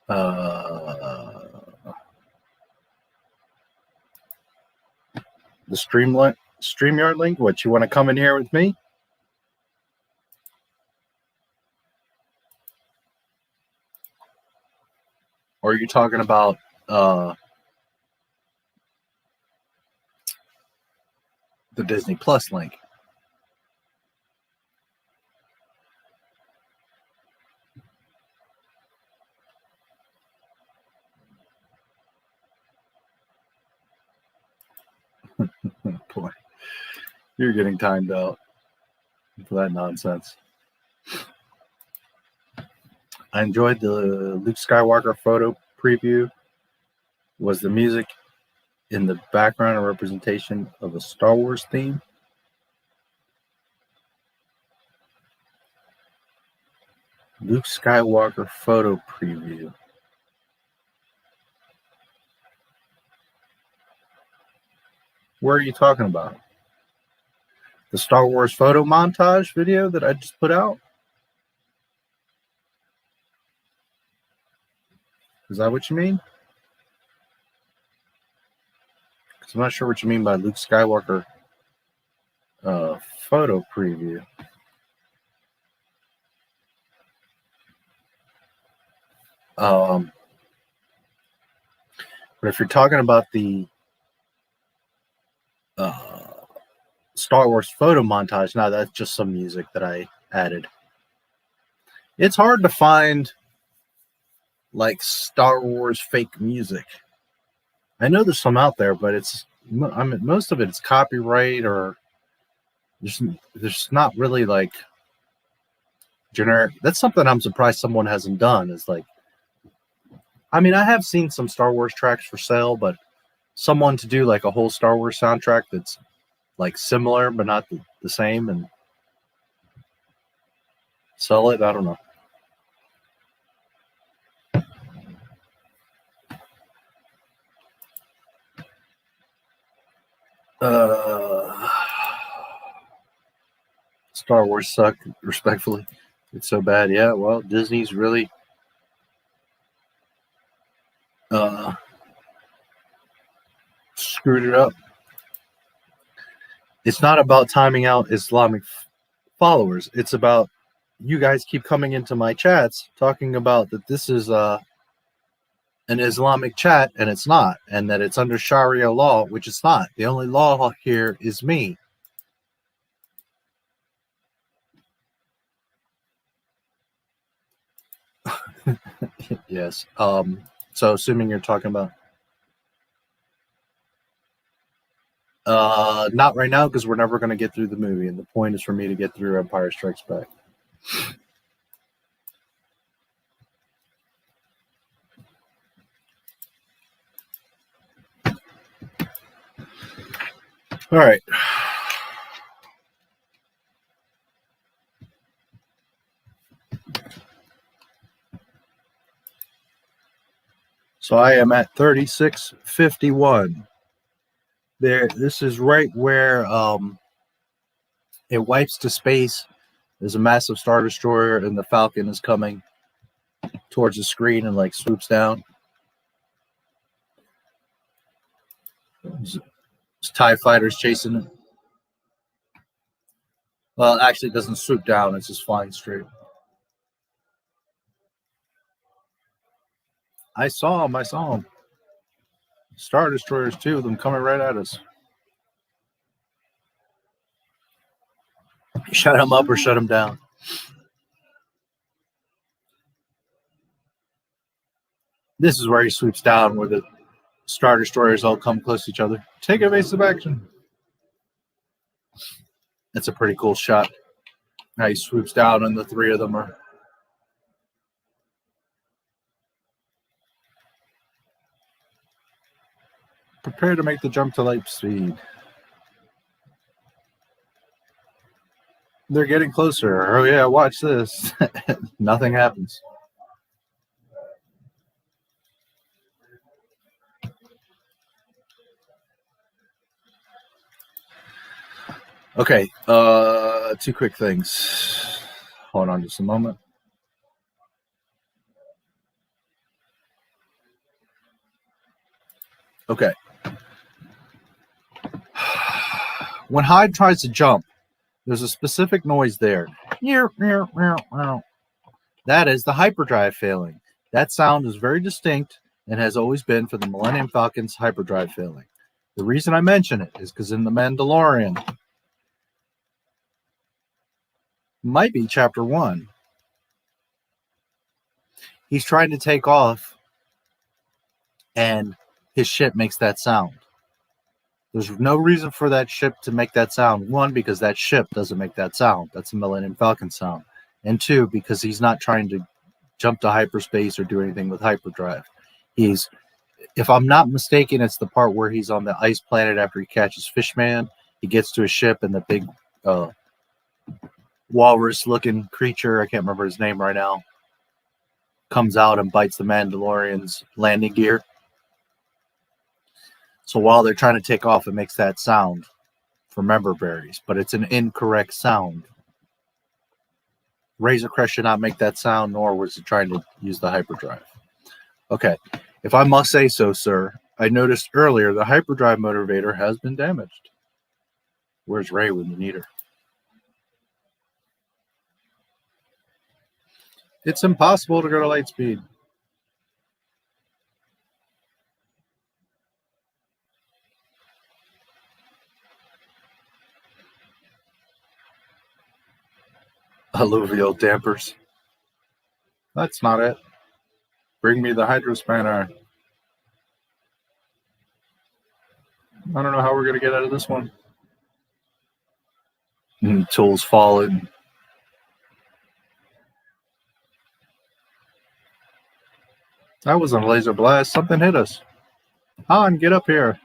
The StreamYard link. What, you want to come in here with me? Or are you talking about the Disney Plus link? Boy, you're getting timed out for that nonsense. I enjoyed the Luke Skywalker photo preview. Was the music in the background a representation of a Star Wars theme? Luke Skywalker photo preview. Where are you talking about? The Star Wars photo montage video that I just put out? Is that what you mean? Because I'm not sure what you mean by Luke Skywalker photo preview. But if you're talking about the Star Wars photo montage, now that's just some music that I added. It's hard to find like Star Wars fake music. I know there's some out there, but most of it is copyright, or there's not really like generic. That's something I'm surprised someone hasn't done. Is like, I mean, I have seen some Star Wars tracks for sale, but someone to do like a whole Star Wars soundtrack that's like similar but not the same and sell it, I don't know. Star Wars suck, respectfully. It's so bad. Yeah, well, Disney's really screwed it up. It's not about timing out Islamic followers. It's about you guys keep coming into my chats talking about that this is an Islamic chat, and it's not, and that it's under Sharia law, which it's not. The only law here is me. Yes. So assuming you're talking about not right now, because we're never going to get through the movie, and the point is for me to get through Empire Strikes Back. All right. So I am at 3651. There, this is right where it wipes to space. There's a massive Star Destroyer, and the Falcon is coming towards the screen and like swoops down. There's TIE fighters chasing it. Well, actually, it doesn't swoop down. It's just flying straight. I saw him. Star Destroyers, two of them coming right at us. Shut him up or shut him down. This is where he swoops down, where the Star Destroyers all come close to each other. Take evasive action. That's a pretty cool shot. How he swoops down and the three of them are. Prepare to make the jump to light speed. They're getting closer. Oh yeah, watch this. Nothing happens. Okay, two quick things. Hold on just a moment. Okay. When Hyde tries to jump, there's a specific noise there. That is the hyperdrive failing. That sound is very distinct and has always been for the Millennium Falcon's hyperdrive failing. The reason I mention it is because in The Mandalorian, might be chapter 1, he's trying to take off and his ship makes that sound. There's no reason for that ship to make that sound. One, because that ship doesn't make that sound. That's a Millennium Falcon sound. And two, because he's not trying to jump to hyperspace or do anything with hyperdrive. He's, if I'm not mistaken, it's the part where he's on the ice planet after he catches Fishman. He gets to a ship and the big walrus-looking creature, I can't remember his name right now, comes out and bites the Mandalorian's landing gear. So while they're trying to take off, it makes that sound for member berries, but it's an incorrect sound. Razor Crest should not make that sound, nor was it trying to use the hyperdrive. Okay, if I must say so, sir, I noticed earlier the hyperdrive motivator has been damaged. Where's Rey when you need her? It's impossible to go to light speed. Alluvial dampers. That's not it. Bring me the hydrospanner. I don't know how we're going to get out of this one. Tools falling. That wasn't a laser blast. Something hit us. Han, get up here.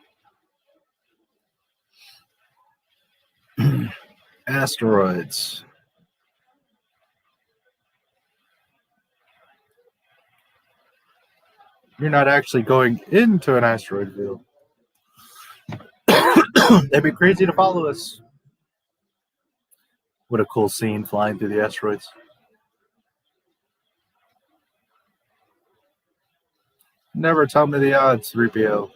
Asteroids. You're not actually going into an asteroid field. They'd be crazy to follow us. What a cool scene flying through the asteroids. Never tell me the odds, 3PO.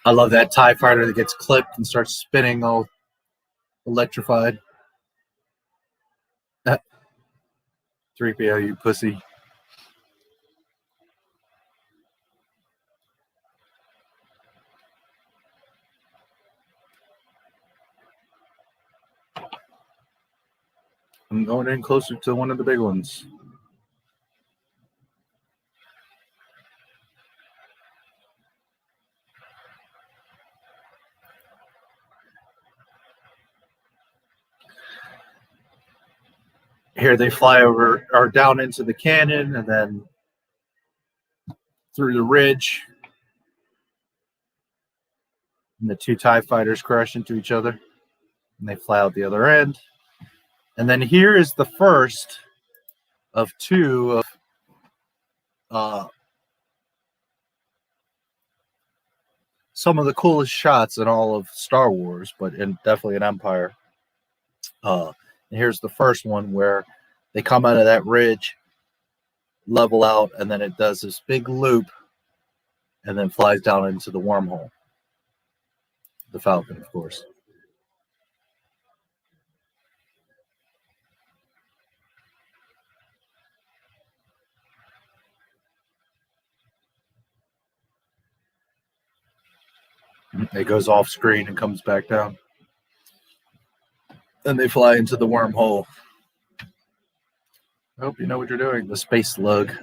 I love that TIE fighter that gets clipped and starts spinning all electrified. 3PO, you pussy. I'm going in closer to one of the big ones. Here they fly over or down into the canyon and then through the ridge. And the two TIE fighters crash into each other. And they fly out the other end. And then here is the first of two of some of the coolest shots in all of Star Wars, but definitely in Empire. And here's the first one where they come out of that ridge, level out, and then it does this big loop and then flies down into the wormhole. The Falcon, of course. It goes off screen and comes back down. Then they fly into the wormhole. I hope you know what you're doing. The space slug.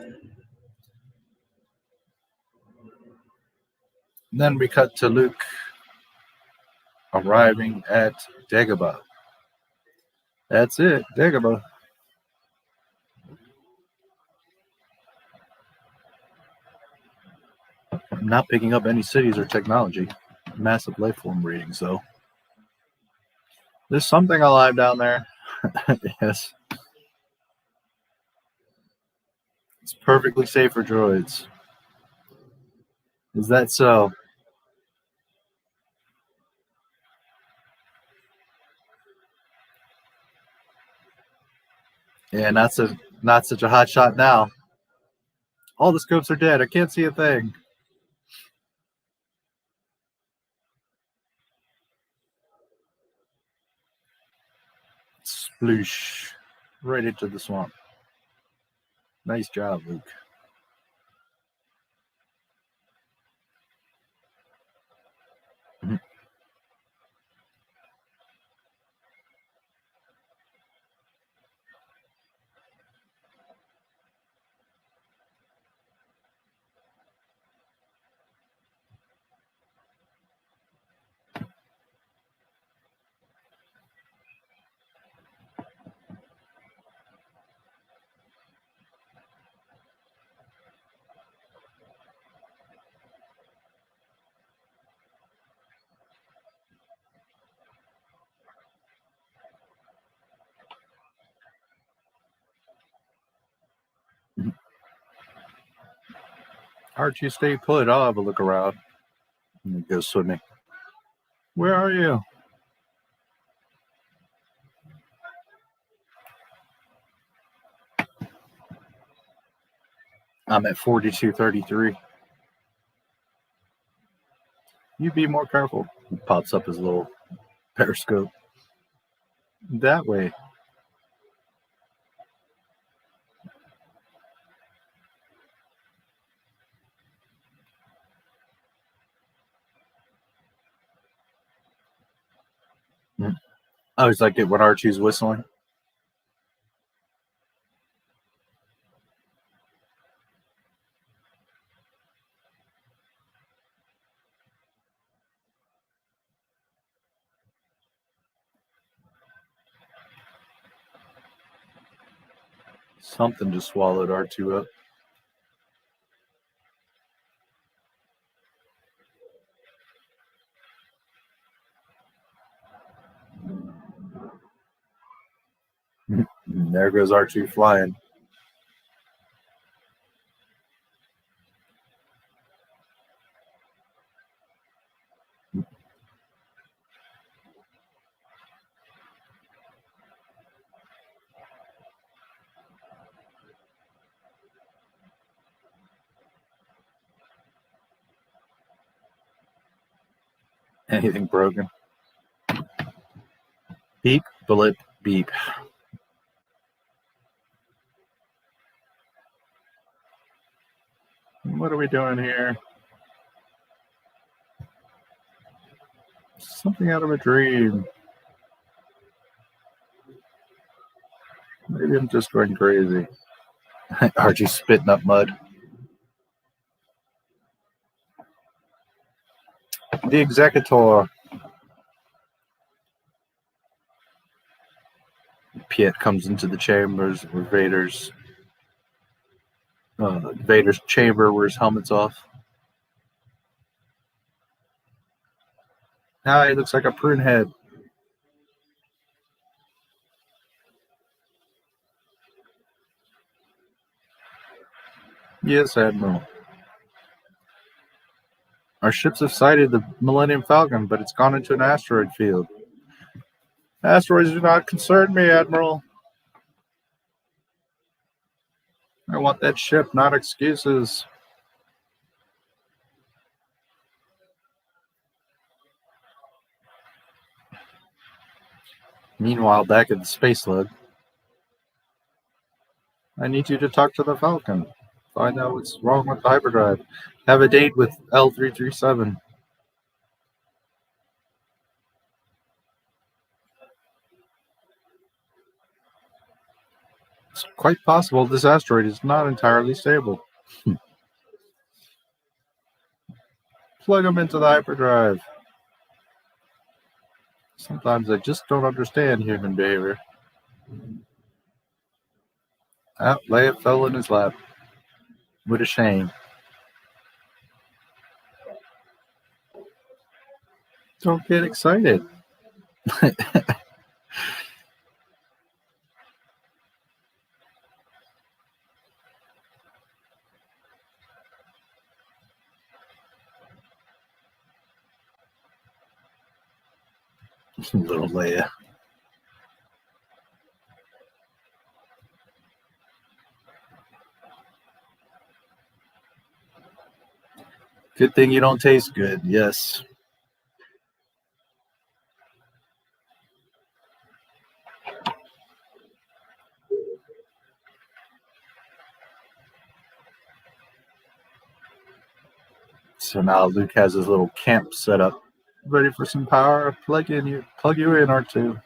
And then we cut to Luke arriving at Dagobah. That's it, Dagobah. I'm not picking up any cities or technology. Massive life form readings, though. There's something alive down there. Yes. It's perfectly safe for droids. Is that so? Yeah, not such a hot shot now. All the scopes are dead. I can't see a thing. Sploosh. Right into the swamp. Nice job, Luke. Archie, stay put. I'll have a look around. And go swimming. Where are you? I'm at 4233. You be more careful. He pops up his little periscope. That way. I always like it when Archie's whistling. Something just swallowed R2 up. There goes R2 flying. Anything broken? Beep, bullet, beep. What are we doing here? Something out of a dream. Maybe I'm just going crazy. Archie spitting up mud. The Executor. Piet comes into the chambers where Vader's chamber where his helmet's off. Now he looks like a prune head. Yes, Admiral. Our ships have sighted the Millennium Falcon, but it's gone into an asteroid field. Asteroids do not concern me, Admiral. I want that ship, not excuses. Meanwhile, back at the Space Slug, I need you to talk to the Falcon. Find out what's wrong with the hyperdrive. Have a date with L337. It's quite possible this asteroid is not entirely stable. Plug them into the hyperdrive. Sometimes I just don't understand human behavior. Ah, Leia fell in his lap. What a shame. Don't get excited. Little Leia. Good thing you don't taste good. Yes. So now Luke has his little camp set up, ready for some power. Plug you in, R2.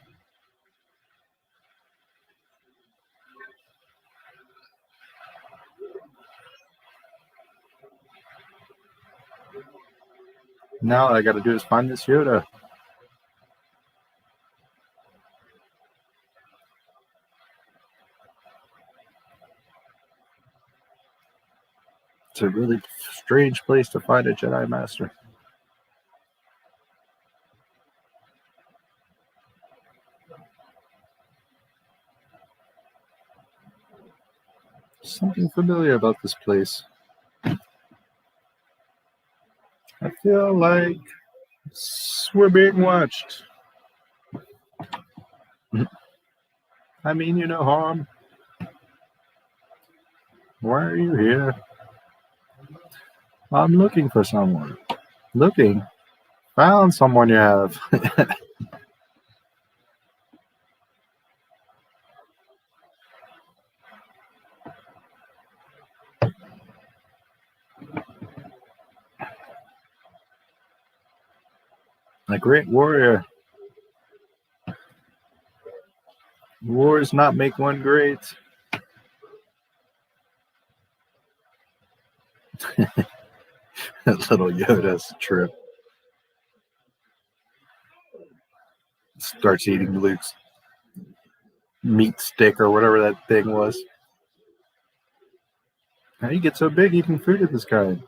Now all I got to do is find this Yoda. It's a really strange place to find a Jedi Master. Something familiar about this place. I feel like we're being watched. I mean you no harm. Why are you here? I'm looking for someone. Looking? Found someone you have. A great warrior. Wars not make one great. That little Yoda's trip. Starts eating Luke's meat stick or whatever that thing was. How do you get so big eating food of this kind?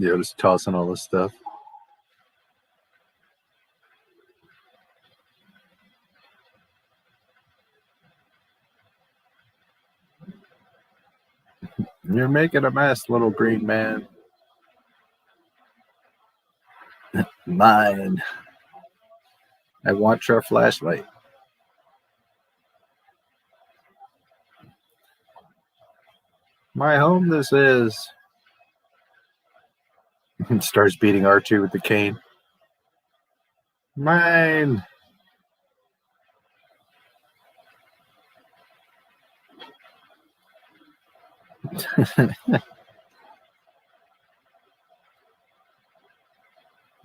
Yoda's tossing all this stuff. You're making a mess, little green man. Mine. I want your flashlight. My home this is. Starts beating R2 with the cane. Mine.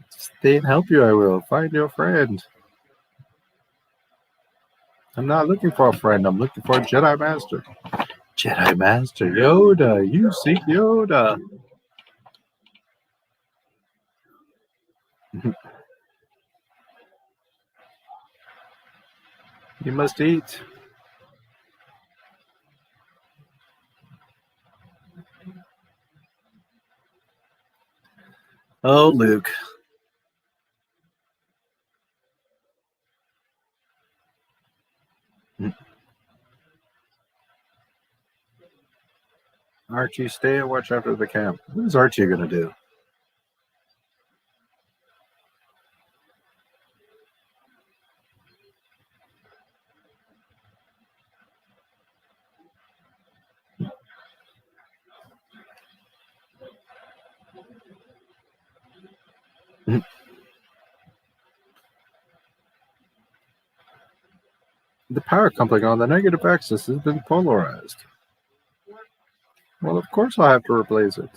Stay and help you, I will. Find your friend. I'm not looking for a friend. I'm looking for a Jedi Master. Jedi Master Yoda. You seek Yoda. You must eat. Oh, Luke. Archie, stay and watch after the camp. What is Archie going to do? The power coupling on the negative axis has been polarized. Well, of course I'll have to replace it.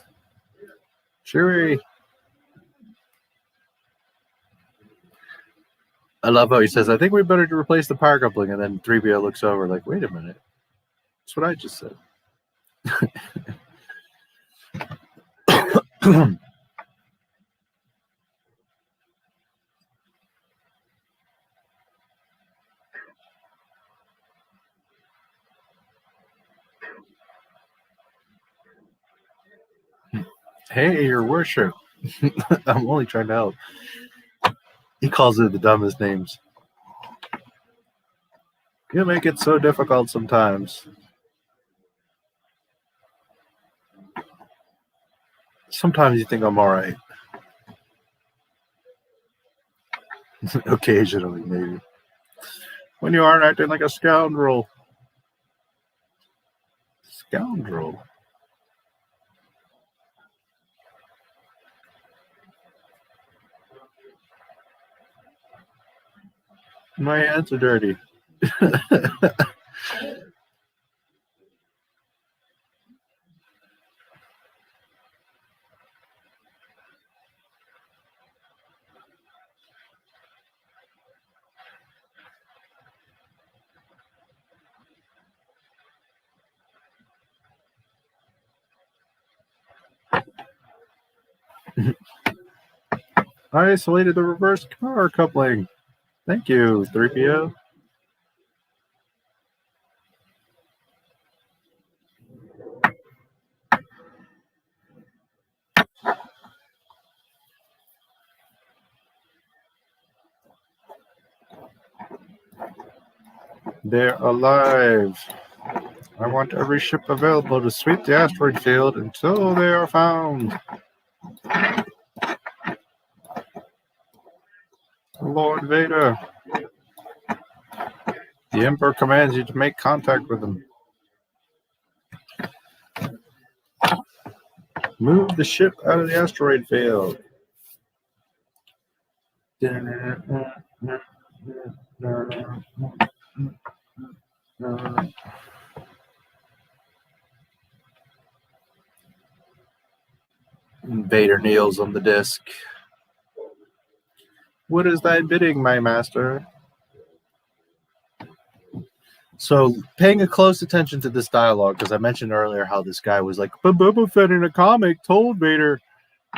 Chewie. I love how he says, I think we better replace the power coupling, and then 3PO looks over like, wait a minute. That's what I just said. Hey, your worship. I'm only trying to help. He calls it the dumbest names. You make it so difficult sometimes. Sometimes you think I'm alright. Occasionally, maybe. When you aren't acting like a scoundrel. Scoundrel? My hands are dirty. I isolated the reverse power coupling. Thank you, 3PO. They're alive. I want every ship available to sweep the asteroid field until they are found. Lord Vader. The Emperor commands you to make contact with him. Move the ship out of the asteroid field. Vader kneels on the disc. What is thy bidding, my master? So, paying a close attention to this dialogue, because I mentioned earlier how this guy was like, but Boba Fett in a comic told Vader.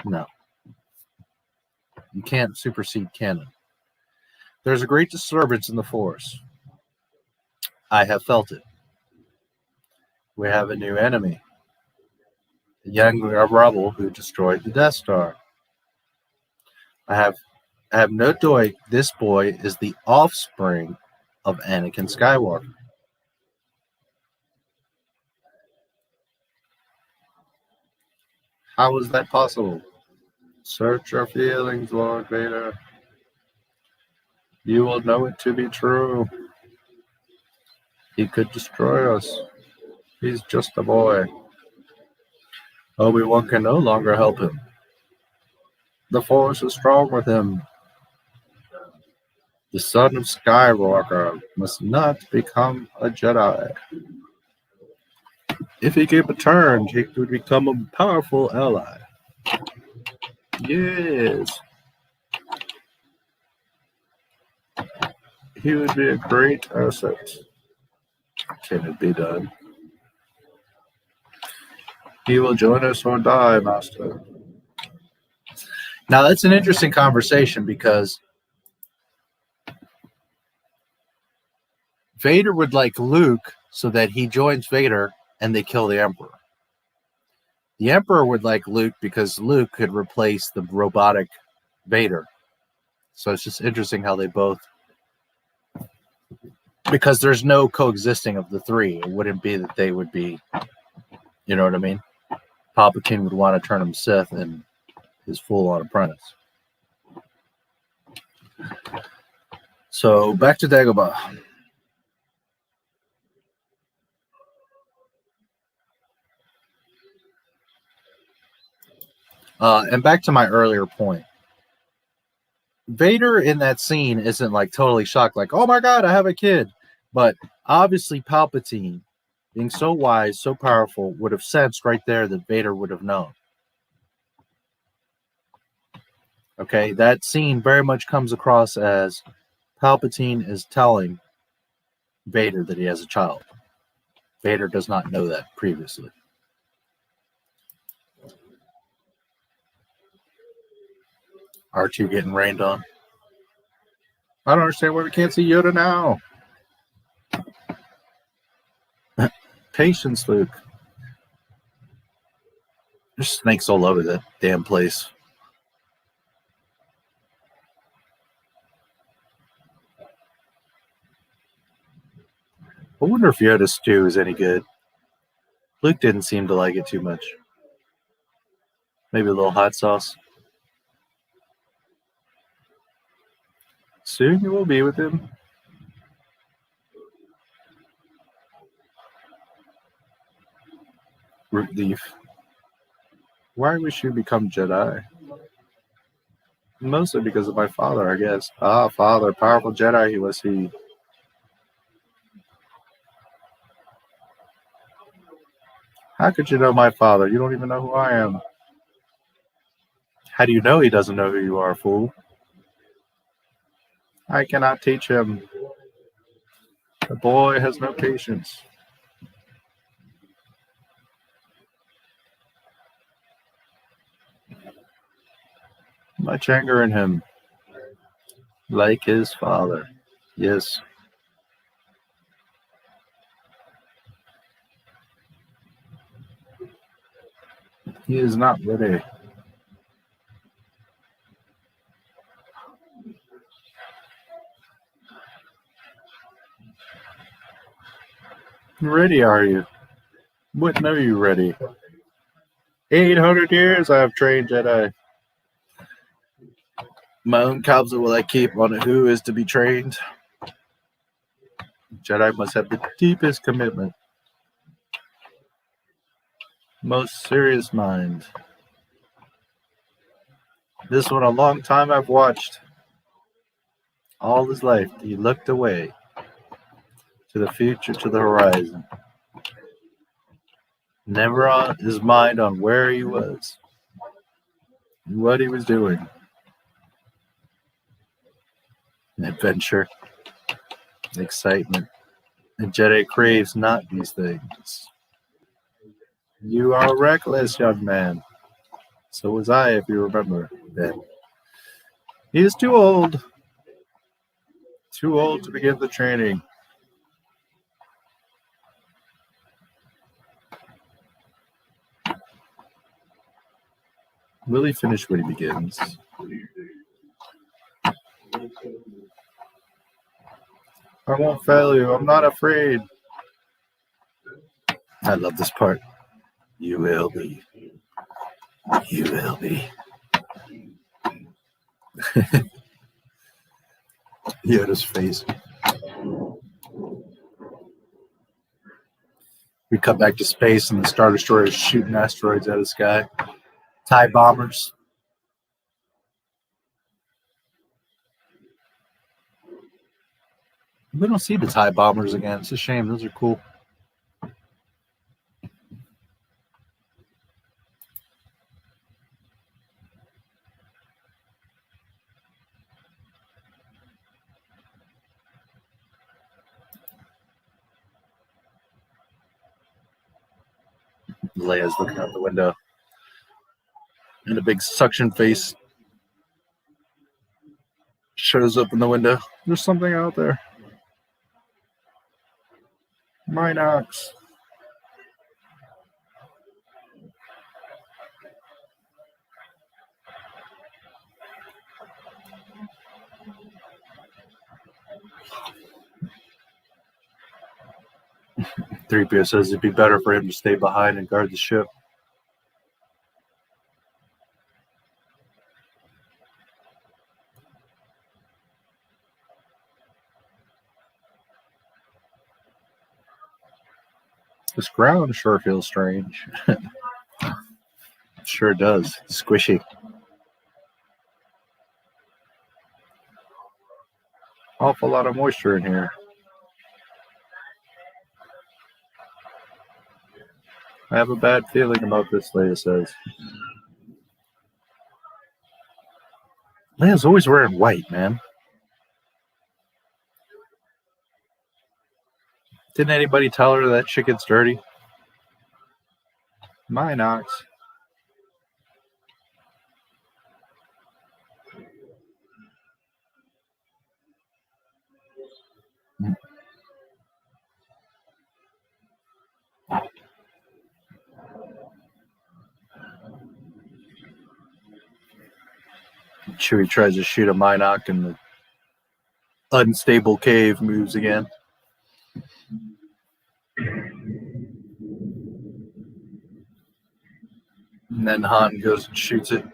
No. You can't supersede canon. There's a great disturbance in the Force. I have felt it. We have a new enemy. A young rebel who destroyed the Death Star. I have no doubt this boy is the offspring of Anakin Skywalker. How is that possible? Search your feelings, Lord Vader. You will know it to be true. He could destroy us. He's just a boy. Obi-Wan can no longer help him. The Force is strong with him. The son of Skywalker must not become a Jedi. If he gave a turn, he would become a powerful ally. Yes. He would be a great asset. Can it be done? He will join us or die, Master. Now, that's an interesting conversation because Vader would like Luke so that he joins Vader and they kill the Emperor. The Emperor would like Luke because Luke could replace the robotic Vader. So it's just interesting how they both... Because there's no coexisting of the three. It wouldn't be that they would be... You know what I mean? Palpatine would want to turn him Sith and his full-on apprentice. So, back to Dagobah. And back to my earlier point. Vader in that scene isn't like totally shocked, like, oh my God, I have a kid. But obviously Palpatine, being so wise, so powerful, would have sensed right there that Vader would have known. Okay, that scene very much comes across as Palpatine is telling Vader that he has a child. Vader does not know that previously. R2 getting rained on. I don't understand why we can't see Yoda now. Patience, Luke. There's snakes all over that damn place. I wonder if Yoda's stew is any good. Luke didn't seem to like it too much. Maybe a little hot sauce. Soon you will be with him. Root leaf. Why wish you become Jedi? Mostly because of my father, I guess. Ah, father, powerful Jedi he was he. How could you know my father? You don't even know who I am. How do you know he doesn't know who you are, fool? I cannot teach him. The boy has no patience. Much anger in him. Like his father. Yes. He is not ready. Ready are you? What know you ready? 800 years I have trained Jedi. My own counsel will I keep on who is to be trained. Jedi must have the deepest commitment. Most serious mind. This one a long time I've watched. All his life he looked away. To the future, to the horizon. Never on his mind on where he was. And what he was doing. Adventure. Excitement. The Jedi craves not these things. You are reckless, young man. So was I, if you remember then. He is too old. Too old to begin the training. Will he finish when he begins? I won't fail you. I'm not afraid. I love this part. You will be. You will be. Yoda's face. We cut back to space, and the Star Destroyer is shooting asteroids out of the sky. TIE bombers. We don't see the TIE bombers again. It's a shame. Those are cool. Leia's looking out the window. And a big suction face shows up in the window. There's something out there. Minox. 3PO says it'd be better for him to stay behind and guard the ship. This ground sure feels strange. Sure does. Squishy. Awful lot of moisture in here. I have a bad feeling about this, Leia says. Leia's always wearing white, man. Didn't anybody tell her that shit gets dirty? Minox. Chewie tries to shoot a Minoc and the unstable cave moves again. And then Han goes and shoots it.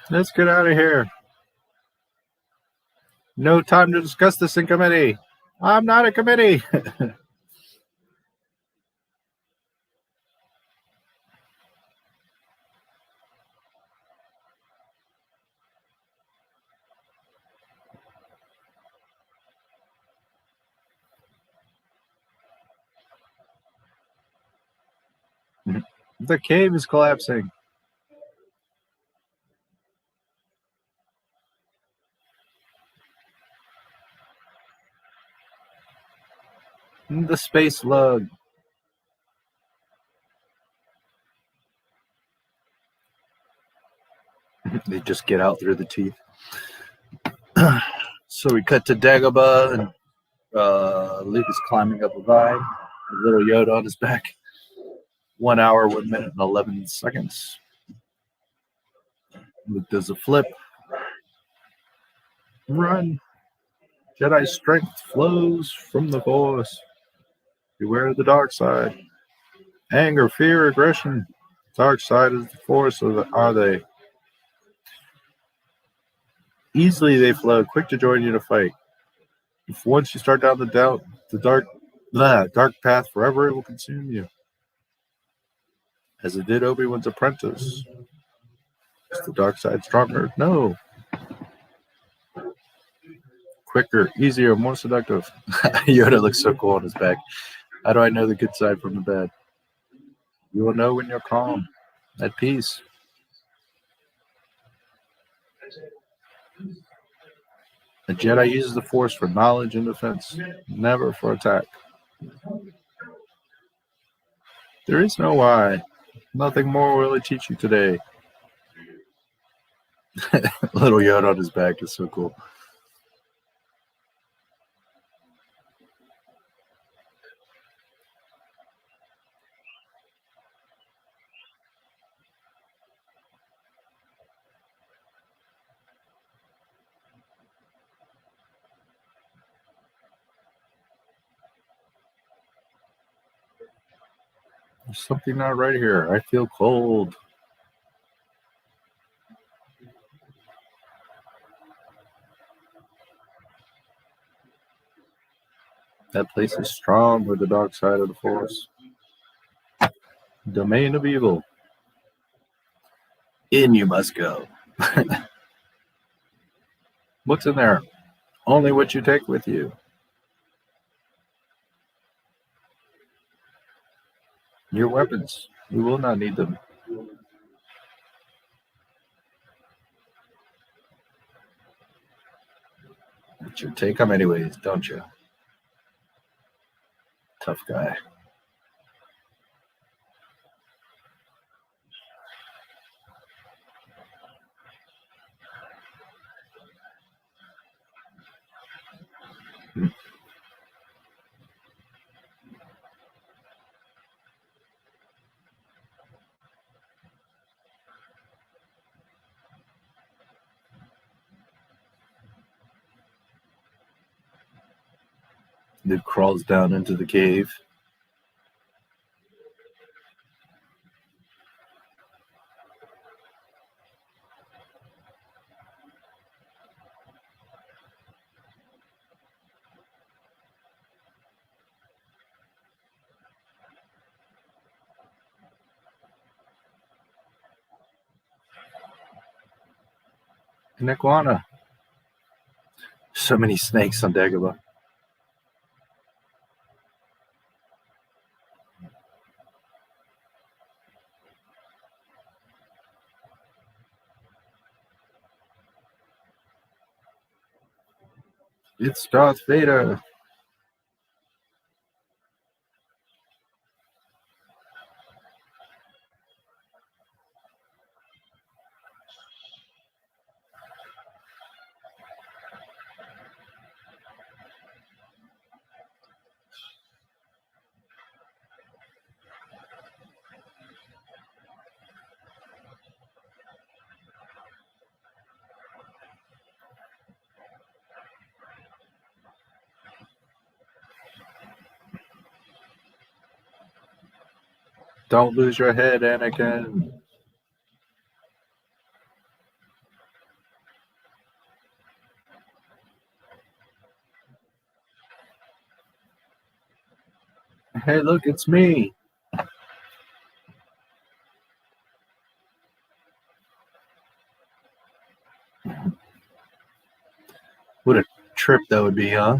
Let's get out of here. No time to discuss this in committee. I'm not a committee. The cave is collapsing. The space slug. They just get out through the teeth. So we cut to Dagobah, and Luke is climbing up a vine. A little Yoda on his back. 1 hour, 1 minute, and 11 seconds. Luke does a flip. Run. Jedi strength flows from the Force. Beware the dark side. Anger, fear, aggression. Dark side is the Force, or are they? Easily they flow, quick to join you in a fight. If once you start down the dark path forever, it will consume you. As it did Obi-Wan's apprentice. Is the dark side stronger? No. Quicker, easier, more seductive. Yoda looks so cool on his back. How do I know the good side from the bad? You will know when you're calm, at peace. A Jedi uses the Force for knowledge and defense, never for attack. There is no why. Nothing more will it teach you today. Little Yoda on his back is so cool. There's something not right here. I feel cold. That place is strong with the dark side of the Force. Domain of evil. In you must go. What's in there? Only what you take with you. Your weapons. We will not need them. But you take them anyways, don't you? Tough guy. Dude crawls down into the cave. An iguana. So many snakes on Dagobah. It's Darth Vader. Don't lose your head, Anakin. Hey, look, it's me. What a trip that would be, huh?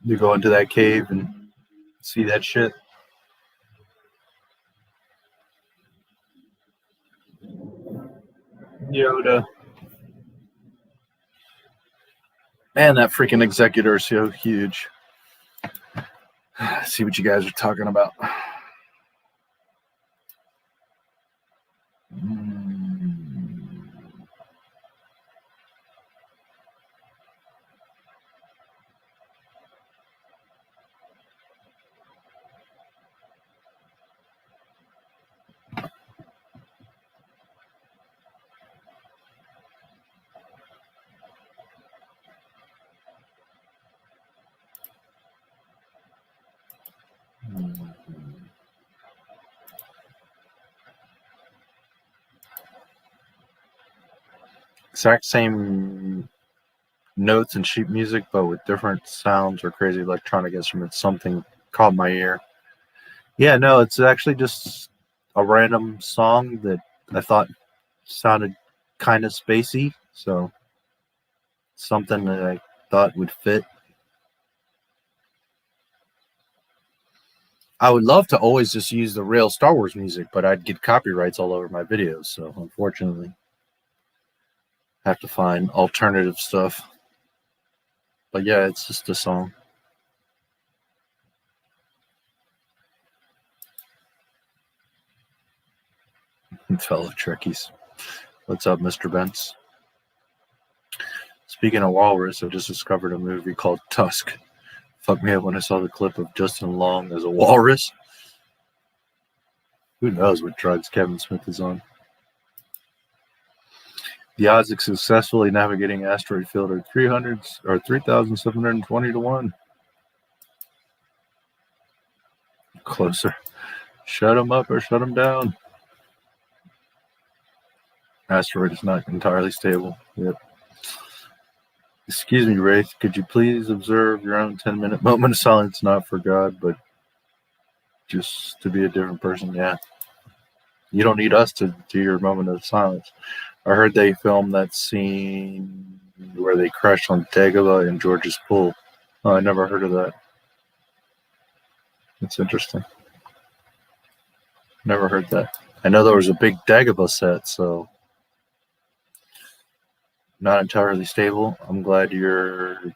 You go into that cave and see that shit. Yoda. Man, that freaking executor is so huge. See what you guys are talking about. Exact same notes and sheet music, but with different sounds or crazy electronic instruments. Something caught my ear. Yeah, no, it's actually just a random song that I thought sounded kind of spacey, so something that I thought would fit. I would love to always just use the real Star Wars music, but I'd get copyrights all over my videos, so unfortunately I have to find alternative stuff. But yeah, it's just a song. Fellow Trekkies. What's up, Mr. Bentz? Speaking of walrus, I just discovered a movie called Tusk. Fucked me up when I saw the clip of Justin Long as a walrus. Who knows what drugs Kevin Smith is on. The odds of successfully navigating asteroid field are 3,720 to 1. Closer. Shut them up or shut them down. Asteroid is not entirely stable. Yep. Excuse me, Wraith. Could you please observe your own 10-minute moment of silence, not for God, but just to be a different person? Yeah. You don't need us to do your moment of silence. I heard they filmed that scene where they crash on Dagobah in George's pool. Oh, I never heard of that. That's interesting. Never heard that. I know there was a big Dagobah set, so not entirely stable. I'm glad you're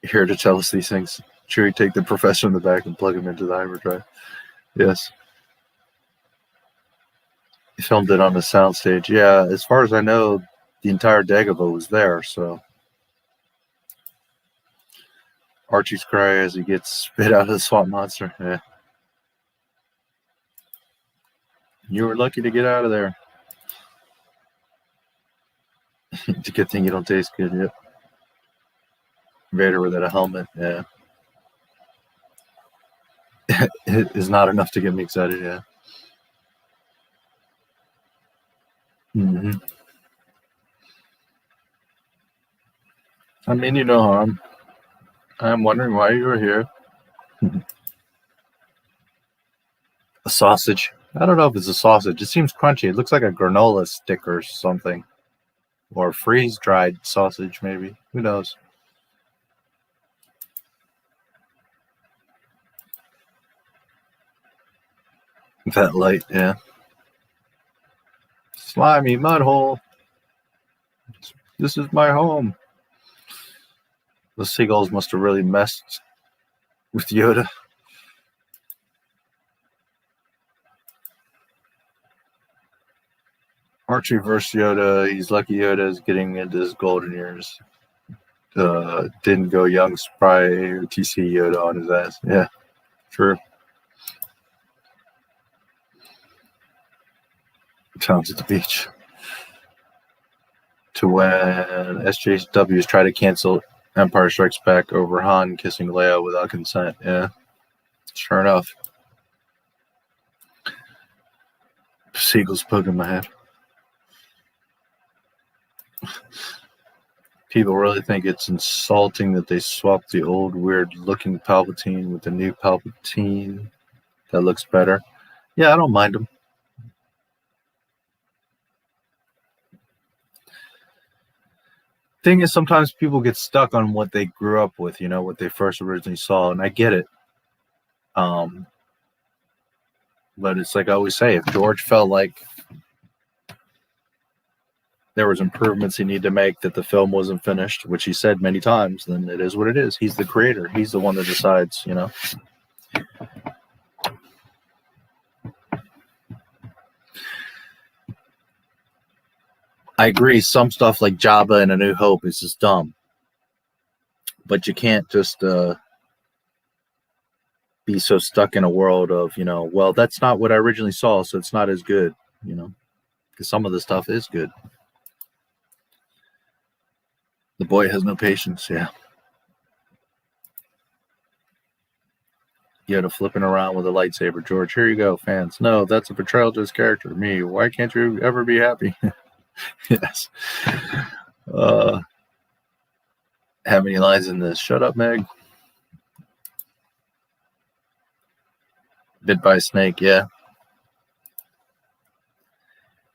here to tell us these things. Chewie, take the professor in the back and plug him into the hyperdrive. Yes. He filmed it on the soundstage. Yeah, as far as I know, the entire Dagobah was there, so. Archie's cry as he gets spit out of the swamp monster. Yeah. You were lucky to get out of there. It's a good thing you don't taste good, yep. Vader without a helmet, yeah. It is not enough to get me excited, yeah. I mean you no harm. I'm wondering why you were here. A sausage. I don't know if it's a sausage. It seems crunchy. It looks like a granola stick or something. Or freeze-dried sausage, maybe. Who knows? That light, yeah. Slimy mud hole. This is my home. The seagulls must have really messed with Yoda. Archie versus Yoda. He's lucky Yoda is getting into his golden years. Didn't go young spry or TC Yoda on his ass. Yeah, true. Towns at the beach. To when SJWs try to cancel Empire Strikes Back over Han kissing Leia without consent. Yeah, sure enough. Seagulls poking my head. People really think it's insulting that they swapped the old weird-looking Palpatine with the new Palpatine that looks better. Yeah, I don't mind them. Thing is, sometimes people get stuck on what they grew up with, you know, what they first originally saw, and I get it. But it's like I always say, if George felt like there was improvements he needed to make, that the film wasn't finished, which he said many times, then it is what it is. He's the creator. He's the one that decides, you know. I agree. Some stuff like Jabba and A New Hope is just dumb. But you can't just be so stuck in a world of, you know, well, that's not what I originally saw, so it's not as good, you know. Because some of the stuff is good. The boy has no patience, yeah. Yoda flipping around with a lightsaber. George, here you go, fans. No, that's a betrayal to his character. Me, why can't you ever be happy? Yes. Have any lines in this? Shut up, Meg. Bit by a snake, yeah.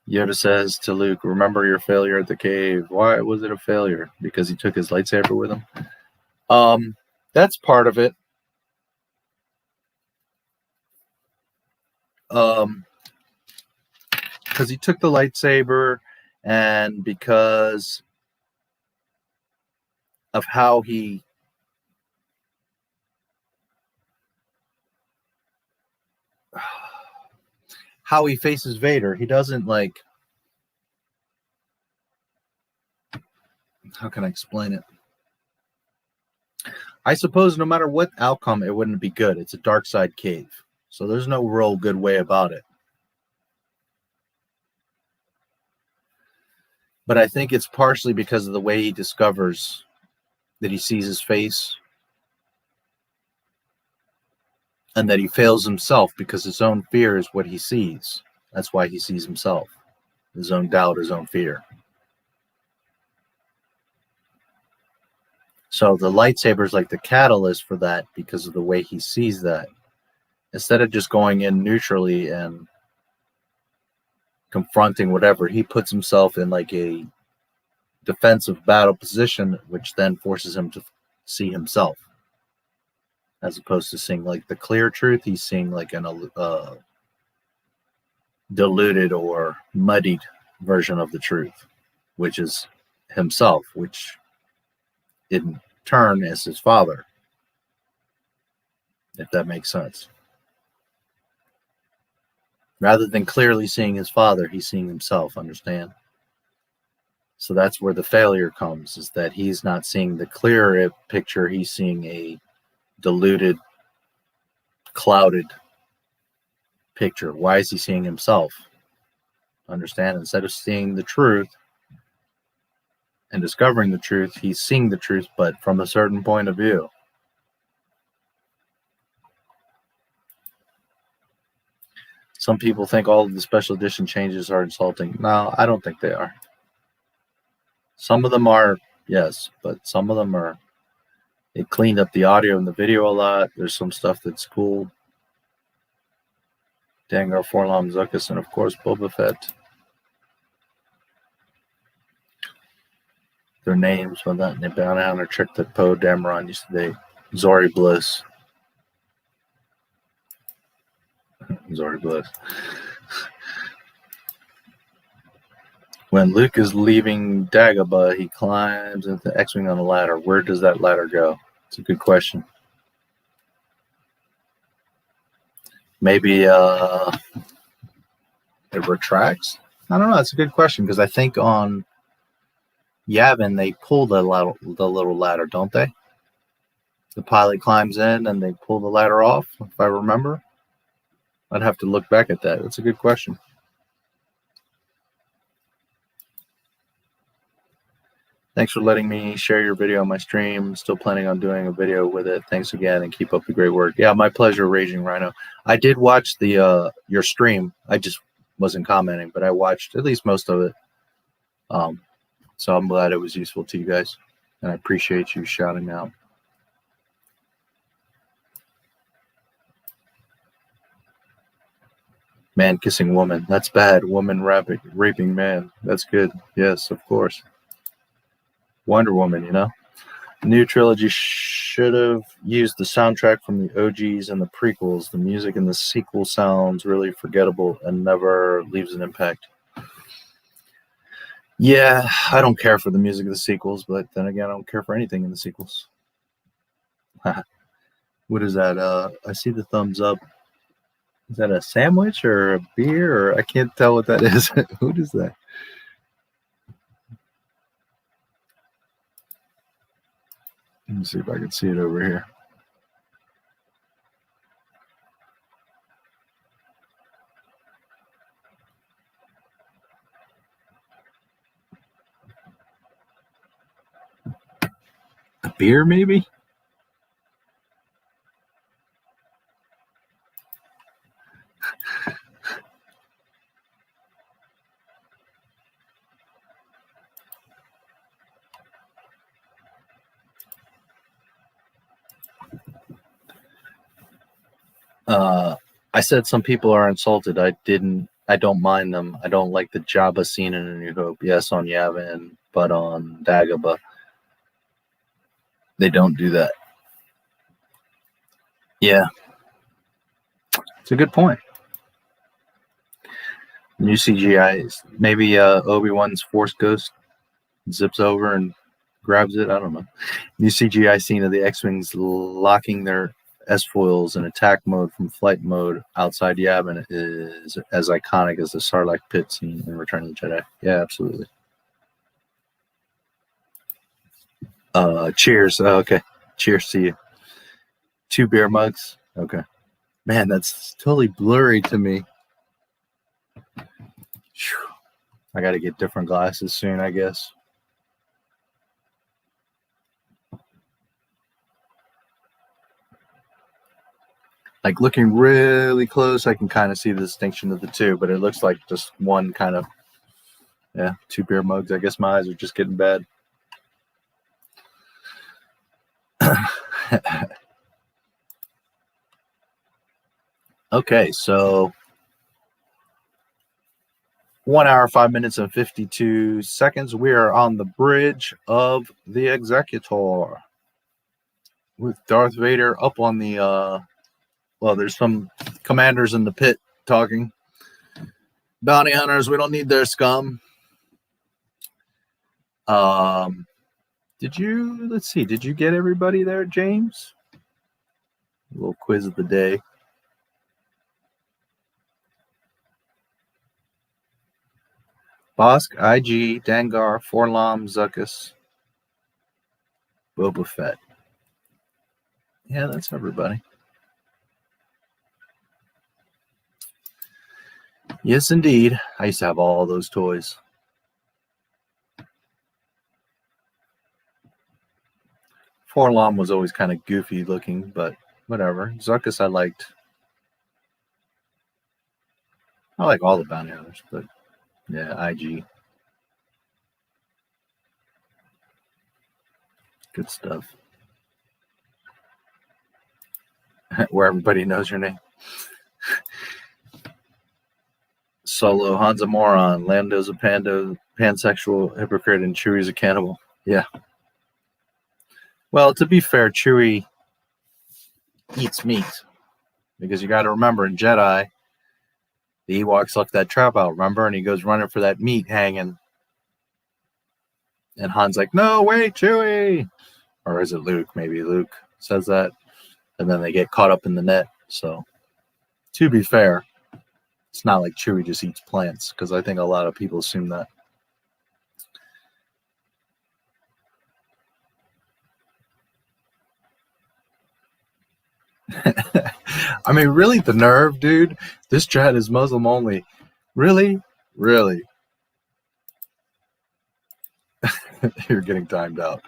Yoda says to Luke, remember your failure at the cave. Why was it a failure? Because he took his lightsaber with him? That's part of it. Because he took the lightsaber, and because of how he faces Vader, he doesn't like, how can I explain it? I suppose no matter what outcome, it wouldn't be good. It's a dark side cave, so there's no real good way about it. But I think it's partially because of the way he discovers that he sees his face. and that he fails himself because his own fear is what he sees. That's why he sees himself. His own doubt, his own fear. So the lightsaber is like the catalyst for that because of the way he sees that. Instead of just going in neutrally and confronting whatever, he puts himself in like a defensive battle position, which then forces him to see himself. As opposed to seeing like the clear truth, he's seeing like an diluted or muddied version of the truth, which is himself, which in turn is his father, if that makes sense. Rather than clearly seeing his father, he's seeing himself, understand? So that's where the failure comes, is that he's not seeing the clearer picture, he's seeing a diluted, clouded picture. Why is he seeing himself? Understand? Instead of seeing the truth and discovering the truth, he's seeing the truth, but from a certain point of view. Some people think all of the special edition changes are insulting. No, I don't think they are. Some of them are, yes, but some of them are. It cleaned up the audio and the video a lot. There's some stuff that's cool. Dangar, Forlom, Zuckus, and of course Boba Fett. Their names, but that they bound down or trick that Poe Dameron used to date. Zori Bliss. Zori Bliss. When Luke is leaving Dagobah, he climbs into the X-Wing on a ladder. Where does that ladder go? It's a good question. Maybe it retracts? I don't know. It's a good question because I think on Yavin they pull the little ladder, don't they? The pilot climbs in and they pull the ladder off, if I remember. I'd have to look back at that. That's a good question. Thanks for letting me share your video on my stream. Still planning on doing a video with it. Thanks again and keep up the great work. Yeah, my pleasure, Raging Rhino. I did watch the your stream. I just wasn't commenting, but I watched at least most of it. So I'm glad it was useful to you guys. And I appreciate you shouting out. Man kissing woman. That's bad. Woman raping man. That's good. Yes, of course. Wonder Woman, you know. The new trilogy should have used the soundtrack from the OGs and the prequels. The music in the sequel sounds really forgettable and never leaves an impact. Yeah, I don't care for the music of the sequels, but then again, I don't care for anything in the sequels. What is that? I see the thumbs up. Is that a sandwich or a beer? Or I can't tell what that is. What is that? Let me see if I can see it over here. A beer, maybe? I said some people are insulted. I don't mind them. I don't like the Jabba scene in A New Hope. Yes, on Yavin, but on Dagobah, they don't do that. Yeah. It's a good point. New CGI, maybe Obi-Wan's Force Ghost zips over and grabs it. I don't know. New CGI scene of the X-Wings locking their S-foils in attack mode from flight mode outside Yavin is as iconic as the Sarlacc pit scene in Return of the Jedi. Yeah, absolutely. Cheers. Oh, okay. Cheers to you. 2 beer mugs. Okay. Man, that's totally blurry to me. Whew. I got to get different glasses soon, I guess. Like looking really close, I can kind of see the distinction of the two, but it looks like just one kind of, yeah, two beer mugs. I guess my eyes are just getting bad. Okay, so 1 hour, 5 minutes, and 52 seconds. We are on the bridge of the Executor with Darth Vader up on the, well, there's some commanders in the pit talking. Bounty hunters, we don't need their scum. Did you, let's see, did you get everybody there, James? A little quiz of the day. Bosk, IG, Dangar, Forlom, Zuckus, Boba Fett. Yeah, that's everybody. Yes, indeed. I used to have all those toys. Forlom was always kind of goofy looking, but whatever. Zuckus I liked. I like all the bounty hunters, but yeah, IG. Good stuff. Where everybody knows your name. Solo, Han's a moron. Lando's a pansexual, hypocrite, and Chewie's a cannibal. Yeah. Well, to be fair, Chewie eats meat. Because you got to remember, in Jedi, the Ewoks left that trap out, remember? And he goes running for that meat hanging. And Han's like, no, wait, Chewie! Or is it Luke? Maybe Luke says that. And then they get caught up in the net. So, to be fair, it's not like Chewie just eats plants, because I think a lot of people assume that. I mean, really, the nerve, dude. This chat is Muslim only. Really? Really? You're getting timed out.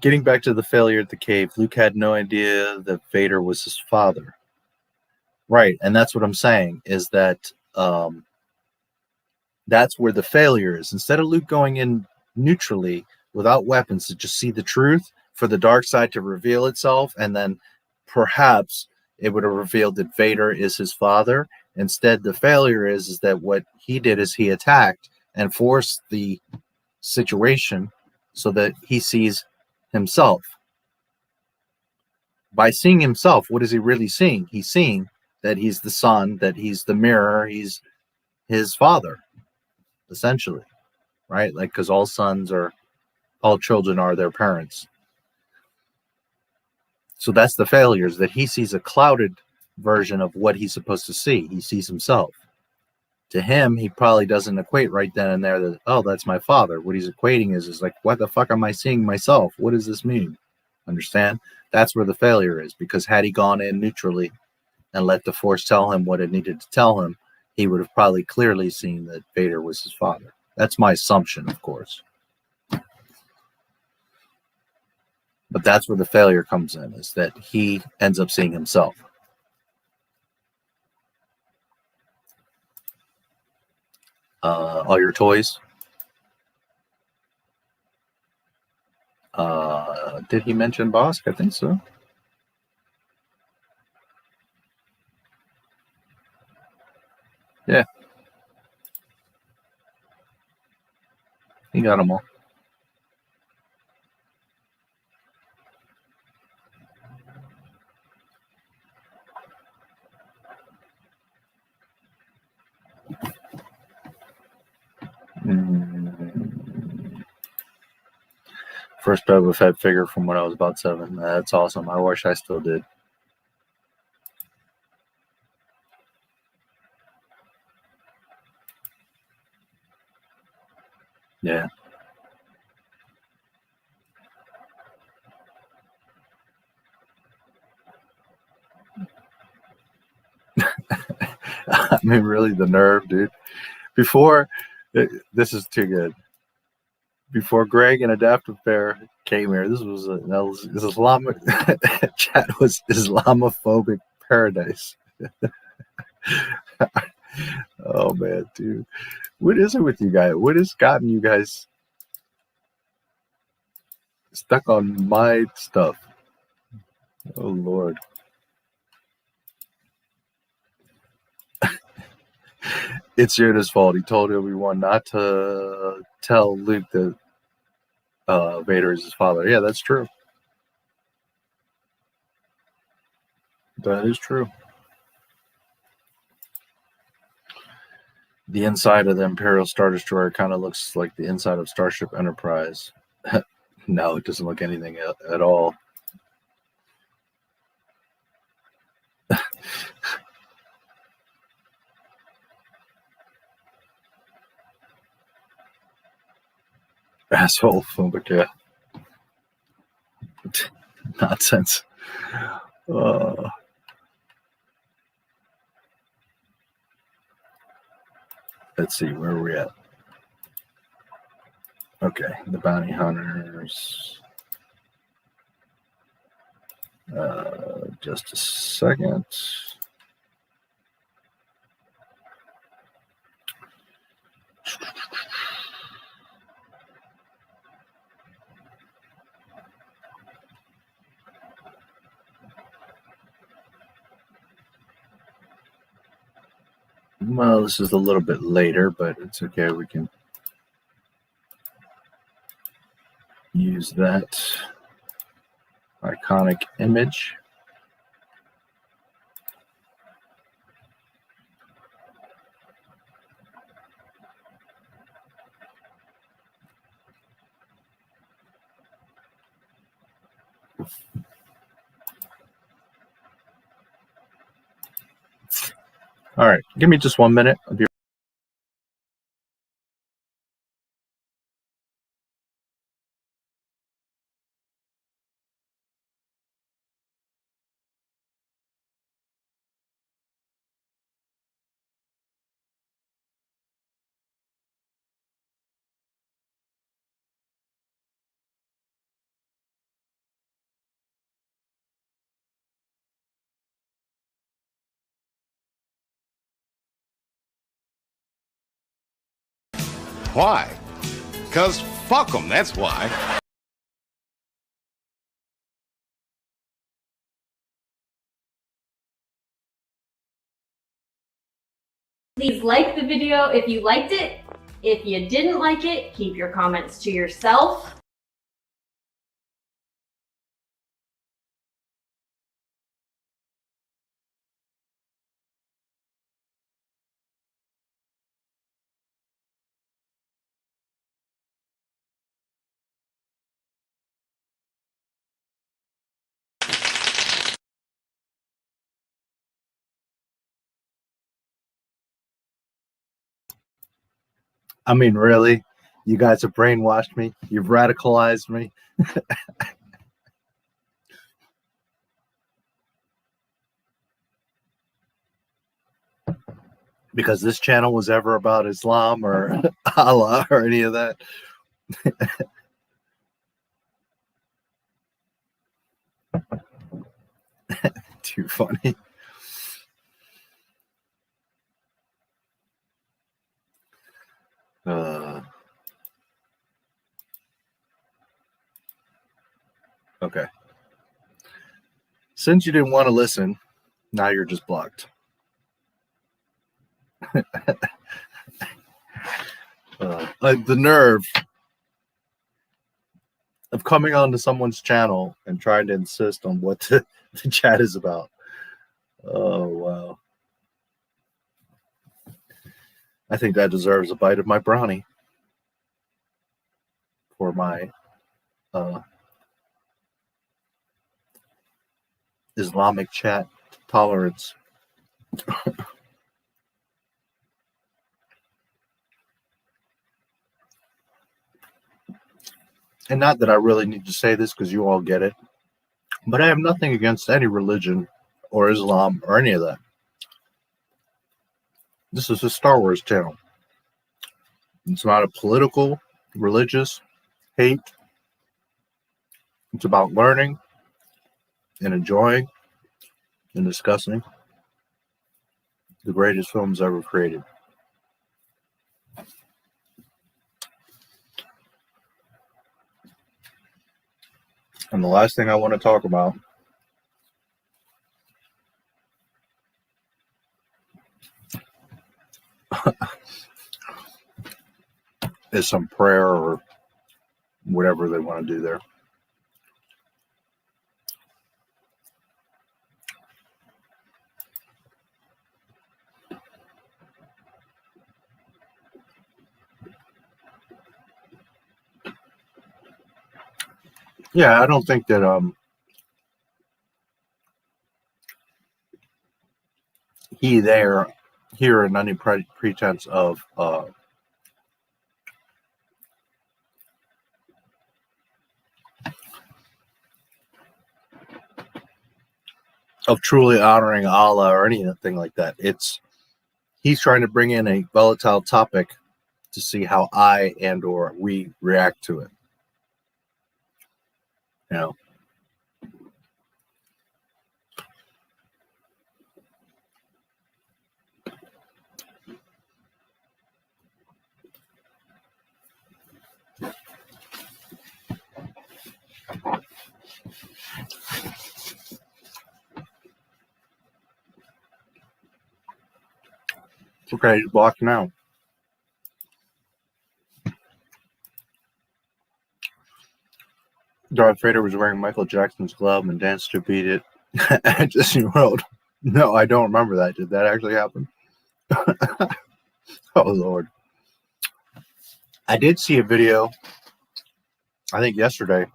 Getting back to the failure at the cave, Luke had no idea that Vader was his father. Right, and that's what I'm saying, is that that's where the failure is. Instead of Luke going in neutrally, without weapons, to just see the truth, for the dark side to reveal itself, and then perhaps it would have revealed that Vader is his father. Instead, the failure is that what he did is he attacked and forced the situation so that he sees himself. By seeing himself, what is he really seeing? He's seeing that he's the son, that he's the mirror, he's his father, essentially, right? Like, because all children are their parents. So that's the failure, is that he sees a clouded version of what he's supposed to see. He sees himself. To him, he probably doesn't equate right then and there that, oh, that's my father. What he's equating is like, what the fuck am I seeing myself? What does this mean? Understand? That's where the failure is, because had he gone in neutrally and let the Force tell him what it needed to tell him, he would have probably clearly seen that Vader was his father. That's my assumption, of course. But that's where the failure comes in, is that he ends up seeing himself. All your toys. Did he mention Bosk? I think so. Yeah. He got them all. First Boba Fett figure from when I was about 7. That's awesome. I wish I still did. Yeah. I mean, really, the nerve, dude. Before, this is too good. Before Greg and Adaptive Bear came here, this was Islamic chat was Islamophobic paradise. Oh man, dude. What is it with you guys? What has gotten you guys stuck on my stuff? Oh Lord. It's Yoda's fault. He told Obi-Wan not to tell Luke that Vader is his father. Yeah, that's true. That is true. The inside of the Imperial Star Destroyer kind of looks like the inside of Starship Enterprise. No, it doesn't look anything at all. Asshole phobic, yeah. Nonsense. Let's see, where are we at? Okay, the bounty hunters. Just a second. Well, this is a little bit later, but it's okay. We can use that iconic image. All right, give me just 1 minute. I'll be Why? Because fuck them, that's why. Please like the video if you liked it. If you didn't like it, keep your comments to yourself. I mean, really? You guys have brainwashed me. You've radicalized me. Because this channel was ever about Islam or Allah or any of that. Too funny. Okay. Since you didn't want to listen, now you're just blocked. Like the nerve of coming onto someone's channel and trying to insist on what the chat is about. Oh, wow. I think that deserves a bite of my brownie for my Islamic chat tolerance. And not that I really need to say this because you all get it, but I have nothing against any religion or Islam or any of that. This is a Star Wars channel. It's not a political, religious hate. It's about learning and enjoying and discussing the greatest films ever created. And the last thing I want to talk about is some prayer or whatever they want to do there. Yeah, I don't think that here in any pretense of truly honoring Allah or anything like that. He's trying to bring in a volatile topic to see how I and or we react to it. You know. Okay, he's blocked now. Darth Vader was wearing Michael Jackson's glove and danced to Beat It at Disney World. No, I don't remember that. Did that actually happen? Oh, Lord. I did see a video, I think yesterday.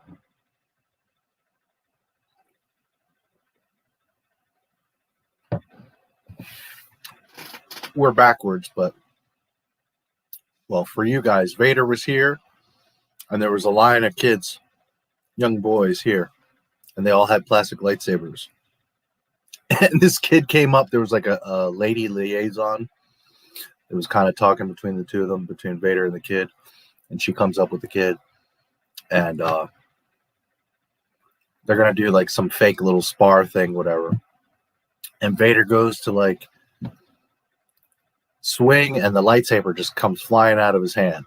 We're backwards, but, well, for you guys, Vader was here, and there was a line of kids, young boys here, and they all had plastic lightsabers. And this kid came up, there was like a lady liaison. It was kind of talking between the two of them, between Vader and the kid. And she comes up with the kid, and they're going to do like some fake little spar thing, whatever. And Vader goes to like swing, and the lightsaber just comes flying out of his hand.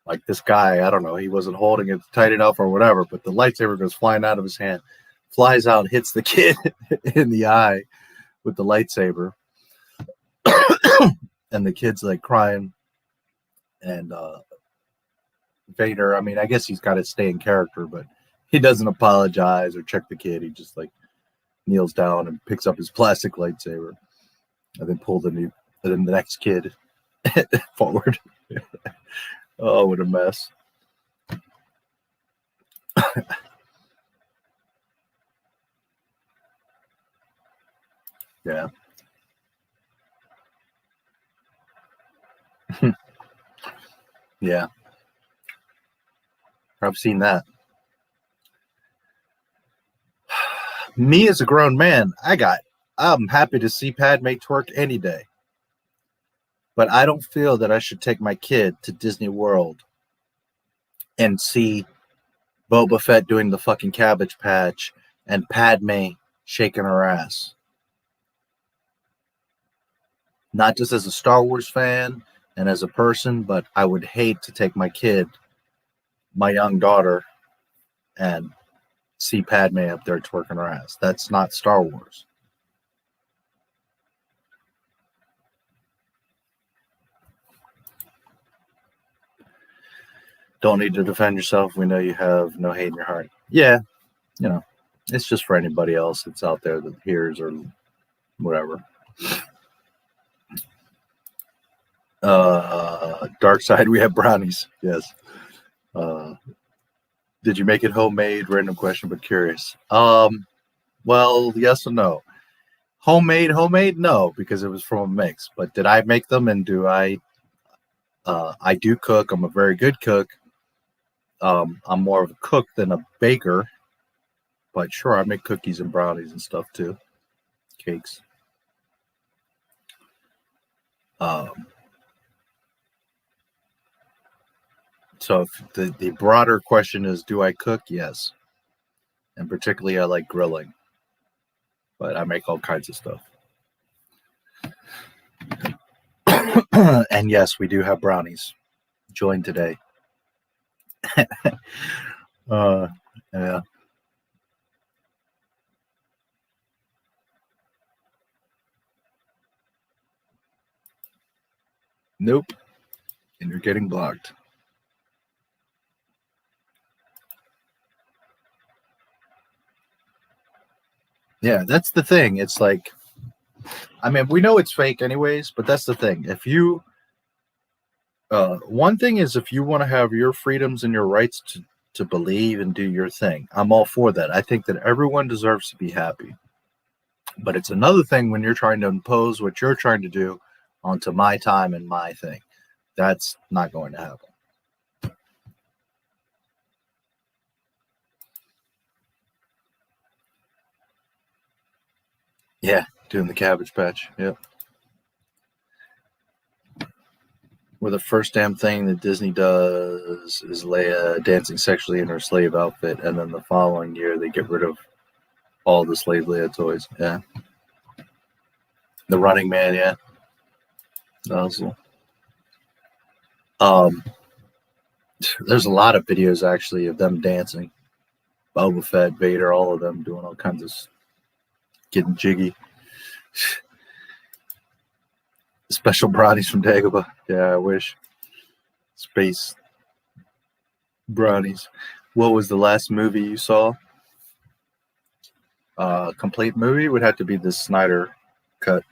Like this guy, I don't know, he wasn't holding it tight enough or whatever, but the lightsaber goes flying out of his hand, flies out, hits the kid in the eye with the lightsaber. And the kid's like crying. And Vader, I mean, I guess he's got to stay in character, but he doesn't apologize or check the kid. He just like kneels down and picks up his plastic lightsaber and then pulls the next kid forward. Oh, what a mess. Yeah. Yeah. I've seen that. Me as a grown man, I'm happy to see Padme twerk any day. But I don't feel that I should take my kid to Disney World and see Boba Fett doing the fucking Cabbage Patch and Padme shaking her ass. Not just as a Star Wars fan and as a person, but I would hate to take my kid, my young daughter, and see Padme up there twerking her ass. That's not Star Wars. Don't need to defend yourself. We know you have no hate in your heart. Yeah, you know, it's just for anybody else that's out there that hears or whatever. Dark side, we have brownies. Yes. Did you make it homemade? Random question, but curious. Well, yes and no. Homemade, no, because it was from a mix. But did I make them? And do I do cook. I'm a very good cook. I'm more of a cook than a baker. But sure, I make cookies and brownies and stuff too. Cakes. So if the broader question is, do I cook? Yes. And particularly I like grilling. but I make all kinds of stuff. And yes, we do have brownies. Join today. Yeah. Nope. And you're getting blocked. Yeah, that's the thing. It's like, I mean, we know it's fake anyways, but that's the thing. If you, one thing is if you want to have your freedoms and your rights to believe and do your thing, I'm all for that. I think that everyone deserves to be happy. But it's another thing when you're trying to impose what you're trying to do onto my time and my thing. That's not going to happen. Yeah, doing the Cabbage Patch. Yep. Where the first damn thing that Disney does is Leia dancing sexually in her slave outfit, and then the following year they get rid of all the slave Leia toys. Yeah. The Running Man, yeah. Nozzle. There's a lot of videos actually of them dancing. Boba Fett, Vader, all of them doing all kinds of getting jiggy. Special brownies from Dagobah. Yeah, I wish. Space brownies. What was the last movie you saw? Complete movie would have to be the Snyder cut.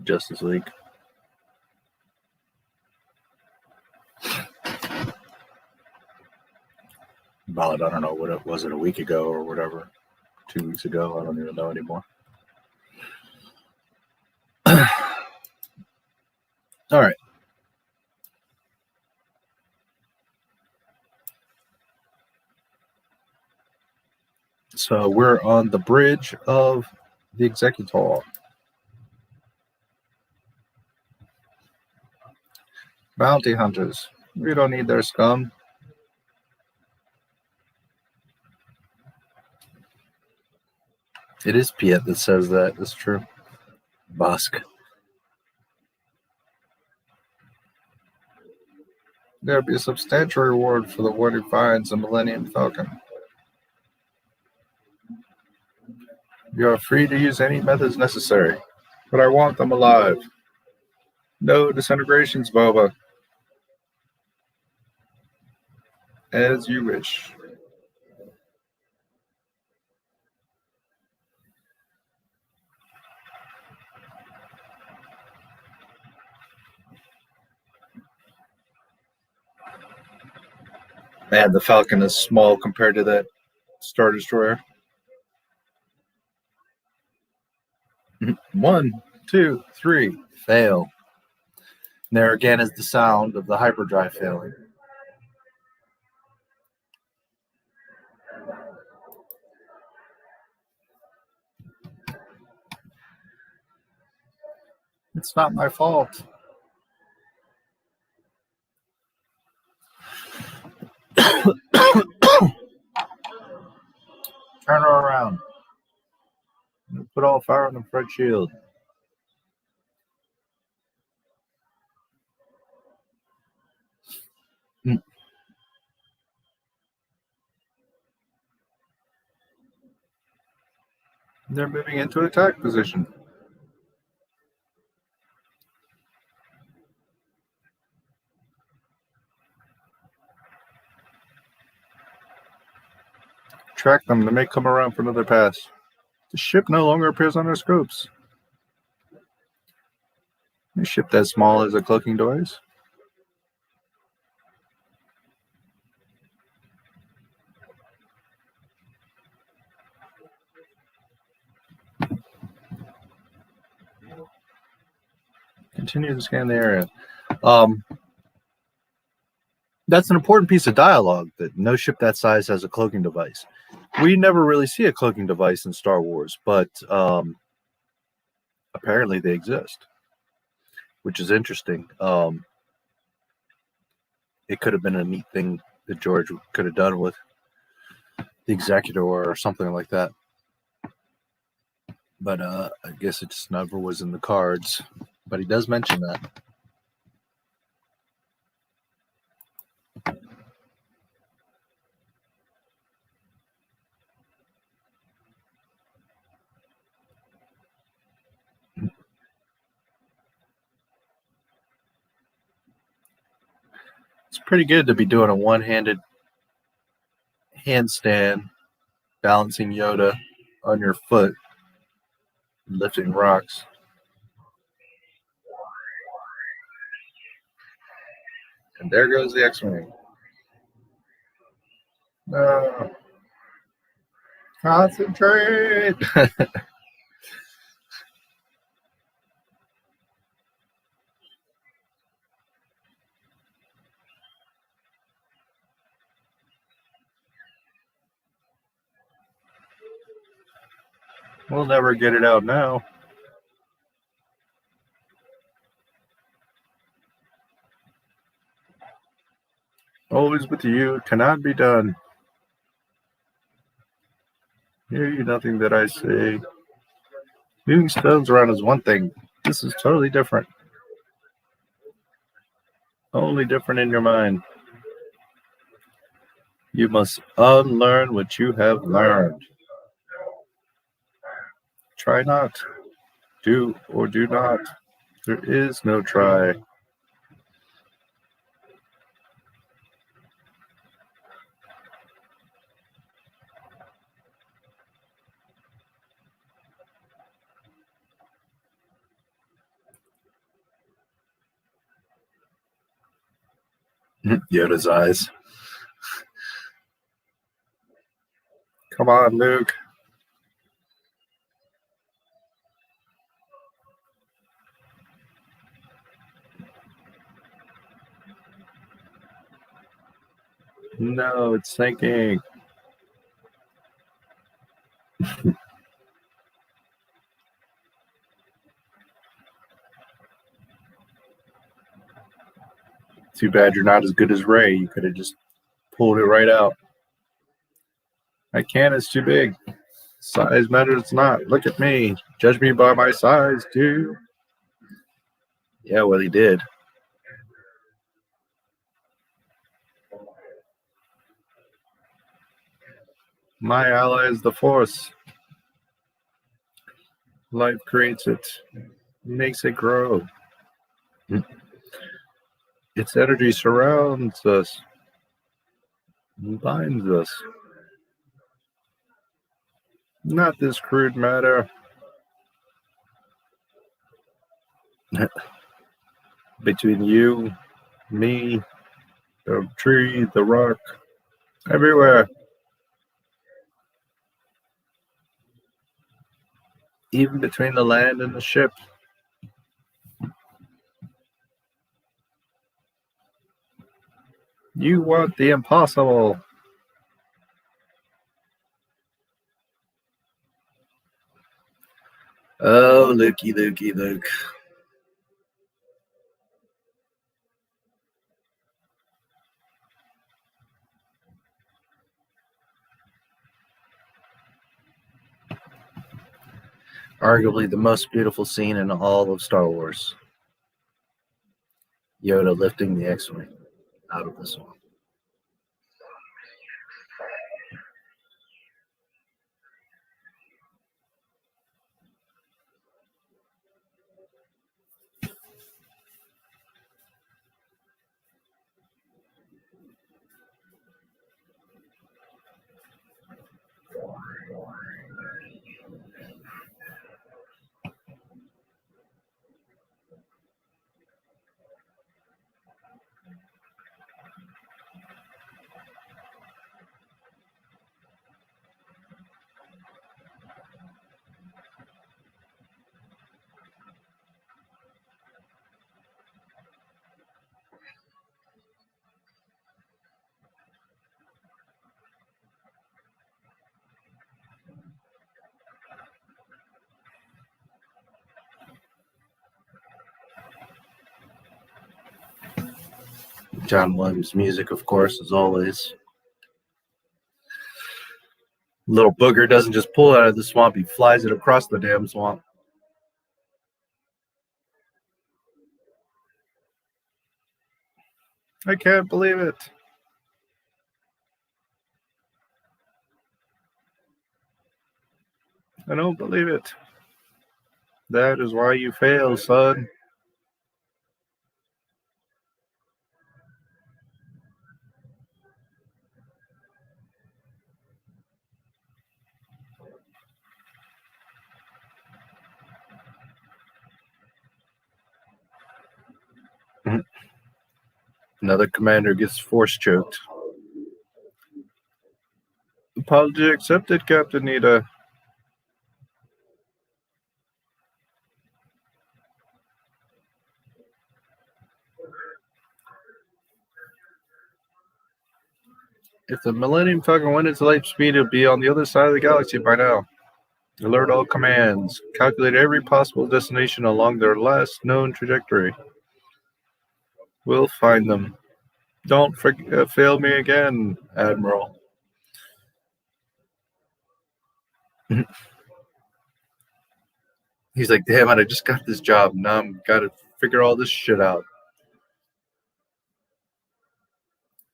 Justice League. About, I don't know, what it was, it a week ago or whatever, 2 weeks ago, I don't even know anymore. All right. So we're on the bridge of the Executor. Bounty hunters. We don't need their scum. It is Piet that says that. That's true. Bosk. There'll be a substantial reward for the one who finds the Millennium Falcon. You are free to use any methods necessary, but I want them alive. No disintegrations, Boba. As you wish. Man, the Falcon is small compared to that Star Destroyer. 1, 2, 3, fail. And there again is the sound of the hyperdrive failing. It's not my fault. Turn her around. Put all fire on the front shield. They're moving into attack position. Track them. They may come around for another pass. The ship no longer appears on our scopes. A ship that small is a cloaking device. Continue to scan the area. That's an important piece of dialogue, that no ship that size has a cloaking device. We never really see a cloaking device in Star Wars, but apparently they exist, which is interesting. It could have been a neat thing that George could have done with the Executor or something like that. But I guess it just never was in the cards. But he does mention that. It's pretty good to be doing a one-handed handstand, balancing Yoda on your foot, lifting rocks. And there goes the X-Wing. No. Concentrate! We'll never get it out now. Always with you, cannot be done. Hear you nothing that I say. Moving stones around is one thing. This is totally different. Only different in your mind. You must unlearn what you have learned. Try not. Do or do not. There is no try. Yoda's eyes. Come on, Luke. No, it's sinking. Too bad you're not as good as Ray. You could have just pulled it right out. I can't, it's too big. Size matters not. Look at me. Judge me by my size, too. Yeah, well, he did. My ally is the Force. Life creates it, makes it grow. Its energy surrounds us, binds us. Not this crude matter. Between you, me, the tree, the rock, everywhere. Even between the land and the ship. You want the impossible. Oh, Lukey, Lukey, Luke. Arguably the most beautiful scene in all of Star Wars. Yoda lifting the X-Wing out of the swamp. John Williams music, of course, as always. Little booger doesn't just pull it out of the swamp, he flies it across the damn swamp. I can't believe it. I don't believe it. That is why you fail, son. Another commander gets force choked. Apology accepted, Captain Nita. If the Millennium Falcon went its light speed, it would be on the other side of the galaxy by now. Alert all commands. Calculate every possible destination along their last known trajectory. We'll find them. Don't fail me again, Admiral. He's like, damn it, I just got this job. Now I'm got to figure all this shit out.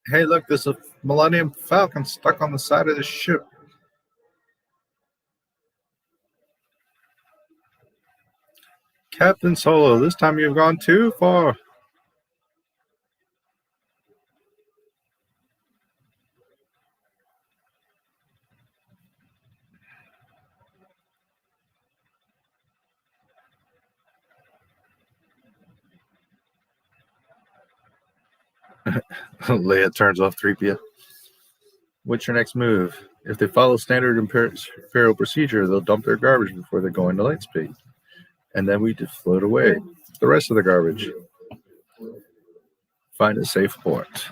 Hey, look, there's a Millennium Falcon stuck on the side of the ship. Captain Solo, this time you've gone too far. Leia turns off 3PO. What's your next move? If they follow standard Imperial procedure, they'll dump their garbage before they go into light speed. And then we just float away. The rest of the garbage. Find a safe port.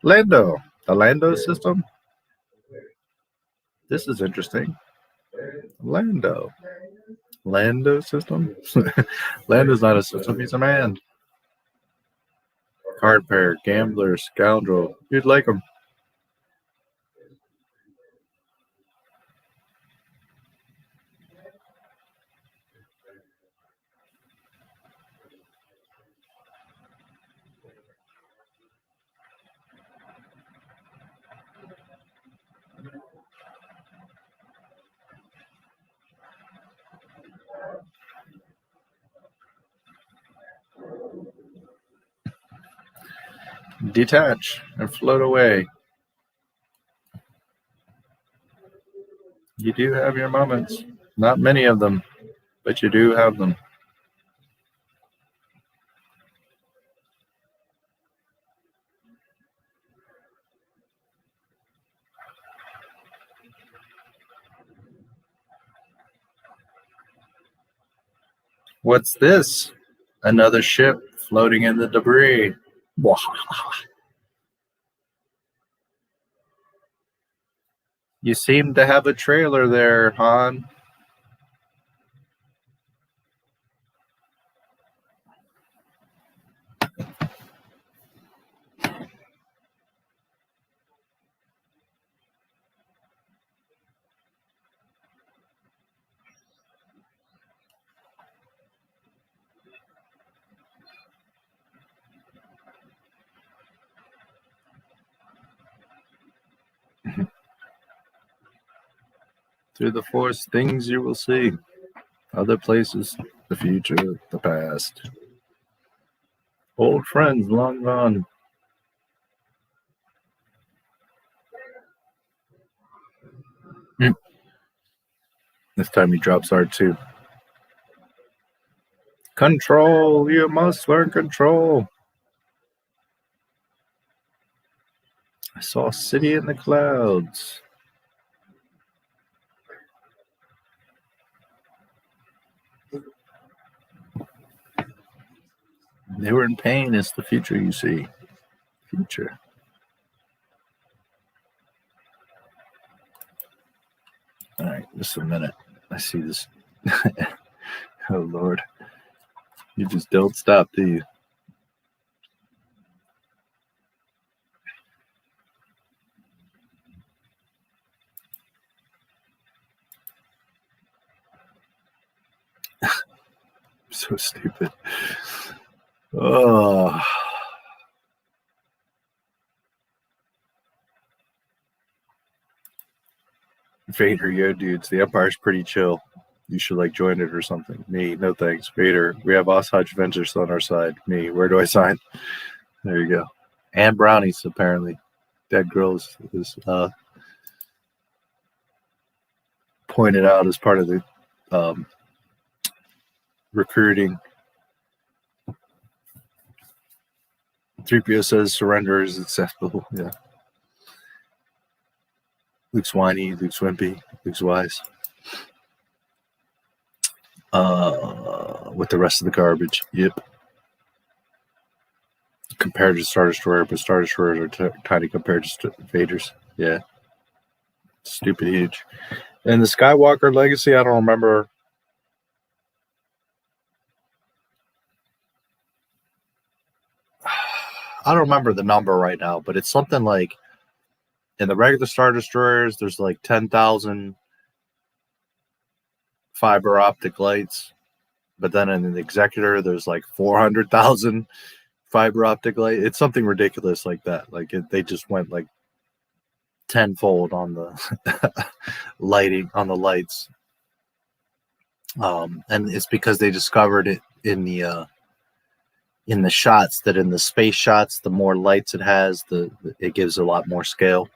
Lando. The Lando system? This is interesting. Lando. Lando system? Lando's not a system, he's a man. Card pair, gambler, scoundrel. You'd like him. Detach and float away. You do have your moments. Not many of them, but you do have them. What's this? Another ship floating in the debris. You seem to have a trailer there, Han. Through the Force, things you will see. Other places, the future, the past. Old friends long gone. This time he drops R2. Control! You must learn control! I saw a city in the clouds. They were in pain. It's the future you see. Future. All right, just a minute. I see this. Oh, Lord. You just don't stop, do you? So stupid. Oh. Vader, yo, dudes, the Empire's pretty chill. You should like join it or something. Me, no thanks. Vader, we have Osage Ventures on our side. Me, where do I sign? There you go. And brownies, apparently. Dead Girl is pointed out as part of the recruiting. 3PO says surrender is acceptable. Yeah. Luke's whiny, Luke's wimpy, Luke's wise. With the rest of the garbage. Yep. Compared to Star Destroyer, but Star Destroyers are tiny compared to Vader's. Yeah. Stupid huge. And the Skywalker Legacy, I don't remember. I don't remember the number right now, but it's something like in the regular Star Destroyers, there's like 10,000 fiber optic lights. But then in the Executor, there's like 400,000 fiber optic light. It's something ridiculous like that. Like they just went like tenfold on the lighting on the lights. And it's because they discovered it in the shots, that in the space shots, the more lights it has, it gives a lot more scale.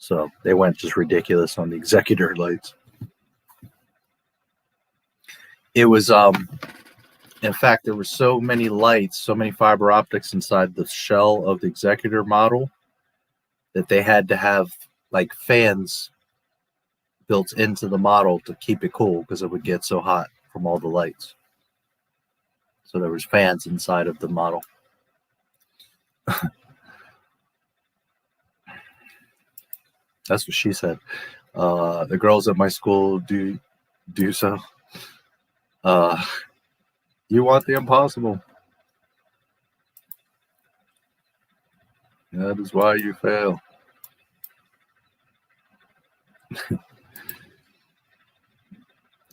So they went just ridiculous on the Executor lights. It was in fact, there were so many lights, so many fiber optics inside the shell of the Executor model that they had to have like fans built into the model to keep it cool because it would get so hot from all the lights. So there was fans inside of the model. That's what she said. The girls at my school do so. You want the impossible. That is why you fail.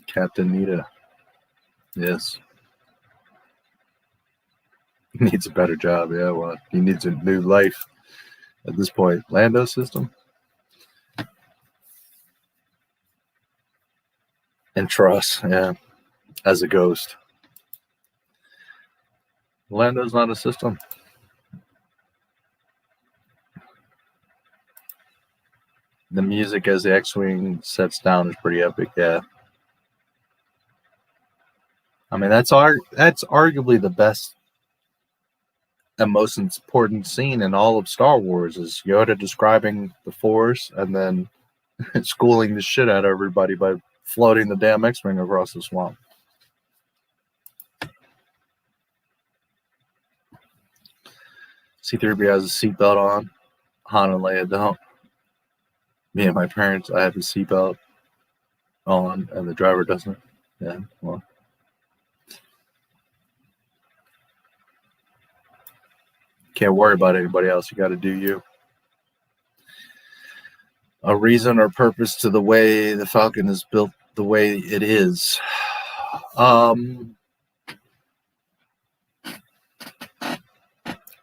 Captain Nita. Yes. He needs a better job. Yeah, well, he needs a new life at this point. Lando system. And trust, yeah, as a ghost. Lando's not a system. The music as the X-Wing sets down is pretty epic, yeah. I mean, that's arguably the best and most important scene in all of Star Wars is Yoda describing the Force and then schooling the shit out of everybody by floating the damn X-Wing across the swamp. C-3PO has a seatbelt on. Han and Leia don't. Me and my parents, I have a seatbelt on, and the driver doesn't. Yeah, well. Can't worry about anybody else. You got to do you. A reason or purpose to the way the Falcon is built the way it is.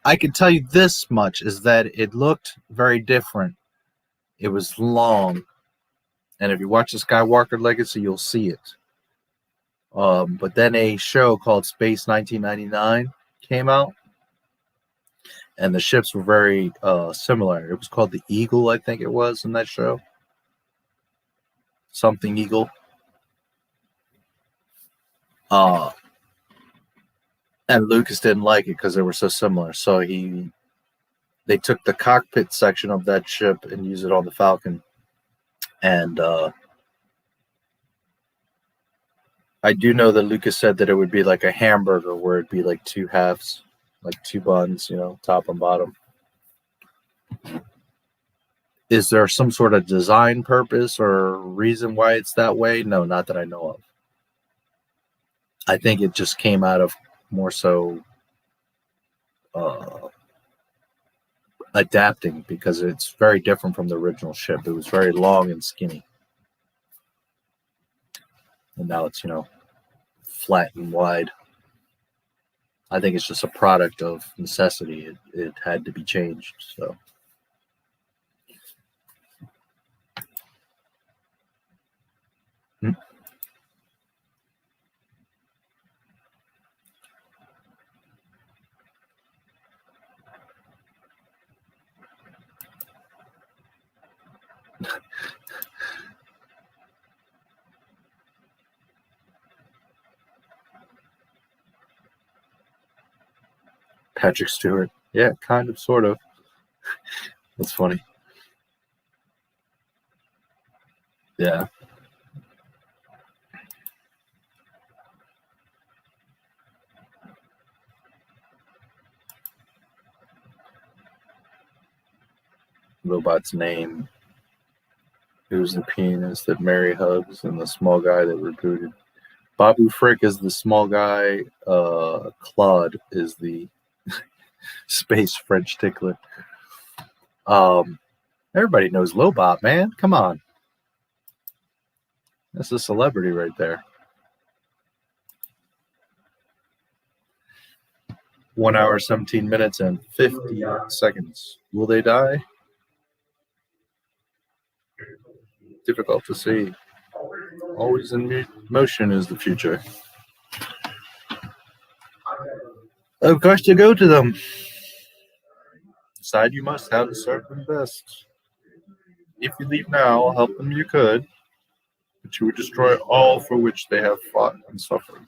I can tell you this much, is that it looked very different. It was long. And if you watch the Skywalker Legacy, you'll see it. But then a show called Space 1999 came out. And the ships were very similar. It was called the Eagle, I think it was, in that show. Something Eagle. And Lucas didn't like it because they were so similar. So they took the cockpit section of that ship and used it on the Falcon. And I do know that Lucas said that it would be like a hamburger where it'd be like two halves, like two buns, you know, top and bottom. Is there some sort of design purpose or reason why it's that way? No, not that I know of. I think it just came out of more so adapting, because it's very different from the original ship. It was very long and skinny. And now it's, you know, flat and wide. I think it's just a product of necessity. It had to be changed. So. Patrick Stewart. Yeah, kind of, sort of. That's funny. Yeah. Robot's name. Who's the penis that Mary hugs and the small guy that rebooted? Babu Frick is the small guy. Claude is the space French tickler. Everybody knows Lobot, man. Come on. That's a celebrity right there. 1 hour, 17 minutes, and 50 seconds. Will they die? Difficult to see. Always in motion is the future. Of course, you go to them. Decide you must how to serve them best. If you leave now, help them you could, but you would destroy all for which they have fought and suffered.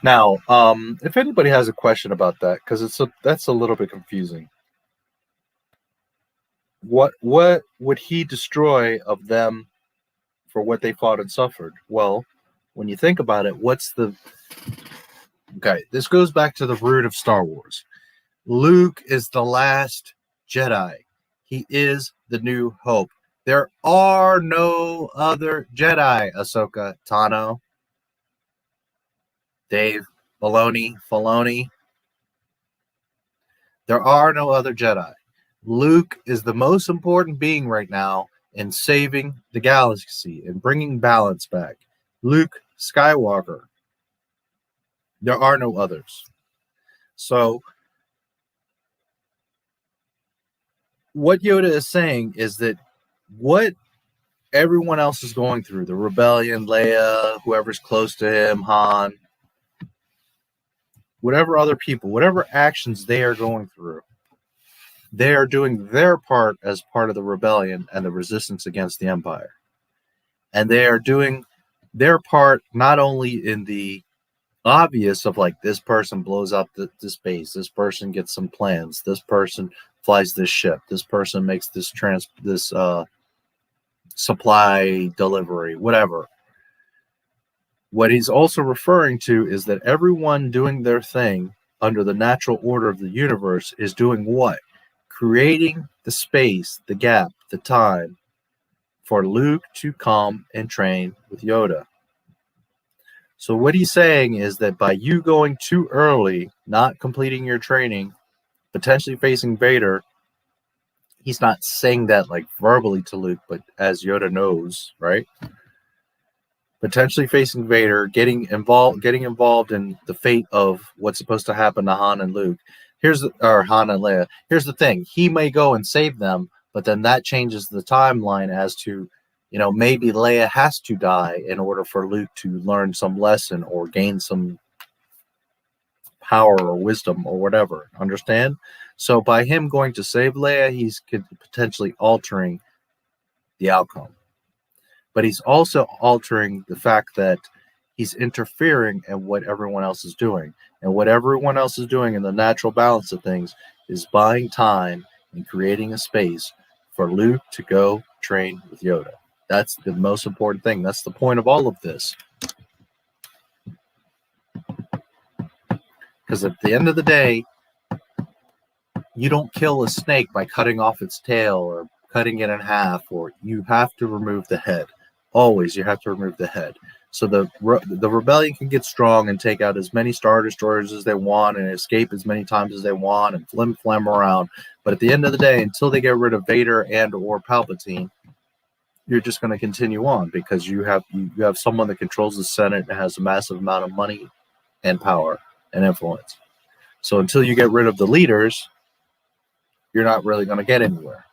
Now, if anybody has a question about that, because that's a little bit confusing. What would he destroy of them for what they fought and suffered? Well, when you think about it, okay, this goes back to the root of Star Wars. Luke is the last Jedi. He is the new hope. There are no other Jedi, Ahsoka Tano. Dave Filoni. There are no other Jedi. Luke is the most important being right now in saving the galaxy and bringing balance back. Luke Skywalker. There are no others. So what Yoda is saying is that what everyone else is going through, the rebellion, Leia, whoever's close to him, Han, whatever other people, whatever actions they are going through, they are doing their part as part of the rebellion and the resistance against the Empire. And they are doing their part not only in the obvious of like this person blows up this base, this person gets some plans, this person flies this ship, this person makes this supply delivery, whatever. What he's also referring to is that everyone doing their thing under the natural order of the universe is doing what? Creating the space, the gap, the time for Luke to come and train with Yoda. So what he's saying is that by you going too early, not completing your training, potentially facing Vader, he's not saying that like verbally to Luke, but as Yoda knows, right? Potentially facing Vader, getting involved in the fate of what's supposed to happen to Han and Luke. Or Han and Leia. Here's the thing: he may go and save them, but then that changes the timeline as to, maybe Leia has to die in order for Luke to learn some lesson or gain some power or wisdom or whatever. Understand? So by him going to save Leia, he's potentially altering the outcome. But he's also altering the fact that he's interfering in what everyone else is doing. And what everyone else is doing in the natural balance of things is buying time and creating a space for Luke to go train with Yoda. That's the most important thing. That's the point of all of this. Because at the end of the day, you don't kill a snake by cutting off its tail or cutting it in half, or you have to remove the head. Always, you have to remove the head. So the rebellion can get strong and take out as many Star Destroyers as they want and escape as many times as they want and flim-flam around. But at the end of the day, until they get rid of Vader and or Palpatine, you're just going to continue on because you have someone that controls the Senate and has a massive amount of money and power and influence. So until you get rid of the leaders, you're not really going to get anywhere.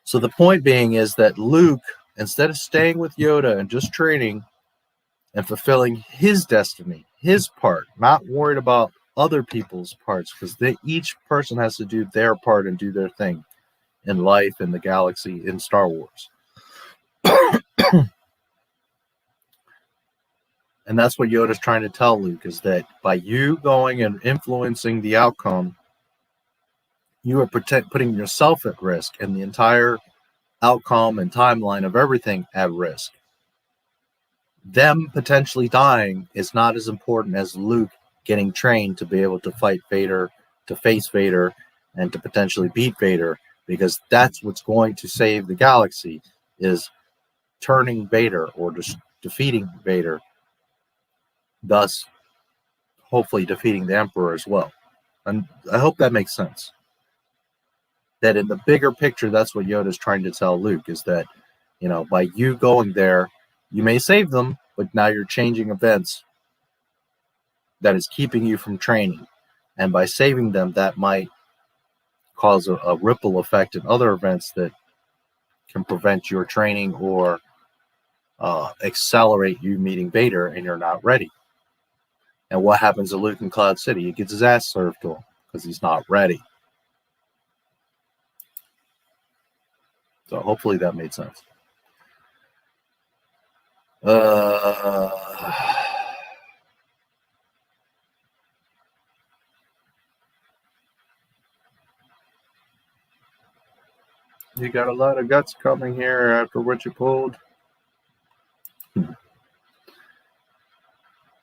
So the point being is that Luke, instead of staying with Yoda and just training and fulfilling his destiny, his part, not worried about other people's parts, because each person has to do their part and do their thing in life, in the galaxy, in Star Wars. And that's what Yoda's trying to tell Luke, is that by you going and influencing the outcome, you are putting yourself at risk and the entire outcome and timeline of everything at risk. Them potentially dying is not as important as Luke getting trained to be able to fight Vader, to face Vader, and to potentially beat Vader, because that's what's going to save the galaxy, is turning Vader or just defeating Vader, thus hopefully defeating the Emperor as well. And I hope that makes sense. That in the bigger picture, that's what Yoda's trying to tell Luke, is that, you know, by you going there, you may save them, but now you're changing events that is keeping you from training. And by saving them, that might cause a ripple effect in other events that can prevent your training or accelerate you meeting Vader and you're not ready. And what happens to Luke in Cloud City? He gets his ass served to him because he's not ready. So hopefully that made sense. You got a lot of guts coming here after what you pulled.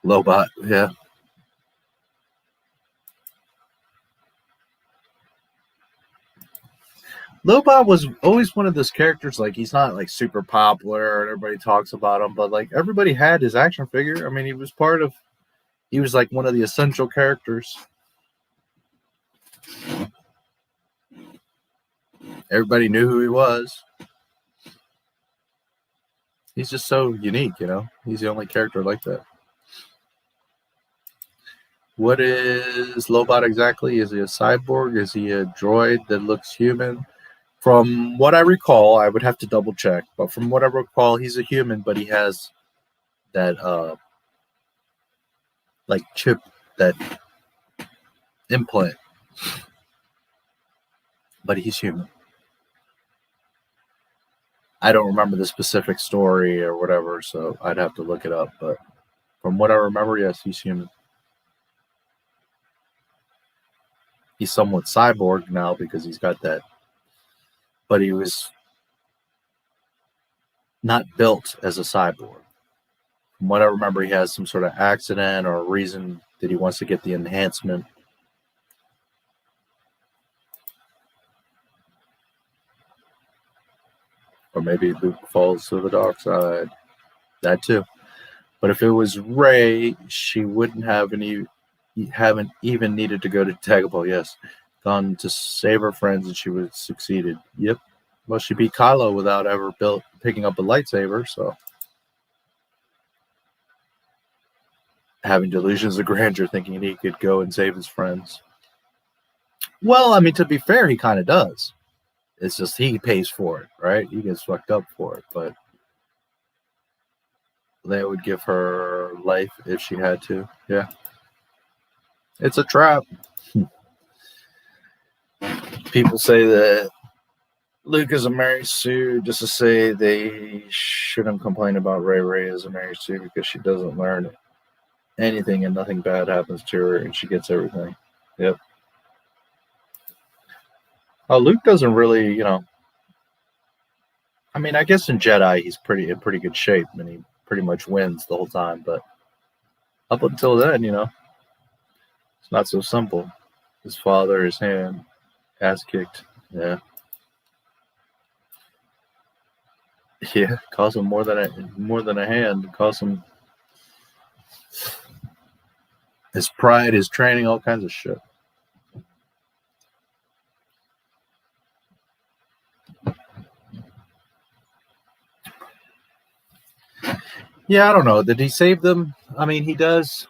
Lobot, yeah. Lobot was always one of those characters, like, he's not like super popular and everybody talks about him, but like everybody had his action figure. I mean, he was like one of the essential characters. Everybody knew who he was. He's just so unique, you know? He's the only character like that. What is Lobot exactly? Is he a cyborg? Is he a droid that looks human? From what I recall, I would have to double check, but from what I recall, he's a human, but he has that like chip, that implant. But he's human. I don't remember the specific story or whatever, so I'd have to look it up, but from what I remember, yes, he's human. He's somewhat cyborg now because he's got that, but he was not built as a cyborg. From what I remember, he has some sort of accident or a reason that he wants to get the enhancement. Or maybe Luke falls to the dark side. That too. But if it was Rey, she wouldn't haven't even needed to go to Dagobah, yes. Gone to save her friends and she would have succeeded. Yep. Well, she beat Kylo without ever picking up a lightsaber, so. Having delusions of grandeur, thinking he could go and save his friends. Well, I mean, to be fair, he kind of does. It's just he pays for it, right? He gets fucked up for it, but they would give her life if she had to. Yeah. It's a trap. People say that Luke is a Mary Sue just to say they shouldn't complain about Rey as a Mary Sue because she doesn't learn anything and nothing bad happens to her and she gets everything. Yep. Luke doesn't really, you know. I mean, I guess in Jedi he's in pretty good shape and he pretty much wins the whole time, but up until then, you know, it's not so simple. His father, his hand, ass kicked. Yeah. Yeah, cost him more than a hand. Cost him his pride, his training, all kinds of shit. Yeah, I don't know. Did he save them? I mean, he does.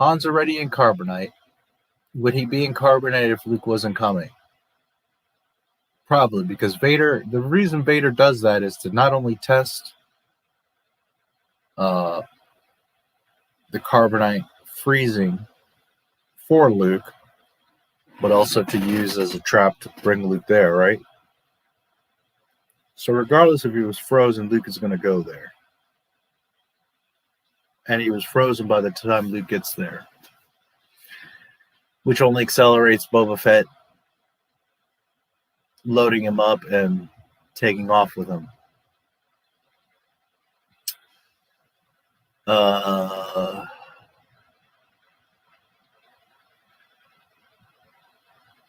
Han's already in carbonite. Would he be in carbonite if Luke wasn't coming? Probably, because Vader, the reason Vader does that is to not only test the carbonite freezing for Luke, but also to use as a trap to bring Luke there, right? So regardless if he was frozen, Luke is going to go there. And he was frozen by the time Luke gets there, which only accelerates Boba Fett loading him up and taking off with him.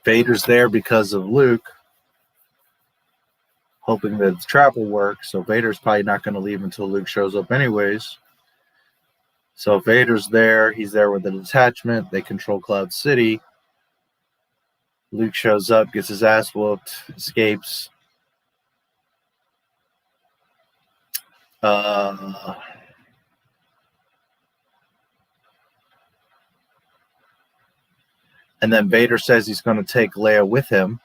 Vader's there because of Luke, hoping that the trap will work. So Vader's probably not going to leave until Luke shows up anyways. So Vader's there. He's there with a detachment. They control Cloud City. Luke shows up, gets his ass whooped, escapes. And then Vader says he's going to take Leia with him.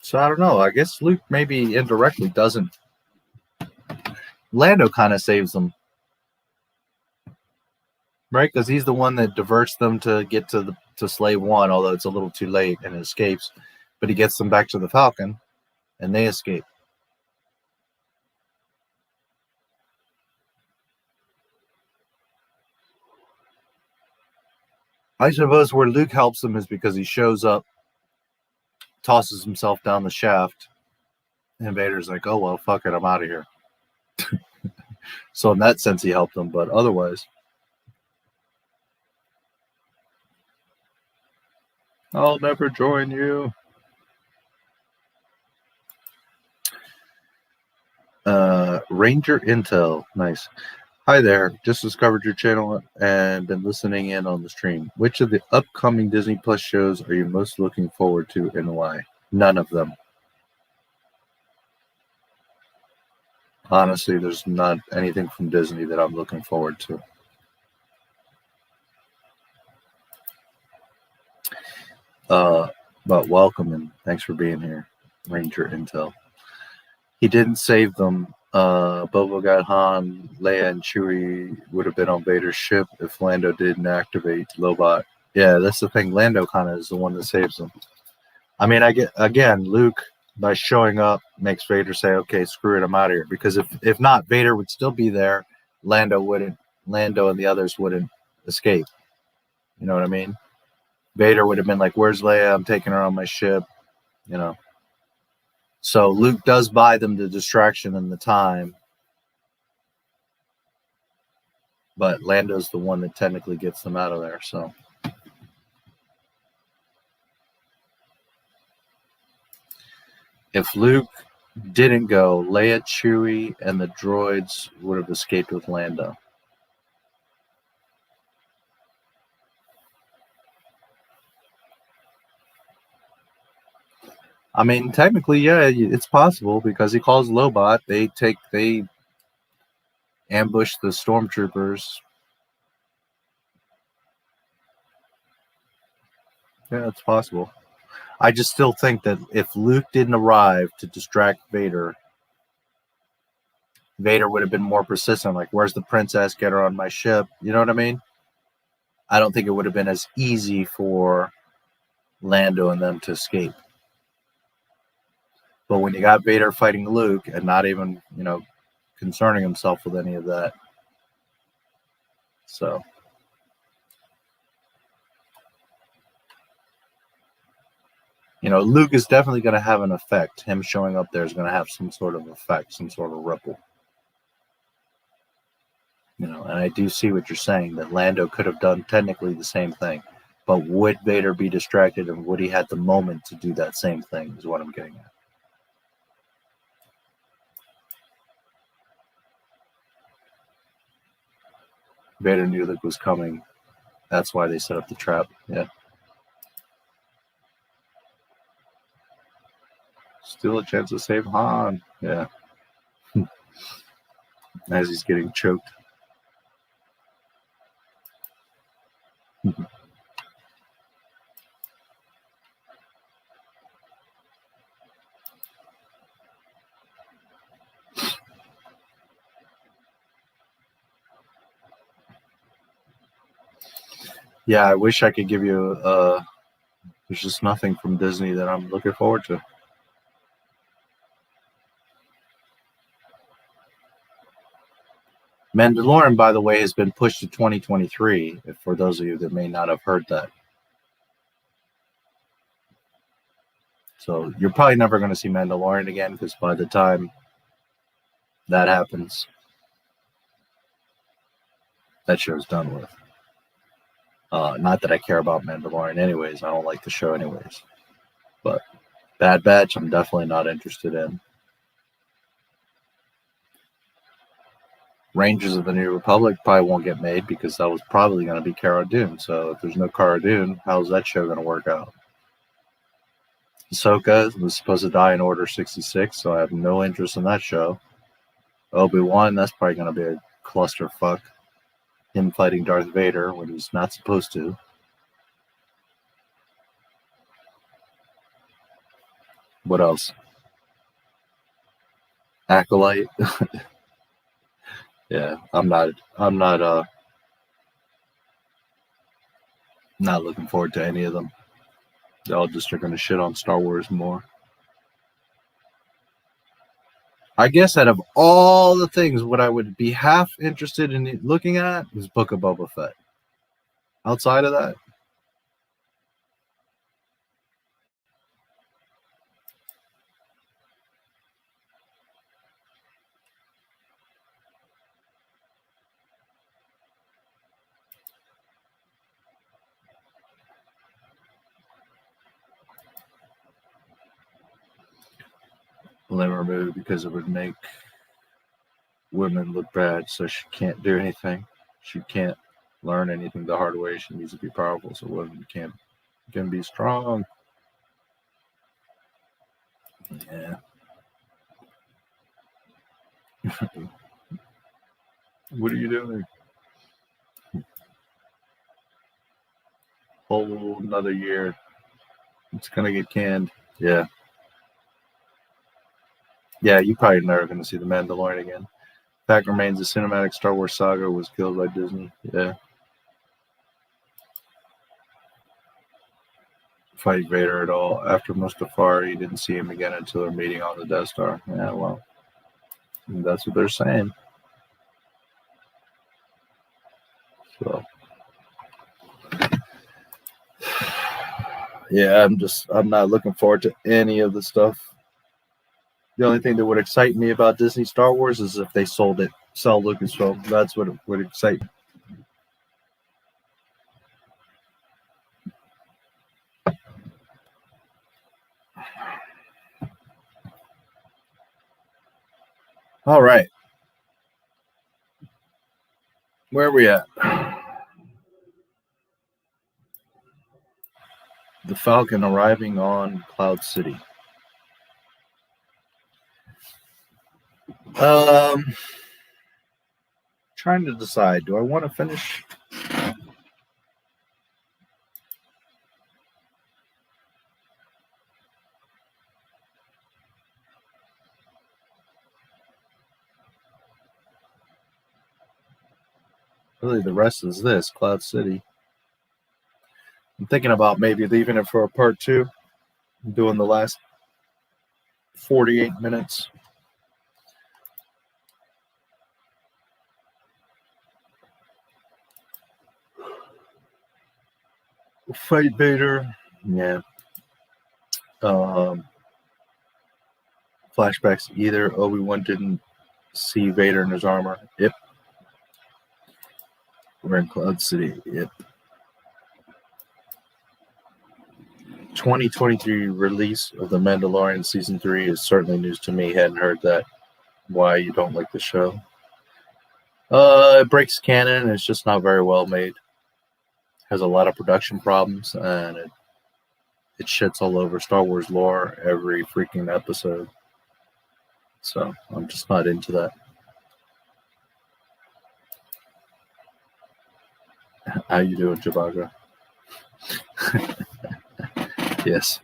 So I don't know. I guess Luke maybe indirectly doesn't. Lando kind of saves them, right? Because he's the one that diverts them to get to Slave One, although it's a little too late and escapes. But he gets them back to the Falcon, and they escape. I suppose where Luke helps them is because he shows up, tosses himself down the shaft, and Vader's like, oh, well, fuck it, I'm out of here. So in that sense, he helped them, but otherwise, I'll never join you. Ranger Intel, nice. Hi there, just discovered your channel and been listening in on the stream. Which of the upcoming Disney Plus shows are you most looking forward to and why? None of them. Honestly, there's not anything from Disney that I'm looking forward to. But welcome and thanks for being here, Ranger Intel. He didn't save them. Boba got Han, Leia, and Chewie would have been on Vader's ship if Lando didn't activate Lobot. Yeah, that's the thing. Lando kind of is the one that saves them. I mean, again, Luke, by showing up, makes Vader say, okay, screw it, I'm out of here. Because if not, Vader would still be there. Lando and the others wouldn't escape. You know what I mean? Vader would have been like, where's Leia? I'm taking her on my ship. You know. So Luke does buy them the distraction and the time. But Lando's the one that technically gets them out of there. So if Luke didn't go, Leia, Chewie, and the droids would have escaped with Lando. I mean, technically, yeah, it's possible because he calls Lobot. They ambush the stormtroopers. Yeah, it's possible. I just still think that if Luke didn't arrive to distract Vader, Vader would have been more persistent. Like, where's the princess? Get her on my ship. You know what I mean? I don't think it would have been as easy for Lando and them to escape. But when you got Vader fighting Luke and not even, concerning himself with any of that. So. You know, Luke is definitely going to have an effect. Him showing up there is going to have some sort of effect, some sort of ripple. You know, and I do see what you're saying, that Lando could have done technically the same thing. But would Vader be distracted, and would he have the moment to do that same thing, is what I'm getting at. Vader knew Luke was coming. That's why they set up the trap. Yeah. Still a chance to save Han. Yeah. As he's getting choked. Yeah, I wish I could give you there's just nothing from Disney that I'm looking forward to. Mandalorian, by the way, has been pushed to 2023, for those of you that may not have heard that. So you're probably never going to see Mandalorian again, because by the time that happens, that show's done with. Not that I care about Mandalorian anyways. I don't like the show anyways. But Bad Batch, I'm definitely not interested in. Rangers of the New Republic probably won't get made, because that was probably going to be Cara Dune. So if there's no Cara Dune, how's that show going to work out? Ahsoka was supposed to die in Order 66, so I have no interest in that show. Obi-Wan, that's probably going to be a clusterfuck. Him fighting Darth Vader when he's not supposed to. What else? Acolyte. Yeah, I'm not looking forward to any of them. They all just are going to shit on Star Wars more. I guess out of all the things, what I would be half interested in looking at is Book of Boba Fett. Outside of that, let me remove it because it would make women look bad, so she can't do anything. She can't learn anything the hard way. She needs to be powerful, so women can be strong. Yeah. What are you doing? Whole another year. It's gonna get canned. Yeah. Yeah, you're probably never gonna see The Mandalorian again. Fact remains, the cinematic Star Wars saga was killed by Disney. Yeah. Fight Vader at all. After Mustafar, you didn't see him again until their meeting on the Death Star. Yeah, well, that's what they're saying. So, yeah, I'm not looking forward to any of the stuff. The only thing that would excite me about Disney Star Wars is if they sell Lucasfilm. That's what would excite me. All right. Where are we at? The Falcon arriving on Cloud City. Trying to decide, do I want to finish? Really, the rest is this, Cloud City. I'm thinking about maybe leaving it for a part 2, doing the last 48 minutes. Fight Vader. Yeah. Flashbacks either. Obi-Wan didn't see Vader in his armor. Yep. We're in Cloud City. Yep. 2023 release of The Mandalorian Season 3 is certainly news to me. Hadn't heard that. Why you don't like the show? It breaks canon. It's just not very well made. Has a lot of production problems, and it shits all over Star Wars lore every freaking episode. So I'm just not into that. How you doing, Jabaga? Yes.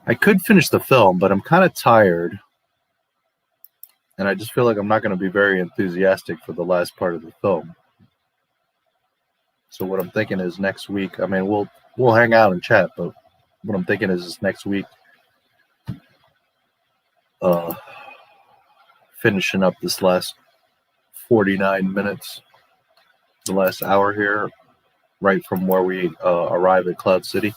I could finish the film, but I'm kind of tired. And I just feel like I'm not going to be very enthusiastic for the last part of the film. So what I'm thinking is next week, I mean, we'll hang out and chat, but what I'm thinking is next week, finishing up this last 49 minutes, the last hour here, right from where we arrive at Cloud City.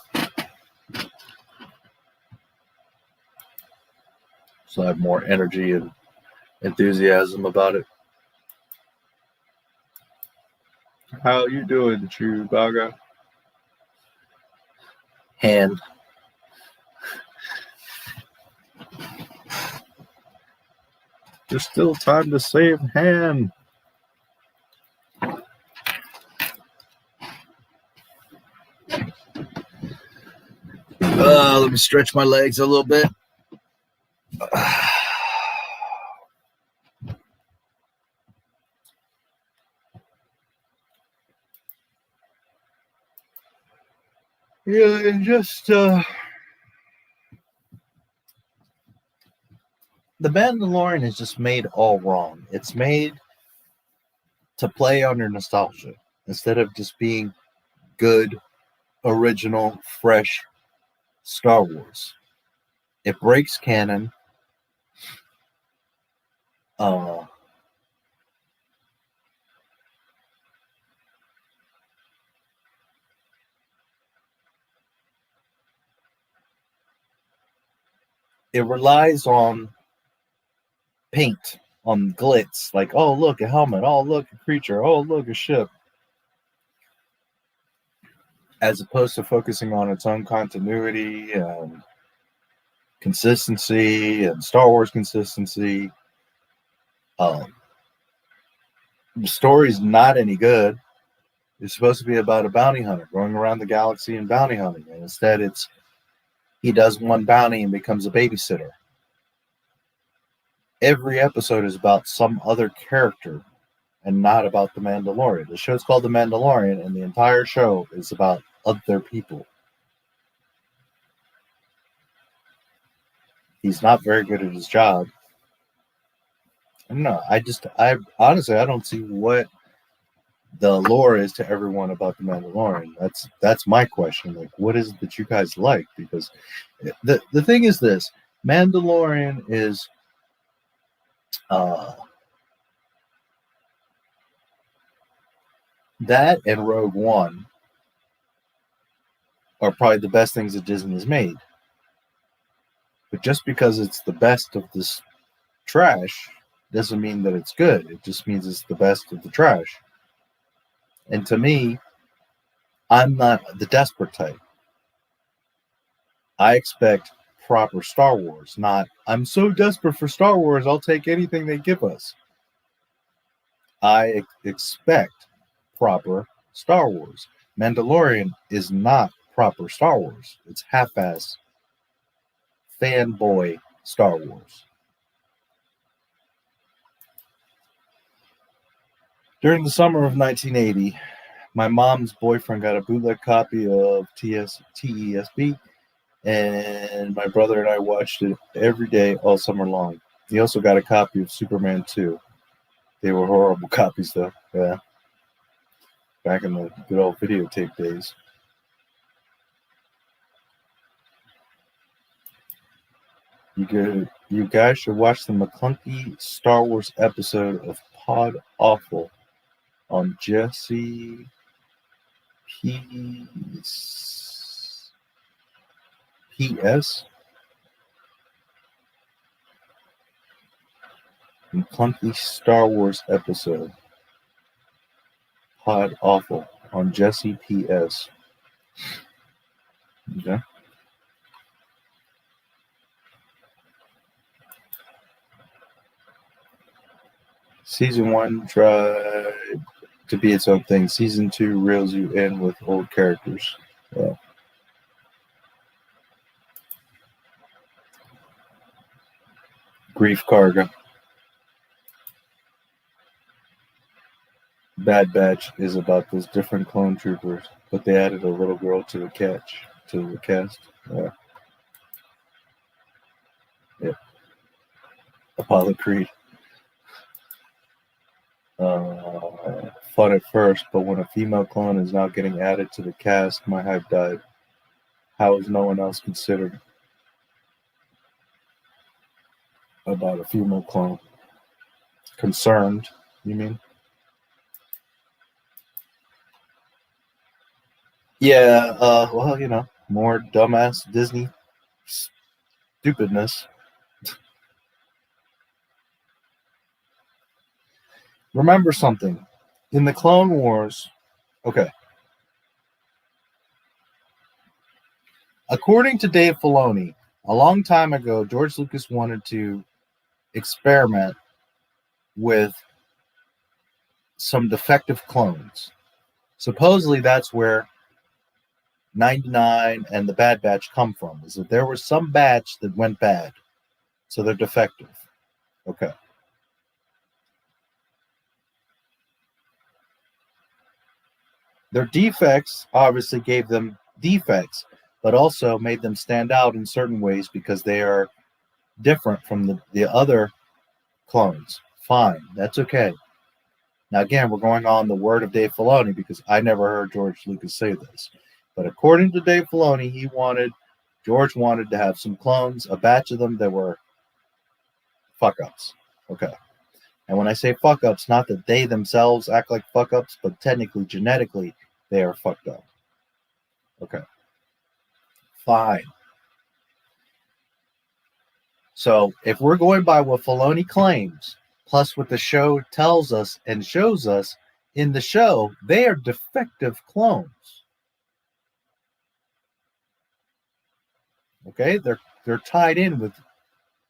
So I have more energy and enthusiasm about it. How you doing, Chewbacca? Hand. There's still time to save Han. Let me stretch my legs a little bit. Yeah, and just The Mandalorian is just made all wrong. It's made to play on your nostalgia instead of just being good, original, fresh Star Wars. It breaks canon. It relies on paint, on glitz, like, oh, look, a helmet, oh, look, a creature, oh, look, a ship, as opposed to focusing on its own continuity and consistency and Star Wars consistency. The story's not any good. It's supposed to be about a bounty hunter going around the galaxy and bounty hunting, and instead he does one bounty and becomes a babysitter. Every episode is about some other character and not about the Mandalorian. The show's called The Mandalorian, and the entire show is about other people. He's not very good at his job. I don't know. I honestly, I don't see what the lore is to everyone about the Mandalorian. That's my question. Like, what is it that you guys like? Because the thing is this: Mandalorian is that and Rogue One are probably the best things that Disney has made. But just because it's the best of this trash doesn't mean that it's good. It just means it's the best of the trash. And to me, I'm not the desperate type. I expect proper Star Wars, not I'm so desperate for Star Wars, I'll take anything they give us. I expect proper Star Wars. Mandalorian is not proper Star Wars. It's half-ass fanboy Star Wars. During the summer of 1980, my mom's boyfriend got a bootleg copy of TESB, and my brother and I watched it every day all summer long. He also got a copy of Superman 2. They were horrible copies, though. Yeah. Back in the good old videotape days. You guys should watch the McClunky Star Wars episode of Pod Awful on Jesse PS. Clunky Star Wars episode. Pod awful on Jesse PS. Okay. Season 1 tried to be its own thing. Season 2 reels you in with old characters. Yeah. Grief Karga. Bad Batch is about those different clone troopers, but they added a little girl to the cast. Yeah. Yep. Apollo Creed. Fun at first, but when a female clone is now getting added to the cast, my hype died. How is no one else considered about a female clone? Concerned, you mean? Yeah, well, you know, more dumbass Disney stupidness. Remember something. In the Clone Wars, okay. According to Dave Filoni, a long time ago, George Lucas wanted to experiment with some defective clones. Supposedly that's where 99 and the Bad Batch come from, is that there was some batch that went bad. So they're defective. Okay. Their defects obviously gave them defects, but also made them stand out in certain ways because they are different from the other clones. Fine, that's okay. Now again, we're going on the word of Dave Filoni because I never heard George Lucas say this. But according to Dave Filoni, George wanted to have some clones, a batch of them that were fuck-ups. Okay. And when I say fuck-ups, not that they themselves act like fuck-ups, but technically, genetically, they are fucked up. Okay. Fine. So if we're going by what Filoni claims, plus what the show tells us and shows us in the show, they are defective clones. Okay, they're tied in with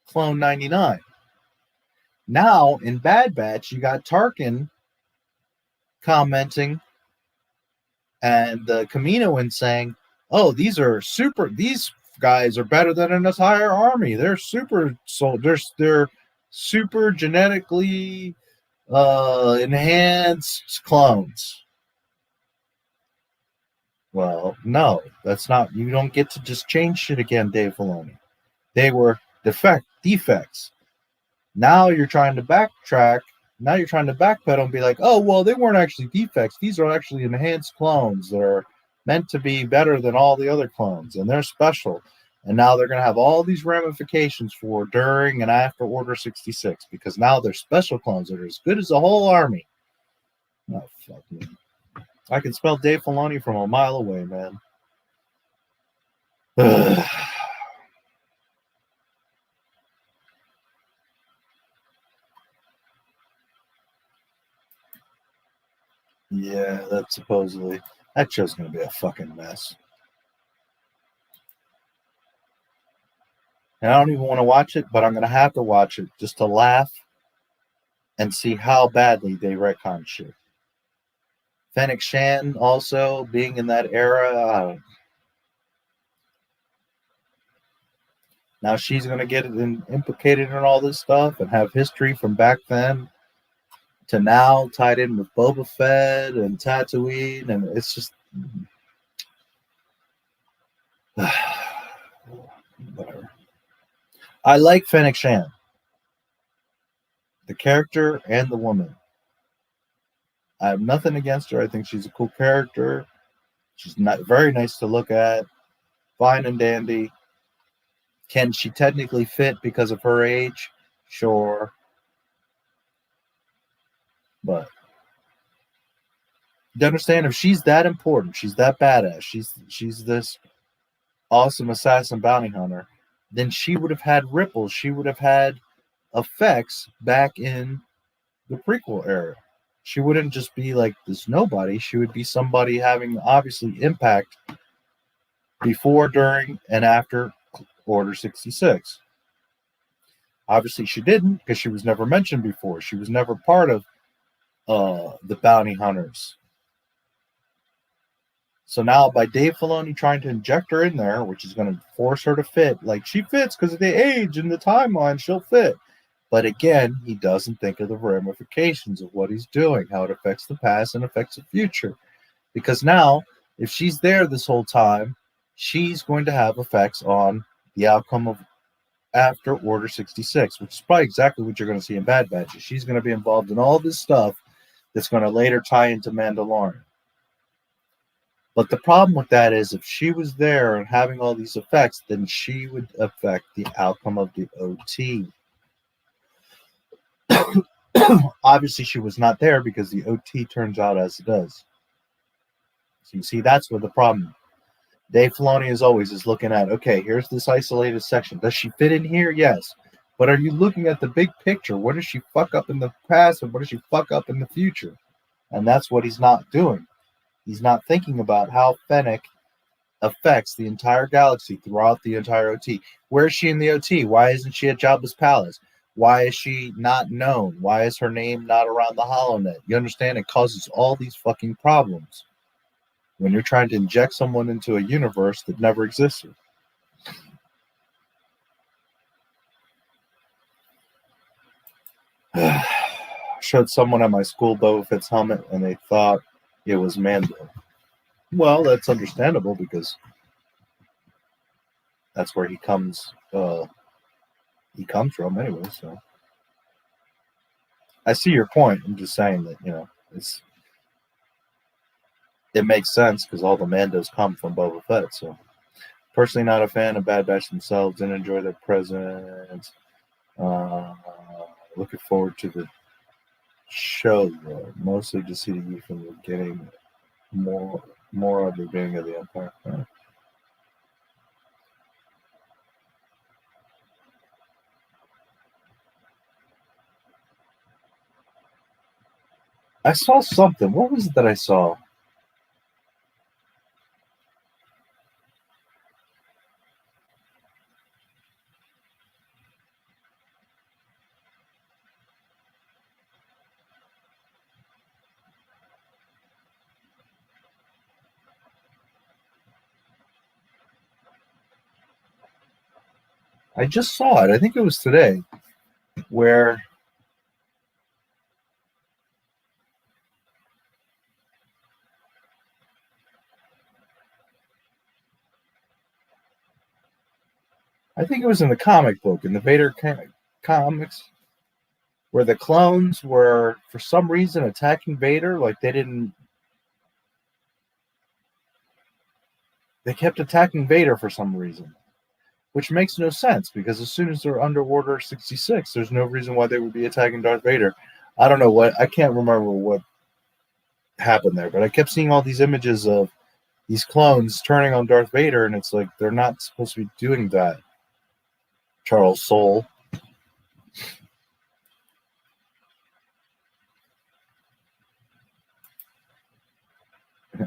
Clone 99. Now in Bad Batch, you got Tarkin commenting and Kaminoan saying, "Oh, these guys are better than an entire army. They're super soldiers. They're super genetically enhanced clones." Well, no, that's not. You don't get to just change shit again, Dave Filoni. They were defects. Now you're trying to backtrack. Now you're trying to backpedal and be like, "Oh, well, they weren't actually defects. These are actually enhanced clones that are meant to be better than all the other clones, and they're special." And now they're going to have all these ramifications for during and after Order 66 because now they're special clones that are as good as the whole army. Oh, fuck me. I can smell Dave Filoni from a mile away, man. Yeah, that show's going to be a fucking mess. And I don't even want to watch it, but I'm going to have to watch it just to laugh and see how badly they retcon shit. Fennec Shan also being in that era. Now she's going to get implicated in all this stuff and have history from back then to now tied in with Boba Fett and Tatooine. And it's just... whatever. I like Fennec Shan. The character and the woman. I have nothing against her. I think she's a cool character. She's not very nice to look at. Fine and dandy. Can she technically fit because of her age? Sure. But You understand? If she's that important, she's that badass, she's this awesome assassin bounty hunter, then she would have had ripples. She would have had effects back in the prequel era. She wouldn't just be like this nobody. She would be somebody having obviously impact before, during, and after Order 66. Obviously, she didn't because she was never mentioned before. She was never part of the bounty hunters. So now, by Dave Filoni trying to inject her in there, which is going to force her to fit, like she fits because of the age and the timeline, she'll fit. But again, he doesn't think of the ramifications of what he's doing, how it affects the past and affects the future. Because now, if she's there this whole time, she's going to have effects on the outcome of after Order 66, which is probably exactly what you're going to see in Bad Batch. She's going to be involved in all this stuff that's going to later tie into Mandalorian. But the problem with that is if she was there and having all these effects, then she would affect the outcome of the OT. Obviously, she was not there because the OT turns out as it does. So you see, that's where the problem. Dave Filoni, as always, is looking at, okay, here's this isolated section. Does she fit in here? Yes. But are you looking at the big picture? What does she fuck up in the past and what does she fuck up in the future? And that's what he's not doing. He's not thinking about how Fennec affects the entire galaxy throughout the entire OT. Where is she in the OT? Why isn't she at Jabba's palace? Why is she not known? Why is her name not around the HoloNet? You understand? It causes all these fucking problems when you're trying to inject someone into a universe that never existed. Showed someone at my school Boba Fett's helmet and they thought it was Mando. Well, that's understandable because that's where he comes from anyway. So I see your point. I'm just saying that, you know, it makes sense because all the Mandos come from Boba Fett. So personally not a fan of Bad Batch themselves. Didn't enjoy their presence. Looking forward to the show though. Mostly to see the youth from the beginning. More of the beginning of the Empire. Right? I saw something. What was it that I saw? I just saw it. I think it was today, where I think it was in the comic book, in the Vader comics, where the clones were, for some reason, attacking Vader. Like they kept attacking Vader for some reason, which makes no sense because as soon as they're under Order 66, there's no reason why they would be attacking Darth Vader. I don't know I can't remember what happened there, but I kept seeing all these images of these clones turning on Darth Vader, and it's like they're not supposed to be doing that. Charles Soule.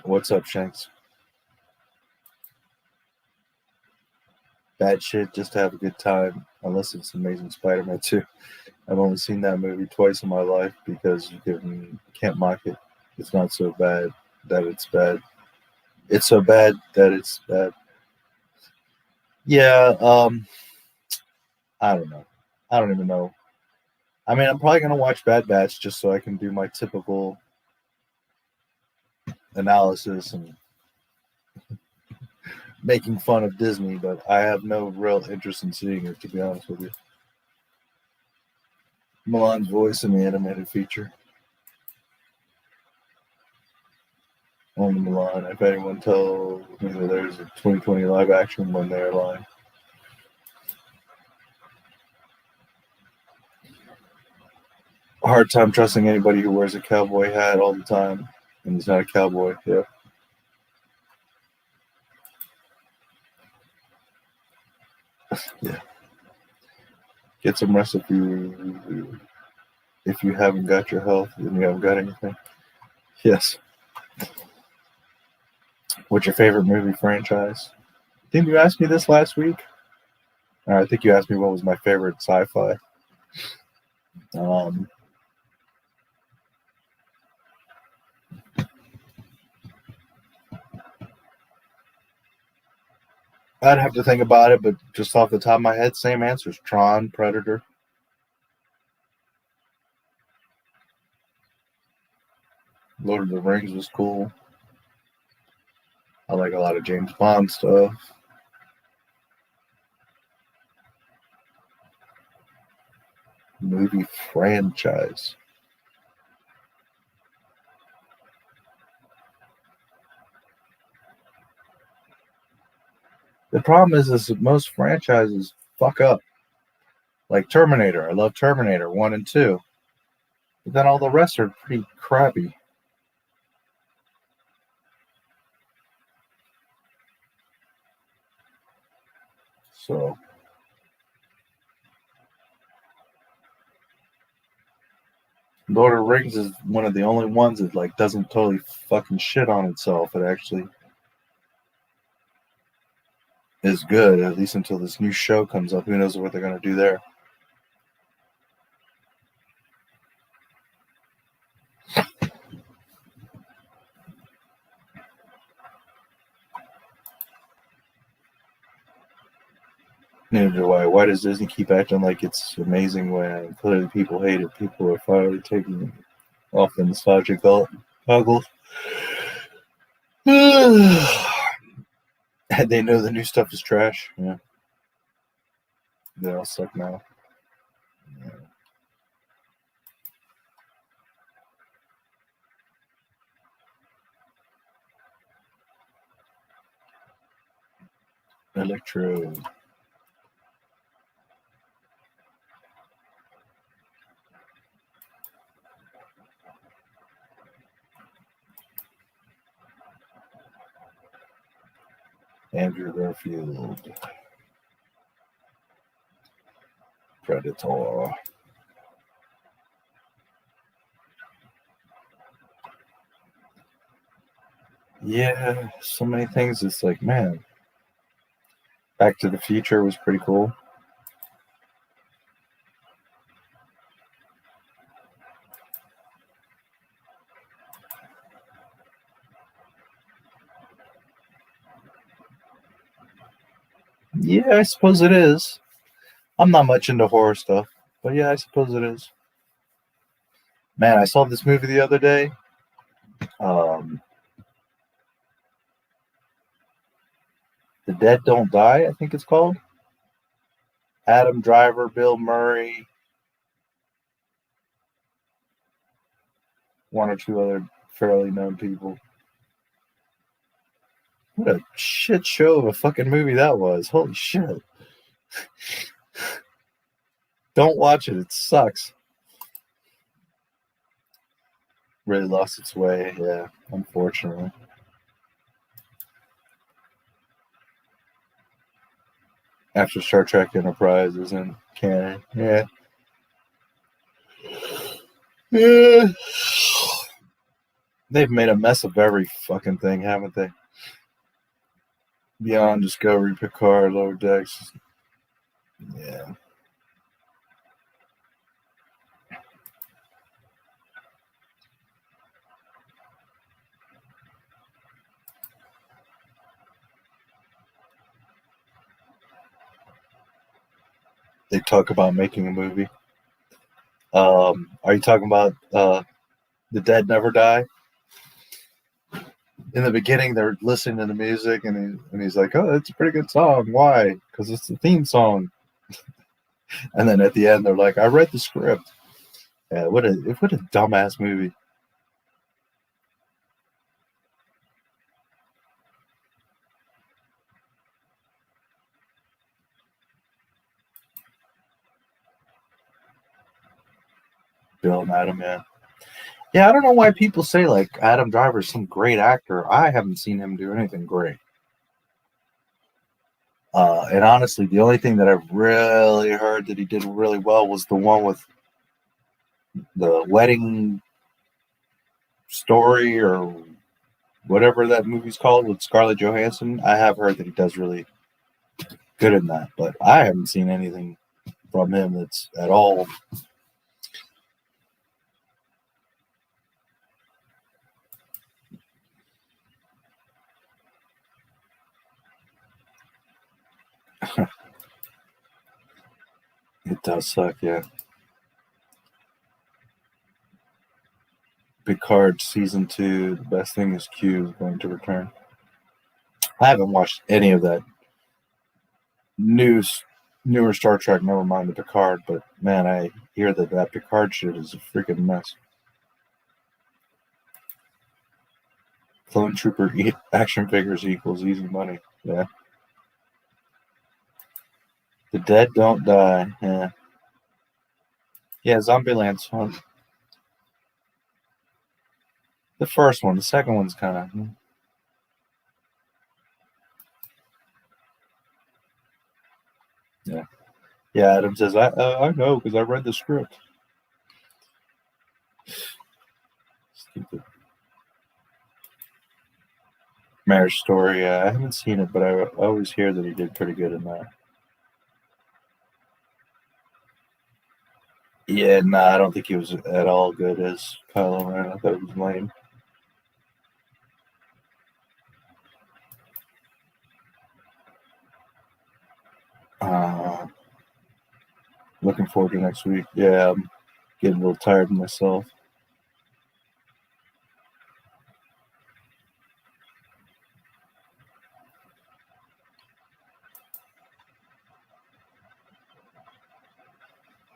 What's up, Shanks? Bad shit, just to have a good time, unless it's Amazing Spider-Man 2. I've only seen that movie twice in my life because you can't mock it. It's not so bad that it's bad. It's so bad that it's bad. Yeah, I don't know. I don't even know. I mean, I'm probably going to watch Bad Batch just so I can do my typical analysis and making fun of Disney, but I have no real interest in seeing it, to be honest with you. Milan's voice in the animated feature. Only Milan. If anyone tells me that there's a 2020 live action when they're lying. A hard time trusting anybody who wears a cowboy hat all the time. And he's not a cowboy. Yeah. Yeah. Get some rest if you haven't got your health, then you haven't got anything. Yes. What's your favorite movie franchise? Didn't you ask me this last week? I think you asked me what was my favorite sci-fi. I'd have to think about it, but just off the top of my head, same answers. Tron, Predator. Lord of the Rings was cool. I like a lot of James Bond stuff. Movie franchise. The problem is that most franchises fuck up. Like Terminator. I love Terminator 1 and 2. But then all the rest are pretty crappy. So Lord of the Rings is one of the only ones that like doesn't totally fucking shit on itself. It actually is good, at least until this new show comes up. Who knows what they're gonna do there. Neither do I. Why does Disney keep acting like it's amazing when clearly people hate it? People are finally taking off the nostalgic goggles. They know the new stuff is trash. Yeah. They all suck now. Yeah. Electro. Andrew Garfield. Predator. Yeah, so many things. It's like, man, Back to the Future was pretty cool. Yeah, I suppose it is. I'm not much into horror stuff, but yeah, I suppose it is. Man, I saw this movie the other day. The Dead Don't Die, I think it's called. Adam Driver, Bill Murray, one or two other fairly known people. What a shit show of a fucking movie that was. Holy shit. Don't watch it. It sucks. Really lost its way. Yeah, unfortunately. After Star Trek Enterprise isn't canon. Yeah. Yeah. They've made a mess of every fucking thing, haven't they? Beyond, Discovery, Picard, Lower Decks. Yeah. They talk about making a movie. Are you talking about The Dead Never Die? In the beginning, they're listening to the music, and he's like, "Oh, it's a pretty good song. Why? Because it's the theme song." And then at the end, they're like, "I read the script." Yeah, what a dumbass movie. Bill and Adam, yeah. Yeah, I don't know why people say like Adam Driver's some great actor. I haven't seen him do anything great. And honestly, the only thing that I've really heard that he did really well was the one with the wedding story or whatever that movie's called with Scarlett Johansson. I have heard that he does really good in that, but I haven't seen anything from him that's at all. It does suck, yeah. Picard season 2, the best thing is Q is going to return. I haven't watched any of that newer Star Trek, never mind the Picard, but man, I hear that Picard shit is a freaking mess. Clone Trooper action figures equals easy money. Yeah. The dead don't die. Yeah. Yeah, Zombieland's fun. The first one. The second one's kind of... Yeah. Yeah, Adam says, I know, because I read the script. Stupid. Marriage Story, I haven't seen it, but I always hear that he did pretty good in that. Yeah, nah, I don't think he was at all good as Kylo Ren. I thought he was lame. Looking forward to next week. Yeah, I'm getting a little tired of myself.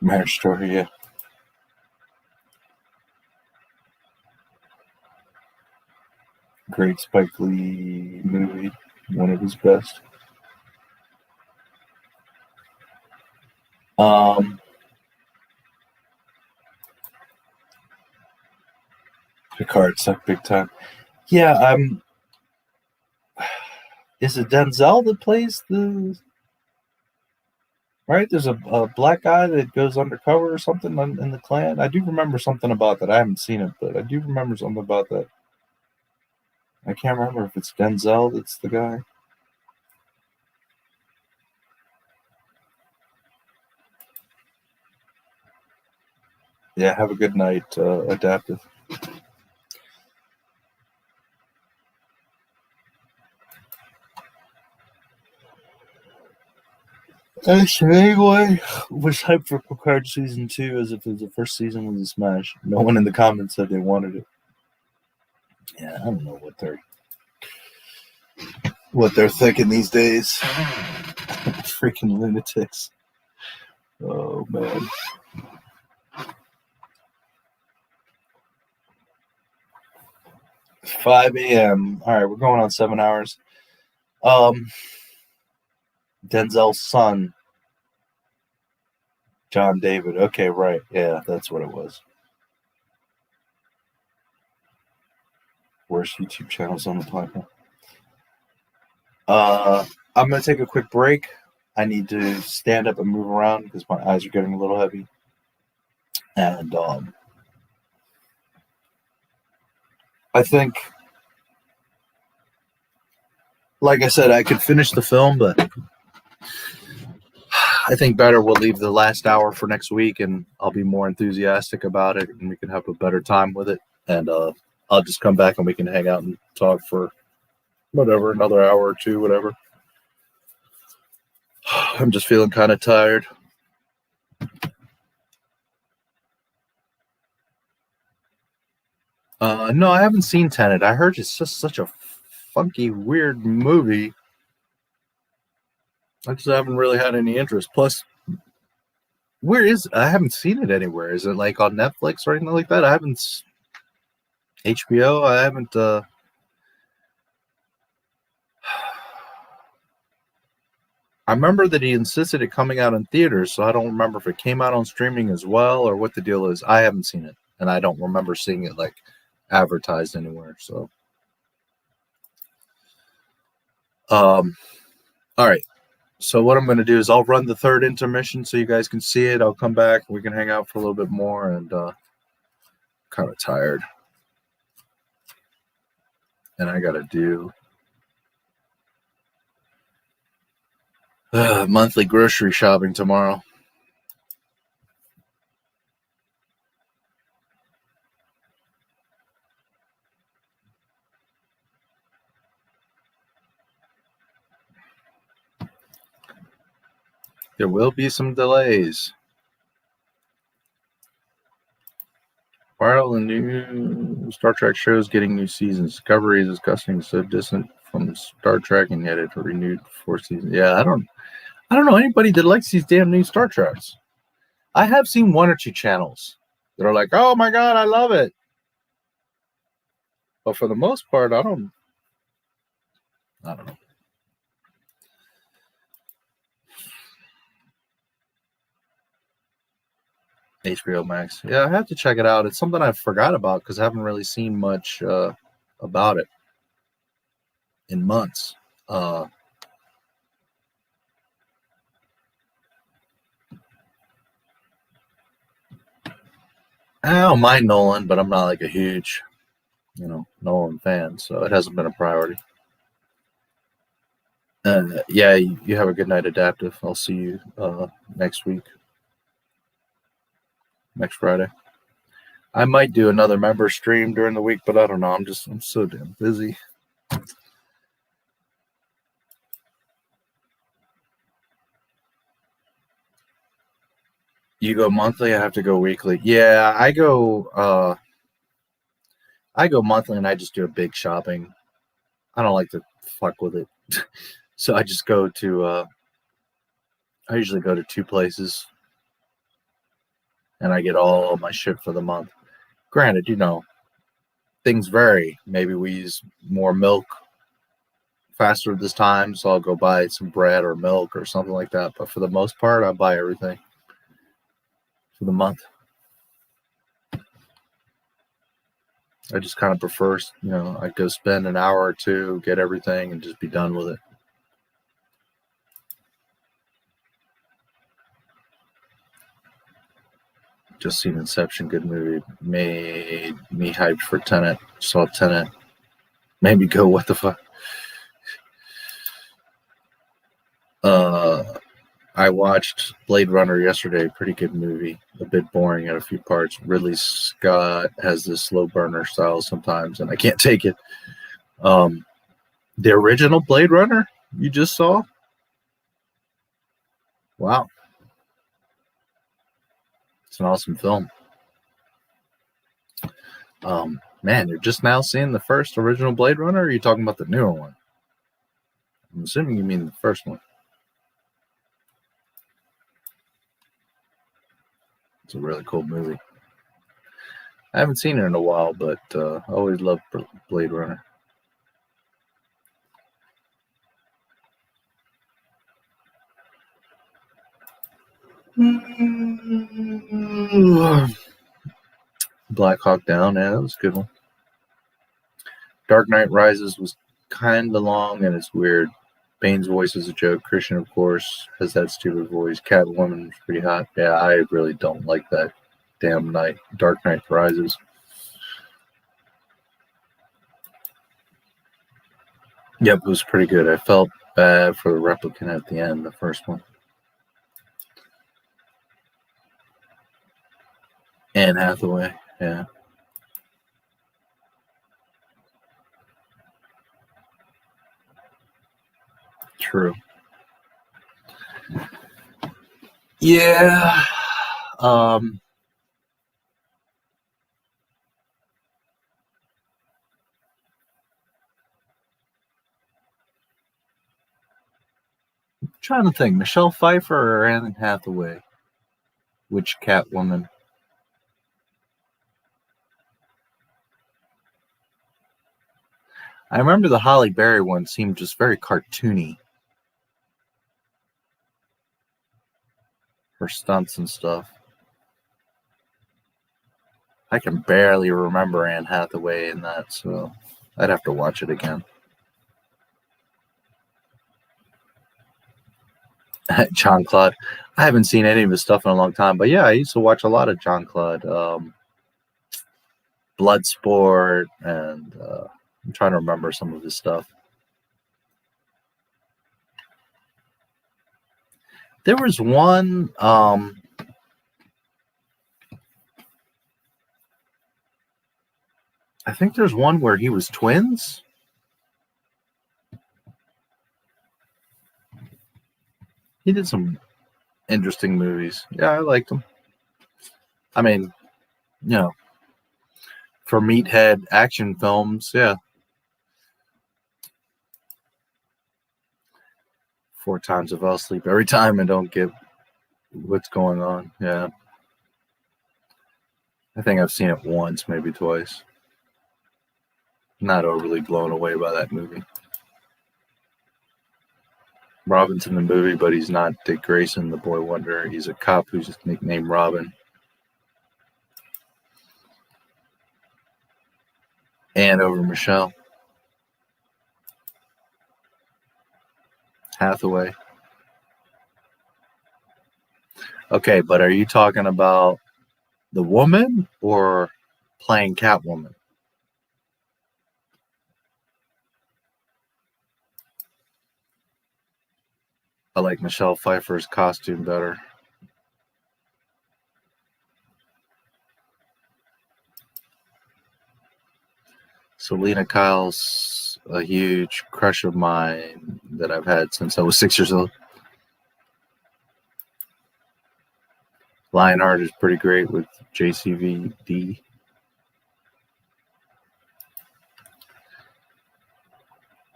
Marriage Story, yeah. Great Spike Lee movie, one of his best. Picard sucked big time. Yeah, is it Denzel that plays the... Right, there's a black guy that goes undercover or something in the clan. I do remember something about that. I haven't seen it, but I do remember something about that. I can't remember if it's Denzel that's the guy. Yeah, have a good night, Adaptive. Anyway, was hyped for Picard season 2 as if the first season was a smash. No one in the comments said they wanted it. Yeah, I don't know what they're thinking these days. Freaking lunatics. Oh man. It's 5 a.m. All right, we're going on 7 hours. Denzel's son, John David. Okay, right. Yeah, that's what it was. Worst YouTube channels on the platform. I'm going to take a quick break. I need to stand up and move around because my eyes are getting a little heavy. And I think, like I said, I could finish the film, but I think better we'll leave the last hour for next week, and I'll be more enthusiastic about it, and we can have a better time with it. And I'll just come back and we can hang out and talk for whatever, another hour or two, whatever. I'm just feeling kind of tired. No, I haven't seen Tenet. I heard it's just such a funky, weird movie. I just haven't really had any interest. Plus, I haven't seen it anywhere. Is it like on Netflix or anything like that? I haven't. HBO? I haven't. I remember that he insisted it coming out in theaters, so I don't remember if it came out on streaming as well or what the deal is. I haven't seen it. and I don't remember seeing it like advertised anywhere. So, all right. So what I'm going to do is I'll run the third intermission so you guys can see it. I'll come back. We can hang out for a little bit more, and kind of tired. And I got to do monthly grocery shopping tomorrow. There will be some delays. Why are all the new Star Trek shows getting new seasons? Discovery is disgusting, so distant from Star Trek, and yet it renewed 4 seasons. Yeah, I don't know anybody that likes these damn new Star Treks. I have seen 1 or 2 channels that are like, "Oh my god, I love it," but for the most part, I don't know. HBO Max. Yeah, I have to check it out. It's something I forgot about because I haven't really seen much about it in months. I don't mind Nolan, but I'm not like a huge, Nolan fan, so it hasn't been a priority. Yeah, you have a good night, Adaptive. I'll see you next week. Next Friday. I might do another member stream during the week, but I don't know. I'm so damn busy. You go monthly, I have to go weekly. Yeah, I go monthly and I just do a big shopping. I don't like to fuck with it. So I just go to I usually go to 2 places and I get all my shit for the month. Granted, things vary. Maybe we use more milk faster this time, so I'll go buy some bread or milk or something like that. But for the most part, I buy everything for the month. I just kind of prefer, I go spend an hour or 2, get everything, and just be done with it. Just seen Inception, good movie. Made me hyped for Tenet. Saw Tenet. Made me go, what the fuck? I watched Blade Runner yesterday. Pretty good movie. A bit boring at a few parts. Ridley Scott has this slow burner style sometimes, and I can't take it. The original Blade Runner you just saw? Wow. It's an awesome film. Man, you're just now seeing the first original Blade Runner, or are you talking about the newer one? I'm assuming you mean the first one. It's a really cool movie. I haven't seen it in a while, but I always loved Blade Runner. Black Hawk Down, yeah, that was a good one. Dark Knight Rises was kind of long and it's weird. Bane's voice is a joke. Christian, of course, has that stupid voice. Catwoman is pretty hot. Yeah, I really don't like that damn Dark Knight Rises. Yep, it was pretty good. I felt bad for the replicant at the end, the first one. Anne Hathaway, yeah. True. Yeah. Trying to think, Michelle Pfeiffer or Anne Hathaway? Which Catwoman? I remember the Halle Berry one seemed just very cartoony. Her stunts and stuff. I can barely remember Anne Hathaway in that, so I'd have to watch it again. John Claude. I haven't seen any of his stuff in a long time, but yeah, I used to watch a lot of John Claude. Bloodsport, and I'm trying to remember some of his stuff. There was one, I think there's one where he was twins. He did some interesting movies. Yeah, I liked him. I mean, you know, for meathead action films, yeah. 4 times I fell asleep every time and don't get what's going on. Yeah. I think I've seen it once, maybe twice. Not overly blown away by that movie. Robin's in the movie, but he's not Dick Grayson, the boy wonder. He's a cop who's just nicknamed Robin. And over Michelle Hathaway. Okay, but are you talking about the woman or playing Catwoman? I like Michelle Pfeiffer's costume better. Selena Kyle's a huge crush of mine that I've had since I was 6 years old. Lionheart is pretty great with JCVD.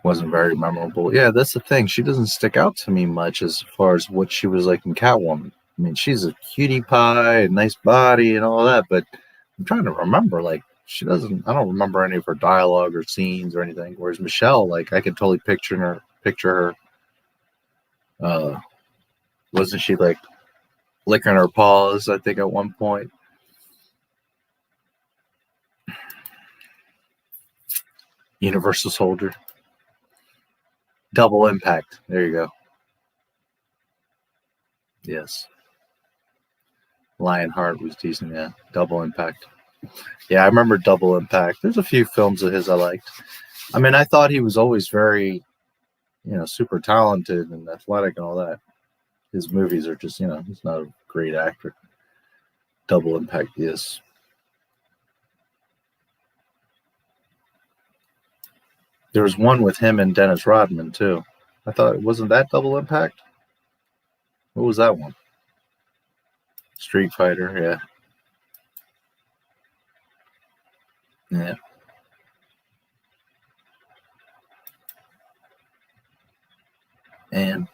Wasn't very memorable. Yeah, that's the thing. She doesn't stick out to me much as far as what she was like in Catwoman. I mean, she's a cutie pie, a nice body, and all that, but I'm trying to remember, like, I don't remember any of her dialogue or scenes or anything. Whereas Michelle, like, I could totally picture her. Wasn't she like licking her paws, I think, at one point? Universal Soldier. Double Impact. There you go. Yes. Lionheart was decent, yeah. Double Impact. Yeah, I remember Double Impact. There's a few films of his I liked. I mean, I thought he was always very, super talented and athletic and all that. His movies are just, he's not a great actor. Double Impact, yes. There was one with him and Dennis Rodman, too. I thought, wasn't that Double Impact? What was that one? Street Fighter, yeah. Yeah. And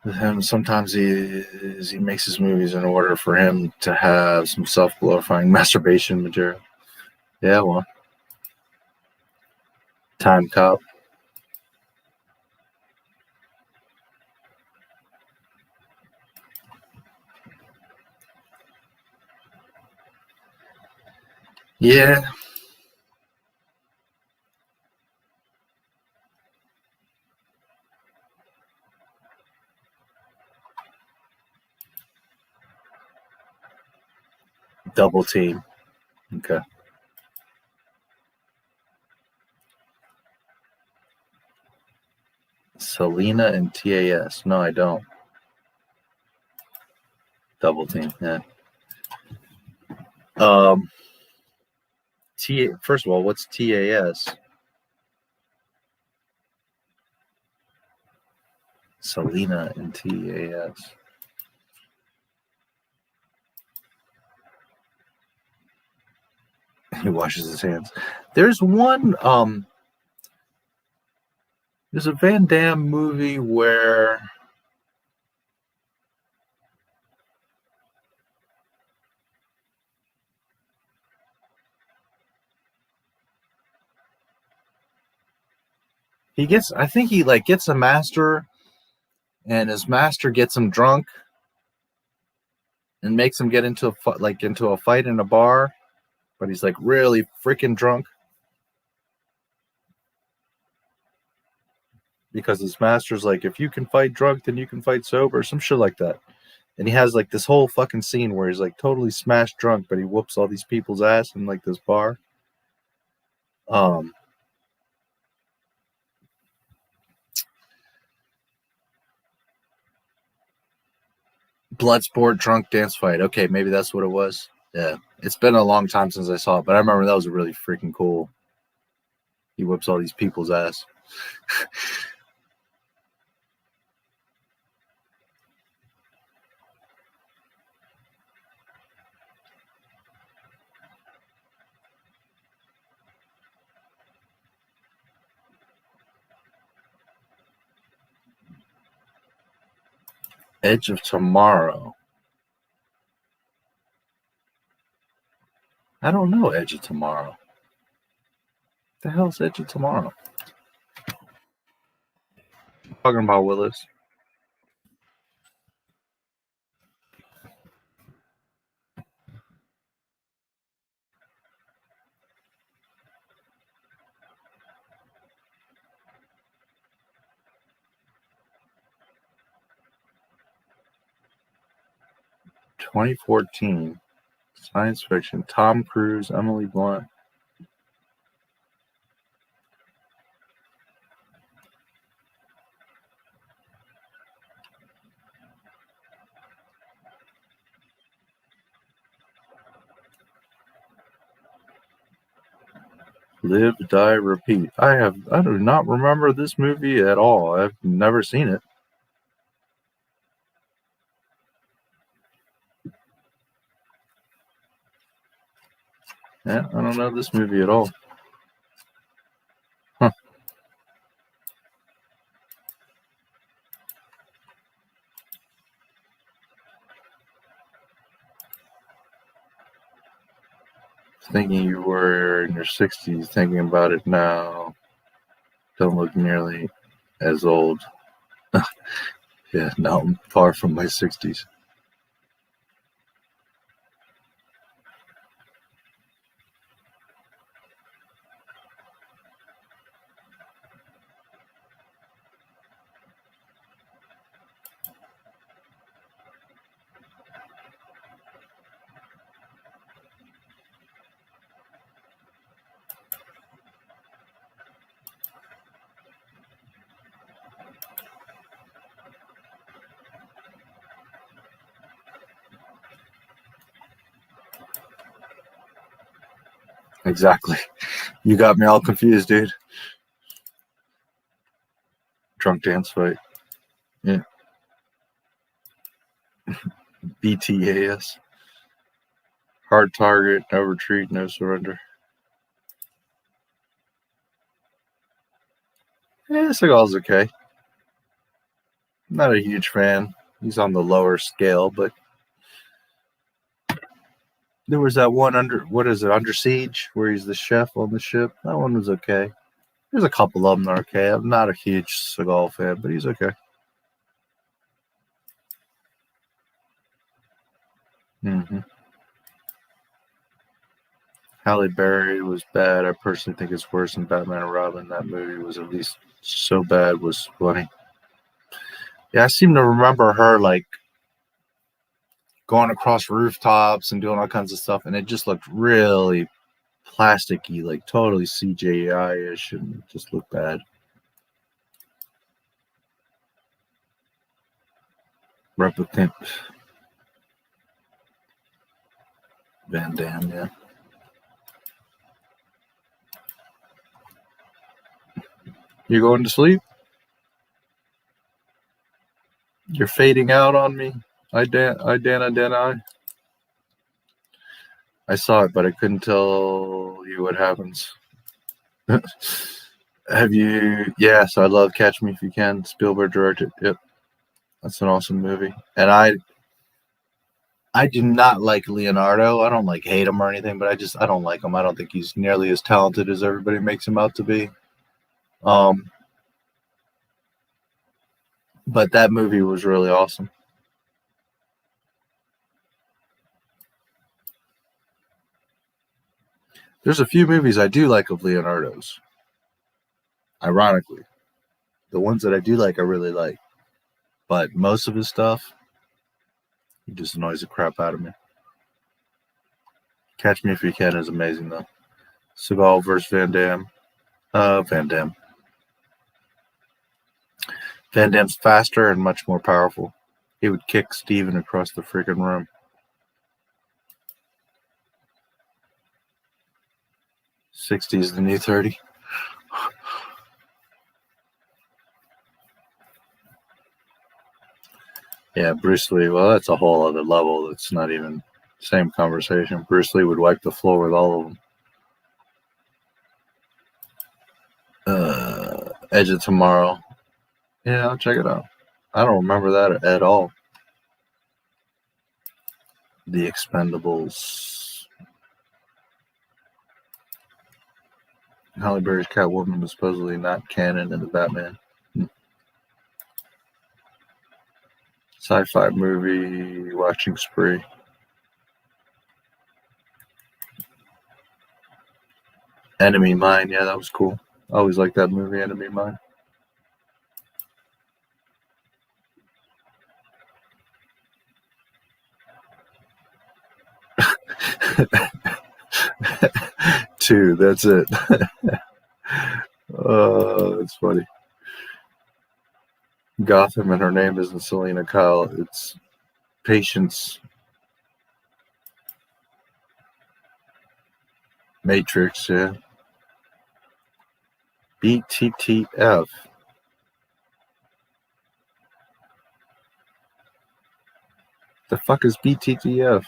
with him, sometimes he makes his movies in order for him to have some self-glorifying masturbation material. Yeah, well. Time Cop. Yeah. Double Team. Okay. Selena and TAS. No, I don't. Double Team, yeah. First of all, what's TAS? Selena and TAS. He washes his hands. There's one, there's a Van Damme movie where I think he like gets a master, and his master gets him drunk and makes him get into a fight in a bar, but he's like really freaking drunk because his master's like, if you can fight drunk, then you can fight sober, some shit like that. And he has like this whole fucking scene where he's like totally smashed drunk, but he whoops all these people's ass in like this bar. Bloodsport drunk dance fight. Okay, maybe that's what it was. Yeah, it's been a long time since I saw it, but I remember that was really freaking cool. He whips all these people's ass. Edge of Tomorrow. I don't know Edge of Tomorrow. What the hell's Edge of Tomorrow? Talking about Willis. (2014) science fiction. Tom Cruise, Emily Blunt. Live, Die, Repeat. I do not remember this movie at all. I've never seen it. Yeah, I don't know this movie at all. Huh. Thinking you were in your 60s, thinking about it now. Don't look nearly as old. Yeah, no, I'm far from my 60s. Exactly. You got me all confused, dude. Drunk dance fight. Yeah. BTAS. Hard target, no retreat, no surrender. Yeah, Seagal's okay. Not a huge fan. He's on the lower scale, but there was that one Under Siege, where he's the chef on the ship. That one was okay. There's a couple of them that are okay. I'm not a huge Seagal fan, but he's okay. Halle Berry was bad. I personally think it's worse than Batman and Robin. That movie was at least so bad was funny. Yeah, I seem to remember her like going across rooftops and doing all kinds of stuff, and it just looked really plasticky, like totally CGI-ish, and just looked bad. Replicant. Van Damme, yeah. You going to sleep? You're fading out on me. I saw it, but I couldn't tell you what happens. Have you? Yes, I love Catch Me If You Can. Spielberg directed. Yep, that's an awesome movie. And I do not like Leonardo. I don't like hate him or anything, but I don't like him. I don't think he's nearly as talented as everybody makes him out to be. But that movie was really awesome. There's a few movies I do like of Leonardo's. Ironically, the ones that I do like, I really like. But most of his stuff, he just annoys the crap out of me. Catch Me If You Can is amazing, though. Seagal versus Van Damme. Van Damme. Van Damme's faster and much more powerful. He would kick Steven across the freaking room. '60 is the new 30. Yeah, Bruce Lee. Well, that's a whole other level. It's not even the same conversation. Bruce Lee would wipe the floor with all of them. Edge of Tomorrow. Yeah, I'll check it out. I don't remember that at all. The Expendables. Halle Berry's Catwoman was supposedly not canon in the Batman. Sci-fi movie watching spree. Enemy Mine. Yeah, that was cool. I always liked that movie, Enemy Mine. Two, that's it. Oh, it's funny. Gotham, and her name isn't Selena Kyle, it's Patience. Matrix, yeah. BTTF. The fuck is BTTF?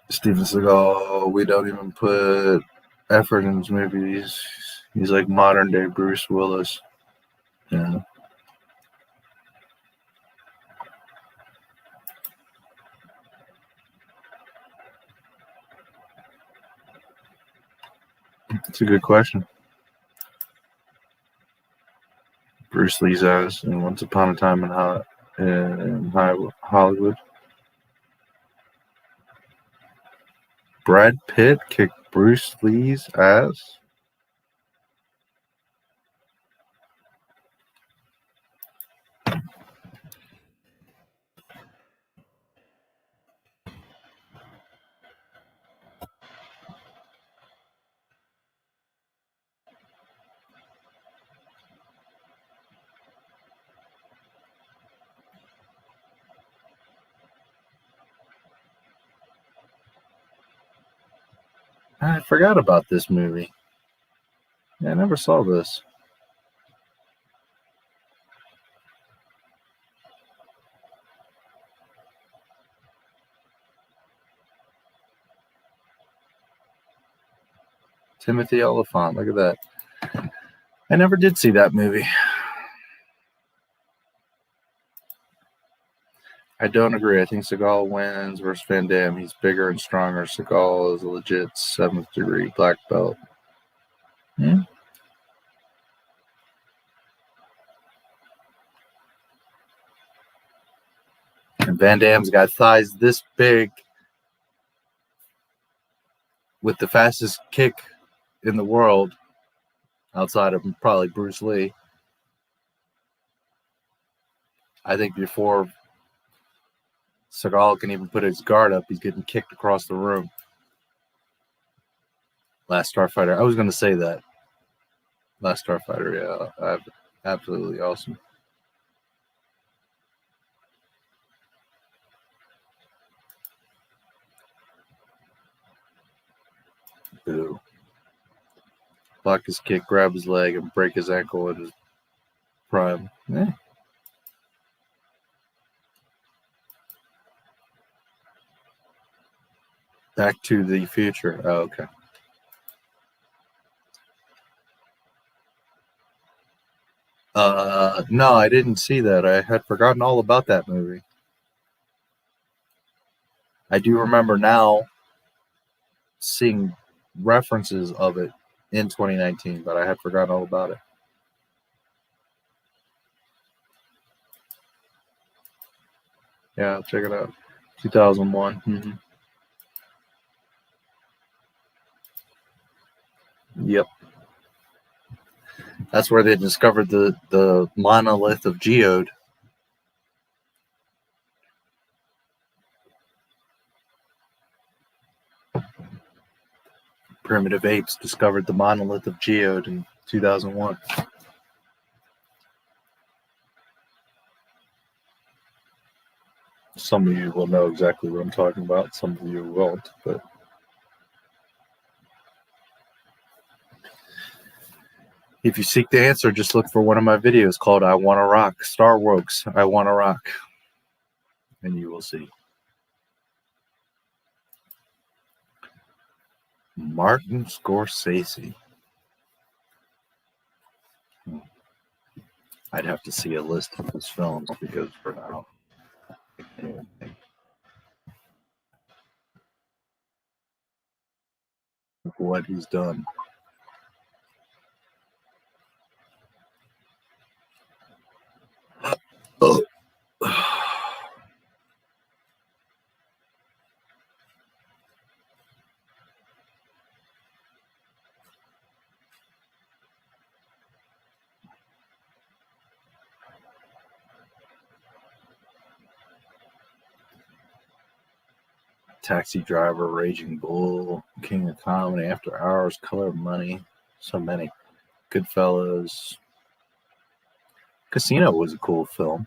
Steven Seagal, we don't even put effort in his movies. He's like modern day Bruce Willis. Yeah. That's a good question. Bruce Lee's ass in Once Upon a Time in Hollywood. Brad Pitt kicked Bruce Lee's ass? I forgot about this movie. Yeah, I never saw this. Timothy Oliphant, look at that. I never did see that movie. I don't agree. I think Seagal wins versus Van Damme. He's bigger and stronger. Seagal is a legit 7th degree black belt. Hmm? And Van Damme's got thighs this big with the fastest kick in the world outside of probably Bruce Lee. I think before Seagal can even put his guard up, he's getting kicked across the room. Last Starfighter. I was going to say that. Last Starfighter, yeah. Absolutely awesome. Boo. Block his kick, grab his leg, and break his ankle at his prime. Yeah. Back to the Future. Oh, okay. No, I didn't see that. I had forgotten all about that movie. I do remember now seeing references of it in 2019, but I had forgotten all about it. Yeah, check it out. 2001. Mm-hmm. Yep. That's where they discovered the monolith of Geode. Primitive apes discovered the monolith of Geode in 2001. Some of you will know exactly what I'm talking about. Some of you won't, but if you seek the answer, just look for one of my videos called I Wanna Rock, Star Wokes, I Wanna Rock, and you will see. Martin Scorsese. I'd have to see a list of his films because for now, what he's done. Oh. Taxi Driver, Raging Bull, King of Comedy, After Hours, Color of Money, so many. Goodfellas. Casino was a cool film.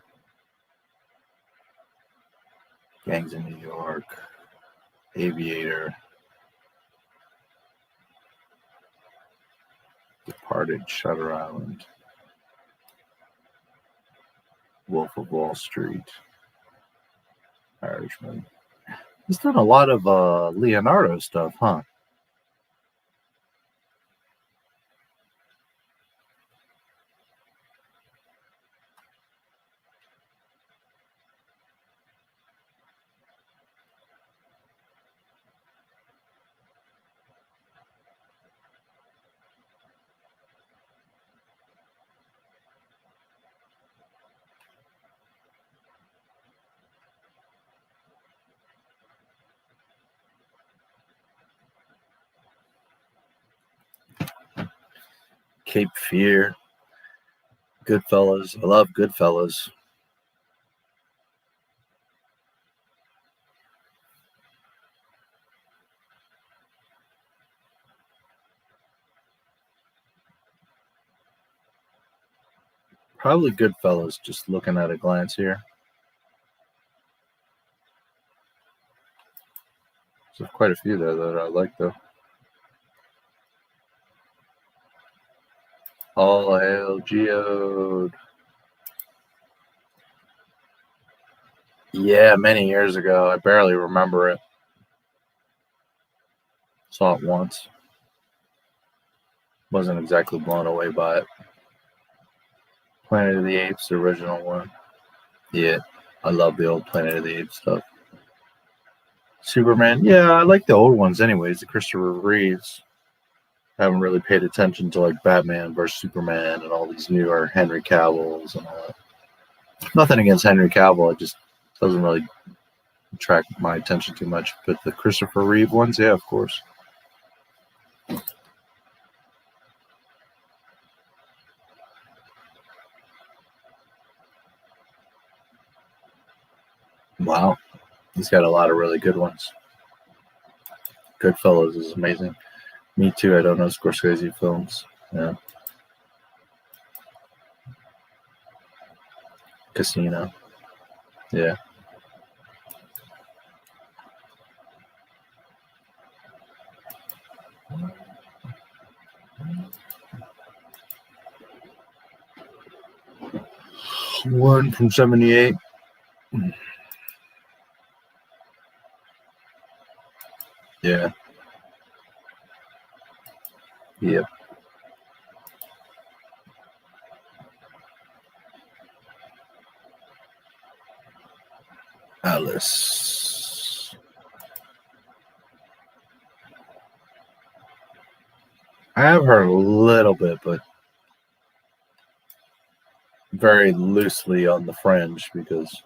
Gangs in New York, Aviator, Departed, Shutter Island, Wolf of Wall Street, Irishman. He's done a lot of Leonardo stuff, huh? Cape Fear, Goodfellas. I love Goodfellas. Probably Goodfellas, just looking at a glance here. There's quite a few there that I like, though. All hail Geode. Yeah, many years ago. I barely remember it. Saw it once. Wasn't exactly blown away by it. Planet of the Apes, the original one. Yeah, I love the old Planet of the Apes stuff. Superman, yeah, I like the old ones anyways, the Christopher Reeves. I haven't really paid attention to like Batman versus Superman and all these newer Henry Cavills and all that. Nothing against Henry Cavill, it just doesn't really attract my attention too much. But the Christopher Reeve ones, yeah, of course. Wow, he's got a lot of really good ones. Goodfellas is amazing. Me too. I don't know Scorsese films. Yeah. Casino. Yeah. One from 78. Yeah. Yep. Alice. I have heard a little bit, but very loosely on the fringe because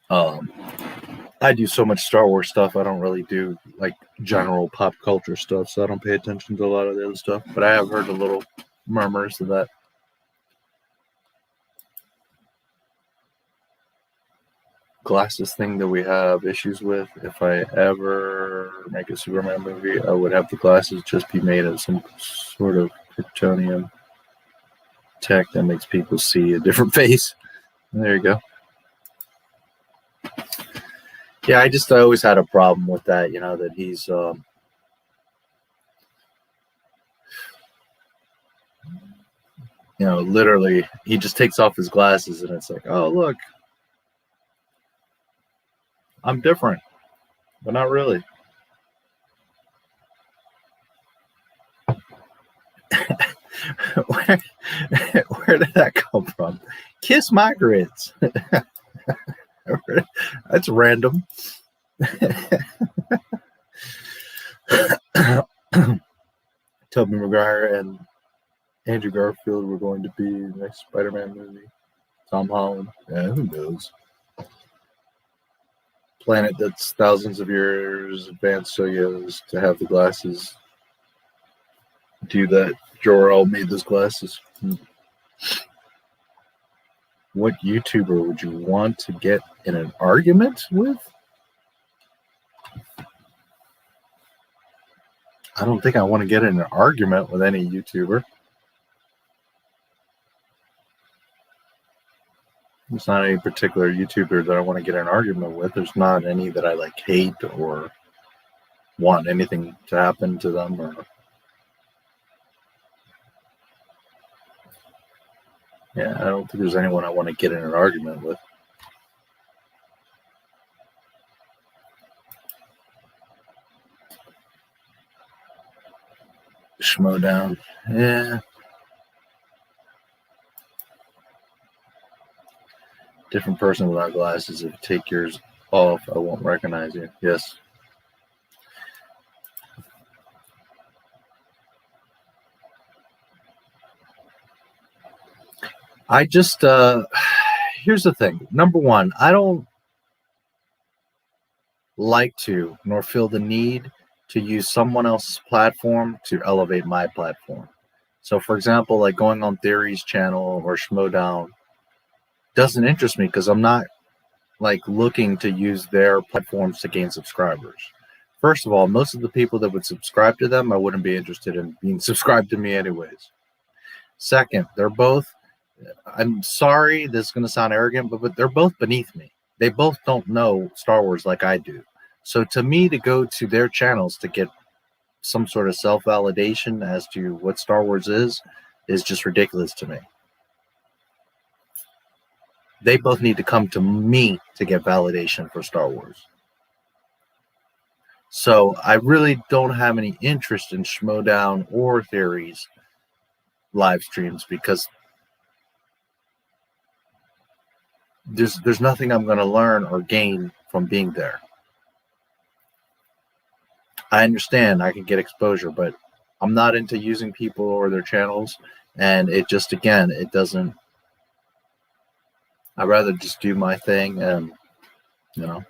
I do so much Star Wars stuff. I don't really do like general pop culture stuff, so I don't pay attention to a lot of the other stuff. But I have heard a little murmurs of that. Glasses thing that we have issues with. If I ever make a Superman movie, I would have the glasses just be made of some sort of kryptonium tech that makes people see a different face. There you go. Yeah, I always had a problem with that, you know, that he's you know, literally he just takes off his glasses and it's like, oh look, I'm different, but not really. where did that come from? Kiss my grits. That's random. Tobey Maguire and Andrew Garfield were going to be the next Spider-Man movie. Tom Holland. Yeah, who knows? Planet that's thousands of years advanced, so yes, to have the glasses do that. Jor-El made those glasses. What YouTuber would you want to get in an argument with? I don't think I want to get in an argument with any YouTuber. There's not any particular YouTuber that I want to get in an argument with. There's not any that I like hate or want anything to happen to them. Or yeah, I don't think there's anyone I want to get in an argument with. Schmodown. Yeah. Different person without glasses. If you take yours off, I won't recognize you. Yes. I just, here's the thing. Number one, I don't like to, nor feel the need to use someone else's platform to elevate my platform. So, for example, like going on Theory's channel or Schmodown doesn't interest me because I'm not like looking to use their platforms to gain subscribers. First of all, most of the people that would subscribe to them, I wouldn't be interested in being subscribed to me anyways. Second, they're both, I'm sorry, this is going to sound arrogant, but they're both beneath me. They both don't know Star Wars like I do. So to me, to go to their channels to get some sort of self-validation as to what Star Wars is just ridiculous to me. They both need to come to me to get validation for Star Wars. So I really don't have any interest in Schmodown or Theories live streams because there's nothing I'm going to learn or gain from being there. I understand I can get exposure, but I'm not into using people or their channels, and it just, again, it doesn't. I'd rather just do my thing and, you know.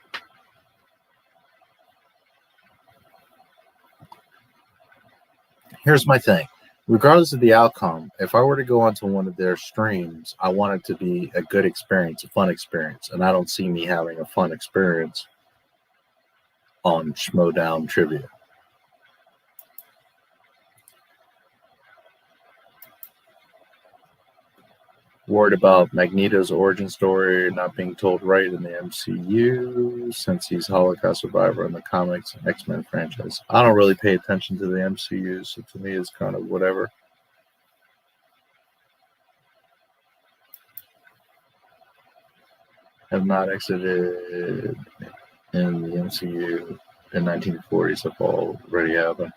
Here's my thing. Regardless of the outcome, if I were to go onto one of their streams, I want it to be a good experience, a fun experience. And I don't see me having a fun experience on Schmodown Trivia. Worried about Magneto's origin story not being told right in the MCU since he's Holocaust survivor in the comics and X-Men franchise. I don't really pay attention to the MCU, so to me it's kind of whatever. Have not exited in the MCU in 1940s have already happened.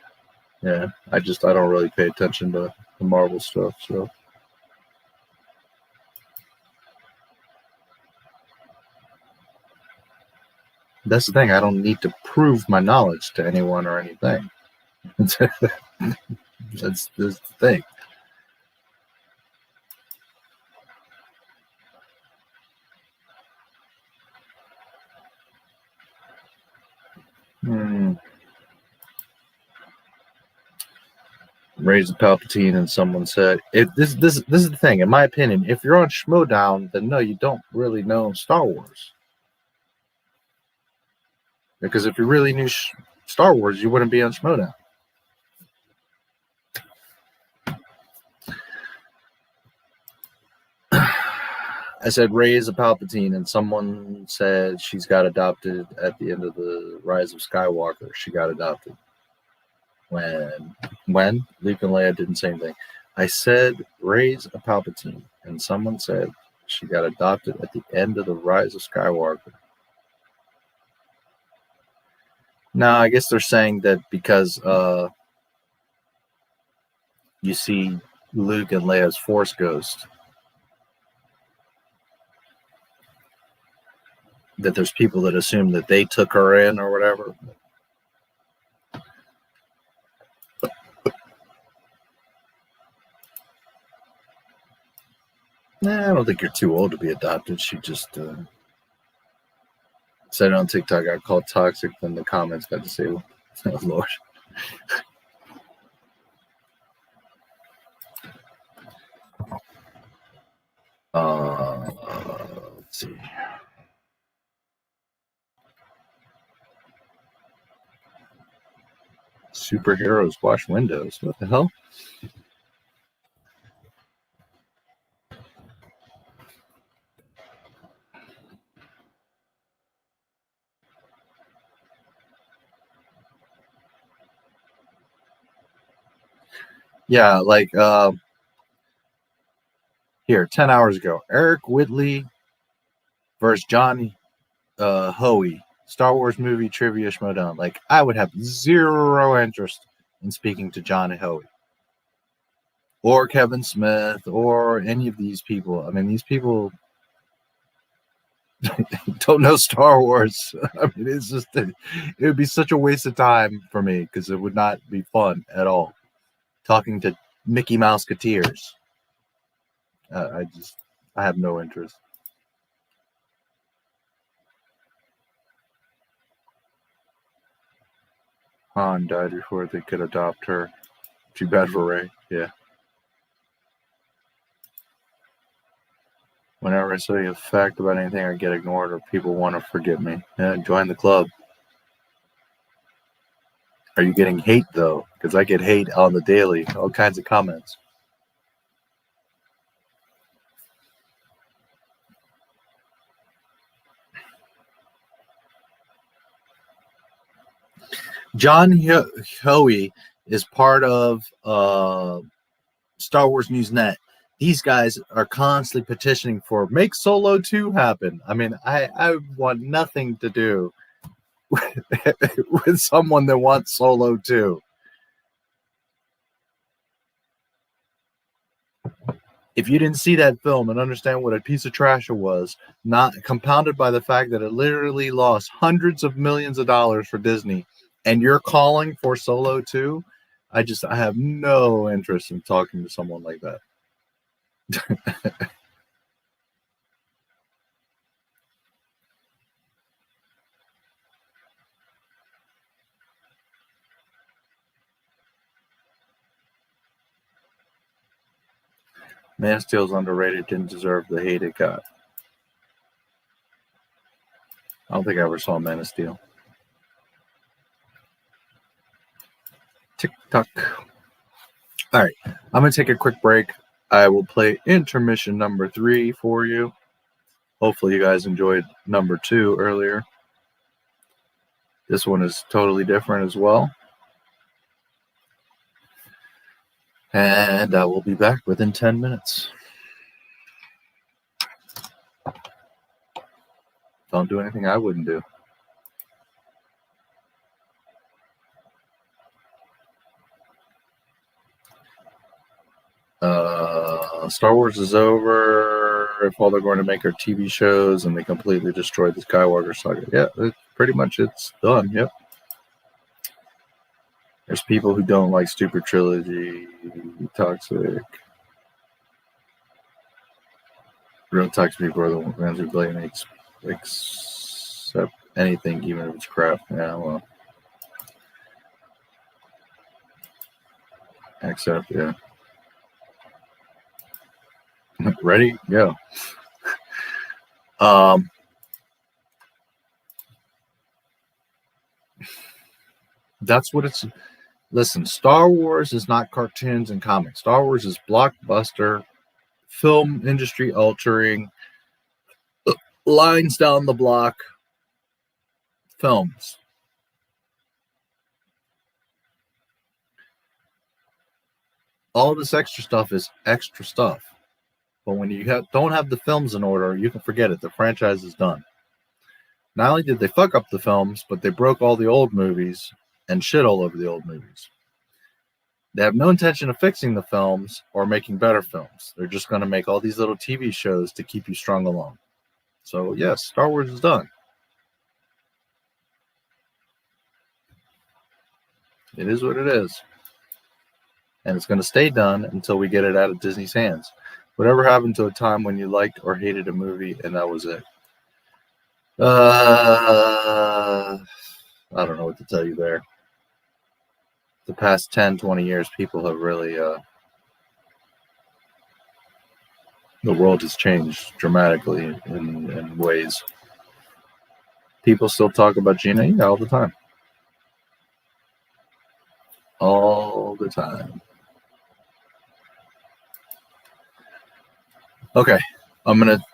Yeah, I don't really pay attention to the Marvel stuff, so. That's the thing. I don't need to prove my knowledge to anyone or anything. That's the thing. Raise a Palpatine, and someone said, this is the thing. In my opinion, if you're on Schmodown, then no, you don't really know Star Wars. Because if you really knew Star Wars, you wouldn't be on Schmodown. I said, raise a Palpatine, and someone said she's got adopted at the end of the Rise of Skywalker. She got adopted. When? Luke and Leia didn't say anything. I said, raise a Palpatine, and someone said she got adopted at the end of the Rise of Skywalker. No, I guess they're saying that because you see Luke and Leia's Force Ghost, that there's people that assume that they took her in or whatever. Nah, I don't think you're too old to be adopted. She just said on TikTok, I got called toxic, then the comments got disabled. Oh, Lord. Let's see. Superheroes wash windows. What the hell? Yeah, like here, 10 hours ago, Eric Whitley versus John Hoey, Star Wars movie trivia schmodown. Like, I would have zero interest in speaking to John Hoey or Kevin Smith or any of these people. I mean, these people don't know Star Wars. I mean, it's just, it would be such a waste of time for me because it would not be fun at all. Talking to Mickey Mouseketeers. I have no interest. Han died before they could adopt her. Too bad for Rey. Yeah. Whenever I say a fact about anything, I get ignored or people want to forget me. Yeah, join the club. Are you getting hate, though? Because I get hate on the daily. All kinds of comments. John Hoey is part of Star Wars News Net. These guys are constantly petitioning for make Solo 2 happen. I mean, I want nothing to do with someone that wants Solo 2. If you didn't see that film and understand what a piece of trash it was, not compounded by the fact that it literally lost hundreds of millions of dollars for Disney, and you're calling for Solo 2, I have no interest in talking to someone like that. Man of Steel's underrated, didn't deserve the hate it got. I don't think I ever saw Man of Steel. Tick-tock. All right, I'm going to take a quick break. I will play intermission number 3 for you. Hopefully you guys enjoyed number 2 earlier. This one is totally different as well. And I will be back within 10 minutes. Don't do anything I wouldn't do. Star Wars is over. If all they're going to make are TV shows and they completely destroyed the Skywalker saga. Yeah, pretty much it's done. Yep. There's people who don't like Stupid Trilogy, toxic. Real toxic people are the ones who blatantly accept anything, even if it's crap. Yeah, well. Accept, yeah. Ready? Go. That's what it's. Listen, Star Wars is not cartoons and comics. Star Wars is blockbuster, film industry altering, lines down the block films. All of this extra stuff is extra stuff. But when you don't have the films in order, you can forget it. The franchise is done. Not only did they fuck up the films, but they broke all the old movies and shit all over the old movies. They have no intention of fixing the films or making better films. They're just going to make all these little TV shows to keep you strung along. So, yes, Star Wars is done. It is what it is. And it's going to stay done until we get it out of Disney's hands. Whatever happened to a time when you liked or hated a movie and that was it? I don't know what to tell you there. The past 10, 20 years, people have really, the world has changed dramatically in ways. People still talk about Gina all the time. All the time. Okay, I'm going to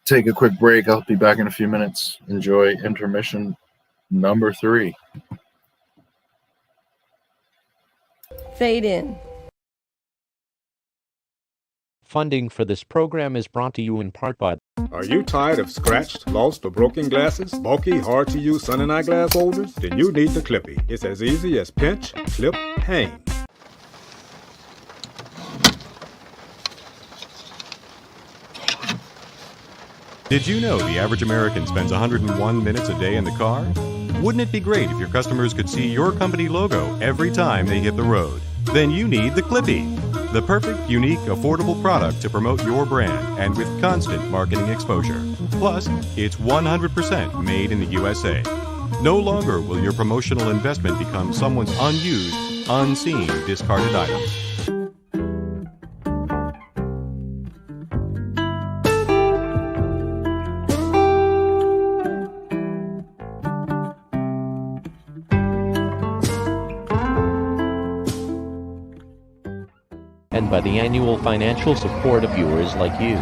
take a quick break. I'll be back in a few minutes. Enjoy intermission number 3. Fade in. Funding for this program is brought to you in part by... Are you tired of scratched, lost, or broken glasses? Bulky, hard-to-use sun and eyeglass holders? Then you need the Clippy. It's as easy as pinch, clip, hang. Did you know the average American spends 101 minutes a day in the car? Wouldn't it be great if your customers could see your company logo every time they hit the road? Then you need the Clippy, the perfect, unique, affordable product to promote your brand and with constant marketing exposure. Plus, it's 100% made in the USA. No longer will your promotional investment become someone's unused, unseen, discarded item. And by the annual financial support of viewers like you.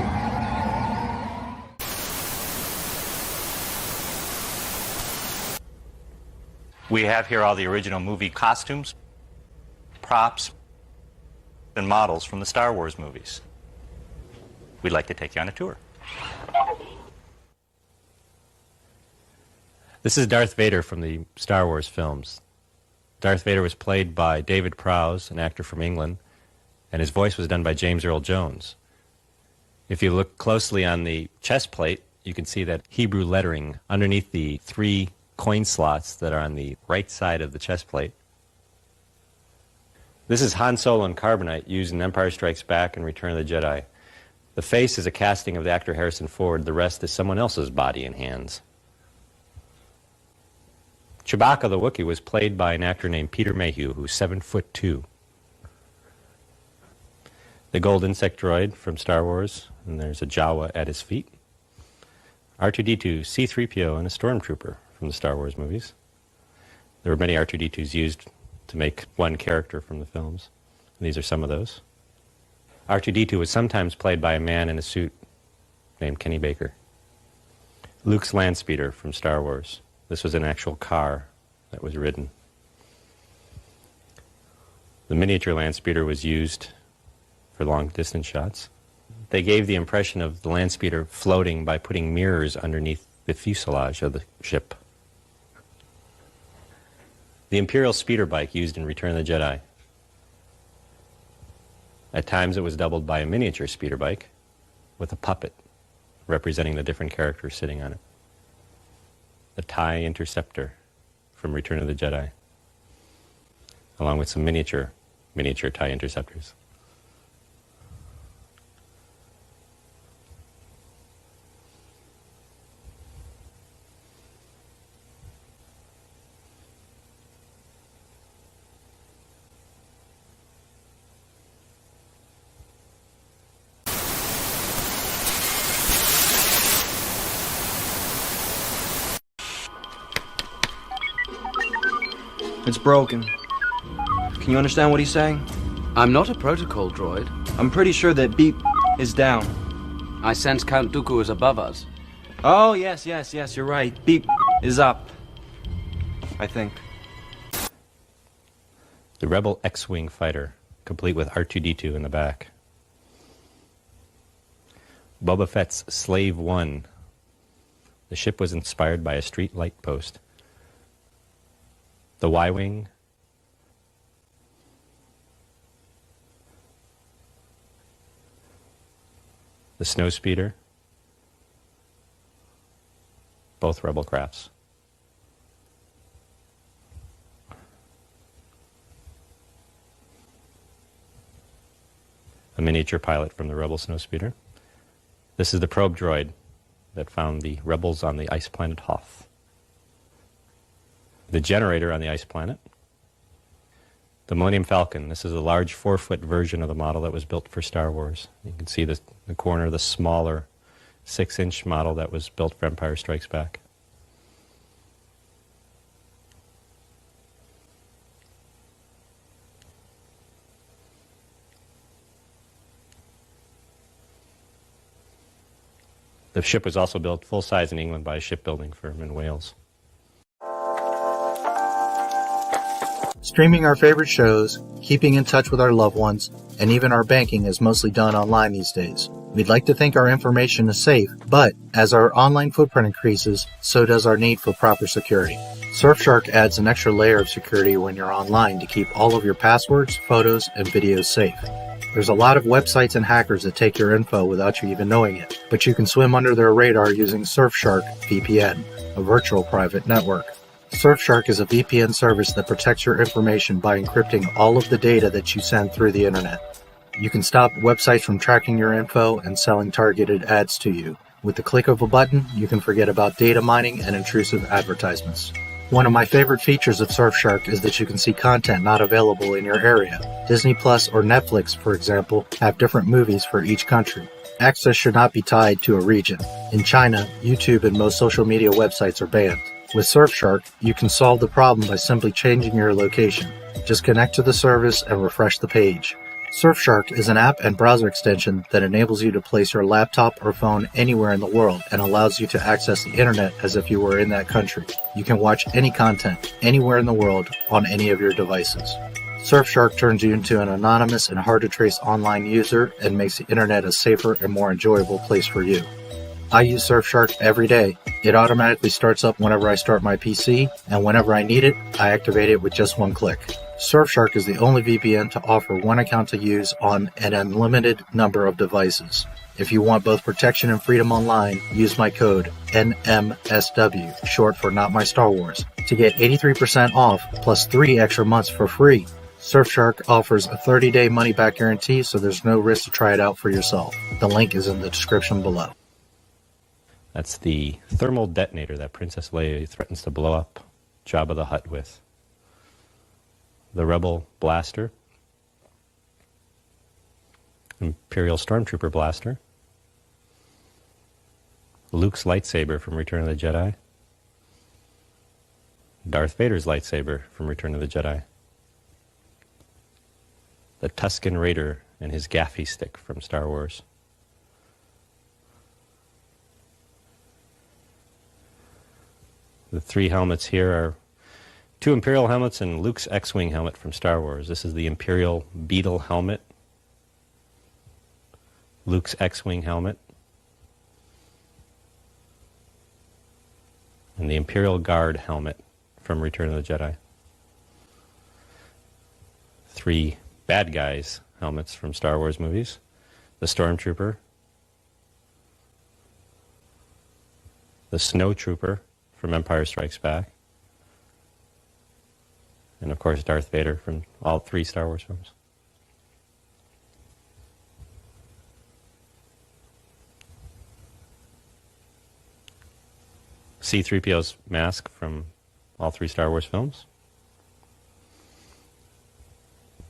We have here all the original movie costumes, props, and models from the Star Wars movies. We'd like to take you on a tour. This is Darth Vader from the Star Wars films. Darth Vader was played by David Prowse, an actor from England, and his voice was done by James Earl Jones. If you look closely on the chest plate, you can see that Hebrew lettering underneath the 3 coin slots that are on the right side of the chest plate. This is Han Solo in carbonite used in Empire Strikes Back and Return of the Jedi. The face is a casting of the actor Harrison Ford. The rest is someone else's body and hands. Chewbacca the Wookiee was played by an actor named Peter Mayhew, who's 7'2". The gold insect droid from Star Wars, and there's a Jawa at his feet. R2-D2, C-3PO, and a Stormtrooper from the Star Wars movies. There were many R2-D2s used to make one character from the films. And these are some of those. R2-D2 was sometimes played by a man in a suit named Kenny Baker. Luke's Landspeeder from Star Wars. This was an actual car that was ridden. The miniature Landspeeder was used for long-distance shots. They gave the impression of the Landspeeder floating by putting mirrors underneath the fuselage of the ship. The Imperial speeder bike used in Return of the Jedi. At times it was doubled by a miniature speeder bike with a puppet representing the different characters sitting on it. The TIE Interceptor from Return of the Jedi. along with some miniature TIE interceptors. It's broken. Can you understand what he's saying? I'm not a protocol droid. I'm pretty sure that beep is down. I sense Count Dooku is above us. Oh, yes, you're right. Beep is up. I think. The Rebel X-Wing fighter, complete with R2-D2 in the back. Boba Fett's Slave 1. The ship was inspired by a street light post. The Y-Wing. The Snowspeeder. Both Rebel crafts. A miniature pilot from the Rebel Snowspeeder. This is the probe droid that found the rebels on the ice planet Hoth. The generator on the ice planet. The Millennium Falcon. This is a large 4-foot version of the model that was built for Star Wars. You can see the corner of the smaller 6-inch model that was built for Empire Strikes Back. The ship was also built full-size in England by a shipbuilding firm in Wales. Streaming our favorite shows, keeping in touch with our loved ones, and even our banking is mostly done online these days. We'd like to think our information is safe, but as our online footprint increases, so does our need for proper security. Surfshark adds an extra layer of security when you're online to keep all of your passwords, photos, and videos safe. There's a lot of websites and hackers that take your info without you even knowing it, but you can swim under their radar using Surfshark VPN, a virtual private network. Surfshark is a VPN service that protects your information by encrypting all of the data that you send through the internet. You can stop websites from tracking your info and selling targeted ads to you. With the click of a button, you can forget about data mining and intrusive advertisements. One of my favorite features of Surfshark is that you can see content not available in your area. Disney Plus or Netflix, for example, have different movies for each country. Access should not be tied to a region. In China, YouTube and most social media websites are banned. With Surfshark, you can solve the problem by simply changing your location. Just connect to the service and refresh the page. Surfshark is an app and browser extension that enables you to place your laptop or phone anywhere in the world and allows you to access the internet as if you were in that country. You can watch any content anywhere in the world on any of your devices. Surfshark turns you into an anonymous and hard-to-trace online user and makes the internet a safer and more enjoyable place for you. I use Surfshark every day. It automatically starts up whenever I start my PC, and whenever I need it, I activate it with just one click. Surfshark is the only VPN to offer one account to use on an unlimited number of devices. If you want both protection and freedom online, use my code NMSW, short for Not My Star Wars, to get 83% off plus 3 extra months for free. Surfshark offers a 30-day money-back guarantee, so there's no risk to try it out for yourself. The link is in the description below. That's the thermal detonator that Princess Leia threatens to blow up Jabba the Hutt with. The Rebel blaster. Imperial Stormtrooper blaster. Luke's lightsaber from Return of the Jedi. Darth Vader's lightsaber from Return of the Jedi. The Tusken Raider and his gaffy stick from Star Wars. The 3 helmets here are 2 Imperial helmets and Luke's X-Wing helmet from Star Wars. This is the Imperial Beetle helmet. Luke's X-Wing helmet. And the Imperial Guard helmet from Return of the Jedi. 3 bad guys helmets from Star Wars movies. The Stormtrooper. The Snowtrooper from Empire Strikes Back. And of course, Darth Vader from all 3 Star Wars films. C-3PO's mask from all 3 Star Wars films.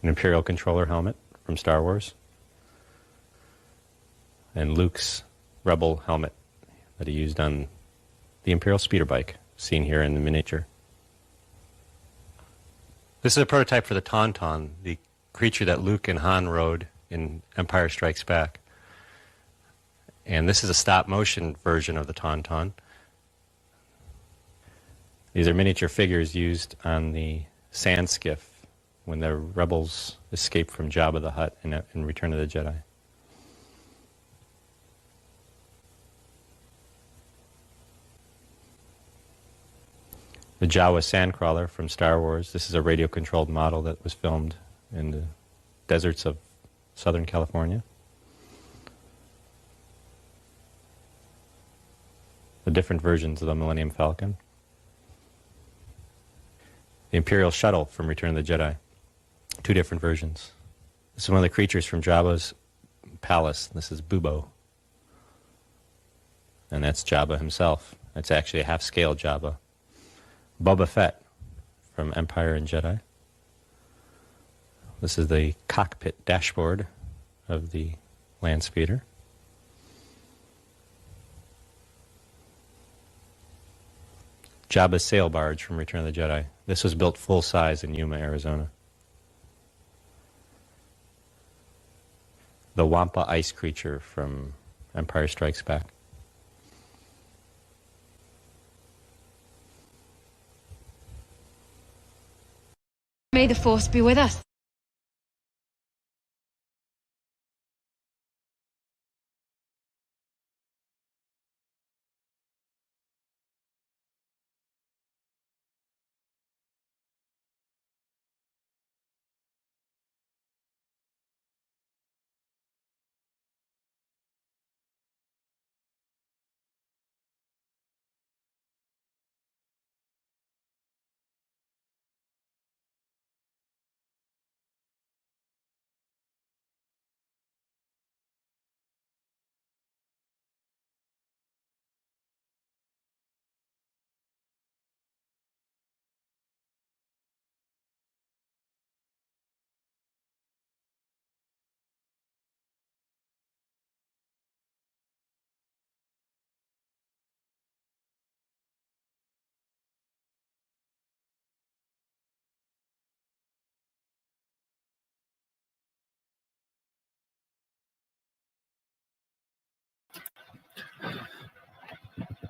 An Imperial controller helmet from Star Wars. And Luke's Rebel helmet that he used on the Imperial speeder bike, seen here in the miniature. This is a prototype for the Tauntaun, the creature that Luke and Han rode in Empire Strikes Back. And this is a stop-motion version of the Tauntaun. These are miniature figures used on the sand skiff when the rebels escape from Jabba the Hutt in Return of the Jedi. The Jawa Sandcrawler from Star Wars. This is a radio-controlled model that was filmed in the deserts of Southern California. The different versions of the Millennium Falcon. The Imperial Shuttle from Return of the Jedi. 2 different versions. This is one of the creatures from Jabba's palace. This is Bubo. And that's Jabba himself. That's actually a half-scale Jabba. Boba Fett from Empire and Jedi. This is the cockpit dashboard of the land speeder. Jabba's sail barge from Return of the Jedi. This was built full size in Yuma, Arizona. The Wampa ice creature from Empire Strikes Back. May the Force be with us.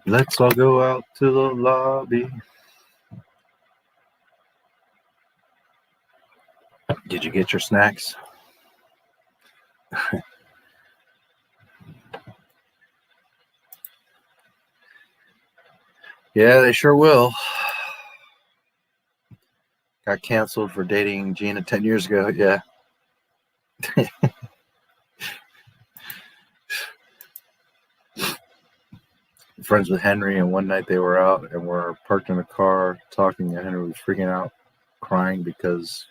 Let's all go out to the lobby. Did you get your snacks? Yeah, they sure will. Got canceled for dating Gina 10 years ago. Yeah. Friends with Henry, and one night they were out and were parked in a car talking, and Henry was freaking out, crying because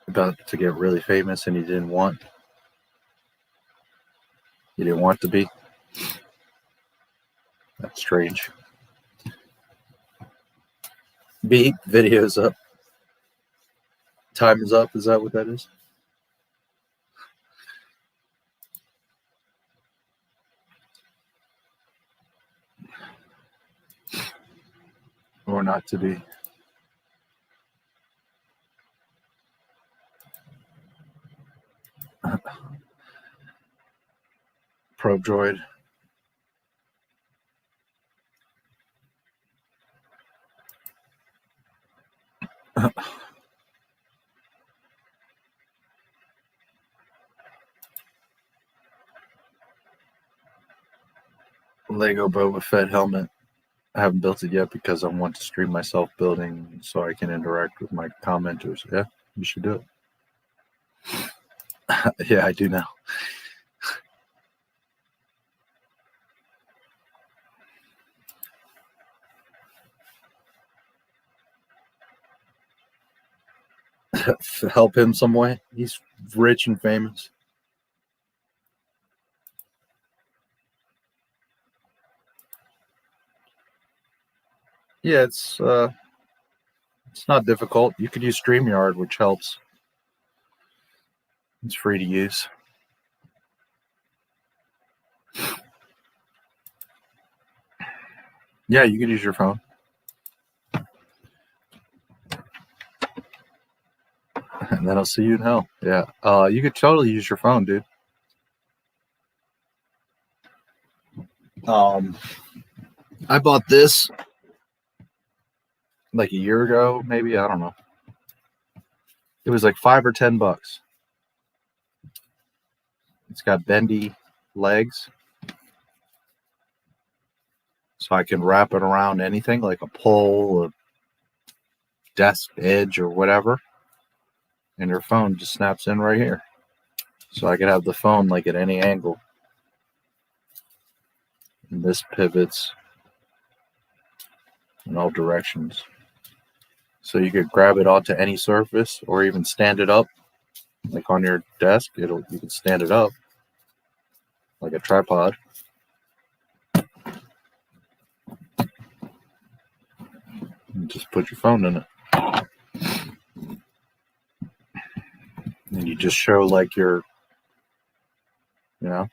about to get really famous, and he didn't want to be. That's strange. Beat, video's up. Time is up. Is that what that is? Or not to be. Probe droid. Lego Boba Fett helmet. I haven't built it yet because I want to stream myself building so I can interact with my commenters. Yeah, you should do it. Yeah, I do now. to help him some way. He's rich and famous. Yeah, it's not difficult. You could use StreamYard, which helps. It's free to use. Yeah, you could use your phone. And then I'll see you in hell. Yeah. You could totally use your phone, dude. I bought this like a year ago, maybe. I don't know. It was like $5 or $10. It's got bendy legs, so I can wrap it around anything like a pole, a desk edge, or whatever. And your phone just snaps in right here. So I could have the phone like at any angle. And this pivots in all directions. So you could grab it onto any surface or even stand it up like on your desk. You can stand it up like a tripod. And just put your phone in it. And you just show like your, you know,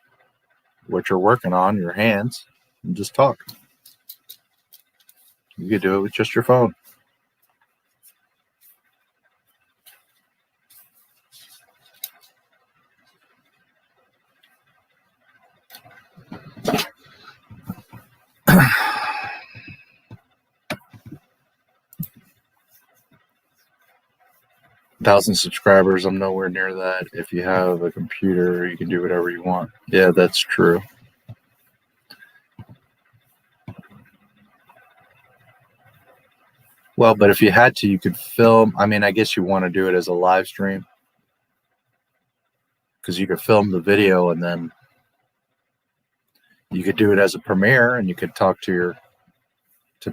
what you're working on, your hands, and just talk. You could do it with just your phone. Thousand subscribers, I'm nowhere near that. If you have a computer, you can do whatever you want. Yeah, that's true. Well, but if you had to, you could film. I mean, I guess you want to do it as a live stream, because you could film the video and then you could do it as a premiere, and you could talk to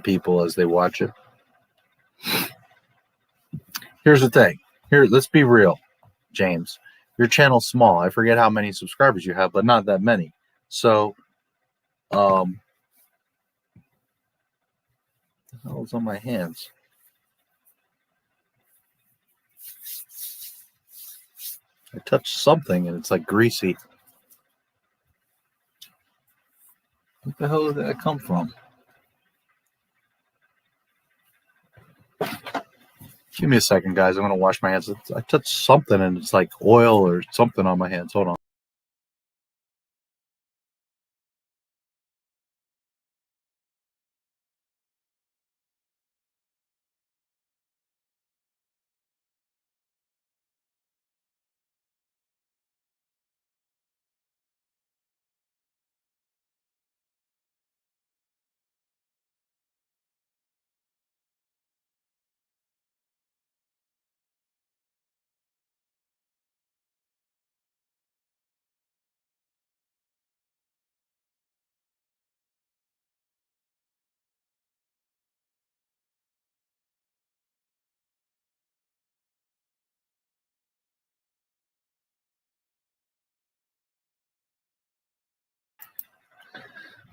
people as they watch it. Here's the thing. Here, let's be real, James. Your channel's small. I forget how many subscribers you have, but not that many. So, the hell's on my hands? I touched something and it's like greasy. What the hell did that come from? Give me a second, guys. I'm going to wash my hands. I touched something and it's like oil or something on my hands. Hold on.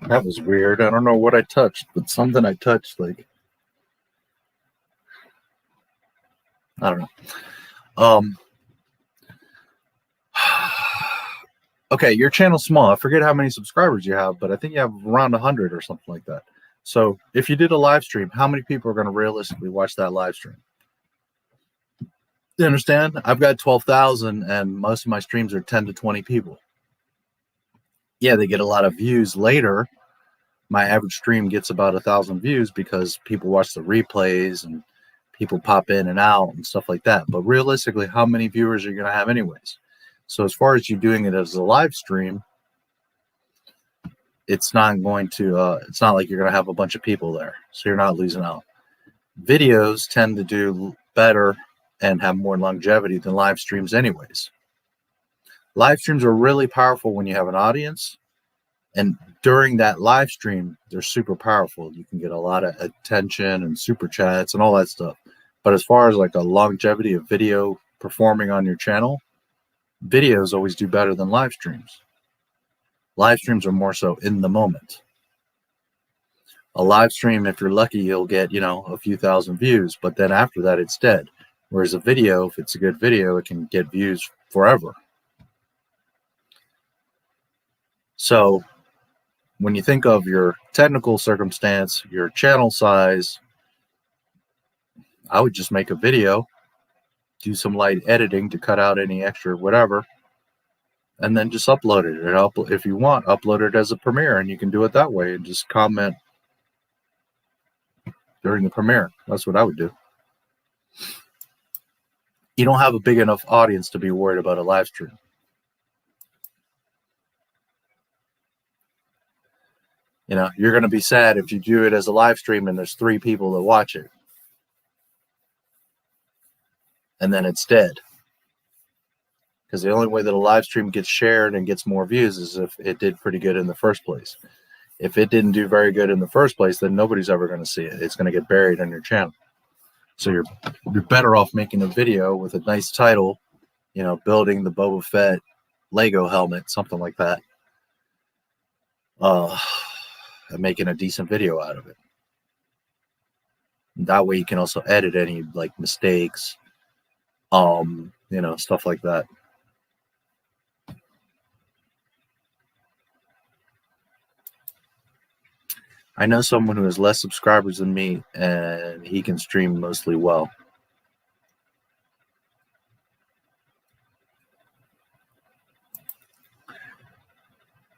That was weird. I don't know what I touched, but something I touched, like, I don't know. Okay, your channel's small. I forget how many subscribers you have, but I think you have around 100 or something like that. So if you did a live stream, how many people are going to realistically watch that live stream? You understand? I've got 12,000 and most of my streams are 10 to 20 people. Yeah, they get a lot of views later. My average stream gets about 1,000 views because people watch the replays and people pop in and out and stuff like that. But realistically, how many viewers are you going to have anyways? So as far as you doing it as a live stream, it's not going to, it's not like you're going to have a bunch of people there. So you're not losing out. Videos tend to do better and have more longevity than live streams anyways. Live streams are really powerful when you have an audience. And during that live stream, they're super powerful. You can get a lot of attention and super chats and all that stuff. But as far as like a longevity of video performing on your channel, videos always do better than live streams. Live streams are more so in the moment. A live stream, if you're lucky, you'll get, you know, a few thousand views, but then after that, it's dead. Whereas a video, if it's a good video, it can get views forever. So when you think of your technical circumstance, your channel size, I would just make a video, do some light editing to cut out any extra whatever, and then just upload it. And if you want, upload it as a premiere, and you can do it that way and just comment during the premiere. That's what I would do. You don't have a big enough audience to be worried about a live stream. You know, you're going to be sad if you do it as a live stream and there's 3 people that watch it. And then it's dead. Because the only way that a live stream gets shared and gets more views is if it did pretty good in the first place. If it didn't do very good in the first place, then nobody's ever going to see it. It's going to get buried on your channel. So you're better off making a video with a nice title, you know, building the Boba Fett Lego helmet, something like that. And making a decent video out of it. That way you can also edit any like mistakes, you know, stuff like that. I know someone who has less subscribers than me, and he can stream mostly well.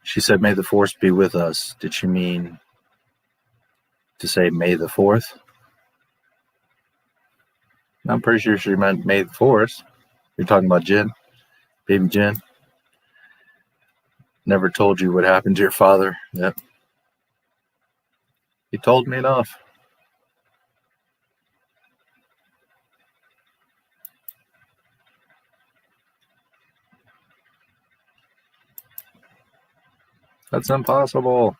She said, "May the Force be with us." Did she mean to say May the 4th? I'm pretty sure she meant May the Force. You're talking about Jen, baby Jen. Never told you what happened to your father. Yep. He told me enough. That's impossible.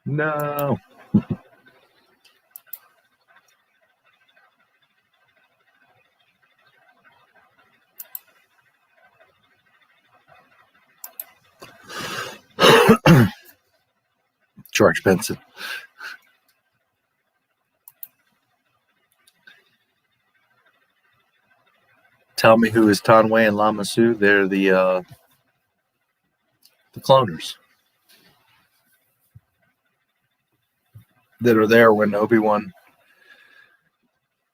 No. George Benson. Tell me who is Tanway and Lama Su. They're the cloners that are there when Obi-Wan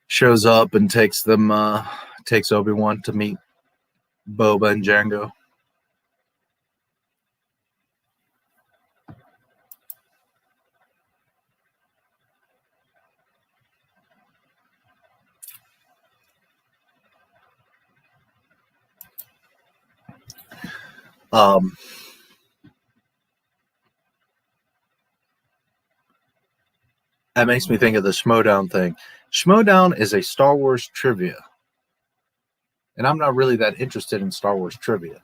shows up and takes Obi-Wan to meet Boba and Jango. That makes me think of the Schmodown thing. Schmodown is a Star Wars trivia. And I'm not really that interested in Star Wars trivia.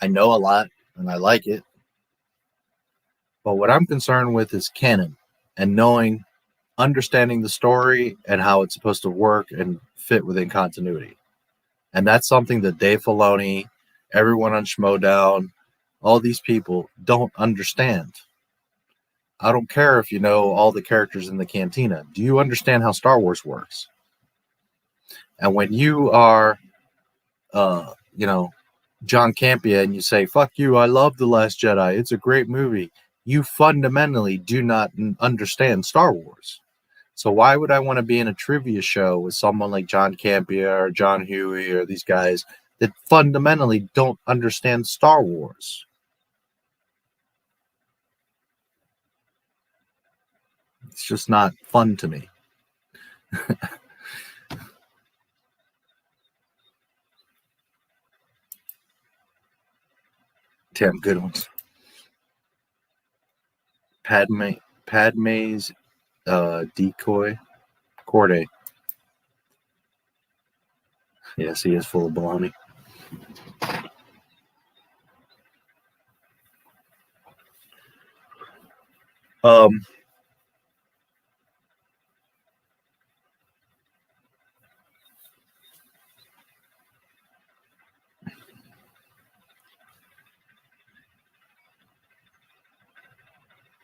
I know a lot and I like it. But what I'm concerned with is canon and understanding the story and how it's supposed to work and fit within continuity. And that's something that Dave Filoni, everyone on Schmodown, all these people don't understand. I don't care if you know all the characters in the cantina. Do you understand how Star Wars works? And when you are, you know, John Campea and you say, "Fuck you, I love The Last Jedi. It's a great movie." You fundamentally do not understand Star Wars. So why would I want to be in a trivia show with someone like John Campea or John Huey or these guys that fundamentally don't understand Star Wars? It's just not fun to me. Damn good ones. Padme's decoy. Corday. Yes, he is full of baloney.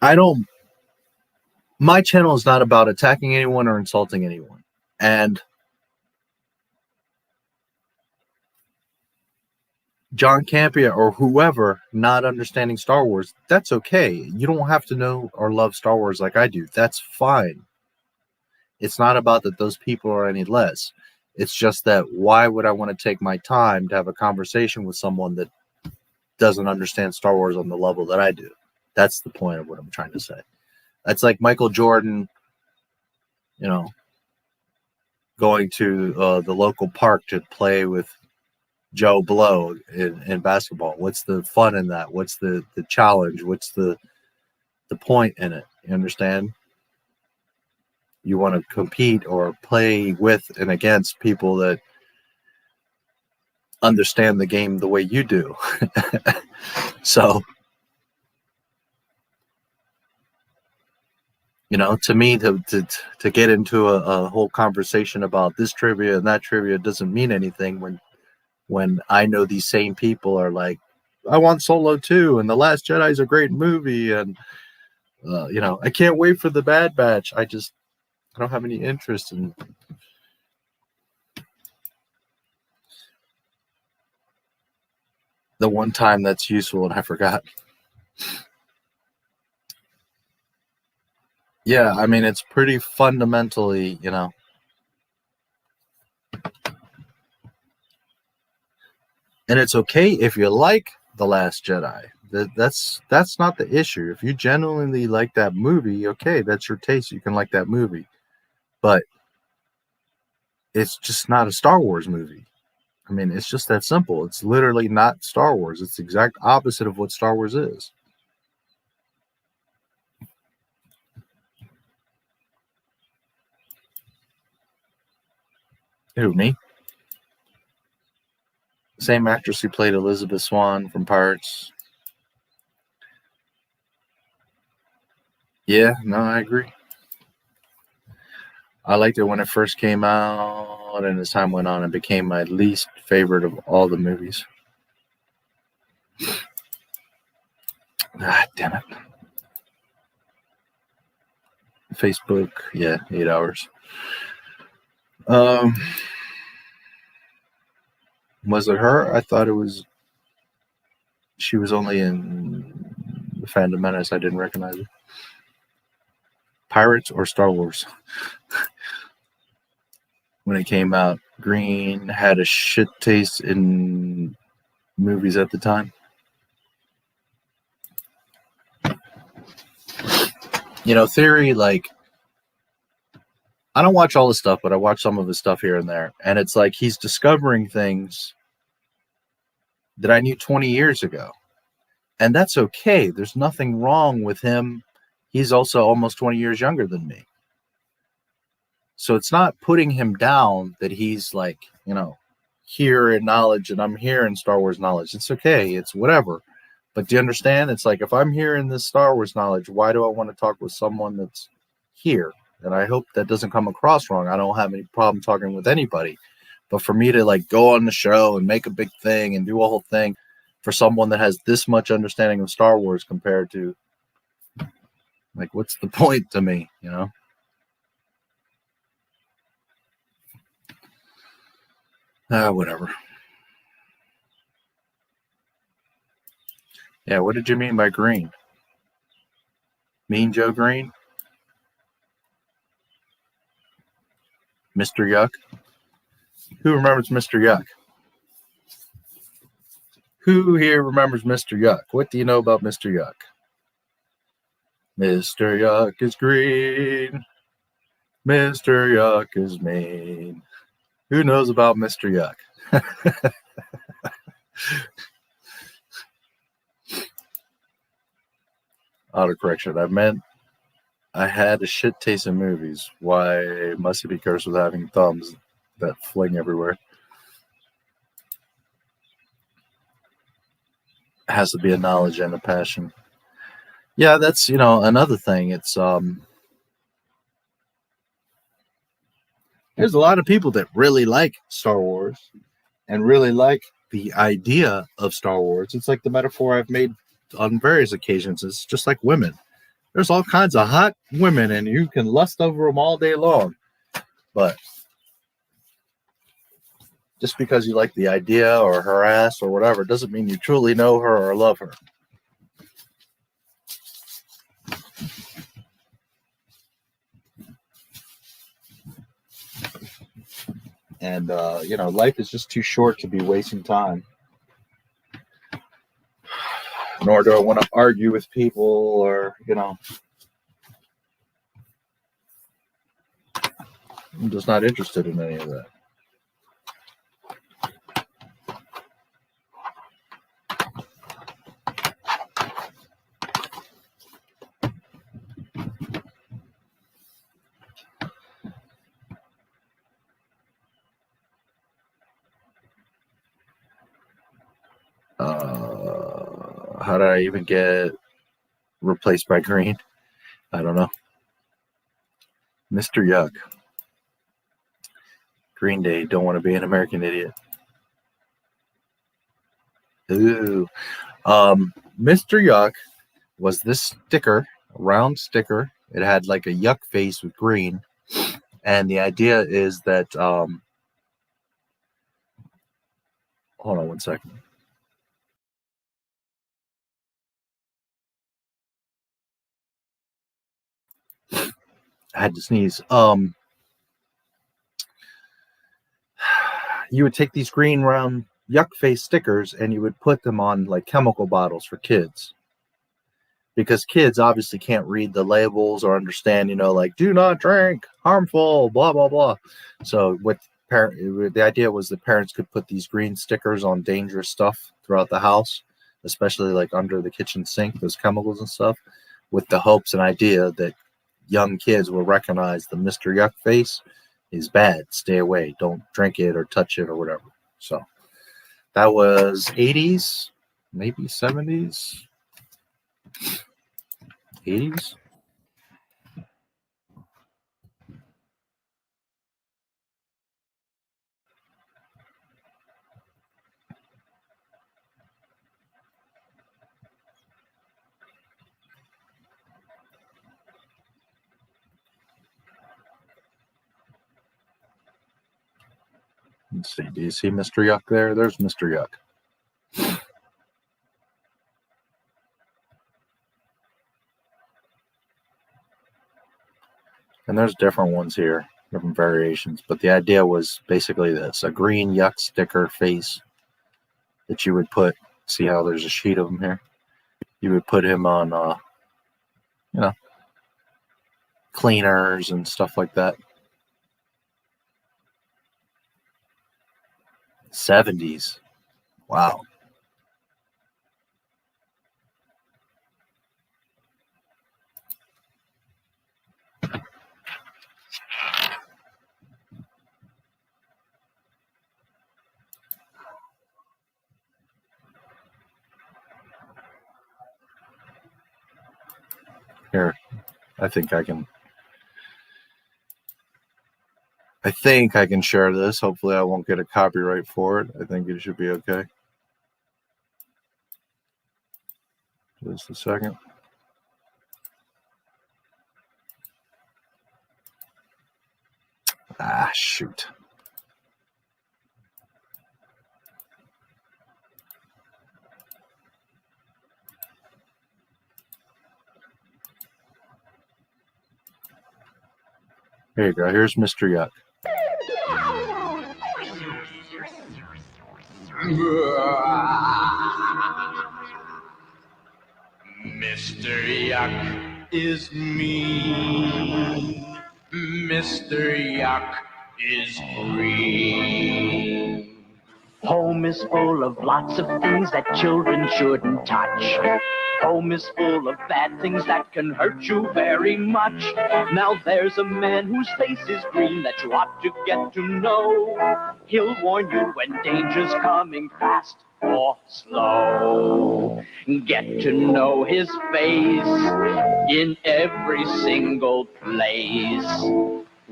My channel is not about attacking anyone or insulting anyone. And John Campea or whoever not understanding Star Wars, that's okay. You don't have to know or love Star Wars like I do. That's fine. It's not about that those people are any less. It's just that why would I want to take my time to have a conversation with someone that doesn't understand Star Wars on the level that I do? That's the point of what I'm trying to say. That's like Michael Jordan, going to the local park to play with Joe Blow in basketball. What's the fun in that? What's the challenge? What's the point in it? You understand? You want to compete or play with and against people that understand the game the way you do. So, to me, to get into a whole conversation about this trivia and that trivia doesn't mean anything when I know these same people are like, I want Solo 2 and The Last Jedi is a great movie, and I can't wait for The Bad Batch. I don't have any interest in the one time that's useful and I forgot. Yeah, I mean, it's pretty fundamentally, and it's okay if you like The Last Jedi. That's not the issue. If you genuinely like that movie, okay, that's your taste. You can like that movie. But it's just not a Star Wars movie. I mean, it's just that simple. It's literally not Star Wars. It's the exact opposite of what Star Wars is. Who, me? Same actress who played Elizabeth Swann from Pirates. Yeah, no, I agree. I liked it when it first came out, and as time went on, it became my least favorite of all the movies. Ah, damn it. Facebook, yeah, 8 hours. Was it her? I thought she was only in The Phantom Menace. I didn't recognize her. Pirates or Star Wars? When it came out, Green had a shit taste in movies at the time. Theory, like, I don't watch all the stuff, but I watch some of his stuff here and there. And it's like he's discovering things that I knew 20 years ago. And that's okay. There's nothing wrong with him. He's also almost 20 years younger than me. So it's not putting him down that he's like, here in knowledge and I'm here in Star Wars knowledge. It's okay. It's whatever. But do you understand? It's like, if I'm here in this Star Wars knowledge, why do I want to talk with someone that's here? And I hope that doesn't come across wrong. I don't have any problem talking with anybody. But for me to like go on the show and make a big thing and do a whole thing for someone that has this much understanding of Star Wars compared to, like, what's the point to me, Whatever. Yeah, what did you mean by green? Mean Joe Green? Mr. Yuck? Who remembers Mr. Yuck? Who here remembers Mr. Yuck? What do you know about Mr. Yuck? Mr. Yuck is green. Mr. Yuck is mean. Who knows about Mr. Yuck? Autocorrection. I meant I had a shit taste in movies. Why must he be cursed with having thumbs that fling everywhere? It has to be a knowledge and a passion. Yeah, that's, another thing. It's there's a lot of people that really like Star Wars and really like the idea of Star Wars. It's like the metaphor I've made on various occasions. It's just like women. There's all kinds of hot women, and you can lust over them all day long. But just because you like the idea or her ass or whatever doesn't mean you truly know her or love her. And, you know, life is just too short to be wasting time. Nor do I want to argue with people or, you know. I'm just not interested in any of that. How did I even get replaced by green? I don't know. Mr. Yuck. Green Day, don't want to be an American idiot. Ooh. Mr. Yuck was this sticker, a round sticker. It had like a yuck face with green. And the idea is that, hold on one second. I had to sneeze. You would take these green round yuck face stickers and you would put them on like chemical bottles for kids, because kids obviously can't read the labels or understand, you know, like do not drink, harmful, blah blah blah. So what the idea was that parents could put these green stickers on dangerous stuff throughout the house, especially like under the kitchen sink, those chemicals and stuff, with the hopes and idea that young kids will recognize the Mr. Yuck face is bad. Stay away. Don't drink it or touch it or whatever. So that was 80s, maybe 70s, 80s. Let's see. Do you see Mr. Yuck there? There's Mr. Yuck. And there's different ones here, different variations. But the idea was basically this: a green yuck sticker face that you would put. See how there's a sheet of them here? You would put him on, you know, cleaners and stuff like that. 70s. Wow. Here, I think I can share this. Hopefully I won't get a copyright for it. I think it should be okay. Just a second. Ah, shoot. Here you go. Here's Mr. Yuck. Mr. Yuck is mean. Mr. Yuck is green. Home is full of lots of things that children shouldn't touch. Home is full of bad things that can hurt you very much. Now there's a man whose face is green that you ought to get to know. He'll warn you when danger's coming fast or slow. Get to know his face in every single place.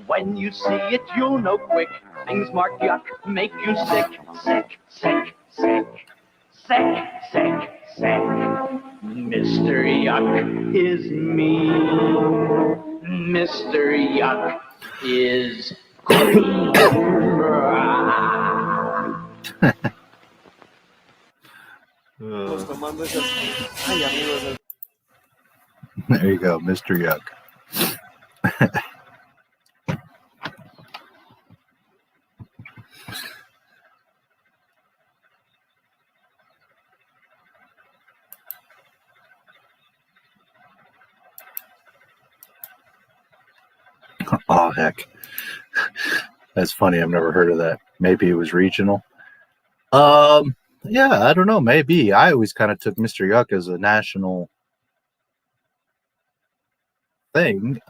When you see it, you'll know quick. Things marked yuck make you sick, sick, sick, sick, sick, sick, said, Mr. Yuck is me. Mr. Yuck is green. There you go, Mr. Yuck. Oh, heck. That's funny. I've never heard of that. Maybe it was regional. Yeah, I don't know. Maybe. I always kind of took Mr. Yuck as a national thing.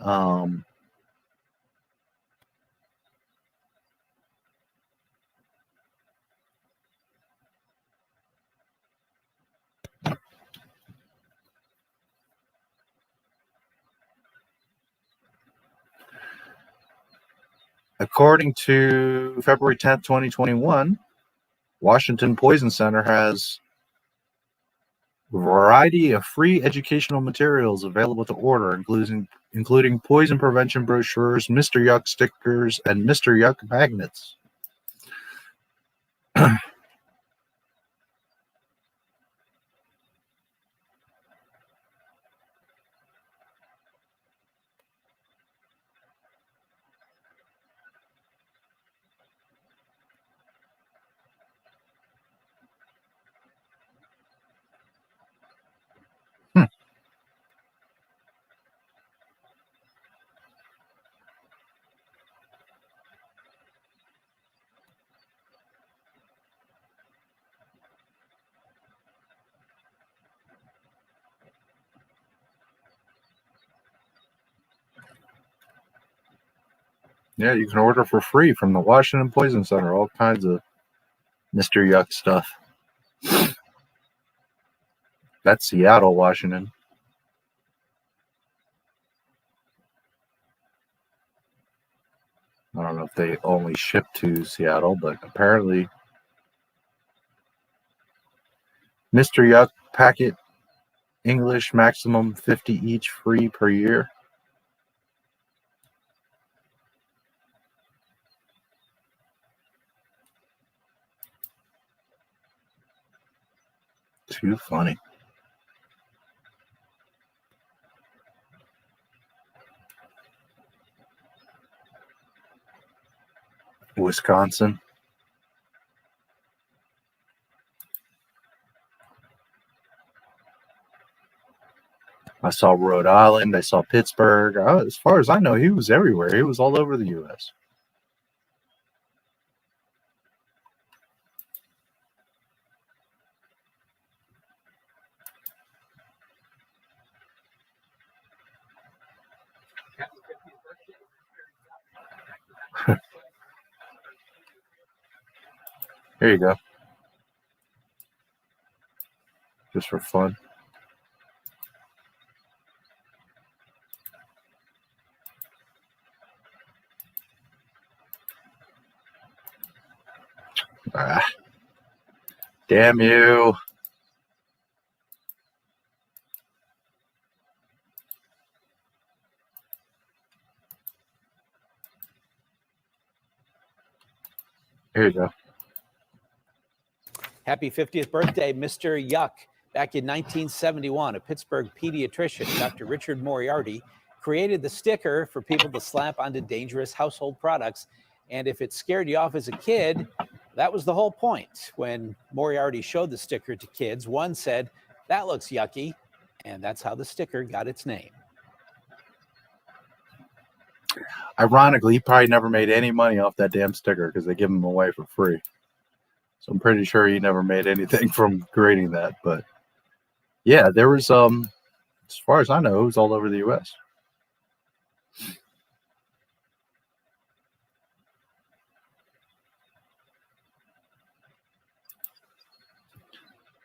According to February 10th, 2021, Washington Poison Center has a variety of free educational materials available to order, including poison prevention brochures, Mr. Yuck stickers, and Mr. Yuck magnets. Yeah, you can order for free from the Washington Poison Center, all kinds of Mr. Yuck stuff. That's Seattle, Washington. I don't know if they only ship to Seattle, but apparently Mr. Yuck packet English maximum 50 each, free per year. Too funny. Wisconsin. I saw Rhode Island. I saw Pittsburgh. As far as I know, he was everywhere. He was all over the U.S. Here you go. Just for fun. Ah, damn you. Here you go. Happy 50th birthday, Mr. Yuck. Back in 1971, a Pittsburgh pediatrician, Dr. Richard Moriarty, created the sticker for people to slap onto dangerous household products. And if it scared you off as a kid, that was the whole point. When Moriarty showed the sticker to kids, one said, "That looks yucky." And that's how the sticker got its name. Ironically, he probably never made any money off that damn sticker because they give them away for free. So I'm pretty sure he never made anything from creating that. But yeah, there was, as far as I know, it was all over the U.S.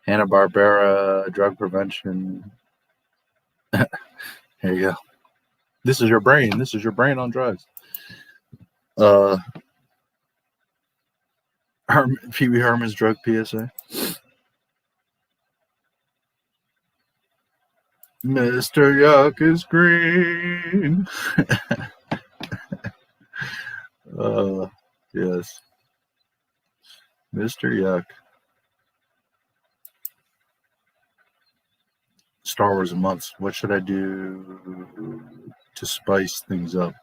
Hanna-Barbera, drug prevention. Here you go. This is your brain. This is your brain on drugs. Pee Wee Herman's drug PSA. Mr. Yuck is green. Yes. Mr. Yuck. Star Wars a month. What should I do to spice things up?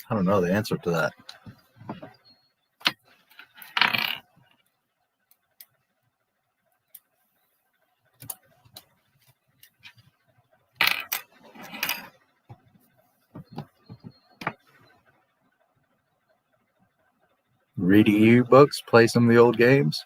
I don't know the answer to that. Read e-books, play some of the old games.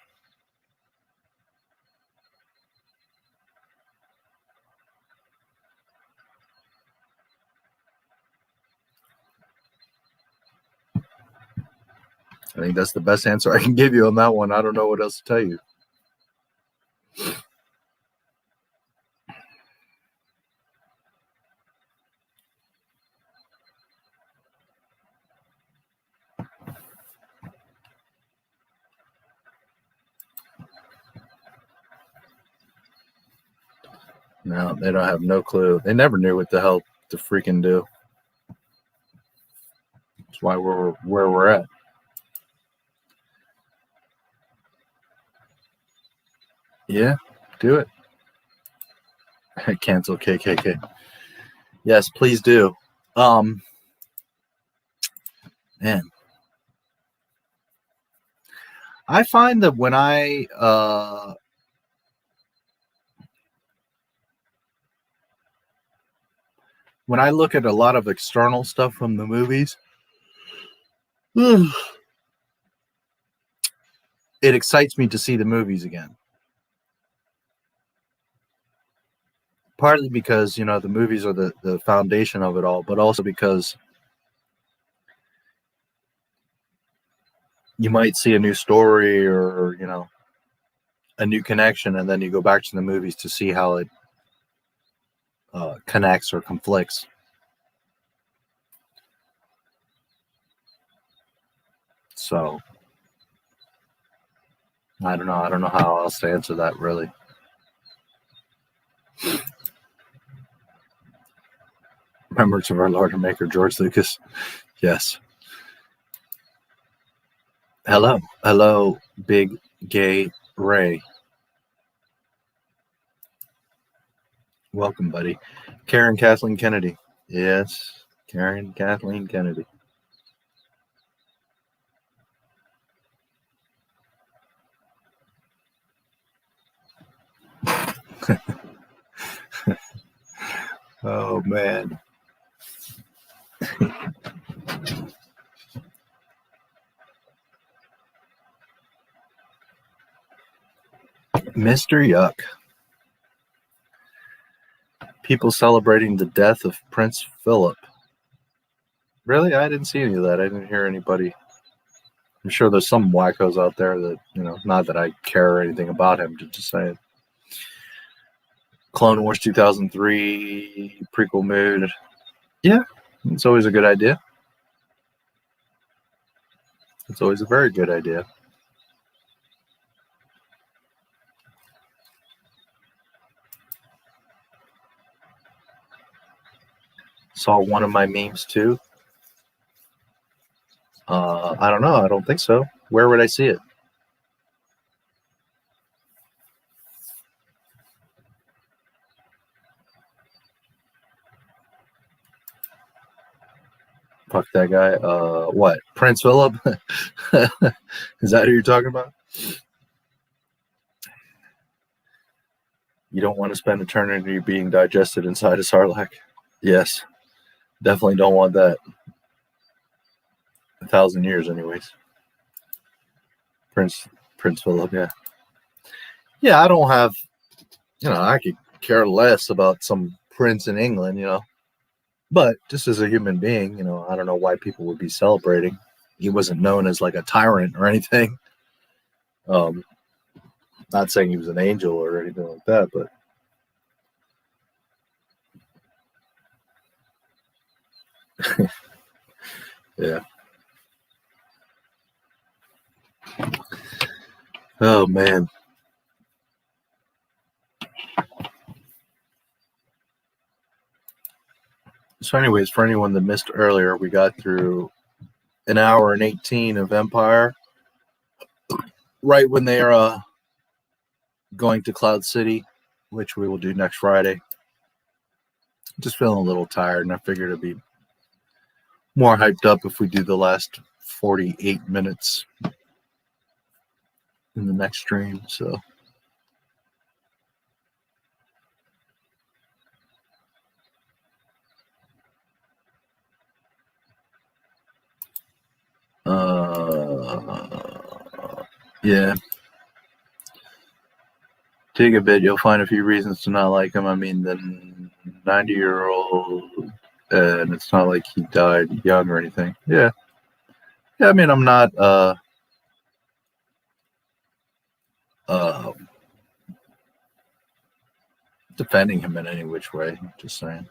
I think that's the best answer I can give you on that one. I don't know what else to tell you. No, they don't have no clue. They never knew what the hell to freaking do. That's why we're where we're at. Yeah, do it. Cancel KKK. Yes, please do. Man, I find that when I look at a lot of external stuff from the movies, it excites me to see the movies again. Partly because, you know, the movies are the foundation of it all, but also because you might see a new story or, you know, a new connection, and then you go back to the movies to see how it connects or conflicts. So I don't know how else to answer that, really. Members of our Lord and Maker, George Lucas. Yes. Hello, big gay Ray. Welcome, buddy. Karen Kathleen Kennedy. Yes, Karen Kathleen Kennedy. Oh, man. Mr. Yuck. People celebrating the death of Prince Philip. Really? I didn't see any of that. I didn't hear anybody. I'm sure there's some wackos out there that, you know, not that I care anything about him, just saying. Clone Wars 2003 prequel mood. Yeah, it's always a good idea. It's always a very good idea. Saw one of my memes too. I don't know. I don't think so. Where would I see it? Fuck that guy. What? Prince Philip? Is that who you're talking about? You don't want to spend eternity being digested inside a Sarlacc. Yes. Definitely don't want that. 1,000 years anyways. Prince Philip, yeah. Yeah, I don't have, you know, I could care less about some prince in England, you know. But just as a human being, you know, I don't know why people would be celebrating. He wasn't known as like a tyrant or anything. Not saying he was an angel or anything like that, but Yeah. Oh, man. So anyways, for anyone that missed earlier, we got through an hour and 18 of Empire right when they are going to Cloud City, which we will do next Friday. Just feeling a little tired, and I figured it'd be more hyped up if we do the last 48 minutes in the next stream. So yeah. Dig a bit, you'll find a few reasons to not like him. I mean, the 90-year-old, and it's not like he died young or anything. Yeah. Yeah, I mean, I'm not defending him in any which way. Just saying.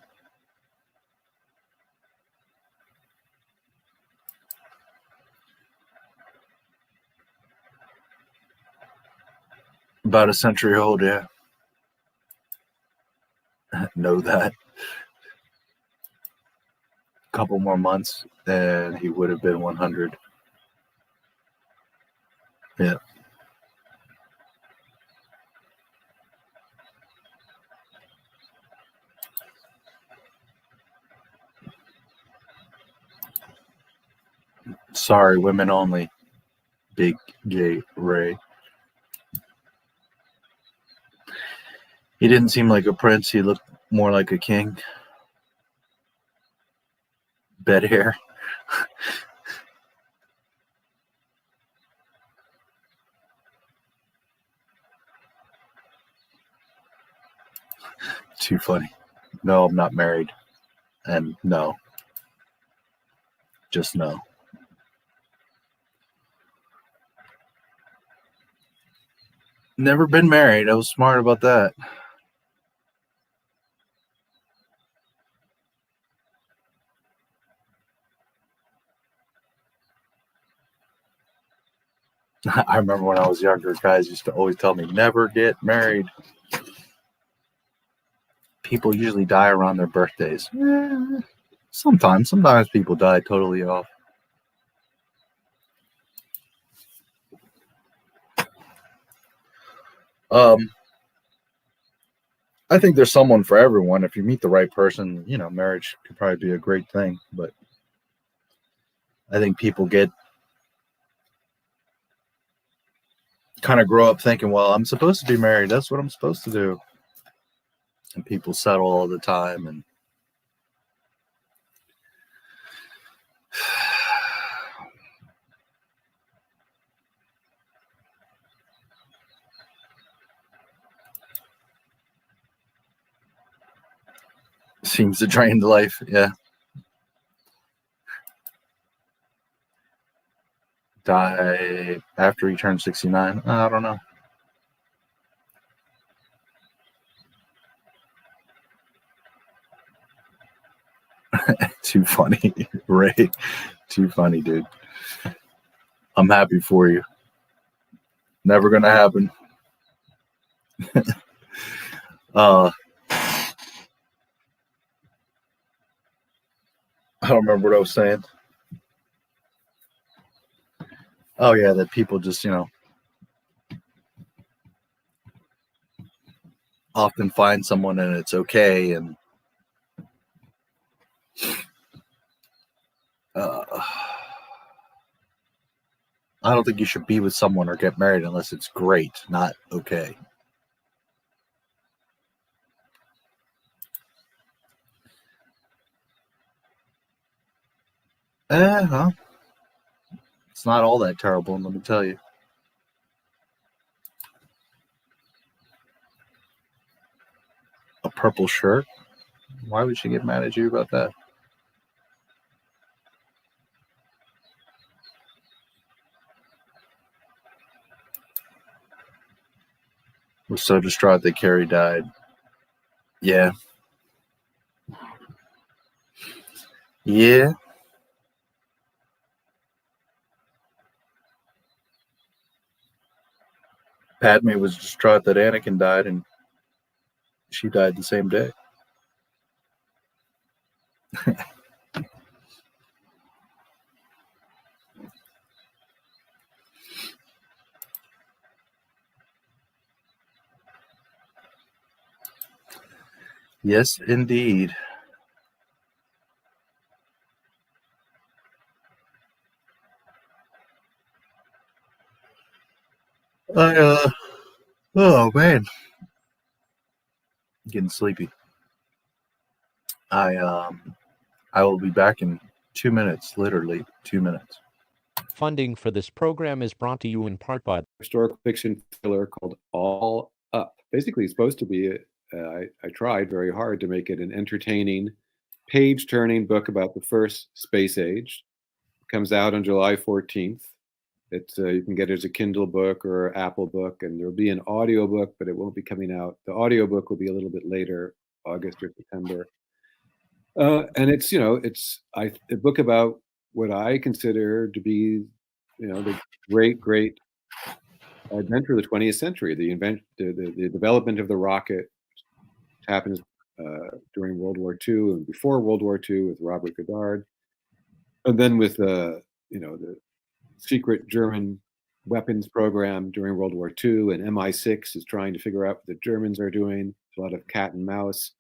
About a century old, yeah. Know that. Couple more months and he would have been 100. Yeah. Sorry, women only. Big gay Ray. He didn't seem like a prince. He looked more like a king. Bed hair. Too funny. No, I'm not married. And no. Just no. Never been married. I was smart about that. I remember when I was younger, guys used to always tell me, never get married. People usually die around their birthdays. Sometimes people die totally off. I think there's someone for everyone. If you meet the right person, you know, marriage could probably be a great thing. But I think people kind of grow up thinking, well, I'm supposed to be married. That's what I'm supposed to do. And people settle all the time. And seems to drain the life. Yeah. Die after he turned 69. I don't know. Too funny, Ray. Too funny, dude. I'm happy for you. Never gonna happen. I don't remember what I was saying. Oh yeah, that people just, you know, often find someone and it's okay, and I don't think you should be with someone or get married unless it's great, not okay. Huh? It's not all that terrible, let me tell you. A purple shirt? Why would she get mad at you about that? Was so distraught that Carrie died. Yeah. Yeah. Padme was distraught that Anakin died, and she died the same day. Yes, indeed. Oh man, getting sleepy. I will be back in 2 minutes, literally 2 minutes. Funding for this program is brought to you in part by historical fiction thriller called All Up. Basically, it's supposed to be, I tried very hard to make it an entertaining, page-turning book about the first space age. It comes out on July 14th. It's you can get it as a Kindle book or Apple book, and there'll be an audio book, but it won't be coming out. The audio book will be a little bit later, August or September. And it's, it's a book about what I consider to be, the great adventure of the 20th century. The development of the rocket happens during World War II and before World War II with Robert Goddard, and then with the secret German weapons program during World War II, and MI6 is trying to figure out what the Germans are doing. A lot of cat and mouse,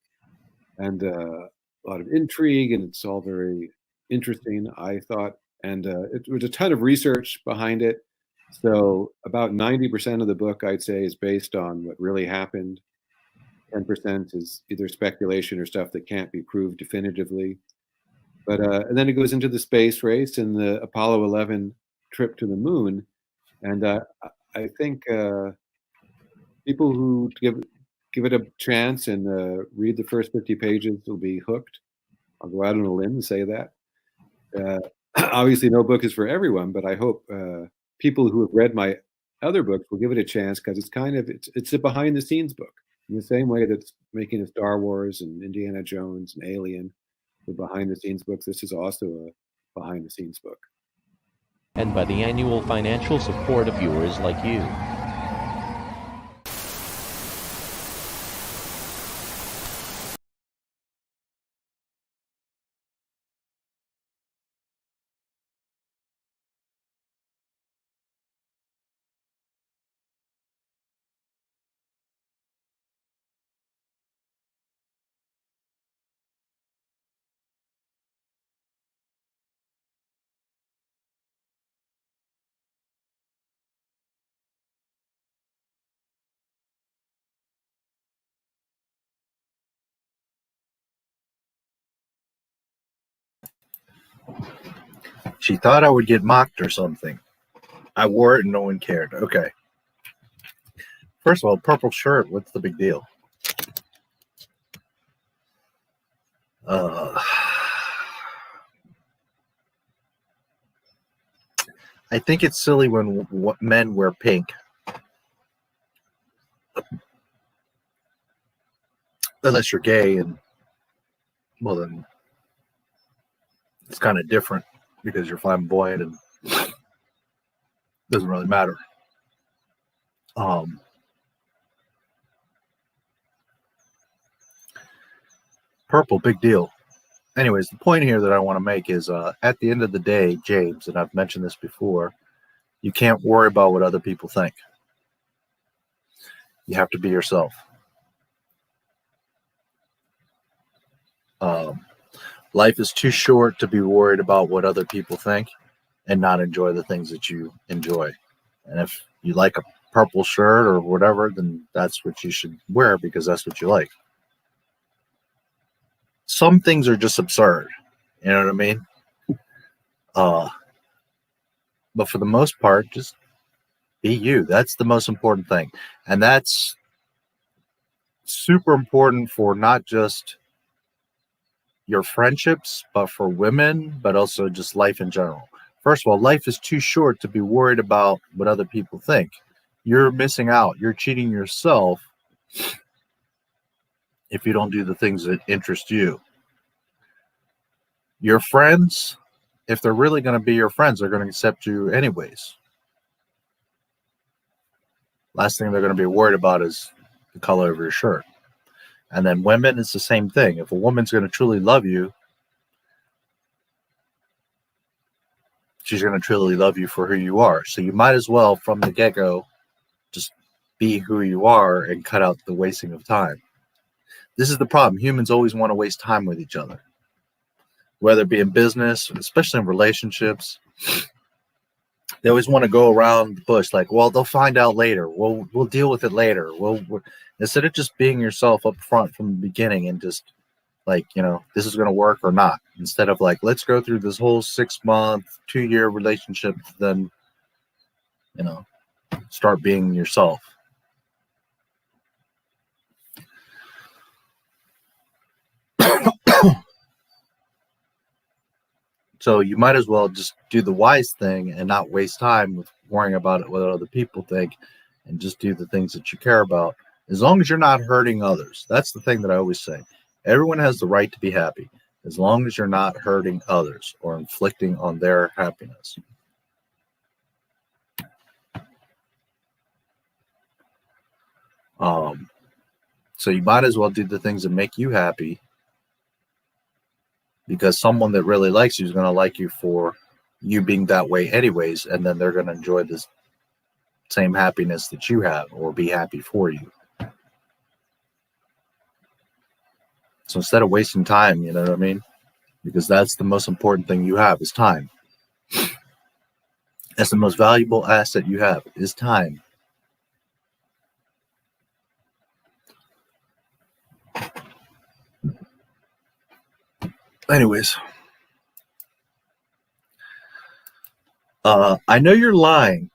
and a lot of intrigue, and it's all very interesting, I thought. And it was a ton of research behind it. So about 90% of the book, I'd say, is based on what really happened. 10% is either speculation or stuff that can't be proved definitively. But and then it goes into the space race and the Apollo 11 trip to the moon. And I think people who give it a chance and read the first 50 pages will be hooked. I'll go out on a limb and say that. Obviously, no book is for everyone, but I hope people who have read my other books will give it a chance, because it's a behind the scenes book. In the same way that's making a Star Wars and Indiana Jones and Alien, the behind the scenes books, this is also a behind the scenes book. and by the annual financial support of viewers like you. She thought I would get mocked or something. I wore it and no one cared. Okay. First of all, purple shirt, what's the big deal? I think it's silly when men wear pink. Unless you're gay, and well, then it's kind of different because you're flamboyant and doesn't really matter. Purple, big deal. Anyways, the point here that I want to make is at the end of the day, James, and I've mentioned this before, you can't worry about what other people think. You have to be yourself. Life is too short to be worried about what other people think and not enjoy the things that you enjoy. And if you like a purple shirt or whatever, then that's what you should wear because that's what you like. Some things are just absurd. You know what I mean? But for the most part, just be you. That's the most important thing. And that's super important for not just your friendships, but for women, but also just life in general. First of all, life is too short to be worried about what other people think. You're missing out. You're cheating yourself if you don't do the things that interest you. Your friends, if they're really going to be your friends, they're going to accept you anyways. Last thing they're going to be worried about is the color of your shirt. And then women, it's the same thing. If a woman's going to truly love you, she's going to truly love you for who you are. So you might as well, from the get-go, just be who you are and cut out the wasting of time. This is the problem. Humans always want to waste time with each other, whether it be in business, especially in relationships. They always want to go around the bush like, well, they'll find out later. We'll deal with it later. Instead of just being yourself up front from the beginning and just like, you know, this is going to work or not. Instead of like, let's go through this whole 6-month, 2-year relationship, then, you know, start being yourself. So you might as well just do the wise thing and not waste time with worrying about it, what other people think, and just do the things that you care about. As long as you're not hurting others. That's the thing that I always say. Everyone has the right to be happy, as long as you're not hurting others or inflicting on their happiness. So you might as well do the things that make you happy, because someone that really likes you is going to like you for you being that way anyways, and then they're going to enjoy this same happiness that you have or be happy for you. So instead of wasting time, you know what I mean? Because that's the most important thing you have is time. That's the most valuable asset you have is time. Anyways, I know you're lying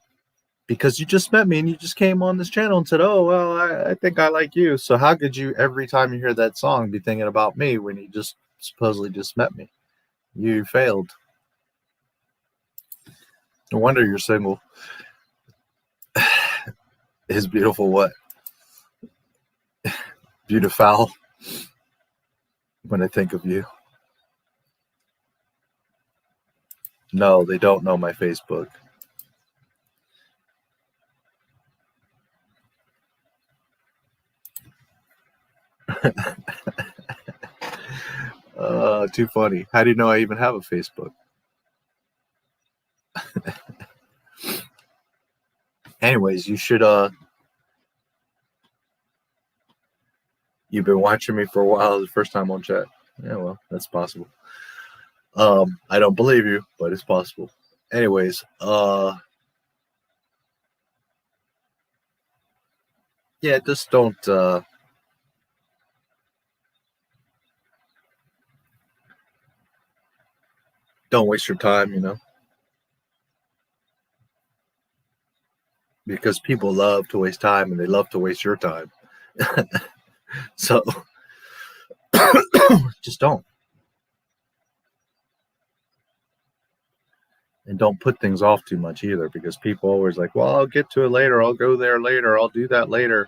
because you just met me and you just came on this channel and said, oh, well, I think I like you. So how could you, every time you hear that song, be thinking about me when you just supposedly just met me? You failed. No wonder you're single. Is beautiful what? Beautiful when I think of you. No, they don't know my Facebook. Too funny. How do you know I even have a Facebook? Anyways, you should you've been watching me for a while. The first time on chat. Yeah, well, that's possible. I don't believe you, but it's possible. Anyways, yeah, just don't waste your time, you know, because people love to waste time and they love to waste your time. So just don't. And don't put things off too much either, because people always like, well, I'll get to it later. I'll go there later. I'll do that later.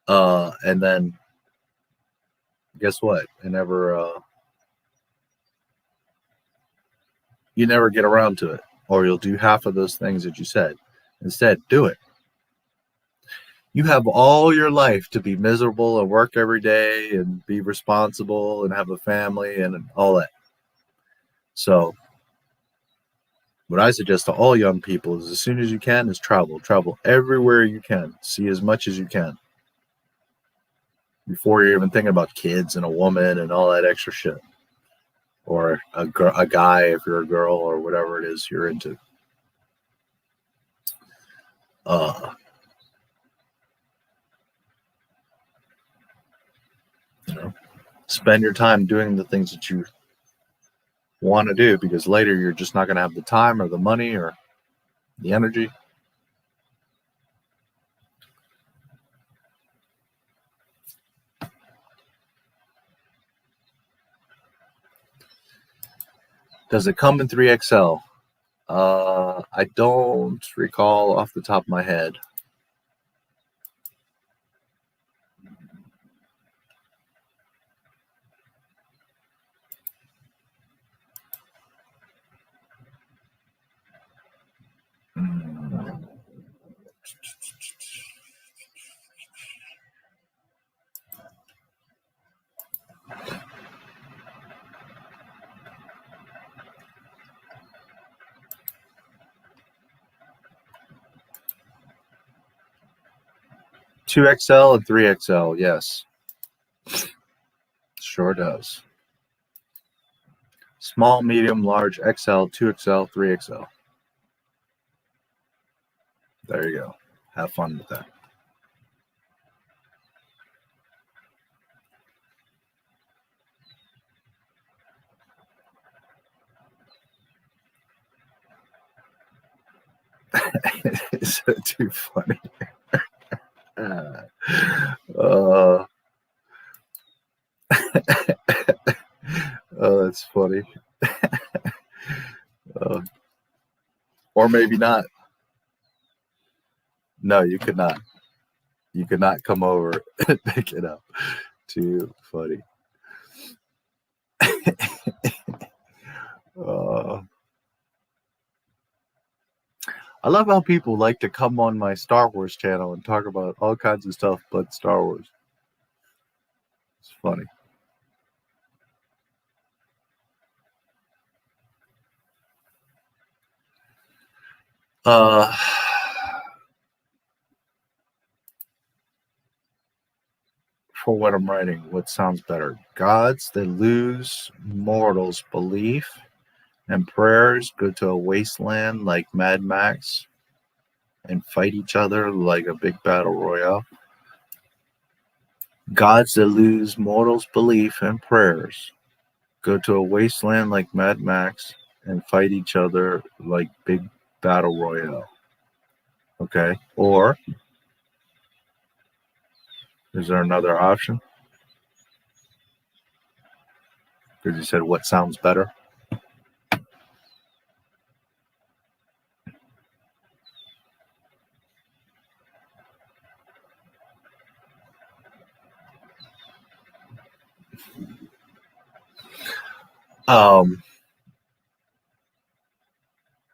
And then guess what? You never get around to it, or you'll do half of those things that you said. Instead, do it. You have all your life to be miserable and work every day and be responsible and have a family and all that. So what I suggest to all young people is as soon as you can is travel. Travel everywhere you can. See as much as you can. Before you're even thinking about kids and a woman and all that extra shit. Or a guy if you're a girl or whatever it is you're into. You know, spend your time doing the things that you want to do, because later you're just not going to have the time or the money or the energy. Does it come in 3XL? I don't recall off the top of my head. XL and 3XL, yes. Sure does. Small, medium, large, XL, 2XL, 3XL. There you go. Have fun with that. It's too funny. Oh, that's funny. Or maybe not. No, you could not. You could not come over and pick it up. Too funny. I love how people like to come on my Star Wars channel and talk about all kinds of stuff but Star Wars. It's funny. For what I'm writing, what sounds better? Gods that lose mortals' belief and prayers go to a wasteland like Mad Max and fight each other like a big battle royale. Gods that lose mortals' belief and prayers go to a wasteland like Mad Max and fight each other like big battle royale. Okay. Or is there another option? Because you said what sounds better?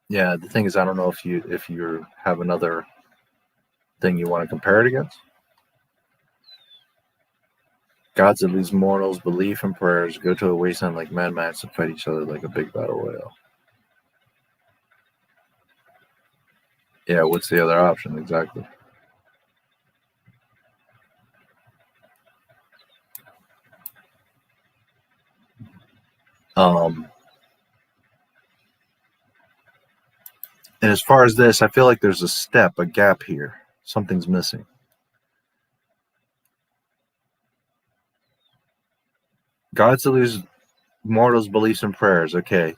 Yeah, the thing is, I don't know if you have another thing you want to compare it against. Gods that lose mortals' belief and prayers go to a wasteland like Mad Max and fight each other like a big battle royale. Yeah, what's the other option exactly? And as far as this, I feel like there's a gap here. Something's missing. Gods that lose mortals' beliefs and prayers, okay.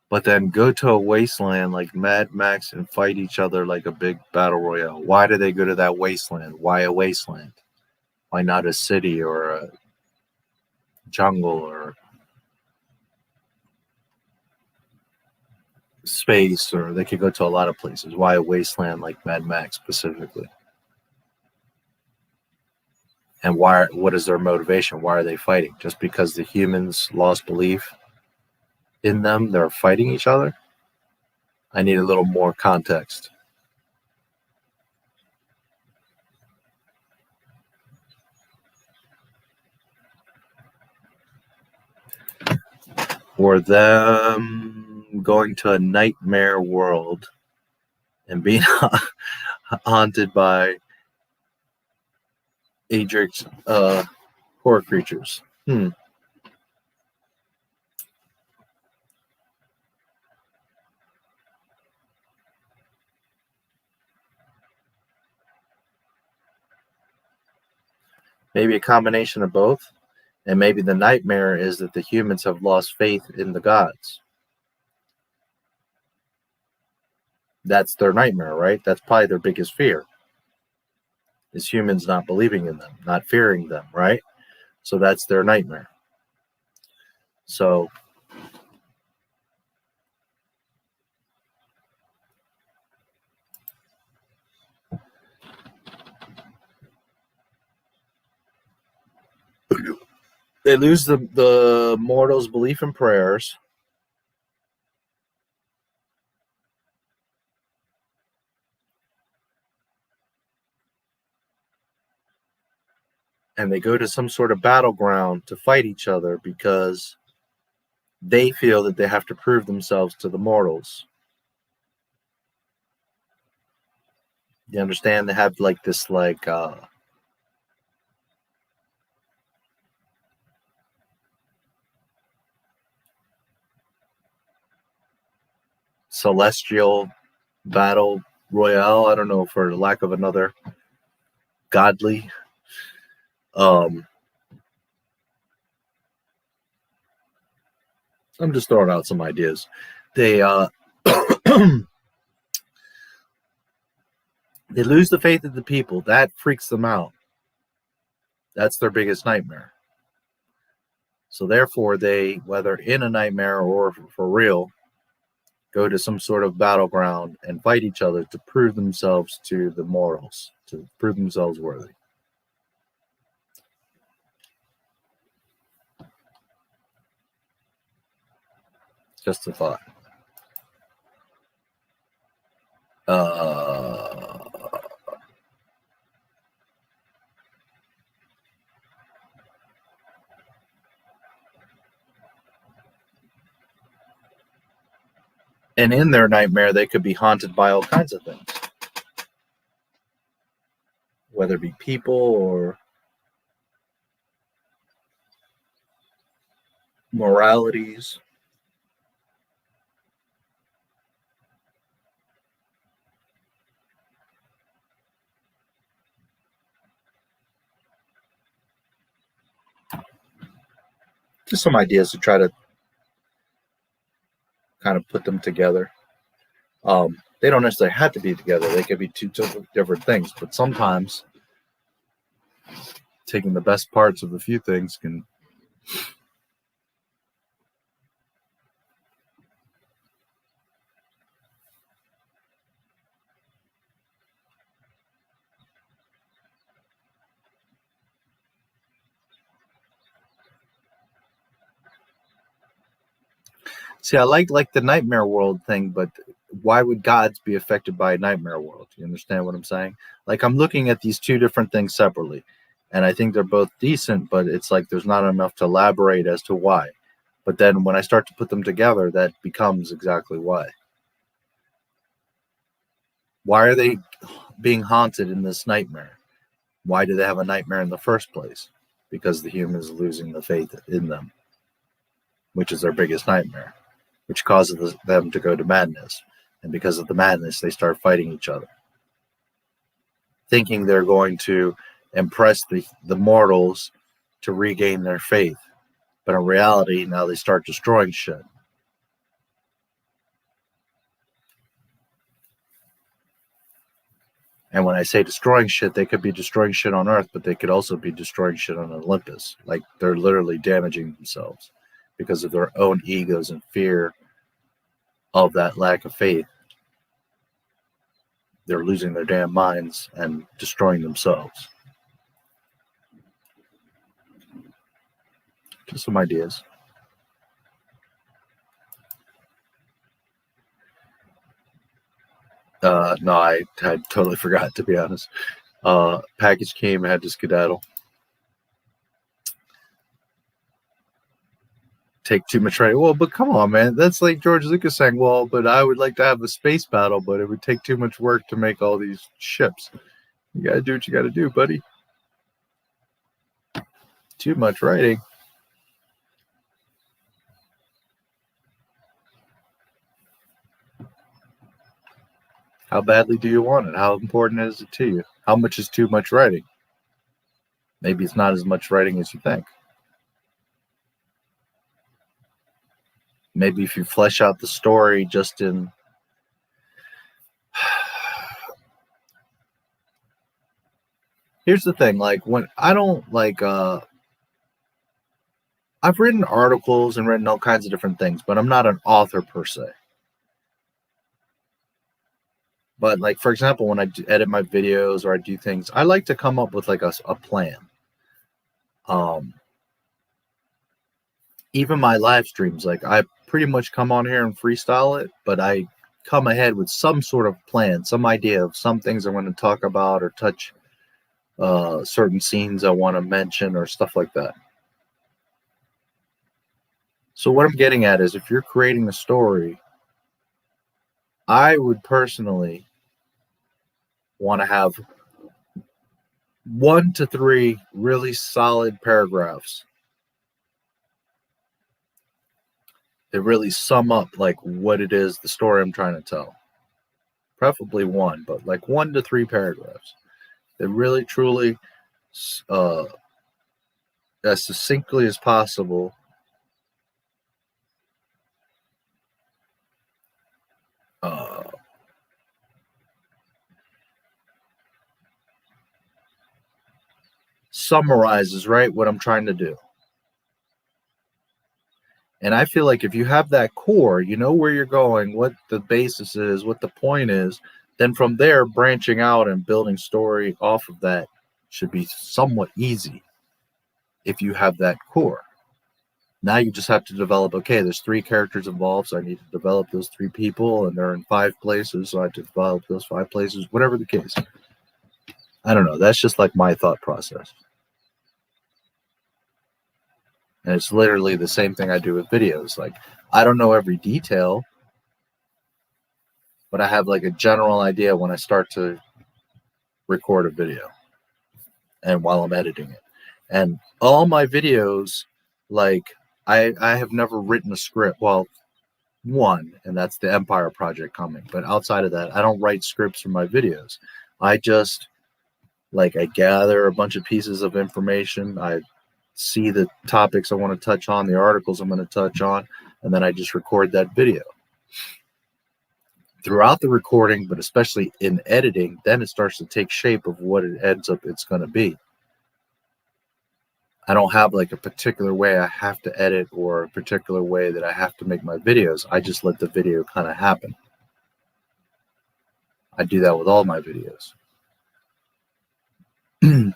But then go to a wasteland like Mad Max and fight each other like a big battle royale. Why do they go to that wasteland? Why a wasteland? Why not a city or a jungle or space? Or they could go to a lot of places. Why a wasteland like Mad Max specifically? And why? What is their motivation? Why are they fighting? Just because the humans lost belief in them, they're fighting each other? I need a little more context. Or them going to a nightmare world and being haunted by Adric's horror creatures. Maybe a combination of both. And maybe the nightmare is that the humans have lost faith in the gods. That's their nightmare, right? That's probably their biggest fear. Is humans not believing in them, not fearing them, right? So that's their nightmare. So they lose the, mortals' belief in prayers. and they go to some sort of battleground to fight each other because they feel that they have to prove themselves to the mortals. You understand? They have like this celestial battle royale. I don't know, for lack of another godly. I'm just throwing out some ideas. They they lose the faith of the people. That freaks them out. That's their biggest nightmare. So therefore, they, whether in a nightmare or for real, go to some sort of battleground and fight each other to prove themselves to the mortals, to prove themselves worthy. Just a thought. And in their nightmare, they could be haunted by all kinds of things, whether it be people or moralities. Just some ideas to try to kind of put them together. They don't necessarily have to be together. They could be two different things, but sometimes taking the best parts of a few things can see. I like the nightmare world thing, but why would gods be affected by a nightmare world? You understand what I'm saying? Like, I'm looking at these two different things separately, and I think they're both decent, but it's like there's not enough to elaborate as to why. But then when I start to put them together, that becomes exactly why. Why are they being haunted in this nightmare? Why do they have a nightmare in the first place? Because the humans are losing the faith in them, which is their biggest nightmare, which causes them to go to madness. And because of the madness, they start fighting each other, thinking they're going to impress the mortals to regain their faith. But in reality, now they start destroying shit. And when I say destroying shit, they could be destroying shit on Earth, but they could also be destroying shit on Olympus. Like, they're literally damaging themselves because of their own egos and fear of that lack of faith. They're losing their damn minds and destroying themselves. Just some ideas. No, I had totally forgot, to be honest. Package came, I had to skedaddle. Take too much writing. Well, but come on, man. That's like George Lucas saying, well, but I would like to have a space battle, but it would take too much work to make all these ships. You gotta do what you gotta do, buddy. Too much writing. How badly do you want it? How important is it to you? How much is too much writing? Maybe it's not as much writing as you think. Maybe if you flesh out the story just in here's the thing, like, when I don't like I've written articles and written all kinds of different things, but I'm not an author per se. But like, for example, when I edit my videos or I do things, I like to come up with like a plan. Even my live streams, like, I pretty much come on here and freestyle it, but I come ahead with some sort of plan, some idea of some things I'm going to talk about or touch certain scenes I want to mention or stuff like that. So what I'm getting at is, if you're creating a story, I would personally want to have 1 to 3 really solid paragraphs that really sum up like what it is, the story I'm trying to tell. Preferably 1, but like 1 to 3 paragraphs that really truly, as succinctly as possible, summarizes, right, what I'm trying to do. And I feel like if you have that core, you know where you're going, what the basis is, what the point is, then from there, branching out and building story off of that should be somewhat easy if you have that core. Now you just have to develop, okay, there's 3 characters involved, so I need to develop those 3 people, and they're in 5 places, so I have to develop those 5 places, whatever the case. I don't know. That's just like my thought process. And it's literally the same thing I do with videos. Like, I don't know every detail, but I have like a general idea when I start to record a video and while I'm editing it. And all my videos, like, I have never written a script. Well, one, and that's the Empire Project coming. But outside of that, I don't write scripts for my videos. I just, like, I gather a bunch of pieces of information. I see the topics I want to touch on, the articles I'm going to touch on, and then I just record that video. Throughout the recording, but especially in editing, then it starts to take shape of what it ends up it's going to be. I don't have like a particular way I have to edit or a particular way that I have to make my videos. I just let the video kind of happen. I do that with all my videos.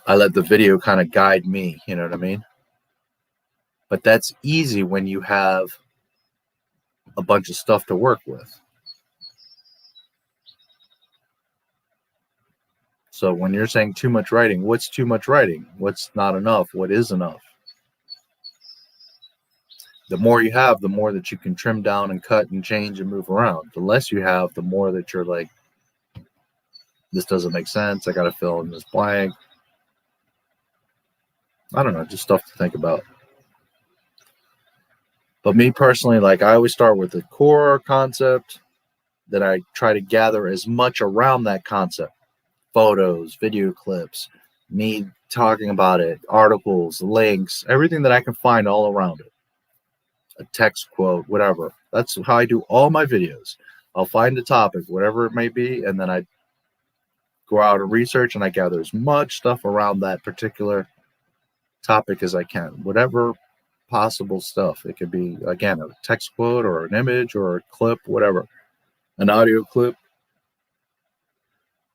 I let the video kind of guide me, you know what I mean? But that's easy when you have a bunch of stuff to work with. So when you're saying too much writing, what's too much writing? What's not enough? What is enough? The more you have, the more that you can trim down and cut and change and move around. The less you have, the more that you're like, this doesn't make sense. I got to fill in this blank. I don't know, just stuff to think about. But me personally, like, I always start with the core concept, that I try to gather as much around that concept. Photos, video clips, me talking about it, articles, links, everything that I can find all around it. A text quote, whatever. That's how I do all my videos. I'll find a topic, whatever it may be, and then I go out and research, and I gather as much stuff around that particular topic as I can. Whatever possible stuff. It could be, again, a text quote or an image or a clip, whatever. An audio clip.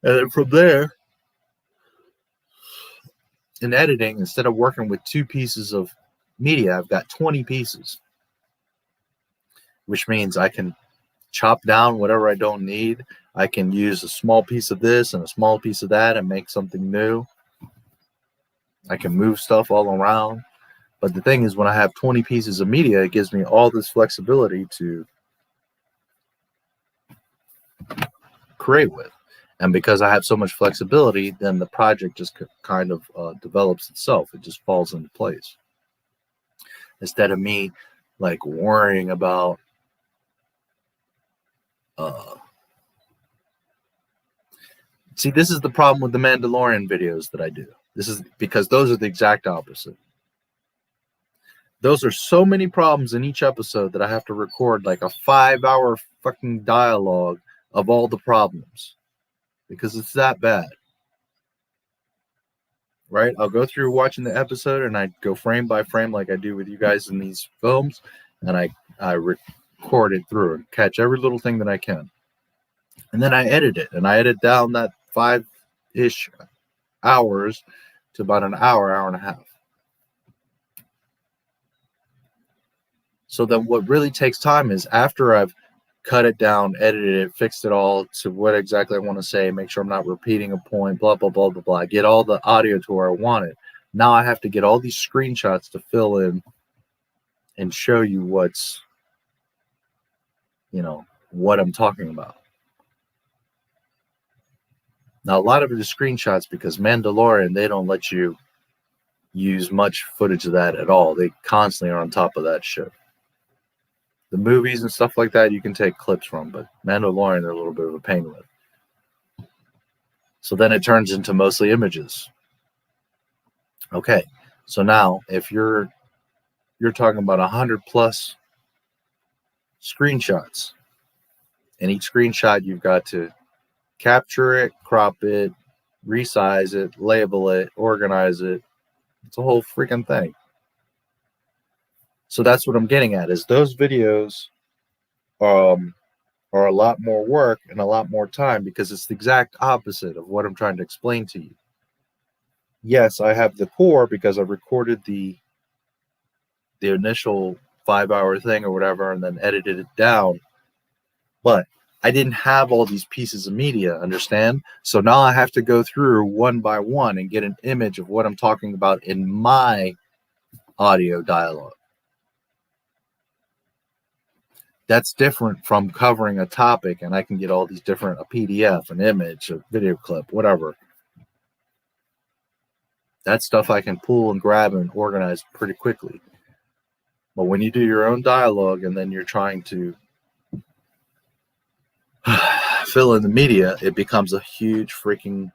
And then from there, in editing, instead of working with 2 pieces of media, I've got 20 pieces, which means I can chop down whatever I don't need. I can use a small piece of this and a small piece of that and make something new. I can move stuff all around. But the thing is, when I have 20 pieces of media, it gives me all this flexibility to create with. And because I have so much flexibility, then the project just kind of develops itself. It just falls into place. Instead of me like worrying about see, this is the problem with the Mandalorian videos that I do. This is because those are the exact opposite. Those are so many problems in each episode that I have to record like a 5-hour fucking dialogue of all the problems. Because it's that bad. Right? I'll go through watching the episode and I go frame by frame like I do with you guys in these films, and I record it through and catch every little thing that I can. And then I edit it, and I edit down that 5-ish hours to about an hour, hour and a half. So then what really takes time is, after I've cut it down, edited it, fixed it all to what exactly I want to say, make sure I'm not repeating a point, blah, blah, blah, blah, blah. Get all the audio to where I want it. Now I have to get all these screenshots to fill in and show you what's, what I'm talking about. Now, a lot of it is screenshots because Mandalorian, they don't let you use much footage of that at all. They constantly are on top of that shit. The movies and stuff like that, you can take clips from, but Mandalorian, they're a little bit of a pain with. So then it turns into mostly images. Okay, so now if you're talking about 100 plus screenshots, and each screenshot you've got to capture it, crop it, resize it, label it, organize it. It's a whole freaking thing. So that's what I'm getting at, is those videos are a lot more work and a lot more time, because it's the exact opposite of what I'm trying to explain to you. Yes, I have the core because I recorded the initial 5-hour thing or whatever and then edited it down. But I didn't have all these pieces of media, understand? So now I have to go through one by one and get an image of what I'm talking about in my audio dialogue. That's different from covering a topic and I can get all these different, a PDF, an image, a video clip, whatever. That stuff I can pull and grab and organize pretty quickly. But when you do your own dialogue and then you're trying to fill in the media, it becomes a huge freaking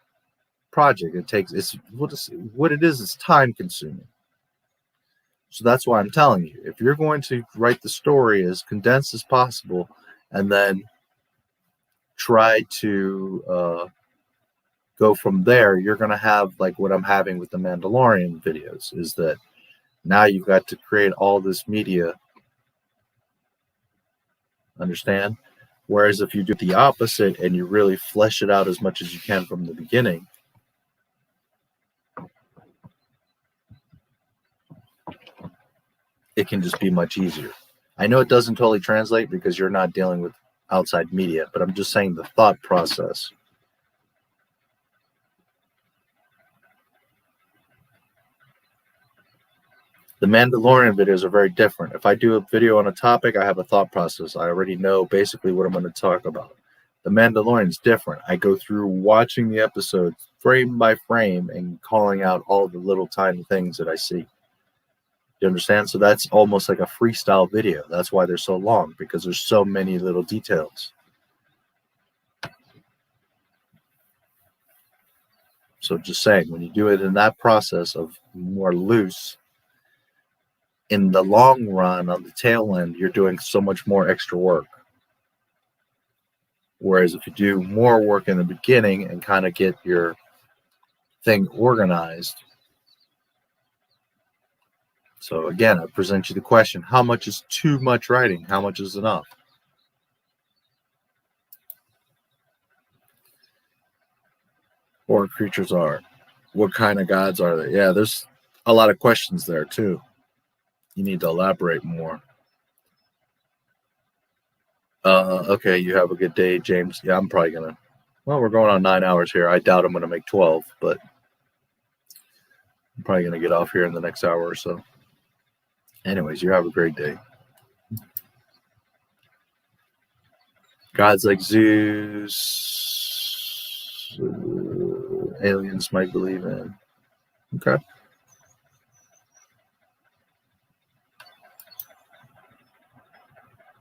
project. It's time consuming. So that's why I'm telling you, if you're going to write the story as condensed as possible and then try to go from there, you're going to have like what I'm having with the Mandalorian videos, is that now you've got to create all this media. Understand? Whereas if you do the opposite and you really flesh it out as much as you can from the beginning, it can just be much easier. I know it doesn't totally translate because you're not dealing with outside media, but I'm just saying the thought process. The Mandalorian videos are very different. If I do a video on a topic, I have a thought process. I already know basically what I'm going to talk about. The Mandalorian is different. I go through watching the episodes frame by frame and calling out all the little tiny things that I see. You understand? So that's almost like a freestyle video. That's why they're so long, because there's so many little details. So just saying, when you do it in that process of more loose, in the long run, on the tail end, you're doing so much more extra work. Whereas if you do more work in the beginning and kind of get your thing organized. So again, I present you the question, how much is too much writing? How much is enough? Or creatures are? What kind of gods are they? Yeah, there's a lot of questions there too. You need to elaborate more. Okay, you have a good day, James. Yeah, I'm probably gonna. Well, we're going on 9 hours here. I doubt I'm gonna make 12, but I'm probably gonna get off here in the next hour or so. Anyways, you have a great day. Gods like Zeus, aliens might believe in. Okay.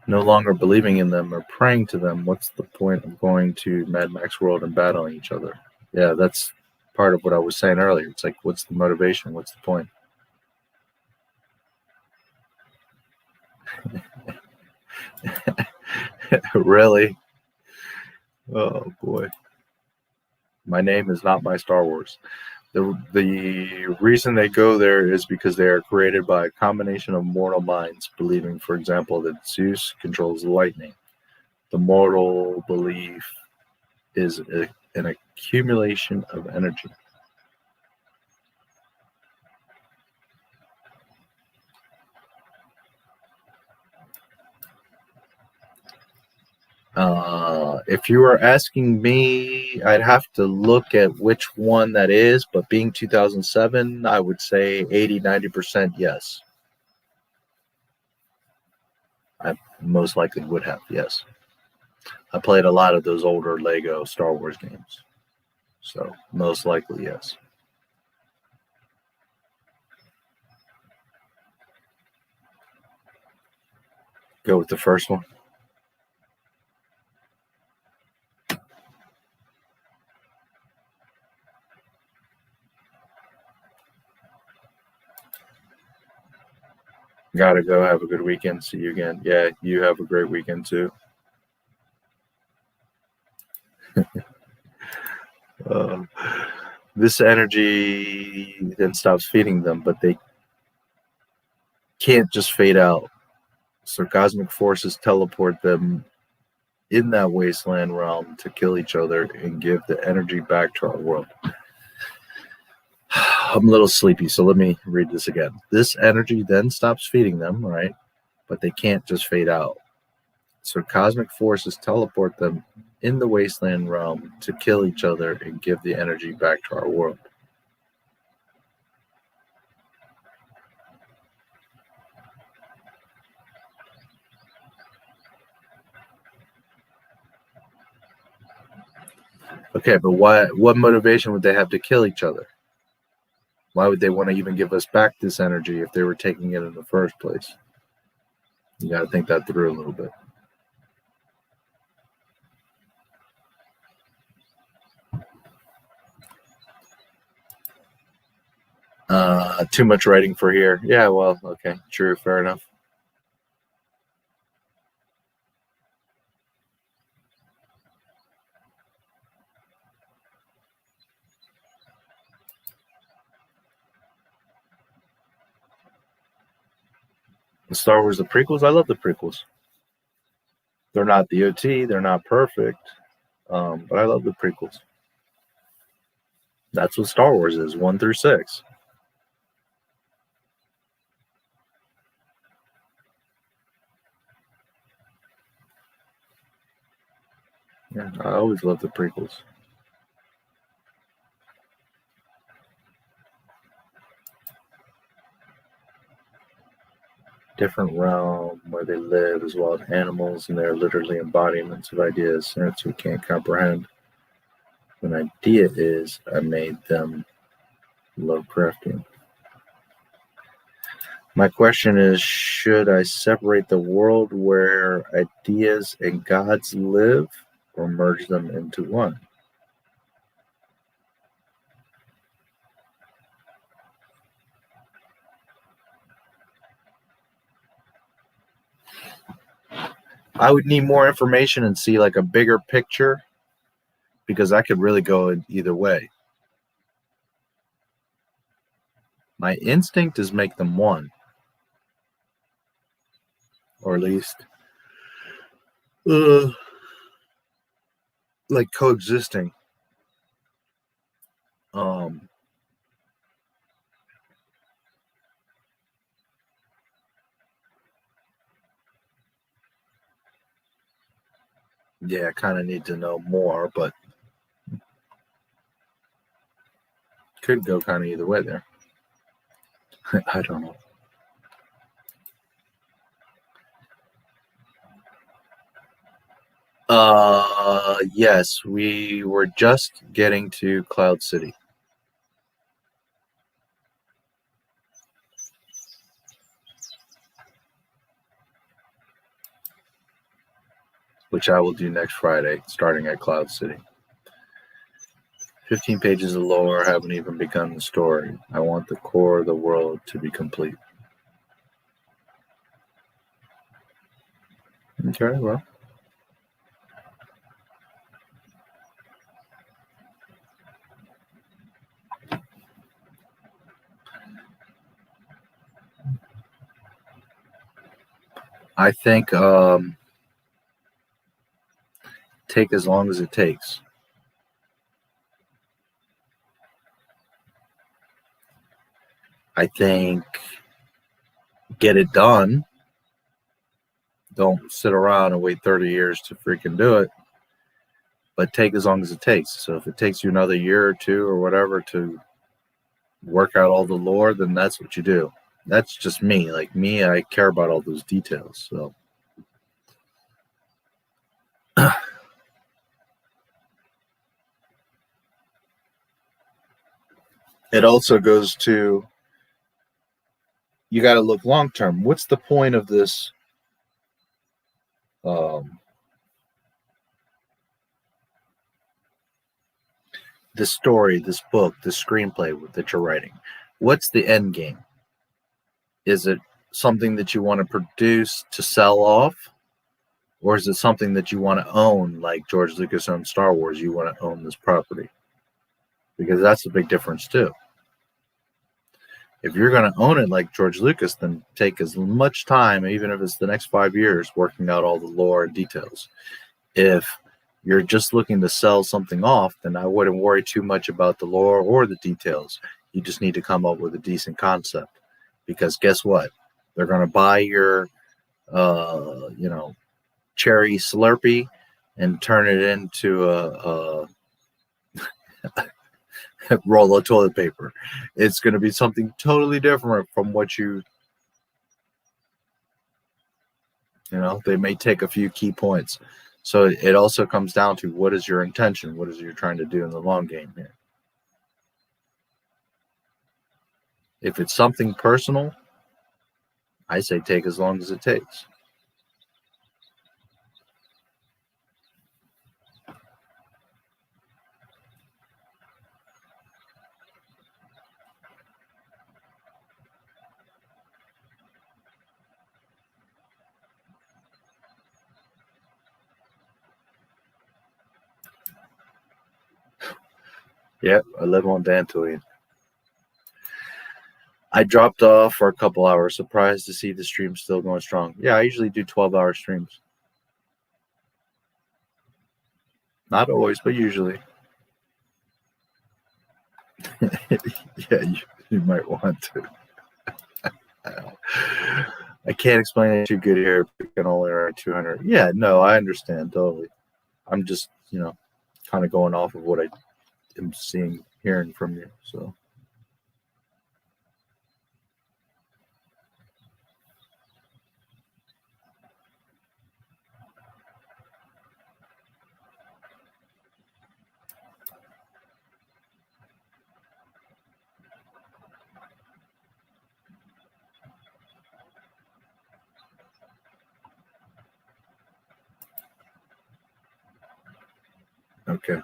No longer believing in them or praying to them, what's the point of going to Mad Max World and battling each other? Yeah, that's part of what I was saying earlier. It's like, what's the motivation? What's the point? Really? Oh, boy. My name is not my Star Wars. The reason they go there is because they are created by a combination of mortal minds, believing, for example, that Zeus controls lightning. The mortal belief is an accumulation of energy. If you were asking me, I'd have to look at which one that is, but being 2007, I would say 80-90% yes. I most likely would have, yes. I played a lot of those older Lego Star Wars games, so most likely yes. Go with the first one. Gotta go. Have a good weekend. See you again. Yeah, you have a great weekend too. This energy then stops feeding them, but they can't just fade out. So cosmic forces teleport them in that wasteland realm to kill each other and give the energy back to our world. I'm a little sleepy, so let me read this again. This energy then stops feeding them, right? But they can't just fade out. So cosmic forces teleport them in the wasteland realm to kill each other and give the energy back to our world. Okay, but what motivation would they have to kill each other? Why would they want to even give us back this energy if they were taking it in the first place? You got to think that through a little bit. Too much writing for here. Yeah, well, okay, true, fair enough. The Star Wars, the prequels, I love the prequels. They're not the OT, they're not perfect, but I love the prequels. That's what Star Wars is, 1 through 6. Yeah, I always love the prequels. Different realm where they live as well as animals, and they're literally embodiments of ideas since we can't comprehend. An idea is I made them Lovecraftian. My question is, should I separate the world where ideas and gods live or merge them into one? I would need more information and see like a bigger picture, because I could really go in either way. My instinct is make them one, or at least like coexisting. Yeah, I kind of need to know more, but could go kind of either way there. I don't know. Yes, we were just getting to Cloud City. Which I will do next Friday, starting at Cloud City. 15 pages of lore, haven't even begun the story. I want the core of the world to be complete. Okay, well. I think take as long as it takes. I think get it done Don't sit around and wait 30 years to freaking do it, but take as long as it takes. So if it takes you another year or two or whatever to work out all the lore, then that's what you do. That's just me. Like me, I care about all those details. So it also goes to, you got to look long term. What's the point of this? This story, this book, this screenplay that you're writing. What's the end game? Is it something that you want to produce to sell off? Or is it something that you want to own, like George Lucas owned Star Wars? You want to own this property? Because that's a big difference too. If you're going to own it like George Lucas, then take as much time, even if it's the next 5 years, working out all the lore and details. If you're just looking to sell something off, then I wouldn't worry too much about the lore or the details. You just need to come up with a decent concept. Because guess what? They're going to buy your, cherry Slurpee and turn it into a roll of toilet paper. It's going to be something totally different from what they may take a few key points. So it also comes down to, what is your intention? What is you're trying to do in the long game here? If it's something personal, I say take as long as it takes. Yep, I live on Dantooine. I dropped off for a couple hours, surprised to see the stream still going strong. Yeah, I usually do 12-hour streams. Not always, but usually. Yeah, you might want to. I can't explain it too good here. We can only earn 200. Yeah, no, I understand totally. I'm just, kind of going off of what I am hearing from you. So. Okay.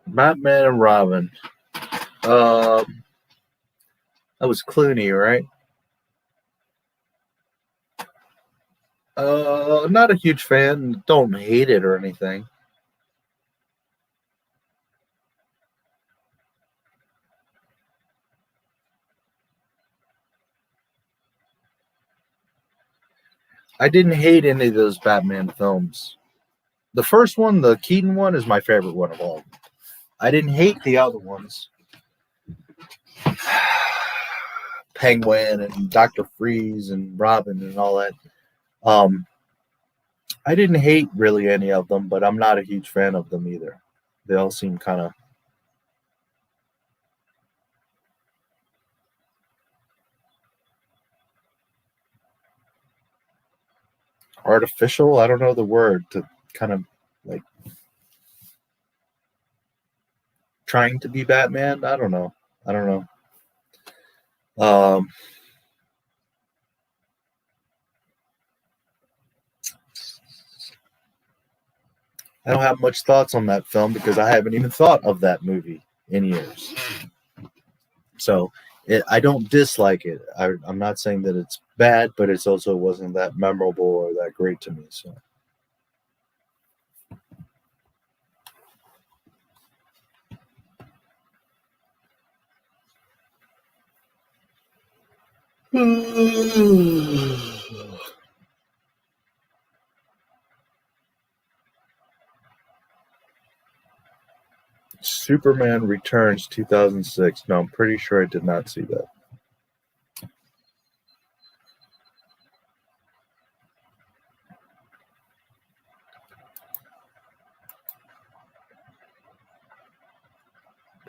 Batman and Robin. That was Clooney, right? Not a huge fan. Don't hate it or anything. I didn't hate any of those Batman films. The first one, the Keaton one, is my favorite one of all. I didn't hate the other ones. Penguin and Dr. Freeze and Robin and all that. I didn't hate really any of them, but I'm not a huge fan of them either. They all seem kind of artificial. I don't know the word, to kind of like trying to be Batman. I don't know. I don't have much thoughts on that film because I haven't even thought of that movie in years. So I don't dislike it. I'm not saying that it's bad, but it also wasn't that memorable or that great to me. So. Let's Superman Returns 2006. No, I'm pretty sure I did not see that.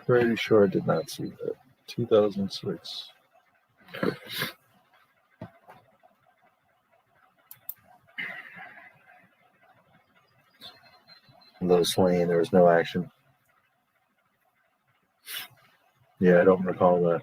Pretty sure I did not see that. 2006. Lois Lane, there was no action. Yeah, I don't recall that.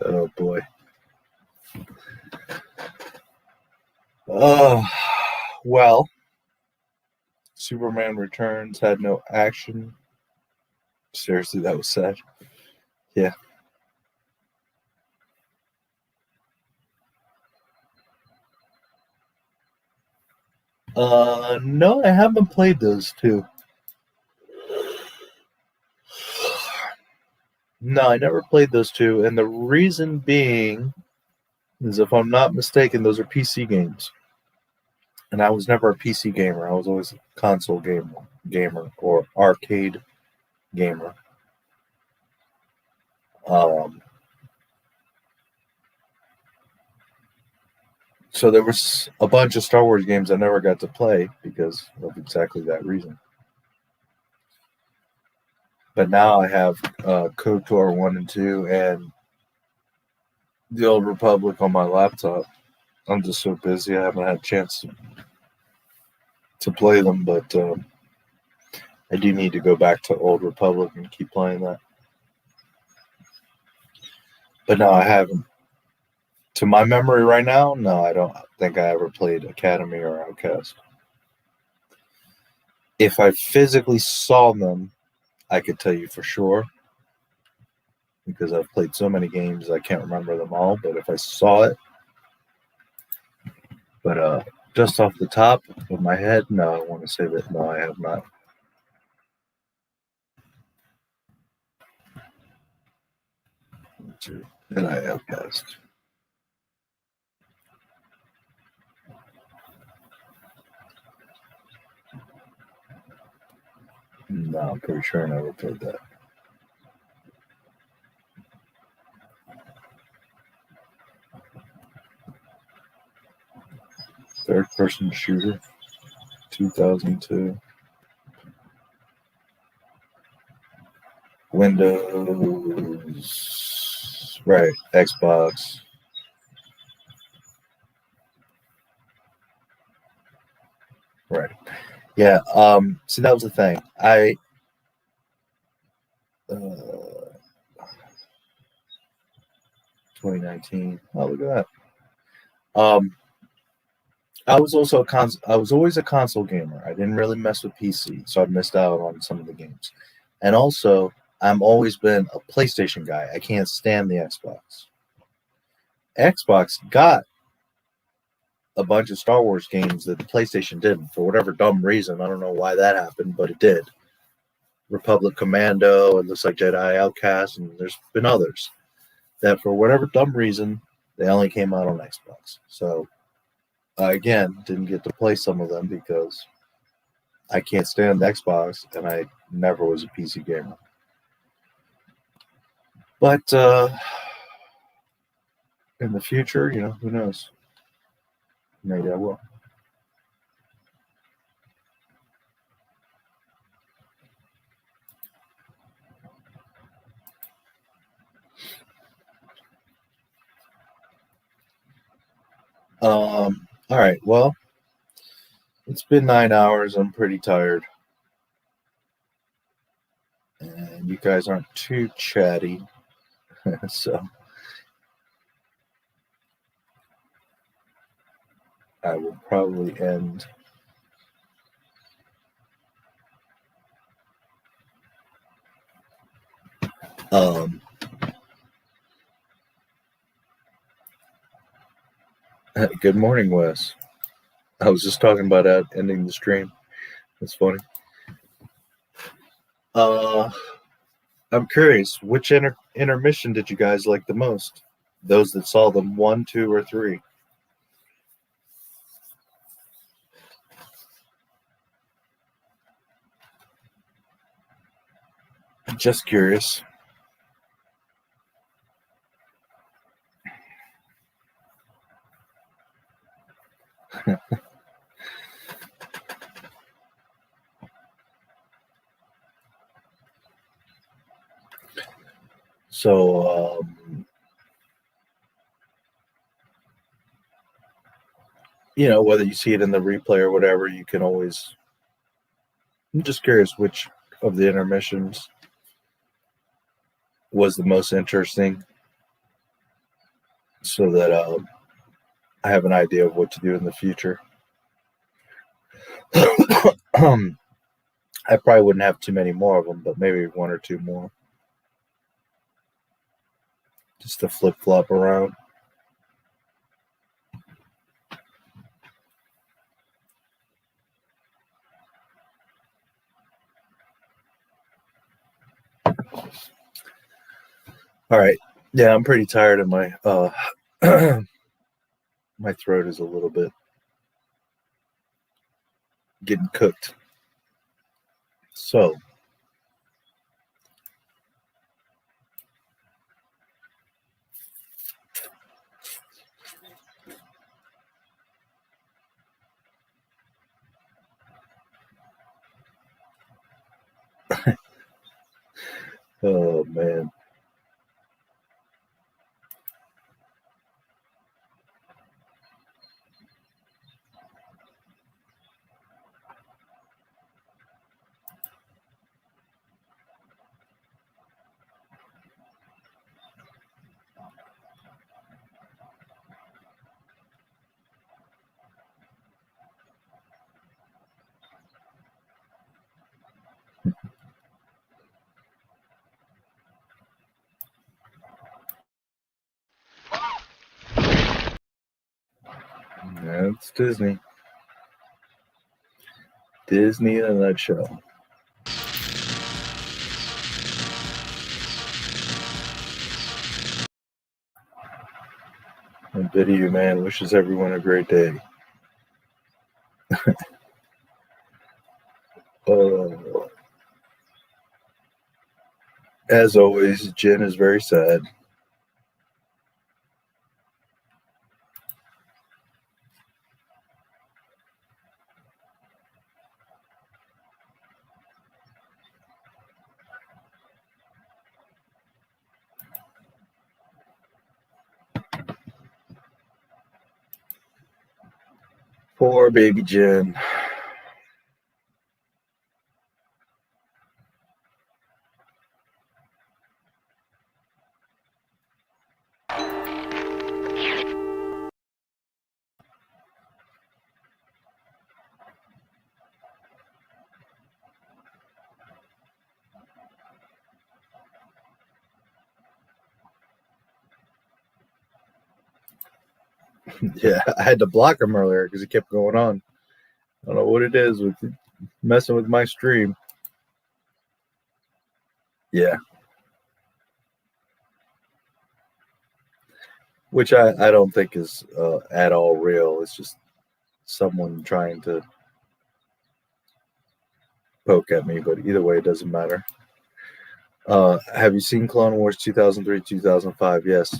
Oh boy. Oh, well, Superman Returns had no action. Seriously, that was sad. Yeah. No, I haven't played those two. No, I never played those two, and the reason being is, if I'm not mistaken, those are PC games. And I was never a PC gamer. I was always a console gamer or arcade gamer. So there was a bunch of Star Wars games I never got to play because of exactly that reason. But now I have KOTOR 1 and 2 and the Old Republic on my laptop. I'm just so busy I haven't had a chance to play them, but I do need to go back to Old Republic and keep playing that. But no, I haven't. To my memory right now, no, I don't think I ever played Academy or Outcast. If I physically saw them, I could tell you for sure, because I've played so many games I can't remember them all. But if I saw it, but just off the top of my head, no, I want to say that no, I have not. And I Outcast. No, I'm pretty sure I never played that. Third-person shooter, 2002. Windows, right? Xbox. Right. Yeah. See, that was the thing. 2019. Oh, look at that. I was also I was always a console gamer. I didn't really mess with PC, so I missed out on some of the games. And also, I've always been a PlayStation guy. I can't stand the Xbox. Xbox got a bunch of Star Wars games that the PlayStation didn't, for whatever dumb reason. I don't know why that happened, but it did. Republic Commando, it looks like Jedi Outcast, and there's been others that for whatever dumb reason, they only came out on Xbox. So, again, didn't get to play some of them because I can't stand Xbox, and I never was a PC gamer. But in the future, you know, who knows? Maybe I will. All right, well, it's been 9 hours. I'm pretty tired. And you guys aren't too chatty. So I will probably end good morning, Wes. I was just talking about ending the stream. That's funny. I'm curious, which intermission did you guys like the most? Those that saw them 1, 2, or 3? Just curious. So, you know, whether you see it in the replay or whatever, you can always. I'm just curious which of the intermissions was the most interesting, so that I have an idea of what to do in the future. I probably wouldn't have too many more of them, but maybe 1 or 2 more. Just to flip-flop around. All right. Yeah, I'm pretty tired of my my throat is a little bit getting cooked. So, oh man. That's Disney. Disney in a nutshell. And Video Man wishes everyone a great day. As always, Jen is very sad. Poor baby Jen. Yeah, I had to block him earlier because he kept going on. I don't know what it is with messing with my stream. Yeah. Which I don't think is at all real. It's just someone trying to poke at me, but either way, it doesn't matter. Have you seen Clone Wars 2003, 2005? Yes.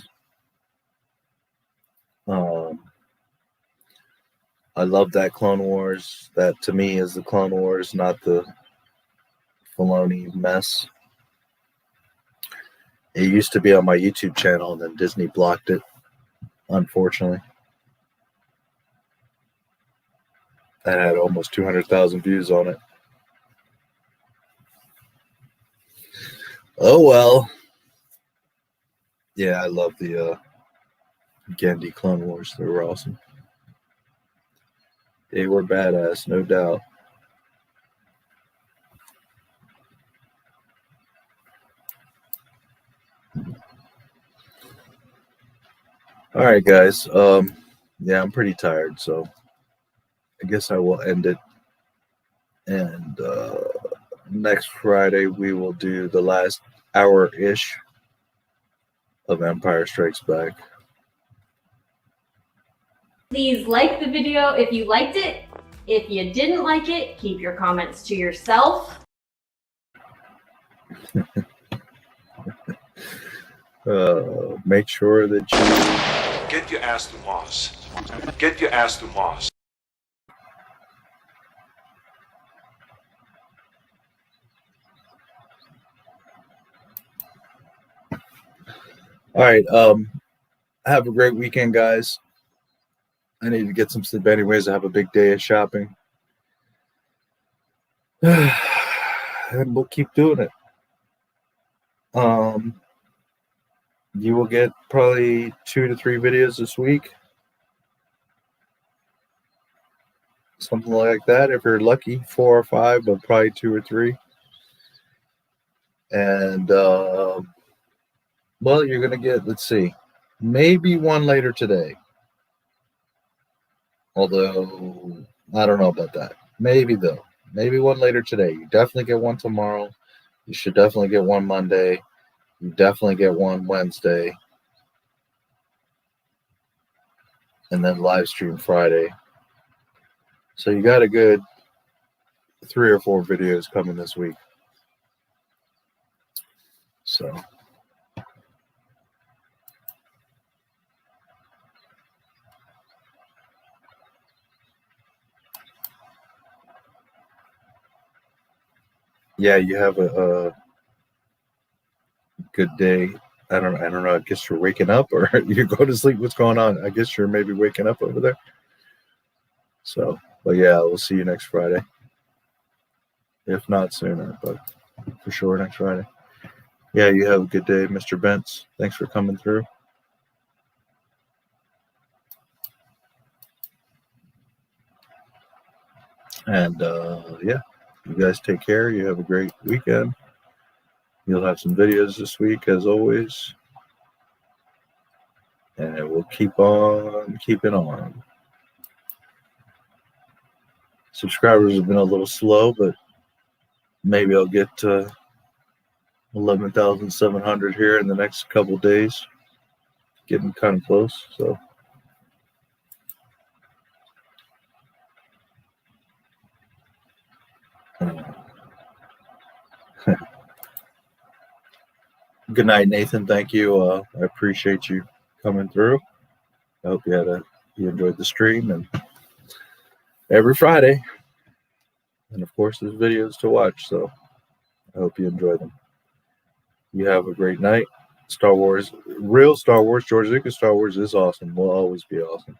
I love that Clone Wars. That to me is the Clone Wars, not the Filoni mess. It used to be on my YouTube channel, and then Disney blocked it, unfortunately. That had almost 200,000 views on it. Oh well. Yeah, I love the Gandhi Clone Wars. They were awesome. They were badass, no doubt. All right, guys. Yeah, I'm pretty tired, so I guess I will end it. And next Friday, we will do the last hour-ish of Empire Strikes Back. Please like the video if you liked it. If you didn't like it, keep your comments to yourself. Make sure that you get your ass to Mars. Get your ass to Mars. All right. Have a great weekend, guys. I need to get some sleep anyways. I have a big day of shopping. And we'll keep doing it. You will get probably 2 to 3 videos this week. Something like that. If you're lucky, 4 or 5, but probably 2 or 3. And, well, you're going to get, let's see, maybe 1 later today. Although, I don't know about that. Maybe, though. Maybe 1 later today. You definitely get 1 tomorrow. You should definitely get 1 Monday. You definitely get 1 Wednesday. And then live stream Friday. So you got a good 3 or 4 videos coming this week. So. Yeah, you have a good day. I don't know. I guess you're waking up or you go to sleep. What's going on? I guess you're maybe waking up over there. So, but yeah, we'll see you next Friday. If not sooner, but for sure next Friday. Yeah, you have a good day, Mr. Bentz. Thanks for coming through. And yeah, you guys take care. You have a great weekend. You'll have some videos this week, as always. And we'll keep on keeping on. Subscribers have been a little slow, but maybe I'll get to 11,700 here in the next couple days. Getting kind of close, so. Good night, Nathan. Thank you. I appreciate you coming through. I hope you enjoyed the stream, and every Friday. And of course, there's videos to watch, so I hope you enjoy them. You have a great night. Star Wars, real Star Wars, George Lucas Star Wars is awesome. Will always be awesome.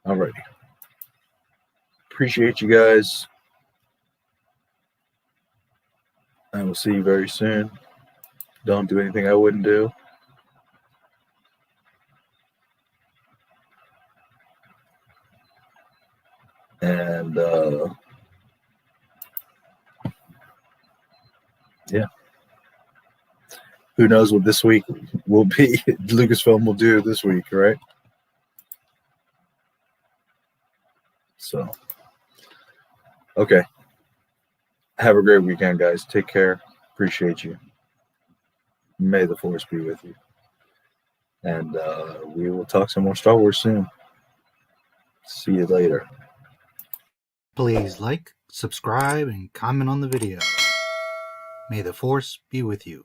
Alrighty. Appreciate you guys. I will see you very soon. Don't do anything I wouldn't do. And yeah. Who knows what this week will be? Lucasfilm will do this week, right? So, okay. Have a great weekend, guys. Take care. Appreciate you. May the Force be with you. And we will talk some more Star Wars soon. See you later. Please like, subscribe, and comment on the video. May the Force be with you.